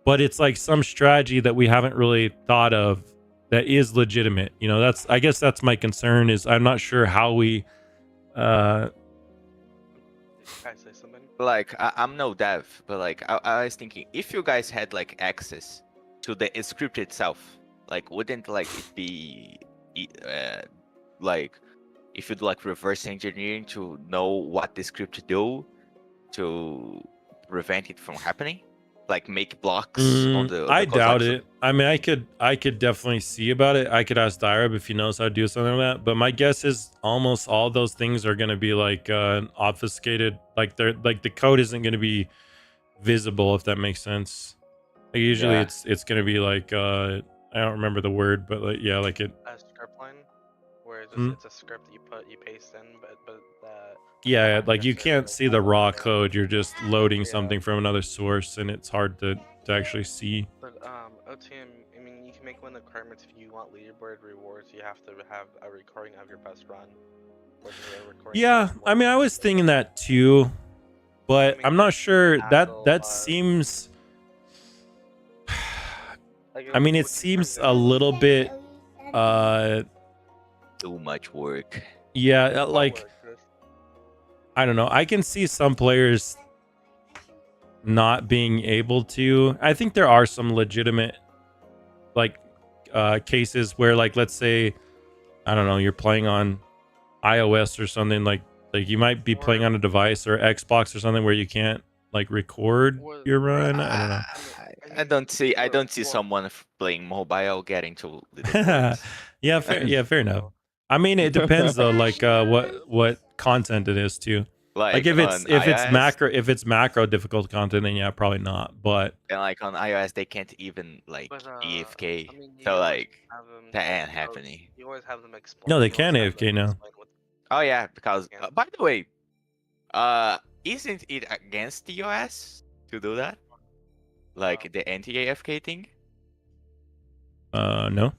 But it's like some strategy that we haven't really thought of that is legitimate. You know, I guess that's my concern, is I'm not sure how we Can I say something? Like I'm no dev, but like I was thinking, if you guys had like access to the script itself, like wouldn't like it be like if you'd like reverse engineering to know what the script do to prevent it from happening? Like make blocks on the I doubt it. I mean, I could definitely see about it. I could ask Dyreb if he knows how to do something like that. But my guess is almost all those things are going to be like obfuscated. Like they're like the code isn't going to be visible, if that makes sense. Like usually it's going to be like I don't remember the word, but like like it. A script line, where it's a script that you paste in, but yeah, like you can't see the raw code. You're just loading something from another source, and it's hard to actually see. But team, I mean, you can make one of the requirements if you want leaderboard rewards. You have to have a recording of your best run. Or the recording Yeah, of I mean, I was thinking that too, but I'm not sure that seems. I mean, it seems a little bit Too much work. yeah, like I don't know. I can see some players not being able to. I think there are some legitimate like cases where, like, let's say, I don't know, you're playing on iOS or something, like you might be playing on a device or Xbox or something where you can't like record your run. I don't know. I don't see someone playing mobile getting to leaderboards. Yeah, fair enough. I mean, it depends though, like what content it is too. Like if it's macro difficult content, then yeah, probably not. But and like on iOS, they can't even like AFK. I mean, So like that ain't happening. You always have them explain. No, they can AFK now. Oh yeah, because by the way, isn't it against the OS to do that? Like the anti-AFK thing? No.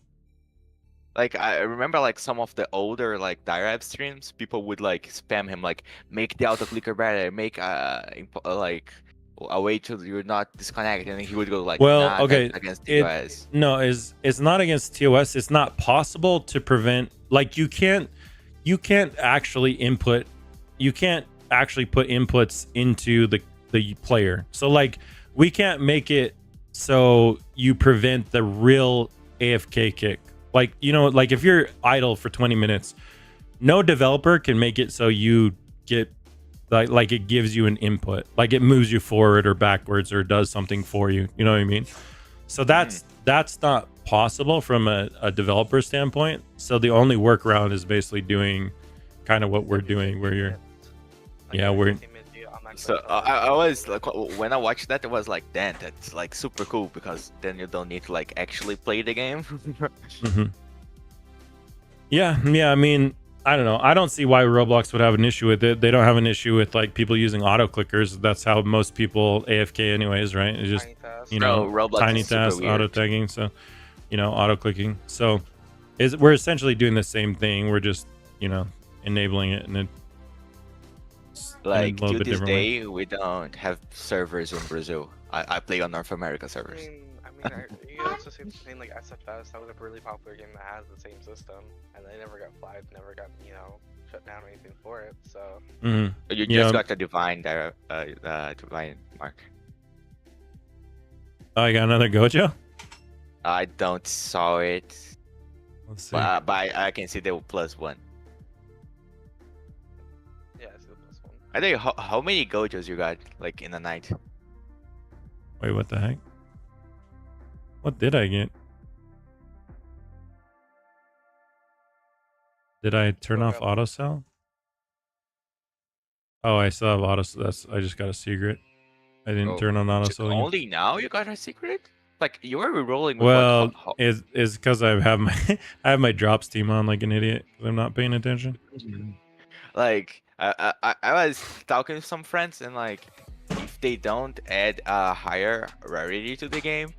Like I remember, like some of the older like direct streams, people would like spam him like, make the auto clicker better, make like a way to you're not disconnected, and he would go like, well, nah, okay, against TOS. No, it's not against TOS. It's not possible to prevent. Like you can't actually put inputs into the player. So like we can't make it so you prevent the real AFK kick. Like, you know, like if you're idle for 20 minutes, no developer can make it so you get like it gives you an input, like it moves you forward or backwards or does something for you. You know what I mean? So that's not possible from a developer standpoint. So the only workaround is basically doing kind of what we're doing, where you're, So I was like, when I watched that, it was like, damn, that's like super cool, because then you don't need to like actually play the game. Yeah. I mean, I don't know. I don't see why Roblox would have an issue with it. They don't have an issue with like people using auto clickers. That's how most people AFK anyways, right? It's just, you know, Roblox tiny task, auto tagging. So, you know, auto clicking. So we're essentially doing the same thing. We're just, you know, enabling it, and it like to this day we don't have servers in Brazil. I play on North America servers. I mean, you also see the thing like SFS. That was a really popular game that has the same system, and they never got flagged, never got, you know, shut down or anything for it. So You just got the divine mark. Oh, I got another Gojo? I don't saw it. Let's see. But I can see the +1. Yeah, I see the +1. I think how many Gojos you got like in a night? Wait, what the heck? What did I get? Did I turn off auto sell? Oh, I still have auto. I just got a secret. I didn't turn on auto selling. Only now you got a secret? Like you were rolling. Well, it's because I have my drops team on like an idiot because I'm not paying attention. Like I was talking to some friends, and like if they don't add a higher rarity to the game,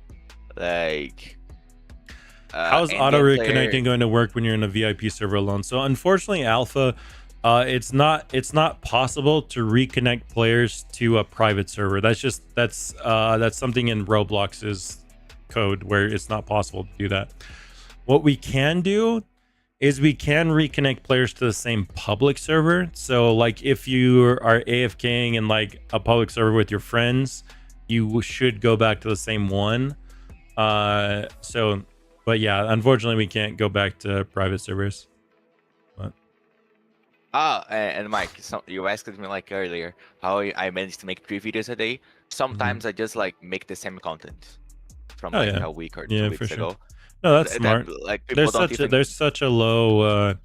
like how's auto reconnecting going to work when you're in a VIP server alone? So unfortunately, alpha, it's not possible to reconnect players to a private server. That's something in Roblox's code where it's not possible to do that. What we can do is we can reconnect players to the same public server. So like if you are AFKing in like a public server with your friends, you should go back to the same one. But yeah, unfortunately we can't go back to private servers. But and Mike, you asked me like earlier how I managed to make 3 videos a day. Sometimes I just like make the same content from a week or 2 weeks ago. No, that's smart. Like there's such a low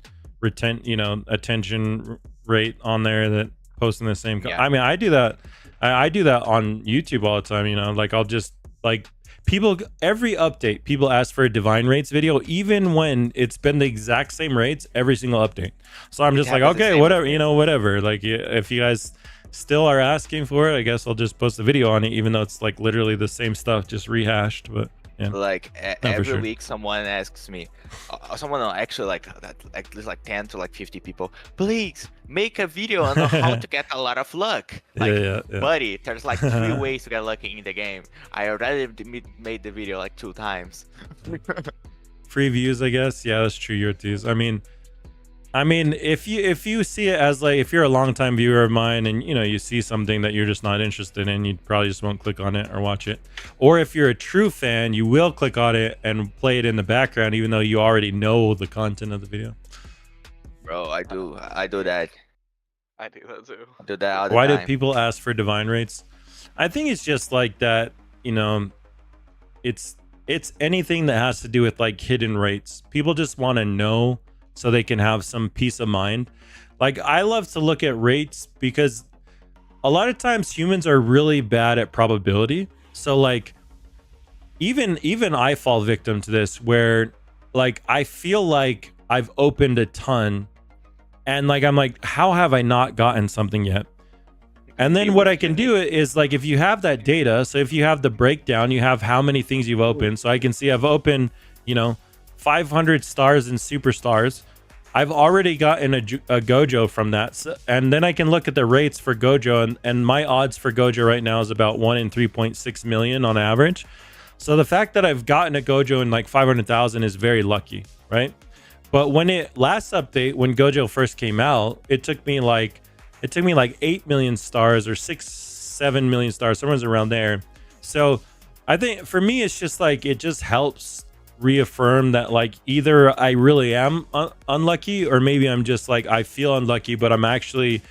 attention rate on there that posting the same. I mean, I do that. I do that on YouTube all the time. You know, like I'll just like people every update. People ask for a divine rates video, even when it's been the exact same rates every single update. So I'm just like, okay, whatever. You know, whatever. Like if you guys still are asking for it, I guess I'll just post a video on it, even though it's like literally the same stuff, just rehashed. But Yeah. Like No, for every sure. week, someone asks me, someone actually there's like 10 to like 50 people. Please make a video on how to get a lot of luck. Like, Yeah. buddy, there's like 3 ways to get lucky in the game. I already made the video like 2 times. Free views, I guess. Yeah, that's true. Yorties. I mean, if you see it as like, if you're a longtime viewer of mine and you see something that you're just not interested in, you probably just won't click on it or watch it. Or if you're a true fan, you will click on it and play it in the background, even though you already know the content of the video. Bro, I do that. I do that too. I do that all the Why time. do people ask for divine rates? I think it's just like that. It's anything that has to do with like hidden rates. People just want to know, so they can have some peace of mind. Like, I love to look at rates because a lot of times humans are really bad at probability. So like even I fall victim to this, where like I feel like I've opened a ton and like I'm like, how have I not gotten something yet? And then what I can do is like, if you have that data, so if you have the breakdown, you have how many things you've opened. So I can see I've opened 500 stars and superstars. I've already gotten a Gojo from that. So, and then I can look at the rates for Gojo, and my odds for Gojo right now is about 1 in 3.6 million on average. So the fact that I've gotten a Gojo in like 500,000 is very lucky, right? But when last update, when Gojo first came out, it took me like 8 million stars or 7 million stars, somewhere around there. So I think for me, it's just like, it just helps reaffirm that like either I really am unlucky, or maybe I'm just like, I feel unlucky, but I'm actually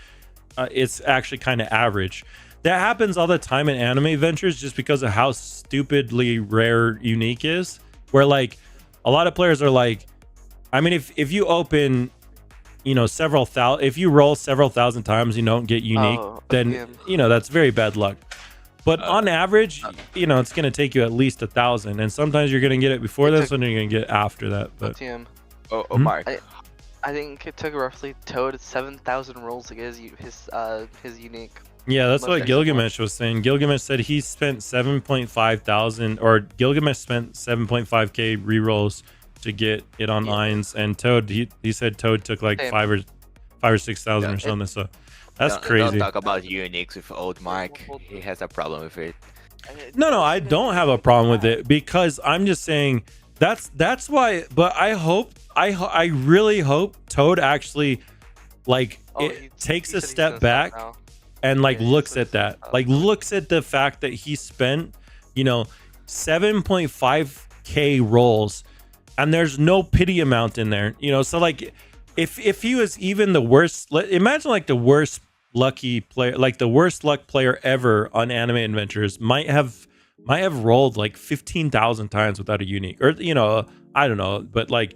it's actually kind of average. That happens all the time in anime ventures, just because of how stupidly rare unique is, where like a lot of players are like, I mean, if you open several thousand, if you roll several thousand times, you don't get unique, then that's very bad luck. But on average, it's going to take you at least 1,000, and sometimes you're going to get it before this, and you're going to get after that. But Mark, I think it took roughly Toad 7,000 rolls to get his unique. Yeah, that's what Gilgamesh was saying. Gilgamesh said he spent 7.5 thousand, or Gilgamesh spent 7.5k rerolls to get it on Eins, and Toad, he said Toad took like 5 or 6,000 or something. So that's crazy. Don't talk about uniques with oTradeMark. He has a problem with it. No, I don't have a problem with it, because I'm just saying that's why. But I really hope Toad actually like takes a step back and like looks at that, like looks at the fact that he spent 7.5k rolls, and there's no pity amount in there, so like if he was even the worst, imagine like the worst lucky player, like the worst luck player ever on Anime Adventures might have rolled like 15,000 times without a unique, or I don't know, but like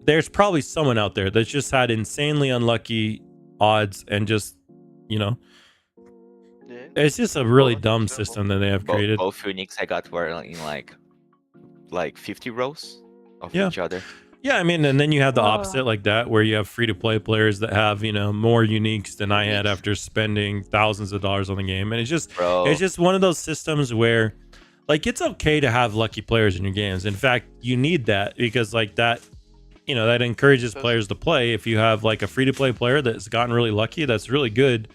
there's probably someone out there that's just had insanely unlucky odds, and just it's just a really dumb system that they have created. Both uniques I got were in like 50 rows of each other. Yeah, I mean, and then you have the opposite like that, where you have free-to-play players that have more uniques than I had after spending thousands of dollars on the game. And it's just one of those systems where like it's okay to have lucky players in your games. In fact, you need that, because like that that encourages players to play. If you have like a free-to-play player that's gotten really lucky, that's really good,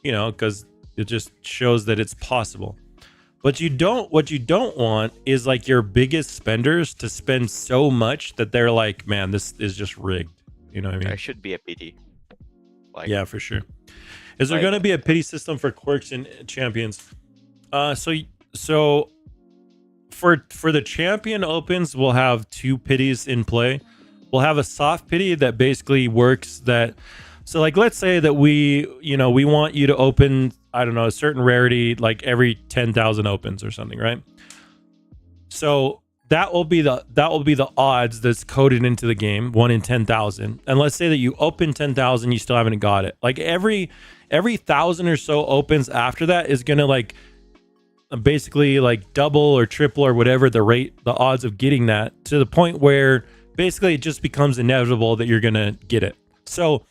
because it just shows that it's possible. But what you don't want is like your biggest spenders to spend so much that they're like, man, this is just rigged. You know what I mean? There should be a pity. Yeah, for sure. Is there going to be a pity system for quirks and champions? So for the champion opens, we'll have 2 pities in play. We'll have a soft pity that basically works that. So like, let's say that we want you to open, I don't know, a certain rarity like every 10,000 opens or something, right? So that will be the odds that's coded into the game, 1 in 10,000. And let's say that you open 10,000, you still haven't got it. Like every 1,000 or so opens after that is gonna like basically like double or triple or whatever the odds of getting that, to the point where basically it just becomes inevitable that you're gonna get it. So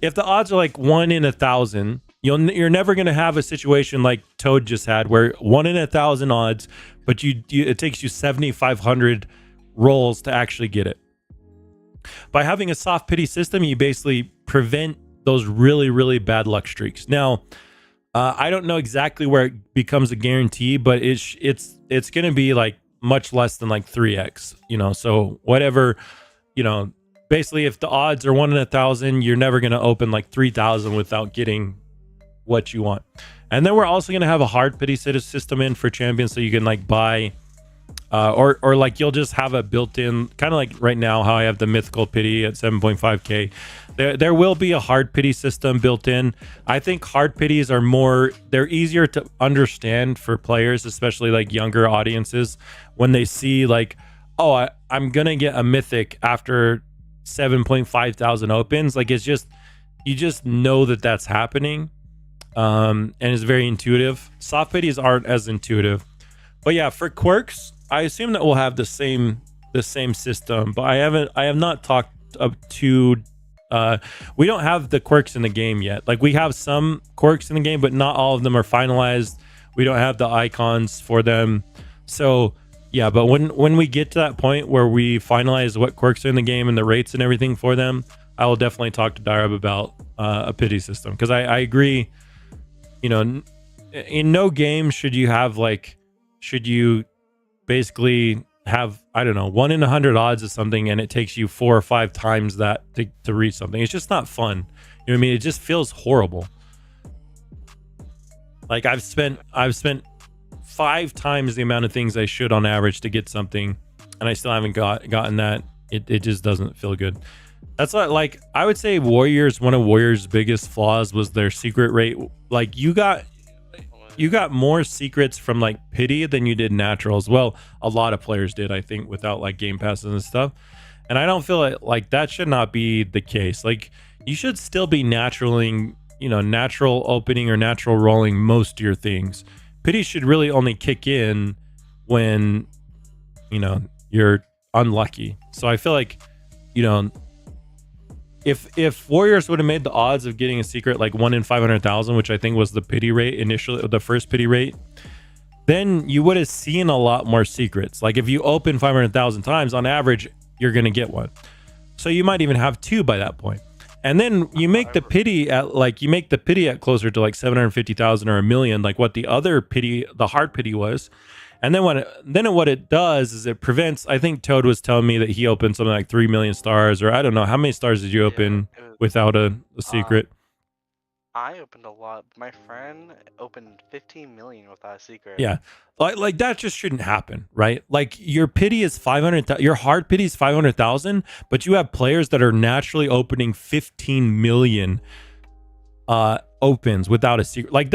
if the odds are like 1 in 1,000, You're never going to have a situation like Toad just had, where 1 in 1,000 odds, but it takes you 7,500 rolls to actually get it. By having a soft pity system, you basically prevent those really, really bad luck streaks. Now, I don't know exactly where it becomes a guarantee, but it's going to be like much less than like 3x, you know. So whatever, you know, basically if the odds are 1 in 1,000, you're never going to open like 3,000 without getting what you want. And then we're also going to have a hard pity system in for champions, so you can like buy or like you'll just have a built-in, kind of like right now how I have the mythical pity at 7.5k. There will be a hard pity system built in. I think hard pities are they're easier to understand for players, especially like younger audiences, when they see like, oh, I'm gonna get a mythic after 7.5 thousand opens. Like it's just, you just know that that's happening. And it's very intuitive. Soft pities aren't as intuitive, but yeah, for quirks, I assume that we'll have the same system. But I have not talked up to. We don't have the quirks in the game yet. Like we have some quirks in the game, but not all of them are finalized. We don't have the icons for them. So yeah, but when we get to that point where we finalize what quirks are in the game and the rates and everything for them, I will definitely talk to Darab about a pity system, because I agree. You know, in no game should you basically have, I don't know, 1 in 100 odds of something and it takes you 4 or 5 times that to reach something. It's just not fun. You know what I mean? It just feels horrible. Like I've spent 5 times the amount of things I should on average to get something, and I still haven't gotten that. It just doesn't feel good. That's what, like, I would say one of Warriors' biggest flaws was their secret rate. Like you got more secrets from like pity than you did naturals. Well, a lot of players did, I think, without like game passes and stuff. And I don't feel like that should not be the case. Like you should still be natural opening or natural rolling most of your things. Pity should really only kick in when, you know, you're unlucky. So I feel like, you know, if Warriors would have made the odds of getting a secret like 1 in 500,000, which I think was the pity rate initially, the first pity rate, then you would have seen a lot more secrets. Like if you open 500,000 times, on average, you're going to get one. So you might even have 2 by that point. And then you make the pity at closer to like 750,000 or 1 million, like what the other pity, the hard pity was. And then what it does is it prevents, I think Toad was telling me that he opened something like 3 million stars, or I don't know. How many stars did you open without a secret? I opened a lot. My friend opened 15 million without a secret. Yeah. Like that just shouldn't happen, right? Like your pity is 500,000, your hard pity is 500,000, but you have players that are naturally opening 15 million opens without a secret. Like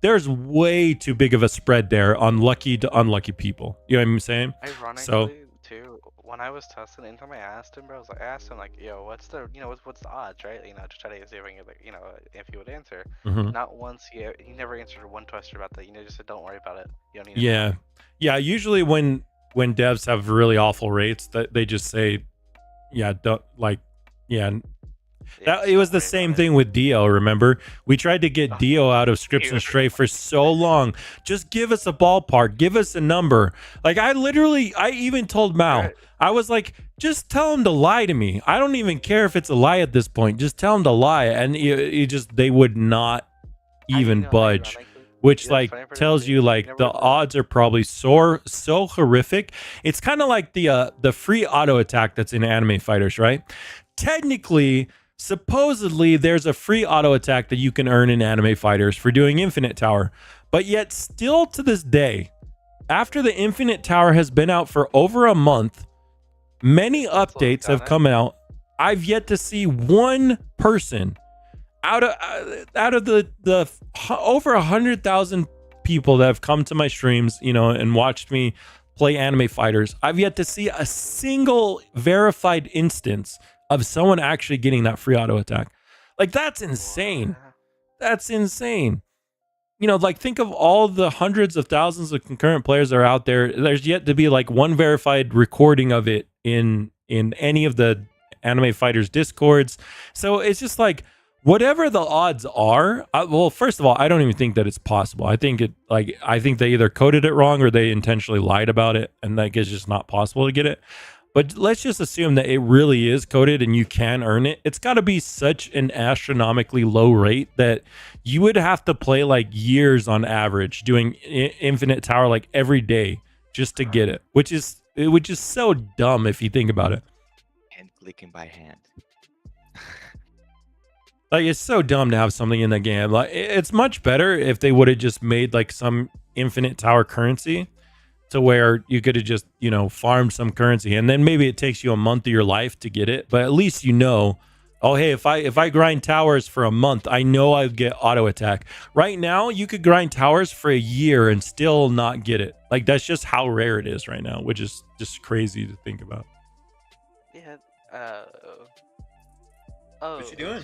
there's way too big of a spread there on lucky to unlucky people. You know what I'm saying? Ironically, too, when I was testing, anytime I asked him, like, yo, what's the odds, right? You know, to try to see if I can get, like, you know, if he would answer. Mm-hmm. Not once he never answered one question about that. You know, just said, don't worry about it. You don't need to yeah. Usually when devs have really awful rates, that they just say, yeah, don't like, yeah. It was the same thing with Dio. Remember, we tried to get Dio out of Scripts and Stray for so long. Just give us a ballpark, give us a number. Like I even told Mao, I was like, just tell him to lie to me. I don't even care if it's a lie at this point. Just tell him to lie, and they would not even budge. Which tells you like the odds are probably so horrific. It's kind of like the free auto attack that's in Anime Fighters, right? Technically, supposedly there's a free auto attack that you can earn in Anime Fighters for doing Infinite Tower, but yet still to this day, after the Infinite Tower has been out for over a month, many updates have come out. I've yet to see one person out of the over 100,000 people that have come to my streams, you know, and watched me play Anime Fighters. I've yet to see a single verified instance of someone actually getting that free auto attack. Like that's insane. That's insane. You know, like think of all the hundreds of thousands of concurrent players that are out there. There's yet to be like one verified recording of it in any of the Anime Fighters discords. So it's just like, whatever the odds are, well, first of all, I don't even think that it's possible. I think I think they either coded it wrong or they intentionally lied about it, and like it's just not possible to get it. But let's just assume that it really is coded and you can earn it. It's got to be such an astronomically low rate that you would have to play like years on average doing Infinite Tower like every day just to get it, which is so dumb if you think about it. And clicking by hand. Like, it's so dumb to have something in the game. Like, it's much better if they would have just made like some Infinite Tower currency to where you could have just, you know, farmed some currency, and then maybe it takes you a month of your life to get it, but at least you know, oh hey, if I grind towers for a month, I know I get auto attack. Right now, you could grind towers for a year and still not get it. Like, that's just how rare it is right now, which is just crazy to think about. Yeah. What you doing?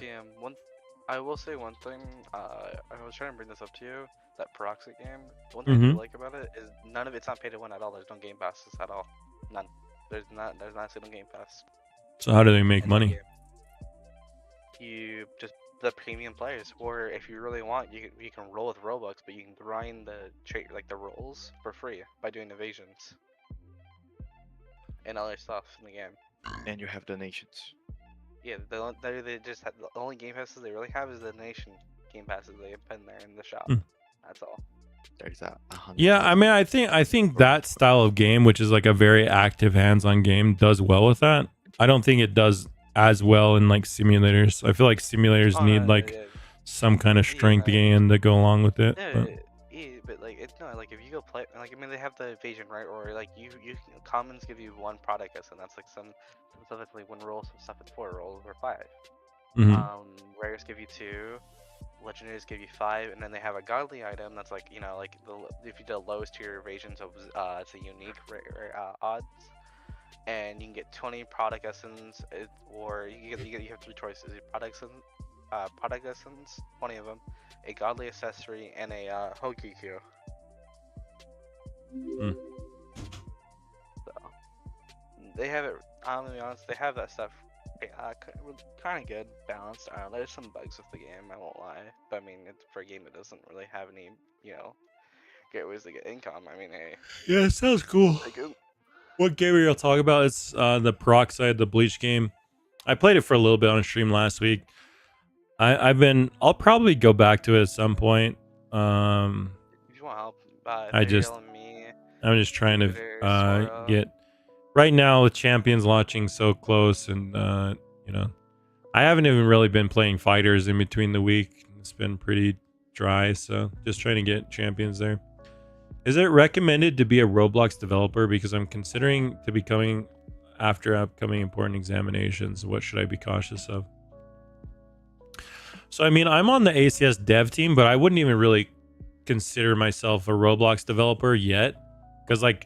I will say one thing. I was trying to bring this up to you. That Proxy game. One thing I do like about it is none of it's not pay to win at all. There's no game passes at all. None. There's not a single game pass. So how do they make money? You just the premium players, or if you really want, you can roll with Robux, but you can grind the the rolls for free by doing evasions and other stuff in the game. And you have donations. Yeah, they just have, the only game passes they really have is the donation game passes they put in there in the shop. That's all. There's that. Yeah, I mean, I think that style of game, which is like a very active hands-on game, does well with that. I don't think it does as well in like simulators. I feel like simulators need like some kind of strength gain to go along with it. But like it's not like if you go play, like I mean they have the evasion, right? Or like you commons give you one product S, and that's like some stuff that's like 1 roll, some stuff it's 4 rolls or 5. Rares give you 2. Legendaries give you 5, and then they have a godly item that's like, you know, like if you do the lowest tier evasions of it's a unique odds, and you can get 20 product essence, or you have 3 choices: product essence, 20 of them, a godly accessory, and a Hokiku. So they have it. I'm gonna be honest, they have that stuff. Kind of good, balanced. There's some bugs with the game, I won't lie. But I mean, for a game that doesn't really have any, you know, great ways to get income. I mean, hey. Yeah, it sounds cool. What game are you talking about? It's the Peroxide, the Bleach game. I played it for a little bit on stream last week. I'll probably go back to it at some point. If you want help, I'm just trying to get. Right now, with Champions launching so close, and you know, I haven't even really been playing fighters in between the week. It's been pretty dry, so just trying to get Champions there. Is it recommended to be a Roblox developer? Because I'm considering to becoming after upcoming important examinations. What should I be cautious of? So, I mean, I'm on the ACS dev team, but I wouldn't even really consider myself a Roblox developer yet, because like,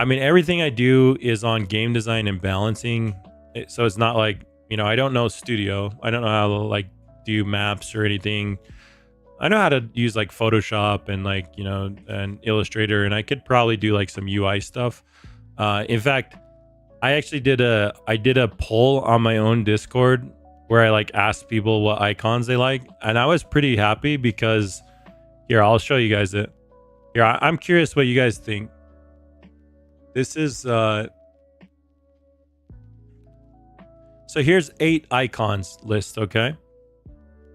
I mean, everything I do is on game design and balancing. So it's not like, you know, I don't know Studio. I don't know how to like do maps or anything. I know how to use like Photoshop and like, you know, and Illustrator, and I could probably do like some UI stuff. In fact, I actually did a poll on my own Discord where I like asked people what icons they like, and I was pretty happy because here, I'll show you guys it. Here, I'm curious what you guys think. This is so here's 8 icons list, okay?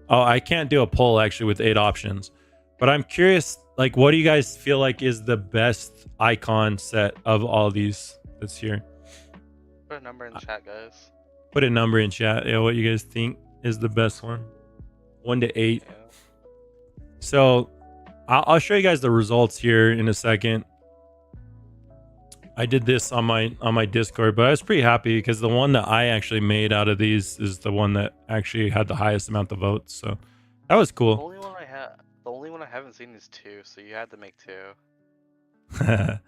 Oh, I can't do a poll actually with 8 options, but I'm curious, like, what do you guys feel like is the best icon set of all these that's here? Put a number in the chat, guys. Put a number in chat. Yeah, what you guys think is the best one? 1 to 8. Yeah. So I'll show you guys the results here in a second. I did this on my Discord, but I was pretty happy because the one that I actually made out of these is the one that actually had the highest amount of votes. So that was cool. The only one I haven't seen is 2, so you had to make 2. Am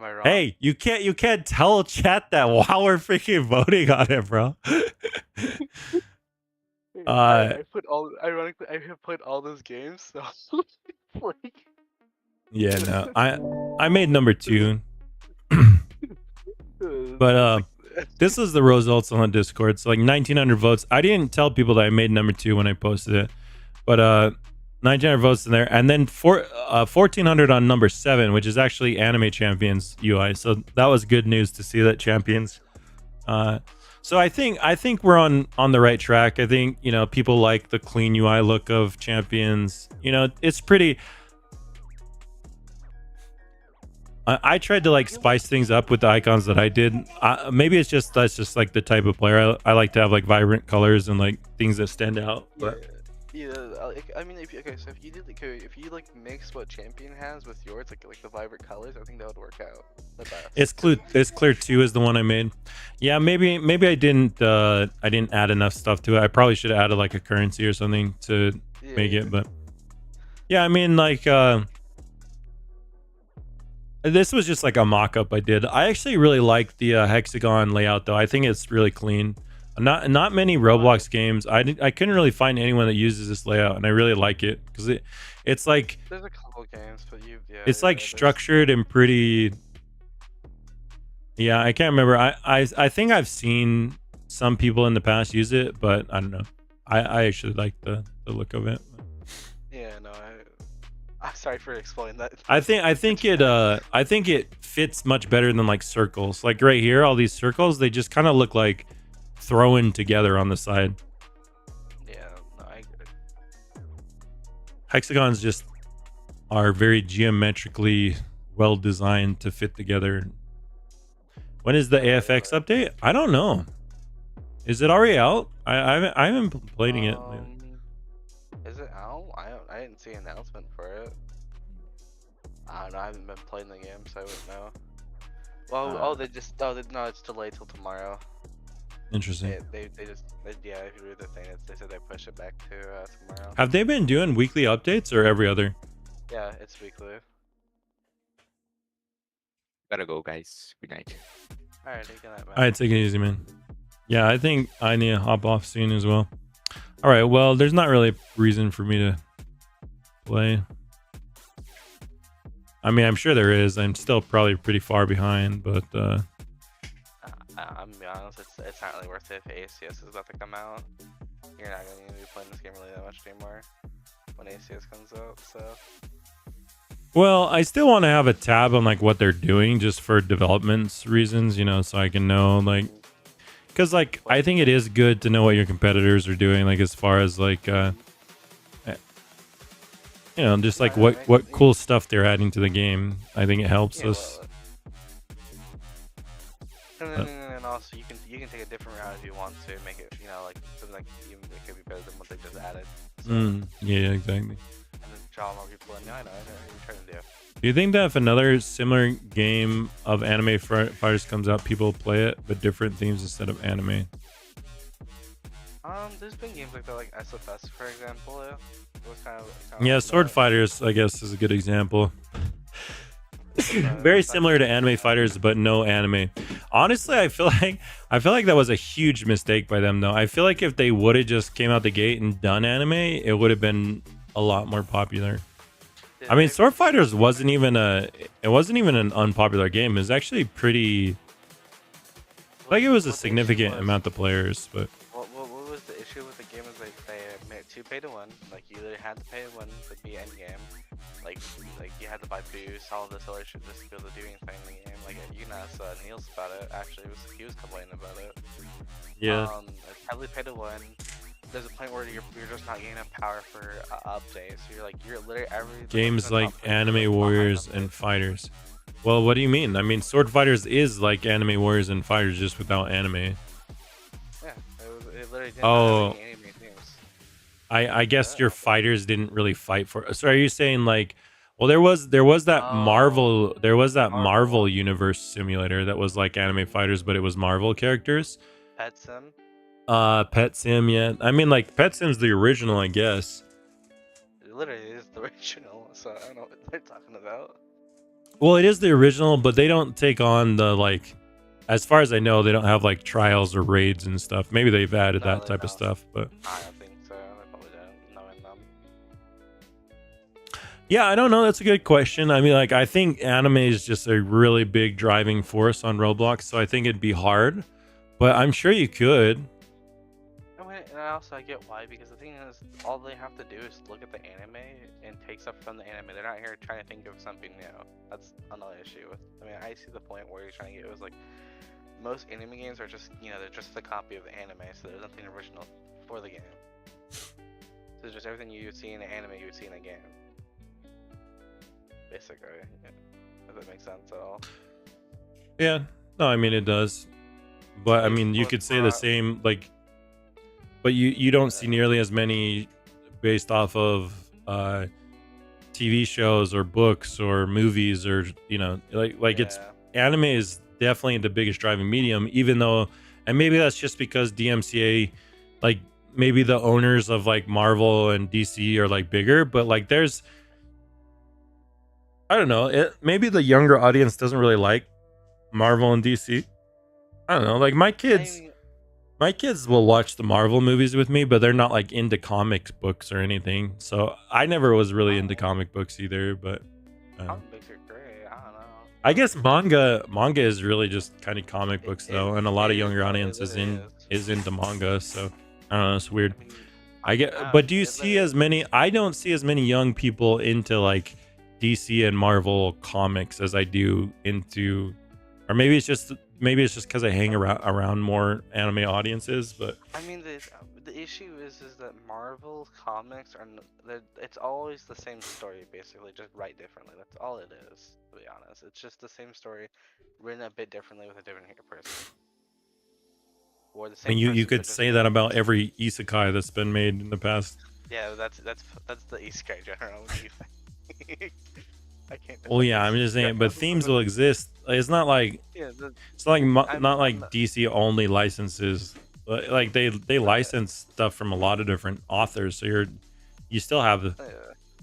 I wrong? Hey, you can't tell chat that while we're freaking voting on it, bro. I have played all those games, so like... Yeah, no. I made number 2. But This is the results on Discord. So like 1,900 votes. I didn't tell people that I made number 2 when I posted it, but 1,900 votes in there, and then 1,400 on number 7, which is actually Anime Champions UI. So that was good news to see that Champions. So I think we're on the right track. I think, you know, people like the clean UI look of Champions. You know, it's pretty. I tried to like spice things up with the icons that I did. Maybe it's just that's just like the type of player I like to have, like vibrant colors and like things that stand out. But Yeah, I mean, so if you did if you like mix what Champion has with yours, like the vibrant colors, I think that would work out the best. it's clear 2 is the one I made. Yeah, maybe I didn't add enough stuff to it. I probably should have added like a currency or something to make it. But yeah, I mean, like this was just like a mock-up I did. I actually really like the hexagon layout though. I think it's really clean. Not many Roblox games. I couldn't really find anyone that uses this layout, and I really like it because it's like there's a couple games, but it's like structured and pretty. Yeah, I can't remember. I think I've seen some people in the past use it, but I don't know. I actually like the look of it. Yeah, no, I'm sorry for explaining that. I think it fits much better than like circles. Like right here, all these circles, they just kind of look like thrown together on the side. Yeah, no, I agree. Hexagons just are very geometrically well designed to fit together. When is the AFX update? I don't know. Is it already out? I haven't been playing it. Is it out? I didn't see an announcement for it. I don't know. I haven't been playing the game, so I wouldn't know. Well, no, it's delayed till tomorrow. Interesting. They yeah, if you read the thing, they said they push it back to tomorrow. Have they been doing weekly updates or every other? Yeah, it's weekly. Gotta go, guys. Good night. Alright, take it, man. All right, take it easy, man. Yeah, I think I need to hop off soon as well. All right, well, there's not really a reason for me to play. I mean, I'm sure there is. I'm still probably pretty far behind, but I'm gonna be honest, it's not really worth it if ACS is about to come out. You're not gonna be playing this game really that much anymore when ACS comes out, so. well, I still want to have a tab on like what they're doing just for development reasons, you know, so I can know like, because like I think it is good to know what your competitors are doing, like as far as like you know, just like what cool stuff they're adding to the game. I think it helps us. And also you can take a different route if you want to make it, you know, like something like even it could be better than what they just added. So, yeah, exactly. and then draw more people in. I know what you're trying to do. Do you think that if another similar game of anime fighters comes out, people will play it, but different themes instead of anime? There's been games like that, like SFS, for example. It was kind of Yeah, like Sword that. Fighters, I guess, is a good example. Very similar to Anime Fighters, but no anime. Honestly, I feel like that was a huge mistake by them, though. I feel like if they would have just came out the gate and done anime, it would have been a lot more popular. Yeah, I mean, Sword Fighters wasn't even an unpopular game. It was actually pretty. Like it was a significant amount of players, but What was the issue with the game? Is like they made 2 pay to 1. Like you either had to pay one to be end game, like you had to buy boost, all this other shit just to be able to do anything in the game. Like you can ask Niels about it. Actually, he was complaining about it. yeah. It's heavily pay to 1. There's a point where you're just not getting enough power for updates. So you're literally every Games like Anime Warriors and Fighters. Well, what do you mean? I mean, Sword Fighters is like Anime Warriors and Fighters just without anime. Yeah, it literally didn't Oh. have any anime themes. I guess your fighters didn't really fight for. So are you saying like, well, there was that Marvel Universe simulator that was like Anime Fighters, but it was Marvel characters. Pet Sim. Pet Sim, yeah. I mean, like Pet Sim's the original, I guess. It literally is the original, so I don't know what they're talking about. Well, it is the original, but they don't take on the like. As far as I know, they don't have like trials or raids and stuff. Maybe they've added No, that they type of don't. stuff, but I don't think so. They probably don't, knowing them. yeah, I don't know. That's a good question. I mean, like, I think anime is just a really big driving force on Roblox, so I think it'd be hard but I'm sure you could. I mean, and I get why, because the thing is, all they have to do is look at the anime and take stuff from the anime. They're not here trying to think of something new. That's another issue. I mean, I see the point where you're trying to get. It was like most anime games are just, they're just a copy of the anime, so there's nothing original for the game. So just everything you would see in an anime, you would see in a game. Basically, if that makes sense at all. Yeah, no, I mean it does, but I mean you could say the same, like, but you don't see nearly as many based off of TV shows or books or movies, or it's anime is definitely the biggest driving medium, even though, and maybe that's just because DMCA, like maybe the owners of like Marvel and DC are like bigger, but like there's, I don't know, maybe the younger audience doesn't really like Marvel and DC. I don't know, like my kids will watch the Marvel movies with me, but they're not like into comic books or anything. So I never was really into comic books either, but comic books are great. I don't know. I guess manga is really just kind of comic books though, and a lot of younger audience is into manga, so I don't know, it's weird. But do you see as many? I don't see as many young people into like DC and Marvel comics as I do into, or maybe it's just because I hang around more anime audiences. But I mean, the issue is that Marvel comics it's always the same story, basically, just write differently. That's all it is, to be honest. It's just the same story written a bit differently with a different person. Or the same. I mean, you could say that about every isekai that's been made in the past. Yeah, that's the isekai genre. What do you think? I can't. Well, yeah, I'm just saying, but themes will exist. It's not like it's like not like DC only licenses. Like they license stuff from a lot of different authors, so you still have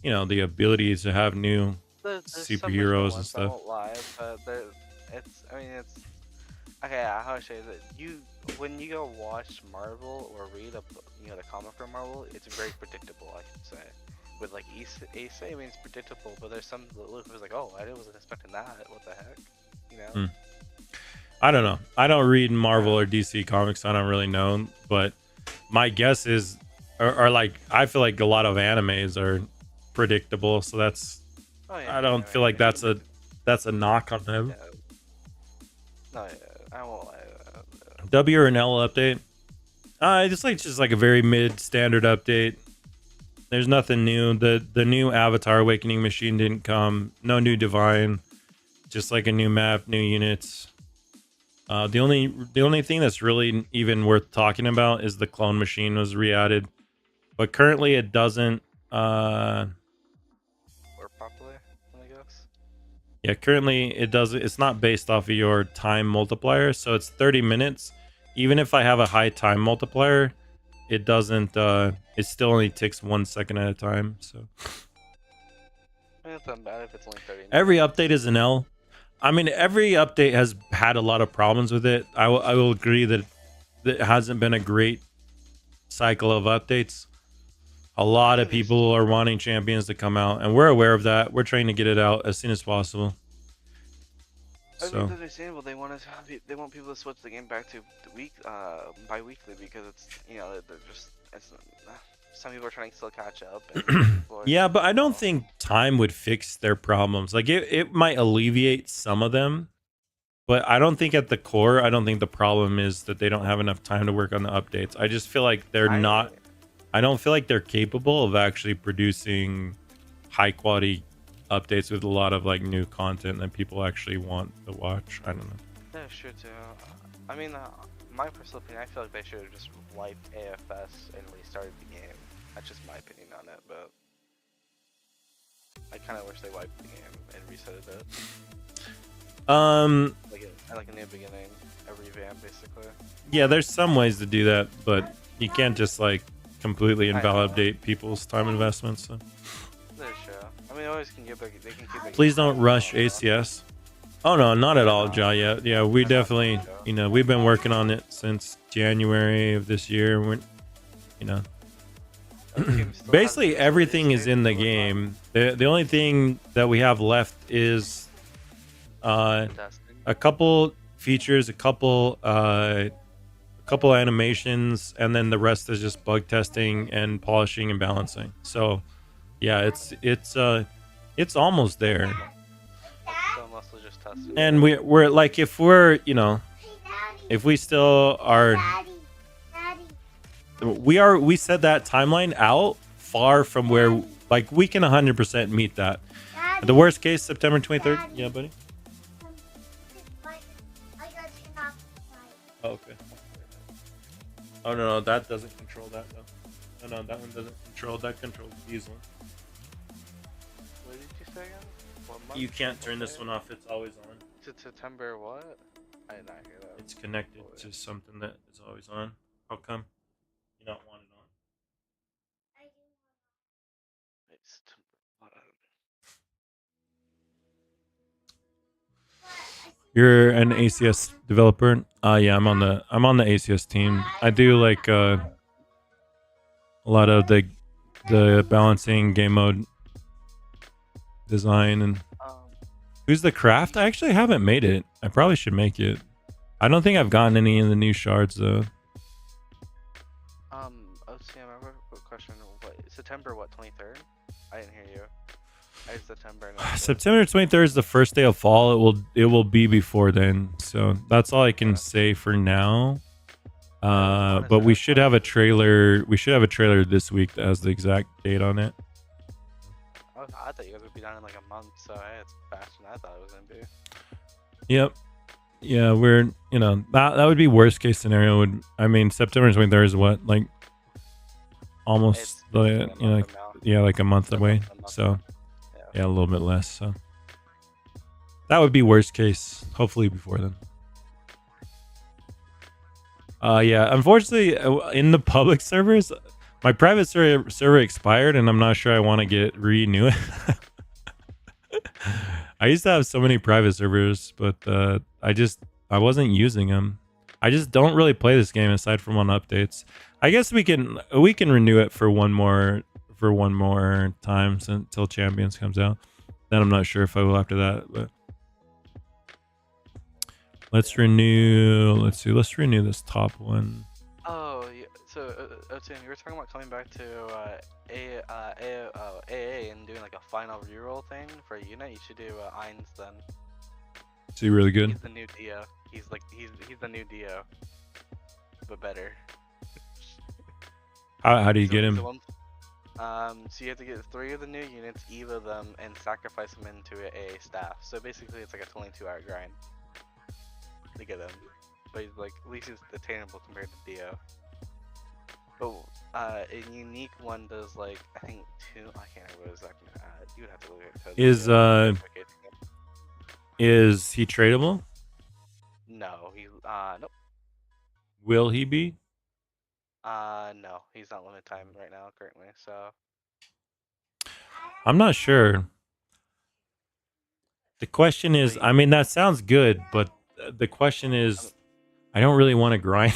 the ability to have new superheroes and stuff. I won't lie, but it's okay. How I say that when you go watch Marvel or read the comic from Marvel, it's very predictable, I should say. With like Ace, I mean, it's predictable, but there's some that was like, oh, I wasn't expecting that. What the heck, I don't know. I don't read Marvel or DC comics. I don't really know, but my guess is, or like, I feel like a lot of animes are predictable. So that's, I don't feel like that's a knock on them. Yeah. No, I won't lie. W or an L update? Just like a very mid standard update. There's nothing new. The new Avatar Awakening machine didn't come. No new Divine. Just like a new map, new units. The only thing that's really even worth talking about is the clone machine was re-added, but currently it doesn't. Work properly, I guess. Yeah, currently it doesn't. It's not based off of your time multiplier, so it's 30 minutes. Even if I have a high time multiplier, it doesn't. It still only ticks 1 second at a time. So It's not bad if it's only 30 minutes. Every update is an L. I mean, every update has had a lot of problems with it. I will agree that it hasn't been a great cycle of updates. A lot of people are wanting champions to come out, and we're aware of that. We're trying to get it out as soon as possible. I mean, it's understandable. They want people to switch the game back to bi-weekly because it's they're just some people are trying to still catch up. And yeah, but I don't think time would fix their problems. Like it might alleviate some of them, but I don't think at the core, I don't think the problem is that they don't have enough time to work on the updates. I just feel like I don't feel like they're capable of actually producing high quality updates with a lot of like new content that people actually want to watch. I don't know. Yeah, sure too. I mean, my personal opinion, I feel like they should have just wiped AFS and restarted the game. That's just my opinion on it, but I kind of wish they wiped the game and resetted it. Like a new beginning, a revamp, basically. Yeah, there's some ways to do that, but you can't just like completely invalidate people's time investments. So. I mean, always can they can keep. Please don't rush ACS. Oh no, not at all, Ja. Yeah, we definitely, we've been working on it since January of this year. We're, basically everything is in the game. The only thing that we have left is a couple features, a couple couple animations, and then the rest is just bug testing and polishing and balancing. So yeah, it's almost there. So mostly just testing. And we're like, if we're, you know, if we still are, we set that timeline out far from where, like, we can 100% meet that. The worst case, September 23rd. Yeah, buddy. Oh, okay. Oh no, that doesn't control that though. No, that one doesn't control. That controls these ones. What did you say again? What month? You can't turn this one off. It's always on. To September what? I did not hear that. It's connected to something that is always on. How come you don't want it on? It's You're an ACS developer. Yeah, I'm on the ACS team. I do like a lot of the balancing, game mode design, and who's the craft? I actually haven't made it. I probably should make it. I don't think I've gotten any in the new shards though. OCM, I have a question. What September? What 23rd? I didn't hear you. I September. September 23rd is the first day of fall. It will be before then. So that's all I can say for now. But we should have a trailer. We should have a trailer this week that has the exact date on it. Oh, I thought you guys would be done in like a month. So hey, it's faster than I thought it was gonna be. Yep. Yeah, we're, you know, that would be worst case scenario. I mean, September 23rd is what, like almost the, you know, like, yeah, like a month away. So yeah, a little bit less. So that would be worst case. Hopefully before then. Yeah, unfortunately, in the public servers, my private server expired, and I'm not sure I want to get renew it. I used to have so many private servers, but I wasn't using them. I just don't really play this game aside from on updates. I guess we can renew it for one more time until Champions comes out. Then I'm not sure if I will after that, but let's renew. Let's see. Let's renew this top one. Oh, yeah. So Otin, you were talking about coming back to AA and doing like a final reroll thing for a unit. You should do Ainz then. Is he really good? He's the new Dio. He's the new Dio, but better. How do you get him? So you have to get 3 of the new units, EVO them, and sacrifice them into a staff. So basically, it's like a 22-hour grind to get them. But he's like, at least it's attainable compared to Dio. But a unique one does like, I think 2. I can't remember what exactly. You would have to look at code. Is he tradable? No, he's nope. Will he be? No, he's not limited time right now currently. So I'm not sure. The question is, I mean, that sounds good, but the question is, I don't really want to grind.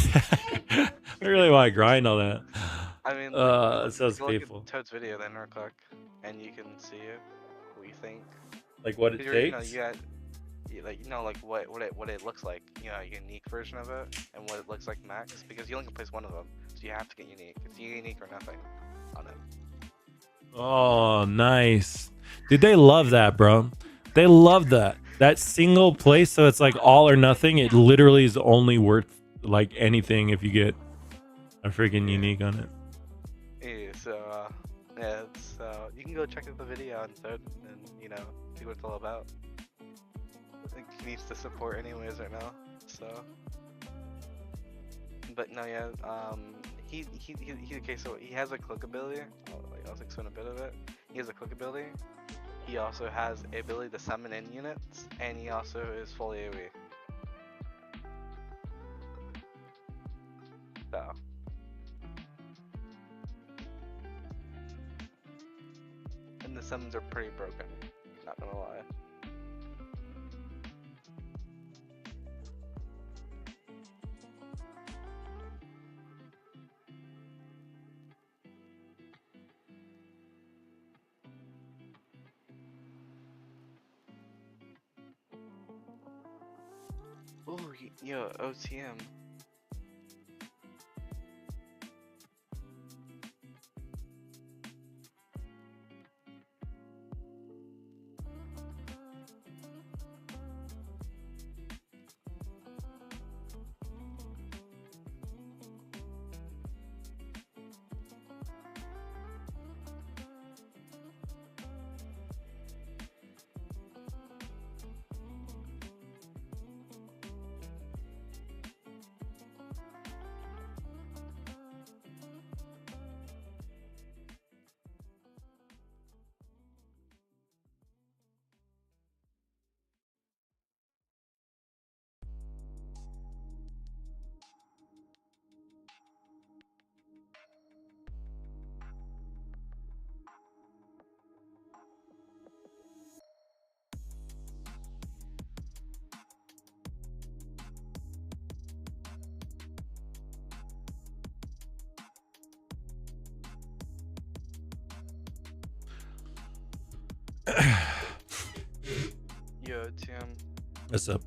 I don't really want to grind all that. I mean, it sounds look painful. at Toad's video then real quick, and you can see what you think. Like what it takes. Like what it looks like. You know, a unique version of it, and what it looks like max. Because you only can place one of them, so you have to get unique. It's unique or nothing on it. Oh, nice. Dude, they love that, bro. They love that. That single place, so it's like all or nothing. It literally is only worth like anything if you get a freaking unique on it. Yeah, so yeah, it's you can go check out the video on Toad and you know see what it's all about. I think he needs the support anyways right now. So, but no, yeah, he okay. So he has a click ability. I'll explain a bit of it. He has a click ability. He also has the ability to summon in units, and he also is fully AoE. So. And the summons are pretty broken, not gonna lie. Oh, yo, OTM. Yo, Tim. What's up?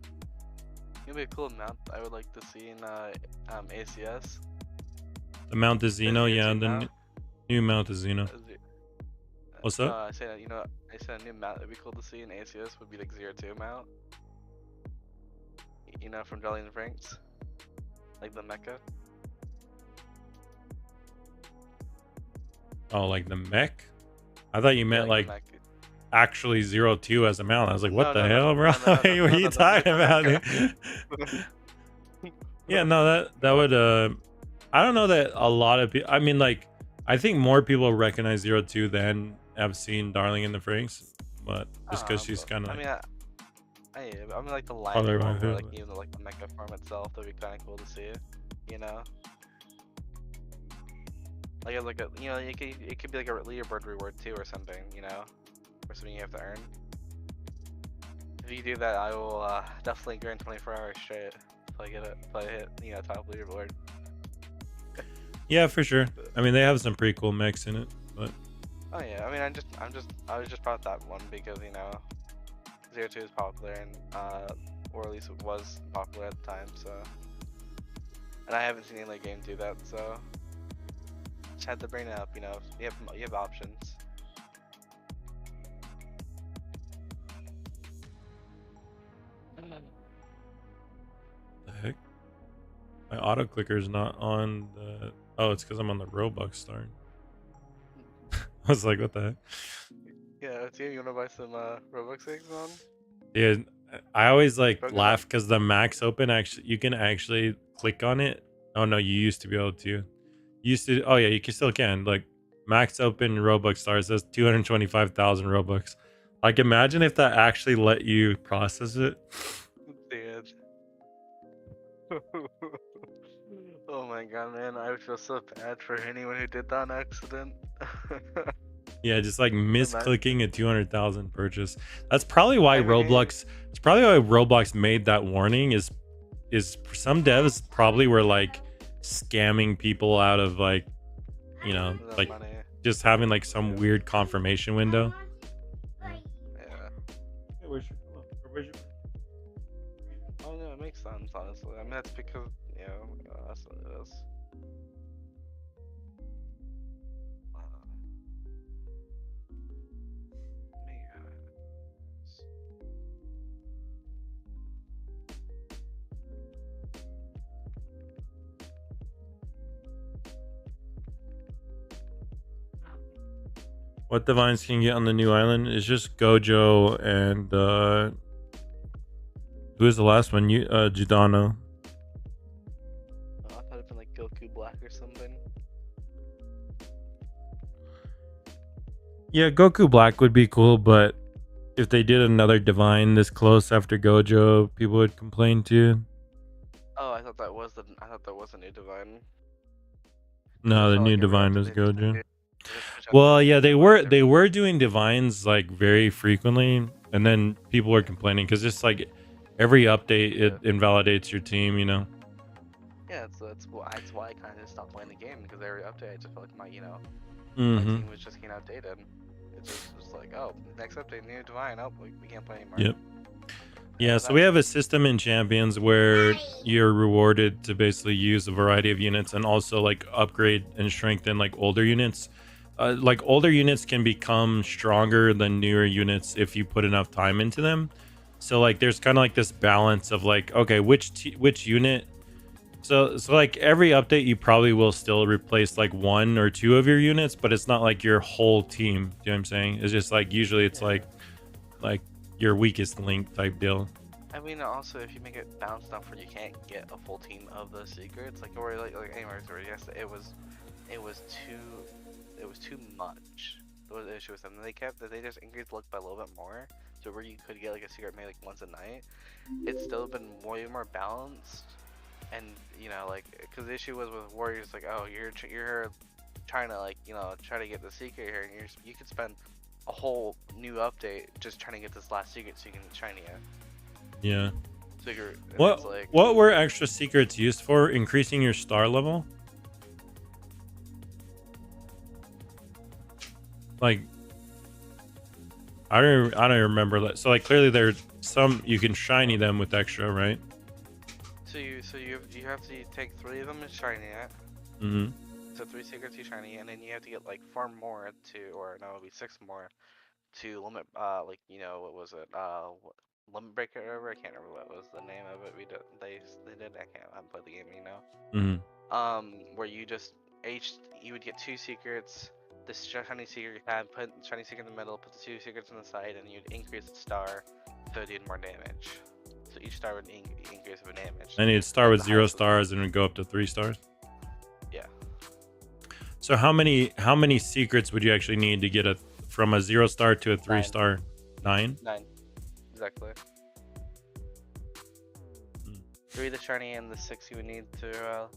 It'd be a cool map I would like to see in ACS. The Mount de Zeno, Zero yeah, two the map. new Mount de Zeno. What's up? No, I said I said a new map that'd be cool to see in ACS would be like 02 mount. You know, from Jolly and Franks, like the Mecca. Oh, like the mech? I thought you meant the like Mecca. actually 02 as a mount. I was like, what No, the no, hell, no, bro? no, no, no, What are no, you no, talking no, about? no. Dude? Yeah, no, that would I don't know that a lot of people. I mean, like, I think more people recognize 02 than have seen Darling in the Franks, but just because she's kind of I like, mean, I mean, like the line Color form, by or who? like even like the Mecca form itself, that'd be kind of cool to see. You know, like a you know, it could be like a leaderboard reward too, or something. You know, or something you have to earn. If you do that, I will definitely grind 24 hours straight if I get it. If I hit top leaderboard. yeah, for sure. I mean, they have some pretty cool mechs in it, but Oh yeah, I mean, I was just proud of that one because 02 is popular and or at least it was popular at the time. So, and I haven't seen any other game do that. So, just had to bring it up. You have options. the heck? My auto clicker is not on the. Oh, it's because I'm on the Robux star. I was like, what the heck? Yeah, Tim, you wanna buy some Robux things on? Dude, I always like Broken laugh because the max open actually you can actually click on it. Oh no, you used to be able to. Oh yeah, you can still can. Like max open Robux stars says 225,000 Robux. Like imagine if that actually let you process it. Dude. Oh my god, man, I would feel so bad for anyone who did that on accident. Yeah, just like misclicking a 200,000 purchase. That's probably I why mean- Roblox. It's probably why Roblox made that warning. Is some devs probably were like scamming people out of like, The like money. just having like some weird confirmation window. Yeah. Oh no, it makes sense, honestly. I mean, that's because, that's what it is. Man. What divines can you get on the new island? It's just Gojo and who is the last one? Judano. I thought it'd been like Goku Black or something. Yeah, Goku Black would be cool, but if they did another divine this close after Gojo, people would complain too. Oh, I thought that was a new divine. No, It the felt new like every divine episode was they just Gojo. did- they just switch out Well, the yeah, divines they every- were doing divines like very frequently, and then people were complaining because it's like every update it invalidates your team. Yeah, that's why I kind of just stopped playing the game, because every update I just felt like my Mm-hmm. team was just getting outdated. It's just like, oh, next update, new divine. Oh, we can't play anymore. Yep. Yeah, so we have a system in Champions where you're rewarded to basically use a variety of units and also like upgrade and strengthen like older units. Like older units can become stronger than newer units if you put enough time into them. So like there's kind of like this balance of like, okay, which unit. So like every update you probably will still replace like one or two of your units, but it's not like your whole team. You know what I'm saying? It's just like usually it's like your weakest link type deal. I mean, also if you make it balanced enough where you can't get a full team of the secrets, like or like anyways, or yes, it was too much. That was the issue with them. They just increased luck by a little bit more, so where you could get like a secret maybe like once a night. It's still been way more balanced, and because the issue was with warriors, like, oh, you're trying to try to get the secret here, and you could spend a whole new update just trying to get this last secret so you can get shiny it. Yeah. Secret. and What it's like, what were extra secrets used for? Increasing your star level? Like I don't remember that. So like clearly there's some you can shiny them with extra, right? So you have to take 3 of them and shiny it. Mm-hmm. So 3 secrets you shiny, and then you have to get like 4 more to, or no, it'll be 6 more to limit. Like what was it? Limit breaker or whatever. I can't remember what was the name of it. They did. I can't. I haven't played the game. Mm-hmm. Where you would get 2 secrets. This shiny secret you had, put shiny secret in the middle, put the 2 secrets on the side, and you'd increase the star so it did more damage. So each star would increase of damage. And it'd start with The 0 highest was- stars and it'd go up to 3 stars. Yeah. So how many secrets would you actually need to get from a 0 star to a 3 star? 9? 9. Exactly. Hmm. 3 the shiny and the 6 you would need to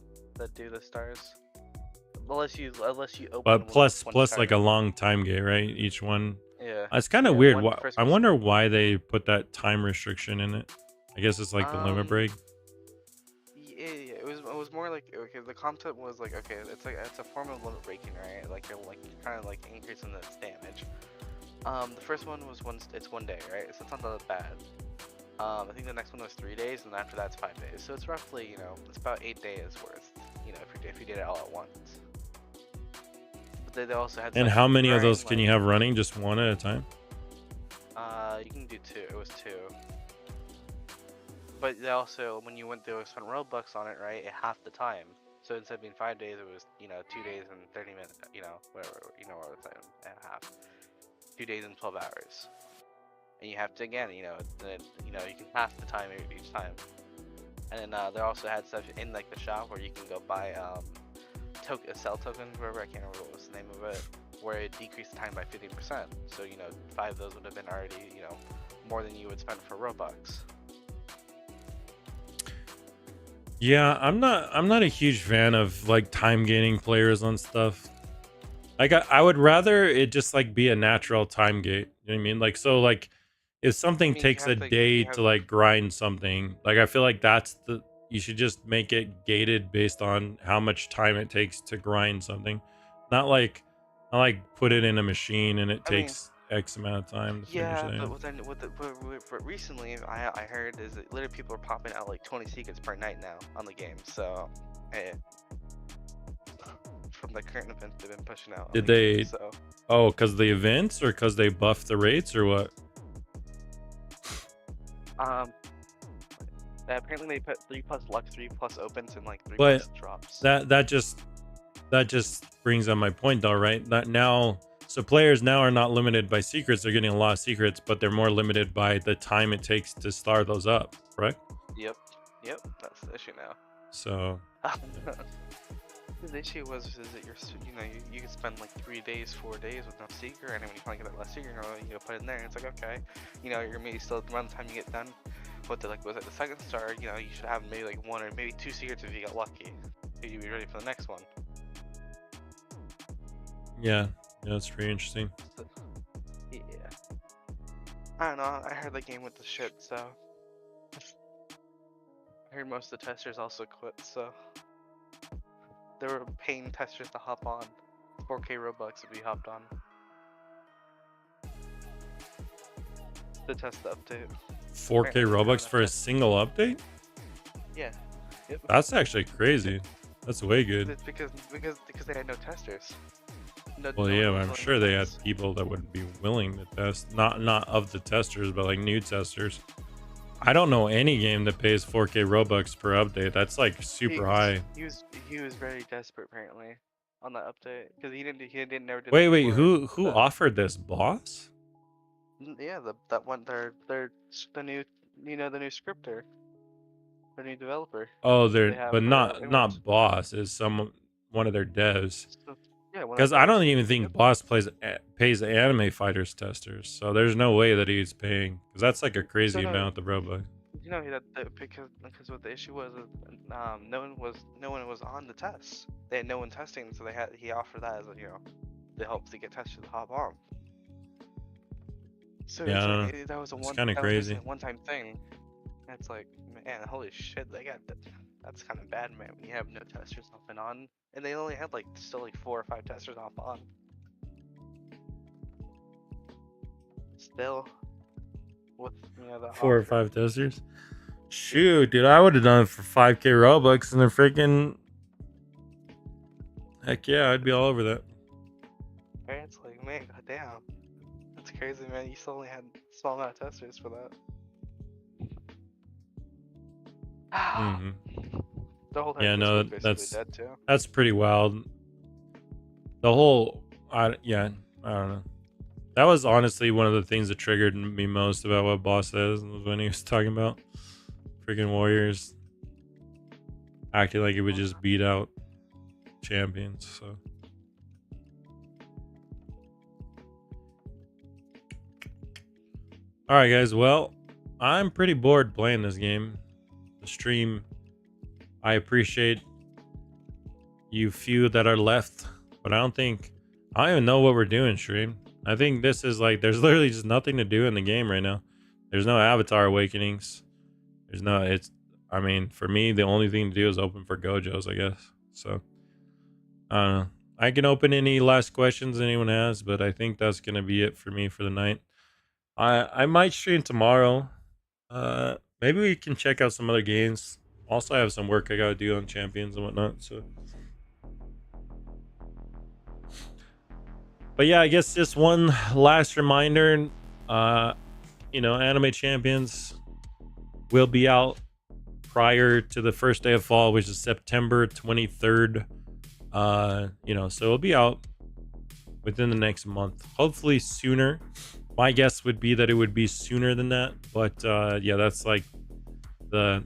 do the stars. Unless you open. But plus one like a shiny. long time gate, right? Each one. Yeah. It's kind of Yeah, weird. first I one's- wonder why they put that time restriction in it. I guess it's like the limit break. Yeah, it was more like, okay, the concept was like, okay, it's a form of limit breaking, right? Like you're kind of like increasing its damage. The first one was it's 1 day, right? So it's not that bad. I think the next one was 3 days, and after that's 5 days. So it's roughly, it's about 8 days worth, if you did it all at once. But they also had. And how many of those can you have running? Just one at a time? You can do 2. It was 2. But they also, when you went through, spent Robux on it, right? It half the time. So instead of being 5 days, it was 2 days and 30 minutes. Whatever. What was that? Half. 2 days and 12 hours. And you have to again, then you can half the time each time. And then they also had stuff in like the shop where you can go buy a sell token, whatever. I can't remember what was the name of it, where it decreased the time by 50%. So 5 of those would have been already more than you would spend for Robux. Yeah, I'm not a huge fan of like time gaining players on stuff. Like I would rather it just like be a natural time gate. You know what I mean? Like so like if something takes a day to like grind something, like I feel like you should just make it gated based on how much time it takes to grind something. Not like put it in a machine and it takes X amount of time to finish it. Yeah, but recently I heard is that literally people are popping out like 20 secrets per night now on the game. So, from the current event they've been pushing out. Did they? Game, so. Oh, because the events or because they buffed the rates or what? Apparently they put 3+ luck, 3+ opens, and like 3+ But drops. That just brings up my point though, right? That now. So players now are not limited by secrets. They're getting a lot of secrets, but they're more limited by the time it takes to star those up, right? Yep, that's the issue now. So the issue is that you can spend like 3 days, 4 days with no secret, and then when you finally get that last secret, you put it in there, and it's like, okay, you're maybe still around the time you get done with the was it the second star? You should have maybe like 1 or maybe 2 secrets if you got lucky, so you'd be ready for the next one. yeah, that's pretty interesting. Yeah. I don't know. I heard the game went to shit, so I heard most of the testers also quit, so they were paying testers to hop on. 4K Robux if we hopped on to test the update. 4K Robux for a single update? Yeah. Yep. That's actually crazy. That's way good. It's because they had no testers. Well, yeah, I'm sure they had people that would be willing to test. Not of the testers, but like new testers. I don't know any game that pays 4K Robux per update. That's like super high. He was very desperate apparently on that update because he didn't never did. Wait, who offered this? Boss? Yeah, that one they're the new the new scripter, the new developer. Oh, But not Boss. Is one of their devs. So, yeah, because I don't even think Boss pays anime fighters testers, so there's no way that he's paying, because that's like a crazy amount of Robux. Because what the issue was, no one was on the test. They had no one testing, so he offered that as the hopes to get tested to hop on. So yeah, that was kind of crazy. One-time thing. And it's like, man, holy shit, they got that. That's kind of bad, man. When you have no testers hopping on, and they only had still 4 or 5 testers hop on. still, with the 4 or offer. 5 testers. Shoot, dude, I would have done it for 5k Robux and the freaking. Heck yeah, I'd be all over that. Right? It's like, man, goddamn, that's crazy, man. You still only had a small amount of testers for that. hmm The whole time Yeah, Discord no, was basically that's dead too. that's pretty wild. The whole, yeah, I don't know. That was honestly one of the things that triggered me most about what Boss says was when he was talking about freaking Warriors acting like it would just beat out champions. So all right, guys. Well, I'm pretty bored playing this game. The stream, I appreciate you few that are left, but I don't even know what we're doing, stream. I think this is like, there's literally just nothing to do in the game right now. There's no avatar awakenings. I mean, for me, the only thing to do is open for Gojos, I guess. So, I don't know. I can open any last questions anyone has, but I think that's going to be it for me for the night. I might stream tomorrow. Maybe we can check out some other games. Also, I have some work I got to do on champions and whatnot, so. But yeah, I guess just one last reminder. Anime Champions will be out prior to the first day of fall, which is September 23rd. So it'll be out within the next month, hopefully sooner. My guess would be that it would be sooner than that, but yeah, that's like the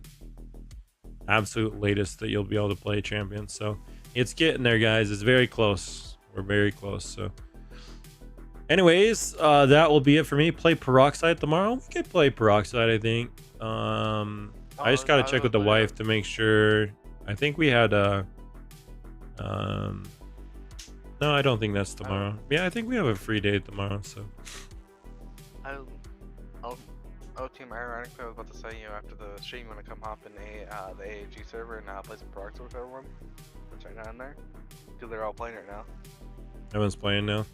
absolute latest that you'll be able to play Champions. So it's getting there, guys. It's very close. We're very close. So anyways, that will be it for me. Play Peroxide tomorrow. We could play Peroxide, I think. I just gotta check with the wife to make sure. I think we had no, I don't think that's tomorrow. Yeah, I think we have a free day tomorrow, so. Team, ironically, I was about to say, after the stream, you want to come hop in the AAG server and play some Peroxide with everyone? It's right down there. Because they're all playing right now. Everyone's playing now?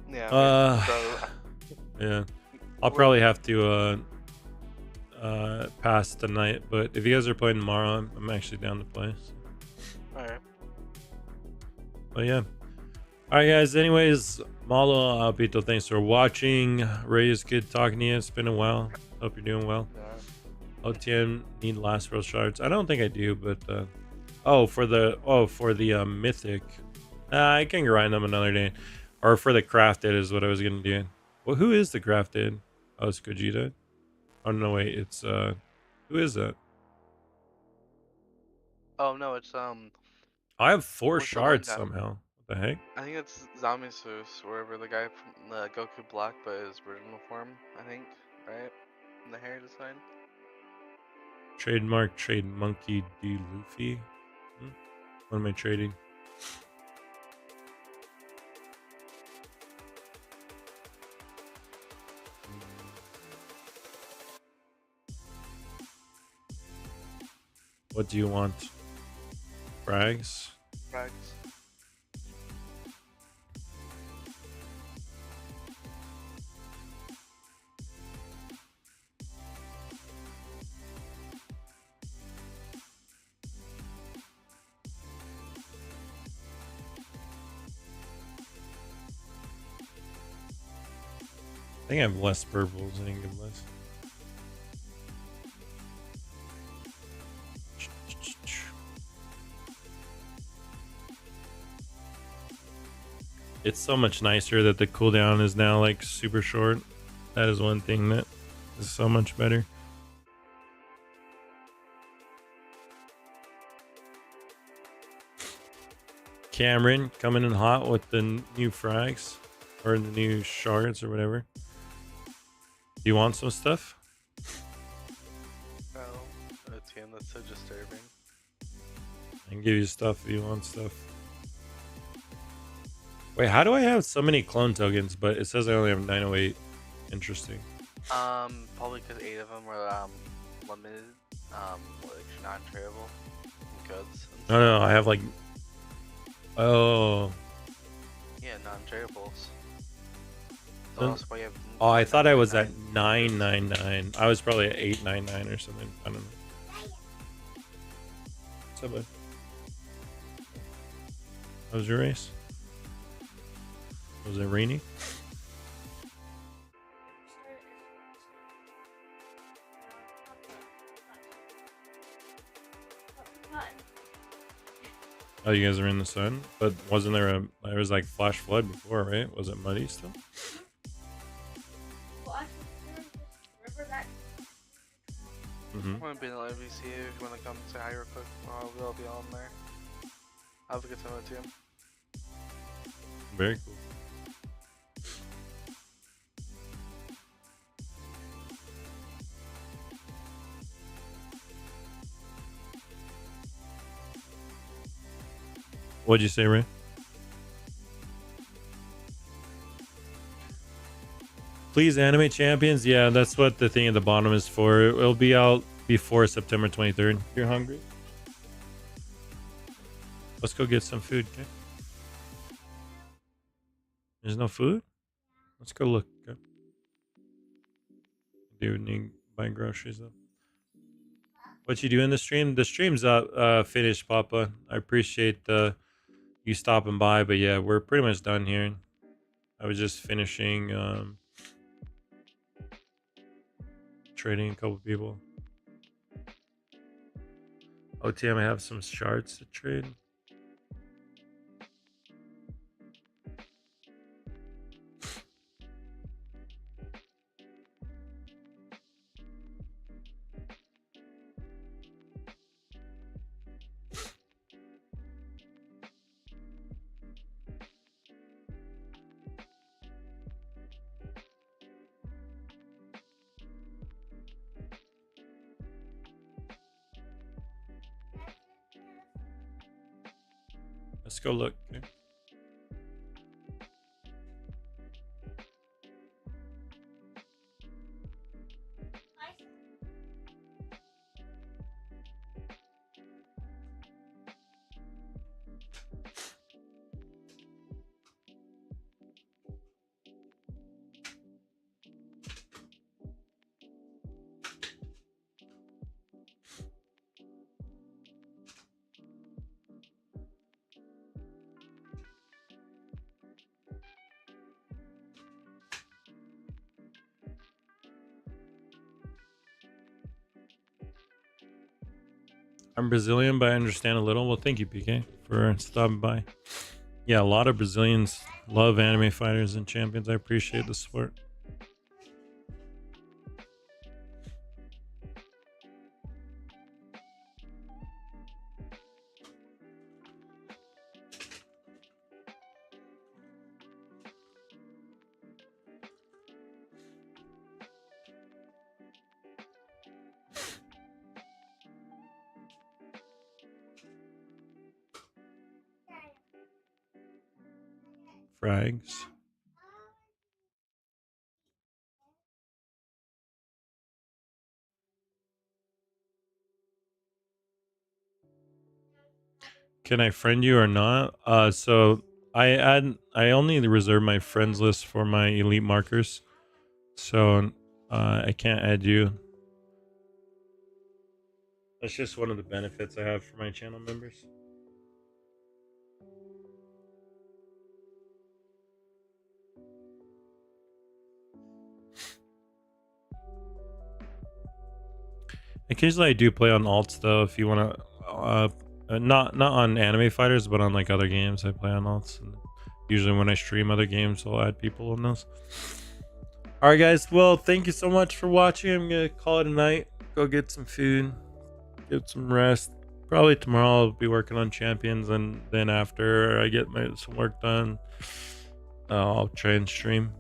Yeah. Yeah. I'll probably have to pass tonight, but if you guys are playing tomorrow, I'm actually down to play. So. Alright. But yeah. Alright, guys. Anyways, Malo, Alpito, thanks for watching. Ray, is good talking to you. It's been a while. Hope you're doing well. Yeah. OTM need last world shards. I don't think I do, but for the mythic. I can grind them another day. Or for the crafted is what I was gonna do. Well, who is the crafted? Oh, it's Gogeta. Oh no, wait, it's who is that? Oh no, it's I have 4 what's the one shards guy? somehow. What the heck? I think it's Zamisus, wherever the guy from the Goku Black, but his original form, I think, right? And the hair design. Trademark trade monkey D Luffy. What am I trading? What do you want? Frags? Frags. I think I have less purples than good less. It's so much nicer that the cooldown is now like super short. That is one thing that is so much better. Cameron coming in hot with the new frags or the new shards or whatever. Do you want some stuff? No, OTM, that's so disturbing. I can give you stuff if you want stuff. Wait, how do I have so many clone tokens, but it says I only have 908? Interesting. Probably because 8 of them are limited, like non-tradable goods. No, I have like. Oh. Yeah, non-tradables. So that's why you have Oh, I thought I was at 999. 999. I was probably at 899 or something. I don't know. What's up, bud? How was your race? Was it rainy? Oh, you guys are in the sun, but wasn't there there was like flash flood before, right? Was it muddy still? I'm gonna be in the LVC if you wanna come say hi real quick. We'll be on there. Have a good time with you. Very cool. What'd you say, Ray? Please animate champions. Yeah, that's what the thing at the bottom is for. It'll be out before September 23rd. You're hungry? Let's go get some food, okay? There's no food? Let's go look. Okay? Do need buy groceries though. What you do in the stream? The stream's up, finished, Papa. I appreciate you stopping by, but yeah, we're pretty much done here. I was just finishing trading a couple people. OTM, I have some shards to trade. Let's go look. Okay? I'm Brazilian, but I understand a little. Well, thank you, PK, for stopping by. Yeah, a lot of Brazilians love anime fighters and champions. I appreciate the support. Frags. Can I friend you or not? So I only reserve my friends list for my elite markers. So I can't add you. That's just one of the benefits I have for my channel members. Occasionally I do play on alts though, if you want to not on anime fighters, but on like other games I play on alts. And usually when I stream other games I'll add people on those. Alright guys, well thank you so much for watching. I'm gonna call it a night. Go get some food, get some rest. Probably tomorrow I'll be working on champions, and then after I get some work done, I'll try and stream.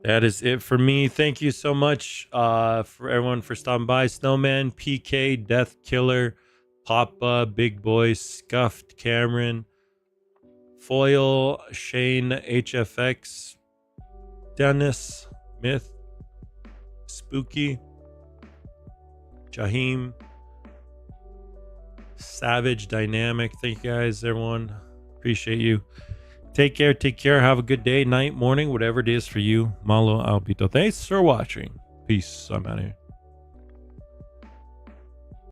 That is it for me. Thank you so much for everyone for stopping by. Snowman, PK, Death Killer, Papa, Big Boy, Scuffed, Cameron, Foil, Shane, HFX, Dennis, Myth, Spooky, Jaheim, Savage, Dynamic. Thank you guys, everyone. Appreciate you. Take care. Have a good day, night, morning, whatever it is for you. Malo Albito. Thanks for watching. Peace. I'm out of here.